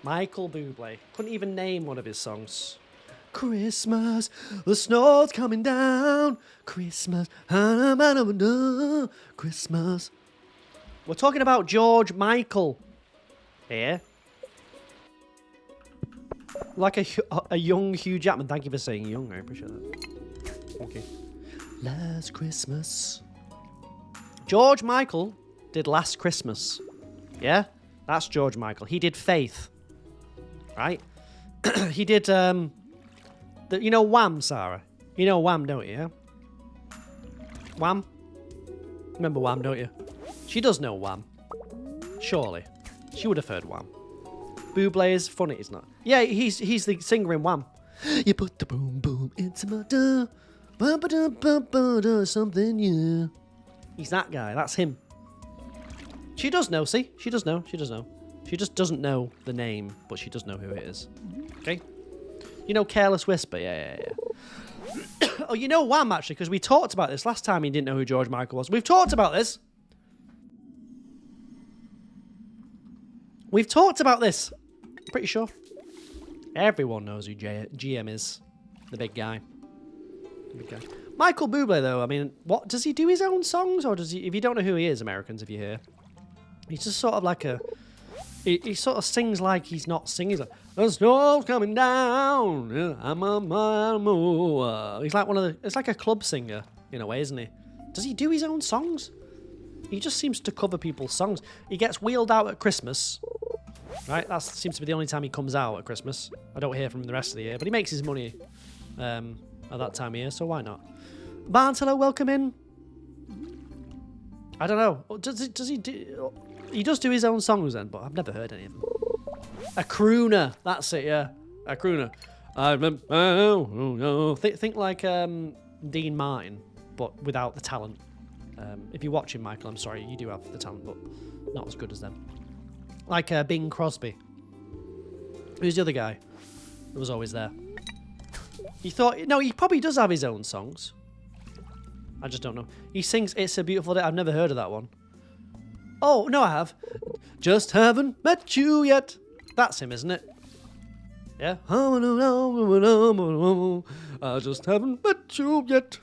Michael Bublé. Couldn't even name one of his songs. Christmas, the snow's coming down. Christmas, Christmas. We're talking about George Michael here. Like a young Hugh Jackman. Thank you for saying young. I appreciate that. Thank you. Last Christmas. George Michael did Last Christmas. Yeah? That's George Michael. He did Faith. Right? He did, you know Wham, Sarah? You know Wham, don't you, yeah? Wham? Remember Wham, don't you? She does know Wham. Surely. She would have heard Wham. Bublé is funny, isn't it? Yeah, he's the singer in Wham. You put the boom boom into my door. Something new. He's that guy. That's him. She does know, see? She does know. She does know. She just doesn't know the name, but she does know who it is. Okay? You know Careless Whisper? Yeah. Oh, you know Wham, actually, because we talked about this last time he didn't know who George Michael was. We've talked about this. We've talked about this. Pretty sure. Everyone knows who GM is. The big guy. Michael Bublé, though, I mean, what does he do his own songs, or does he? If you don't know who he is, Americans, if you're here, he's just sort of like a. He sort of sings like he's not singing. He's like, the snow's coming down. I'm a man. He's like one of the. It's like a club singer in a way, isn't he? Does he do his own songs? He just seems to cover people's songs. He gets wheeled out at Christmas. Right, that seems to be the only time he comes out at Christmas. I don't hear from him the rest of the year, but he makes his money at that time of year, so why not? Barnes, hello, welcome in. I don't know. Does he do? He does do his own songs then, but I've never heard any of them. A crooner, that's it, yeah. A crooner. I remember. Think like Dean Martin, but without the talent. If you're watching, Michael, I'm sorry, you do have the talent, but not as good as them. Like Bing Crosby. Who's the other guy that was always there? You thought... No, he probably does have his own songs. I just don't know. He sings It's a Beautiful Day. I've never heard of that one. Oh, no, I have. Just haven't met you yet. That's him, isn't it? Yeah? I just haven't met you yet.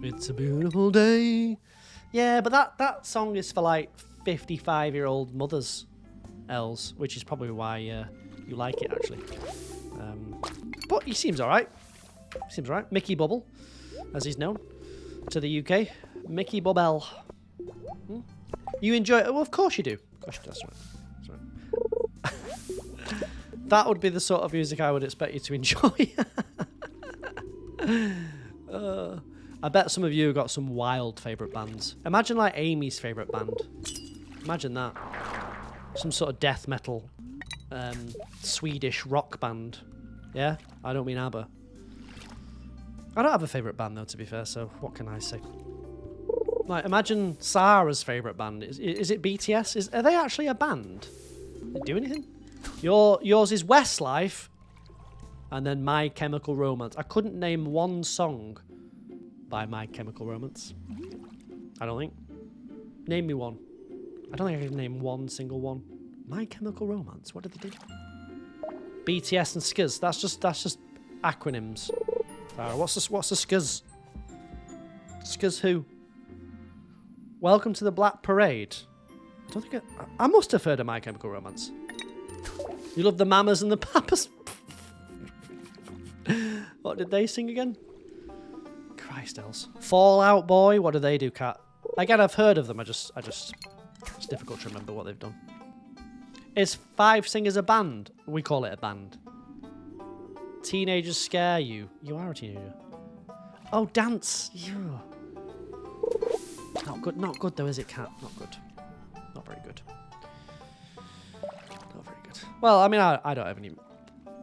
It's a beautiful day. Yeah, but that song is for like 55-year-old mothers. Els, which is probably why you like it, actually. But he seems alright. Seems alright. Mickey Bubble, as he's known to the UK. Mickey Bubble. You enjoy it? Well, of course you do. Gosh, that's right. That's right. That would be the sort of music I would expect you to enjoy. I bet some of you have got some wild favourite bands. Imagine like Amy's favourite band. Imagine that. Some sort of death metal, Swedish rock band. Yeah? I don't mean ABBA. I don't have a favourite band though, to be fair, so what can I say? Like, imagine Sarah's favourite band. Is it BTS? Are they actually a band? They do anything? Yours is Westlife, and then My Chemical Romance. I couldn't name one song by My Chemical Romance. I don't think. Name me one. I don't think I can name one single one. My Chemical Romance. What did they do? BTS and Skuz. That's just acronyms. What's the Skuz? Skuz who? Welcome to the Black Parade. I don't think I must have heard of My Chemical Romance. You love the Mamas and the Papas. What did they sing again? Christ else. Fall Out Boy. What do they do, Cat? Again, I've heard of them. It's difficult to remember what they've done. Is Five Singers a band? We call it a band. Teenagers Scare You. You are a teenager. Oh, Dance. Yeah. Not good though, is it, Cat? Not good. Not very good. Not very good. Well, I mean, I don't have any...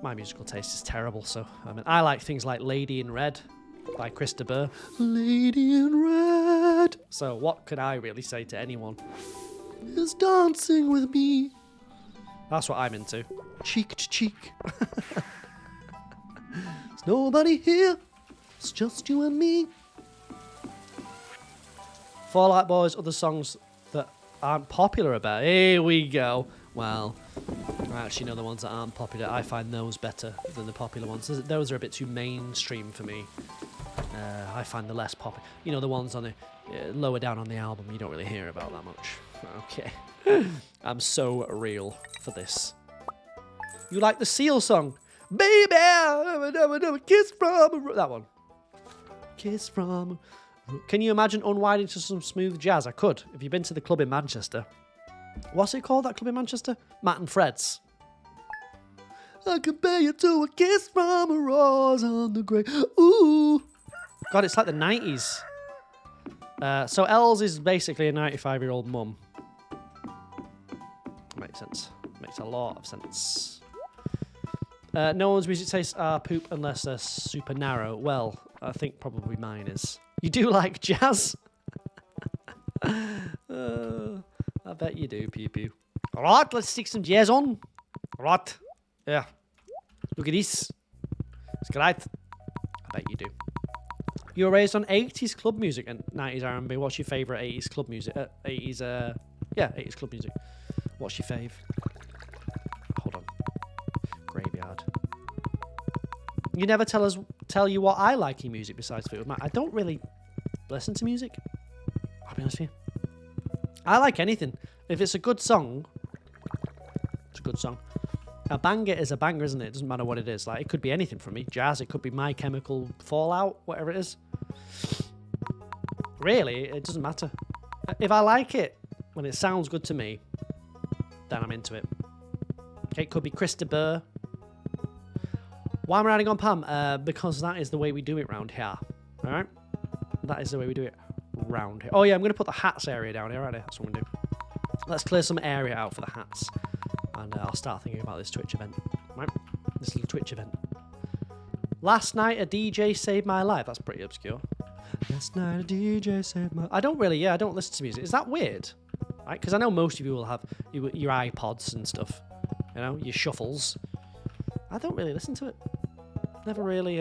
My musical taste is terrible, so... I mean, I like things like Lady in Red by Krista Burr. Lady in Red! So what could I really say to anyone? Is dancing with me. That's what I'm into. Cheek to cheek. There's nobody here. It's just you and me. Fall Out Boy's other songs that aren't popular about. Here we go. Well, I actually know the ones that aren't popular. I find those better than the popular ones. Those are a bit too mainstream for me. I find the less popular. You know, the ones on the lower down on the album you don't really hear about that much. Okay. I'm so real for this. You like the Seal song? Baby, kiss from... That one. Kiss from... Can you imagine unwinding to some smooth jazz? I could. Have you been to the club in Manchester? What's it called, that club in Manchester? Matt and Fred's. I compare you to a kiss from a rose on the grave. Ooh. God, it's like the 90s. So Els is basically a 95-year-old mum. Makes sense. Makes a lot of sense. No one's music tastes are poop unless they're super narrow. Well, I think probably mine is. You do like jazz? I bet you do, Pew Pew. Alright, let's stick some jazz on. Alright. Yeah. Look at this. It's great. I bet you do. You were raised on 80s club music and 90s R&B. What's your favourite 80s club music? 80s club music. What's your fave? Hold on. Graveyard. You never tell you what I like in music besides Fleetwood Mac. I don't really listen to music. I'll be honest with you. I like anything. If it's a good song, it's a good song. A banger is a banger, isn't it? It doesn't matter what it is. Like, it could be anything for me. Jazz, it could be My Chemical Fallout, whatever it is. Really, it doesn't matter. If I like it, when it sounds good to me, then I'm into it. Okay, it could be Krista Burr. Why am I adding on Pam? Because that is the way we do it round here. Alright? That is the way we do it round here. Oh yeah, I'm going to put the hats area down here, right? That's what I'm going to do. Let's clear some area out for the hats. And I'll start thinking about this Twitch event. Right? This little Twitch event. Last night a DJ saved my life. That's pretty obscure. Last night a DJ saved my... I don't listen to music. Is that weird? Right? Because I know most of you will have your iPods and stuff. You know, your shuffles. I don't really listen to it. Never really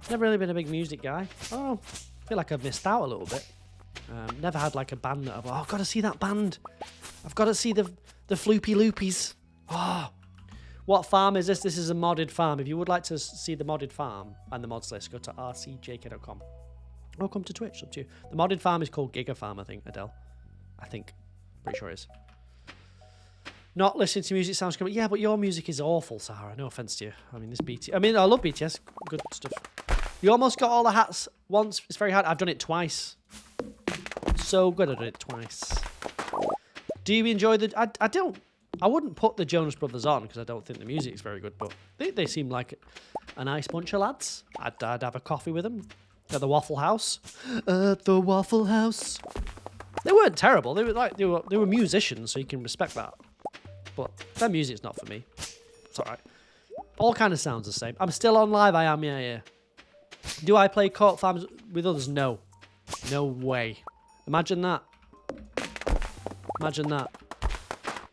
been a big music guy. Oh, I feel like I've missed out a little bit. Never had like a band that I've got to see that band. I've got to see the Floopy Loopies. Oh, what farm is this? This is a modded farm. If you would like to see the modded farm and the mods list, go to rcjk.com. Or come to Twitch, up to you. The modded farm is called Giga Farm, I think, Adele. I think. Pretty sure it is. Not listening to music sounds good. Yeah, but your music is awful, Sarah. No offense to you. I mean, I love BTS. Good stuff. You almost got all the hats once. It's very hard. I've done it twice. So good I did it twice. Do you enjoy the... I wouldn't put the Jonas Brothers on because I don't think the music's very good, but they seem like a nice bunch of lads. I'd have a coffee with them at the Waffle House. At the Waffle House. They weren't terrible. They were musicians, so you can respect that. But their music's not for me. It's alright. All kind of sounds the same. I'm still on live, I am, yeah. Do I play Co-op Farms with others? No. No way. Imagine that. Imagine that.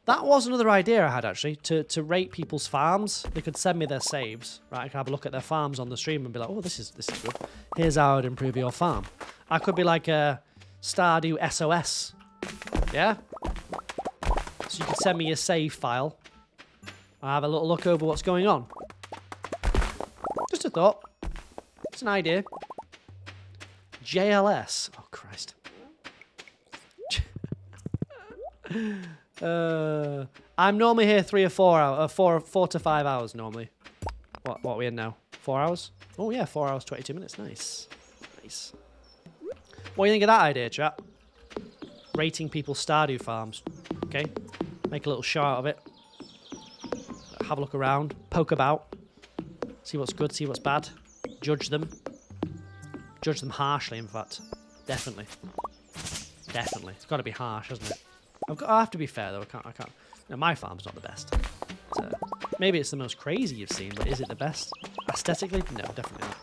That was another idea I had, actually, to rate people's farms. They could send me their saves, right? I could have a look at their farms on the stream and be like, oh, this is good. Here's how I'd improve your farm. I could be like a Stardew SOS. Yeah? So you can send me your save file. I'll have a little look over what's going on. Just a thought. It's an idea. JLS. Oh, Christ. I'm normally here 3 or 4 hours, 4 to 5 hours normally. What are we in now? 4 hours? Oh yeah, 4 hours, 22 minutes. Nice. Nice. What do you think of that idea, chat? Rating people's Stardew farms. Okay? Make a little show out of it. Have a look around. Poke about. See what's good, see what's bad. Judge them. Judge them harshly, in fact. Definitely. Definitely. It's got to be harsh, hasn't it? I have to be fair, though. I can't. No, my farm's not the best. Maybe it's the most crazy you've seen, but is it the best? Aesthetically? No, definitely not.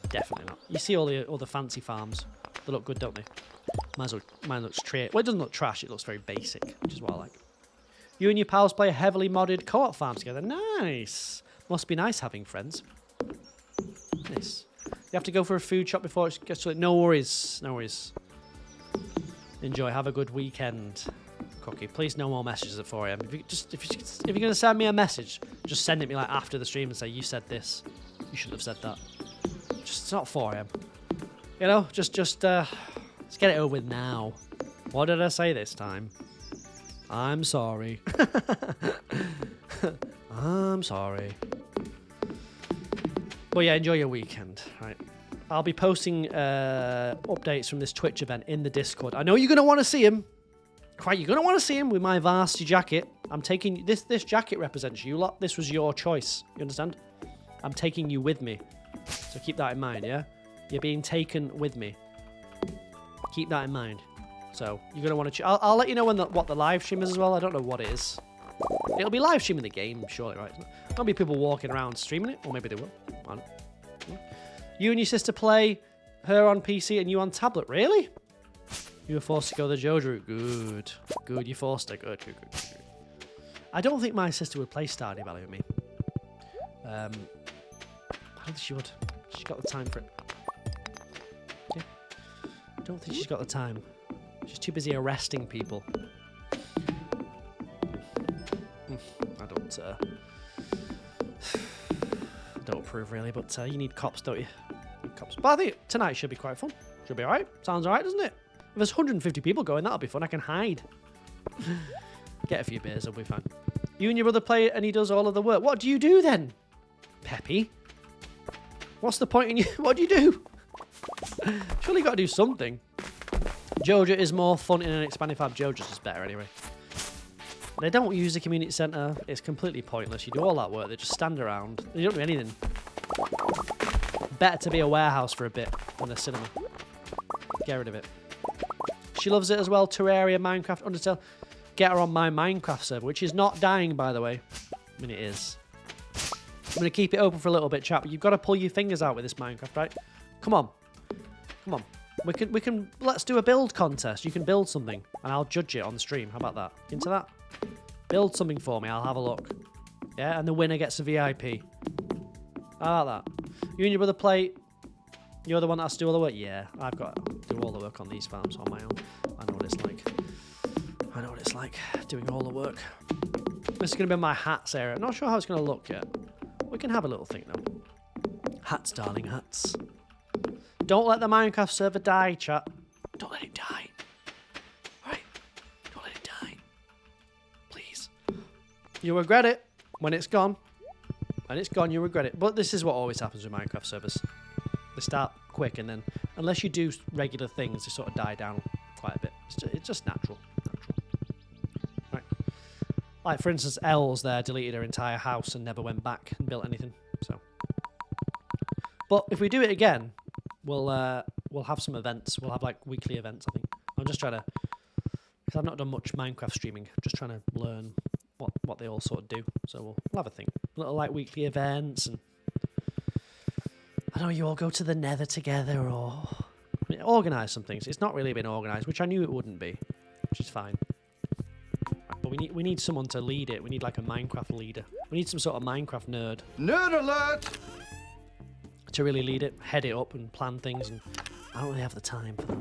Definitely not. You see all the fancy farms. They look good, don't they? Mine looks well, it doesn't look trash. It looks very basic, which is what I like. You and your pals play a heavily modded co-op farm together. Nice. Must be nice having friends. Nice. You have to go for a food shop before it gets to it. No worries. No worries. Enjoy. Have a good weekend. Cookie, please no more messages at 4 a.m. If you're gonna send me a message, just send it me like after the stream and say you said this. You should have said that. Just it's not 4 a.m. You know, just let's get it over with now. What did I say this time? I'm sorry. I'm sorry. But yeah, enjoy your weekend. Right. I'll be posting updates from this Twitch event in the Discord. I know you're gonna want to see him. Quite, you're gonna want to see him with my varsity jacket. I'm taking this jacket represents you lot. This was your choice. You understand? I'm taking you with me. So keep that in mind, yeah? You're being taken with me. Keep that in mind. So you're gonna want to. I'll let you know what the live stream is as well. I don't know what it is. It'll be live streaming the game, surely, right? There'll be people walking around streaming it, or maybe they will. I don't know. You and your sister play, her on PC and you on tablet. Really? You were forced to go the Jojo route. Good. Good, you forced her. Good. I don't think my sister would play Stardew Valley with me. I don't think she would. She's got the time for it. Yeah. I don't think she's got the time. She's too busy arresting people. I don't approve really, but you need cops, don't you? Cops. But I think tonight should be quite fun. Should be alright. Sounds alright, doesn't it? If there's 150 people going, that'll be fun. I can hide. Get a few beers, it'll be fine. You and your brother play and he does all of the work. What do you do then, Peppy? What's the point in you? What do you do? Surely you got to do something. Jojo is more fun in an expanded farm. Jojo's is better anyway. They don't use the community centre. It's completely pointless. You do all that work. They just stand around. They don't do anything. Better to be a warehouse for a bit than a cinema. Get rid of it. She loves it as well. Terraria, Minecraft, Undertale. Get her on my Minecraft server, which is not dying, by the way. I mean, it is. I'm going to keep it open for a little bit, chat, but you've got to pull your fingers out with this Minecraft, right? Come on. Come on. We can, let's do a build contest. You can build something, and I'll judge it on the stream. How about that? Into that? Build something for me. I'll have a look. Yeah, and the winner gets a VIP. How about that? You and your brother play... You're the one that has to do all the work? Yeah, I've got to do all the work on these farms on my own. I know what it's like. I know what it's like, doing all the work. This is going to be my hats area. I'm not sure how it's going to look yet. We can have a little think, though. Hats, darling, hats. Don't let the Minecraft server die, chat. Don't let it die. Right? Don't let it die. Please. You regret it when it's gone. And it's gone, you regret it. But this is what always happens with Minecraft servers. They start quick, and then, unless you do regular things, they sort of die down quite a bit. It's just natural. Right. Like, for instance, Els there deleted her entire house and never went back and built anything. So, but if we do it again, we'll have some events. We'll have, like, weekly events, I think. I'm just trying to... Because I've not done much Minecraft streaming. Just trying to learn what they all sort of do. So we'll have a thing. Little like weekly events, and I know you all go to the Nether together, or organise some things. It's not really been organised, which I knew it wouldn't be, which is fine. But we need someone to lead it. We need like a Minecraft leader. We need some sort of Minecraft nerd Nerd alert! to really lead it, head it up, and plan things. And I don't really have the time for that.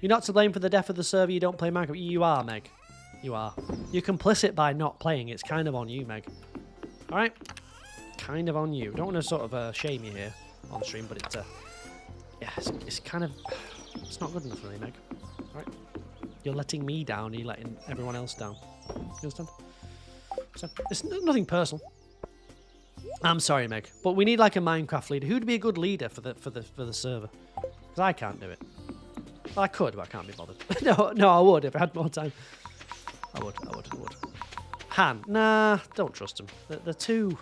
You're not to blame for the death of the server. You don't play Minecraft. You are, Meg. You are. You're complicit by not playing. It's kind of on you, Meg. All right? Kind of on you. Don't want to sort of shame you here on stream, but yeah, it's kind of... It's not good enough for me, Meg. All right? You're letting me down. You're letting everyone else down. You understand? So, it's nothing personal. I'm sorry, Meg, but we need like a Minecraft leader. Who'd be a good leader for the server? Because I can't do it. Well, I could, but I can't be bothered. no, I would if I had more time. I would. Han, nah, don't trust them. They're too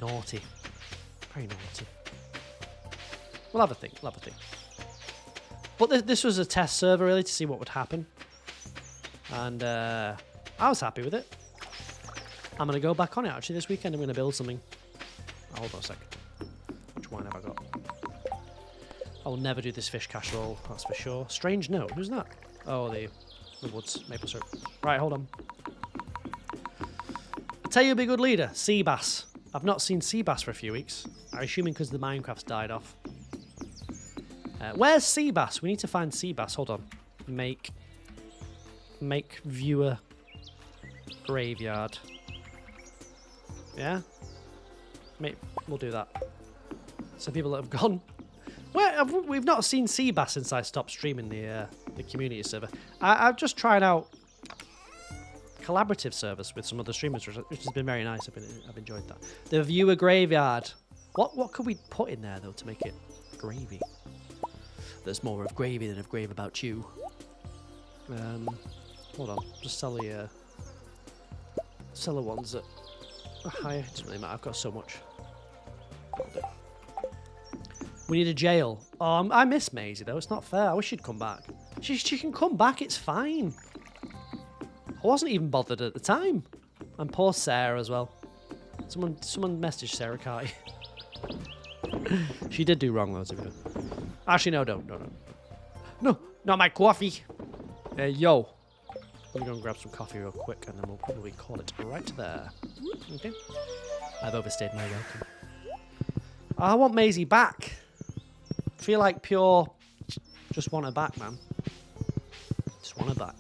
naughty. Very naughty. We'll have a think. But this was a test server, really, to see what would happen. And I was happy with it. I'm going to go back on it, actually, this weekend. I'm going to build something. Oh, hold on a sec. Which wine have I got? I will never do this fish casserole, that's for sure. Strange note. Who's that? Oh, the woods. Maple syrup. Right, hold on. I tell you, be a good leader. Sea bass. I've not seen sea bass for a few weeks. I'm assuming because the Minecraft's died off. Where's sea bass? We need to find sea bass. Hold on. Make viewer graveyard. Yeah? We'll do that. So people that have gone... We've not seen sea bass since I stopped streaming the community server. I've just tried out collaborative service with some other streamers, which has been very nice. I've enjoyed that. The viewer graveyard. What could we put in there though to make it gravy? There's more of gravy than of grave about you. Hold on. Just sell the ones that are higher. It doesn't really matter. I've got so much. We need a jail. Oh, I miss Maisie, though. It's not fair. I wish she'd come back. She can come back. It's fine. I wasn't even bothered at the time. And poor Sarah as well. Someone messaged Sarah Carty. She did do wrong, though, to be fair. Actually, no, don't. No, not my coffee. Yo. Let me go and grab some coffee real quick, and then we'll probably call it right there. Okay. I've overstayed my welcome. I want Maisie back. Feel like pure... Just want her back, man. Just want her back.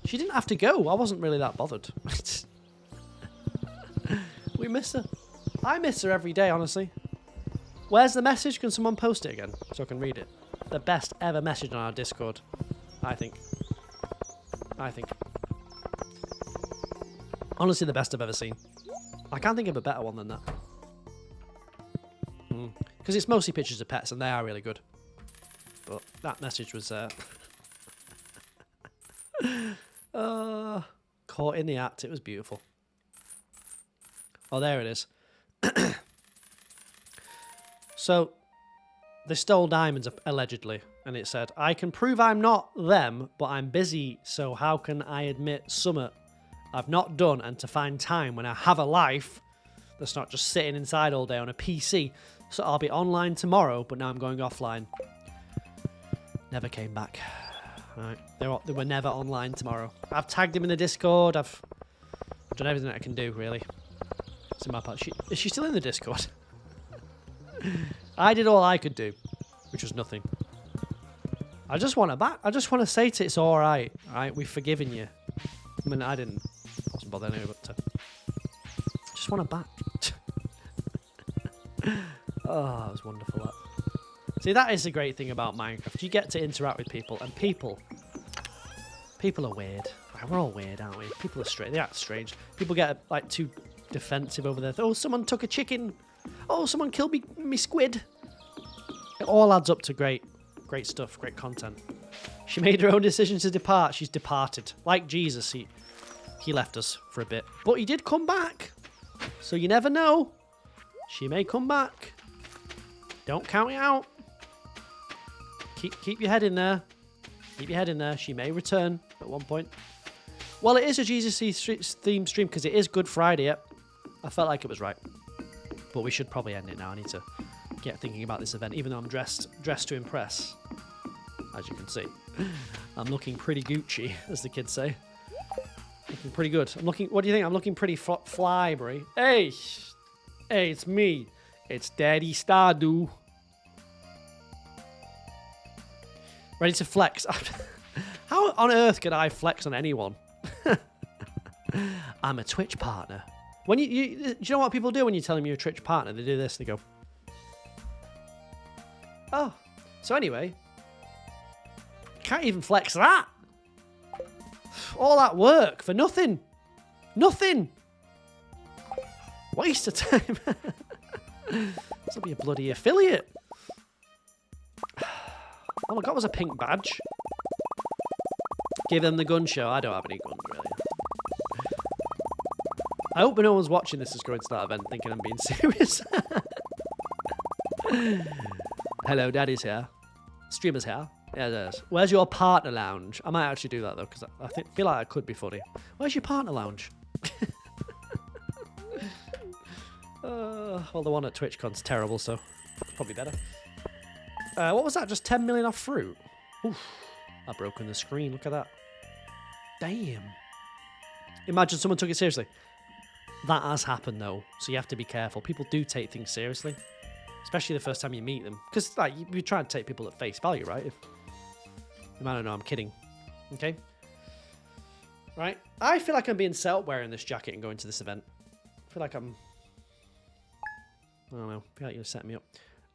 She didn't have to go. I wasn't really that bothered. We miss her. I miss her every day, honestly. Where's the message? Can someone post it again so I can read it? The best ever message on our Discord. I think. Honestly, the best I've ever seen. I can't think of a better one than that. Because it's mostly pictures of pets, and they are really good. But that message was... caught in the act. It was beautiful. Oh, there it is. So, they stole diamonds, allegedly. And it said, I can prove I'm not them, but I'm busy, so how can I admit summit I've not done and to find time when I have a life that's not just sitting inside all day on a PC. So I'll be online tomorrow, but now I'm going offline. Never came back. Right. They were never online tomorrow. I've tagged him in the Discord. I've done everything that I can do, really. It's in my part. Is she still in the Discord? I did all I could do, which was nothing. I just want her back. I just want to say to it's all right. All right, we've forgiven you. I mean, I wasn't bothered anyway, but just want her back. Oh, that was wonderful, that. See, that is the great thing about Minecraft. You get to interact with people, and people are weird. We're all weird, aren't we? People are strange. They act strange. People get like too defensive over there. Oh, someone took a chicken. Oh, someone killed me squid. It all adds up to great stuff, great content. She made her own decision to depart. She's departed. Like Jesus, he left us for a bit. But he did come back. So you never know. She may come back. Don't count it out. Keep your head in there. Keep your head in there. She may return at one point. Well, it is a Jesus themed stream because it is Good Friday. Yep. I felt like it was right. But we should probably end it now. I need to get thinking about this event, even though I'm dressed to impress. As you can see, I'm looking pretty Gucci, as the kids say. Looking pretty good. What do you think? I'm looking pretty fly, Brie. Hey, it's me. It's Daddy Stardew. Ready to flex. How on earth could I flex on anyone? I'm a Twitch partner. When do you know what people do when you tell them you're a Twitch partner? They do this. They go, oh. So anyway, can't even flex that. All that work for nothing. Nothing. Waste of time. This will be a bloody affiliate. Oh my god, was a pink badge. Give them the gun show. I don't have any guns, really. I hope no one's watching this is going to that event thinking I'm being serious. Hello, Daddy's here. Streamer's here. Yeah, it is. Where's your partner lounge? I might actually do that, though, because I feel like I could be funny. Where's your partner lounge? Well, the one at TwitchCon's terrible, so probably better. What was that? Just 10 million off fruit? Oof. I've broken the screen. Look at that. Damn. Imagine someone took it seriously. That has happened, though, so you have to be careful. People do take things seriously, especially the first time you meet them. Because like, you try to take people at face value, right? I don't know, I'm kidding. Okay? Right? I feel like I'm being set up wearing this jacket and going to this event. I feel like I don't know. I feel like you're setting me up.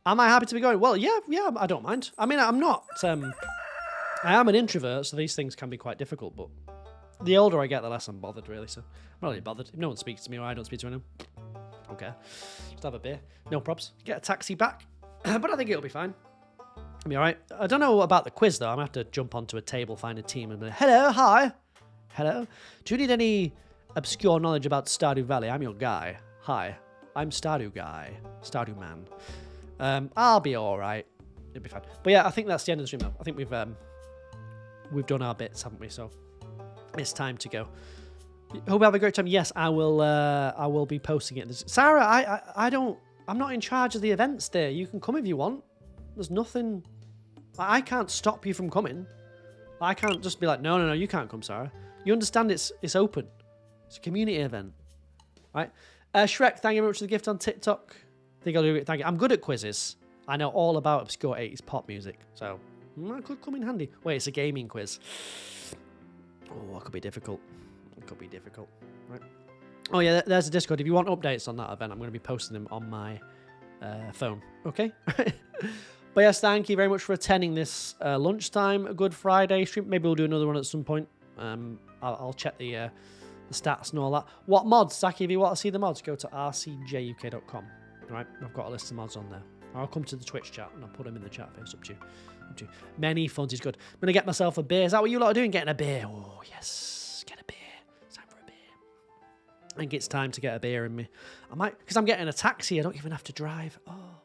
Am I happy to be going? Well, yeah, I don't mind. I mean, I'm not... I am an introvert, so these things can be quite difficult, but the older I get, the less I'm bothered, really, so I'm not really bothered. If no one speaks to me or I don't speak to anyone, okay. Just have a beer. No props. Get a taxi back. But I think it'll be fine. It'll be alright. I don't know about the quiz, though. I'm going to have to jump onto a table, find a team, and be like, hello, hi. Hello. Do you need any obscure knowledge about Stardew Valley? I'm your guy. Hi. I'm Stardew Guy. Stardew Man. I'll be alright. It'll be fine. But yeah, I think that's the end of the stream, though. I think we've done our bits, haven't we? So it's time to go. Hope you have a great time. Yes, I will be posting it. Sarah, I'm not in charge of the events there. You can come if you want. There's nothing. I can't stop you from coming. I can't just be like, no, you can't come, Sarah. You understand it's open. It's a community event, right? Shrek, thank you very much for the gift on TikTok. I think I'll do it. Thank you. I'm good at quizzes. I know all about obscure 80s pop music, so that could come in handy. Wait, it's a gaming quiz. Oh, that could be difficult. It could be difficult. Right. Oh, yeah, there's a Discord. If you want updates on that event, I'm going to be posting them on my phone. Okay? But yes, thank you very much for attending this lunchtime Good Friday stream. Maybe we'll do another one at some point. I'll check the stats and all that. What mods? Saki, if you want to see the mods, go to rcjuk.com. Right? I've got a list of mods on there. I'll come to the Twitch chat and I'll put them in the chat face. Up to you. Many funds is good. I'm going to get myself a beer. Is that what you lot are doing? Getting a beer? Oh, yes. Get a beer. It's time for a beer. I think it's time to get a beer in me. I might, because I'm getting a taxi. I don't even have to drive. Oh,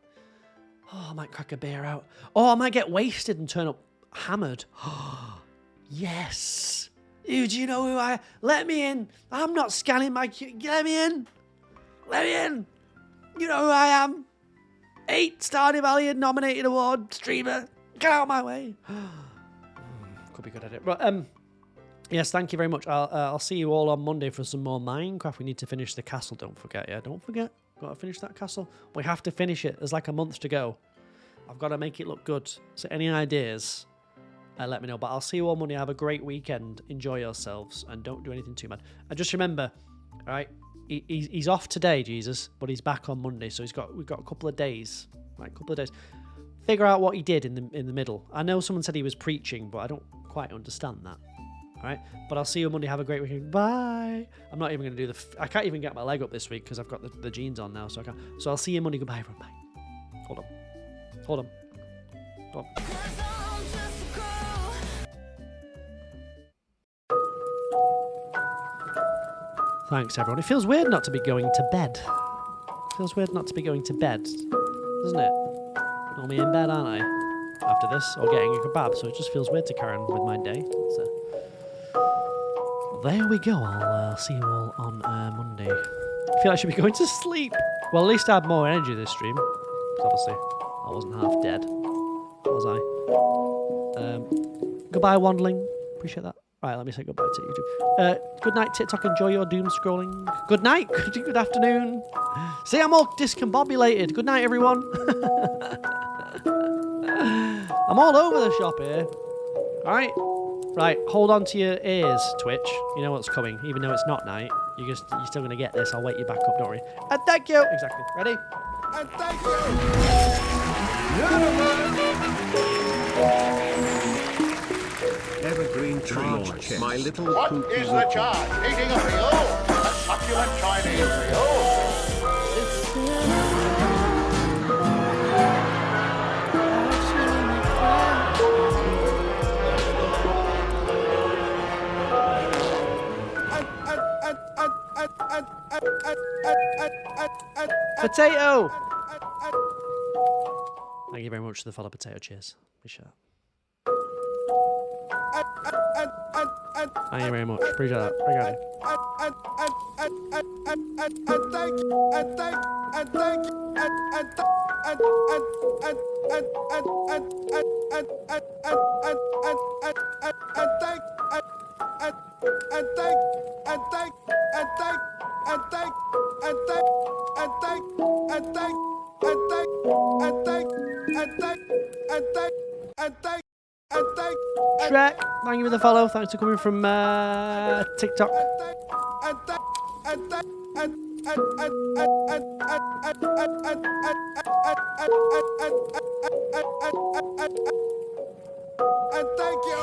I might crack a beer out. Oh, I might get wasted and turn up hammered. Oh, yes. Ew, do you know who I... Let me in. I'm not scanning my... Let me in. Let me in. You know who I am. 8 Stardew Valley nominated award streamer. Get out of my way. Could be good at it. But yes, thank you very much. I'll see you all on Monday for some more Minecraft. We need to finish the castle. Don't forget. Yeah, don't forget. Got to finish that castle. We have to finish it. There's like a month to go. I've got to make it look good. So any ideas, let me know. But I'll see you all Monday. Have a great weekend. Enjoy yourselves and don't do anything too bad. And just remember, all right, he's off today, Jesus, but he's back on Monday. So we've got a couple of days, right? A couple of days. Figure out what he did in the middle. I know someone said he was preaching, but I don't quite understand that. All right, but I'll see you on Monday. Have a great weekend. Bye. I'm not even going to do I can't even get my leg up this week because I've got the jeans on now, so I can't. So I'll see you Monday. Goodbye, everyone. Bye. Hold on. Hold on. Hold on. Thanks, everyone. It feels weird not to be going to bed. Feels weird not to be going to bed, doesn't it? Normally in bed, aren't I? After this, or getting a kebab, so it just feels weird to carry on with my day. There we go. I'll see you all on Monday. I feel I should be going to sleep. Well, at least I had more energy this stream. Because obviously, I wasn't half dead, was I? Goodbye, Wandling. Appreciate that. Right, let me say goodbye to YouTube. Good night, TikTok. Enjoy your doom scrolling. Good night. Good afternoon. See, I'm all discombobulated. Good night, everyone. I'm all over the shop here. All right. Right, hold on to your ears, Twitch. You know what's coming, even though it's not night. You're still gonna get this. I'll wake you back up. Don't worry. And thank you. Exactly. Ready? And thank you. Evergreen charge. My little What kooky is the charge? Eating a meal? A succulent Chinese meal? Potato. Thank you very much for the follow, Potato. Cheers. Appreciate that. Thank you very much. Appreciate that. I got Shrek, thank you for the follow. Thanks for coming from TikTok. And thank you.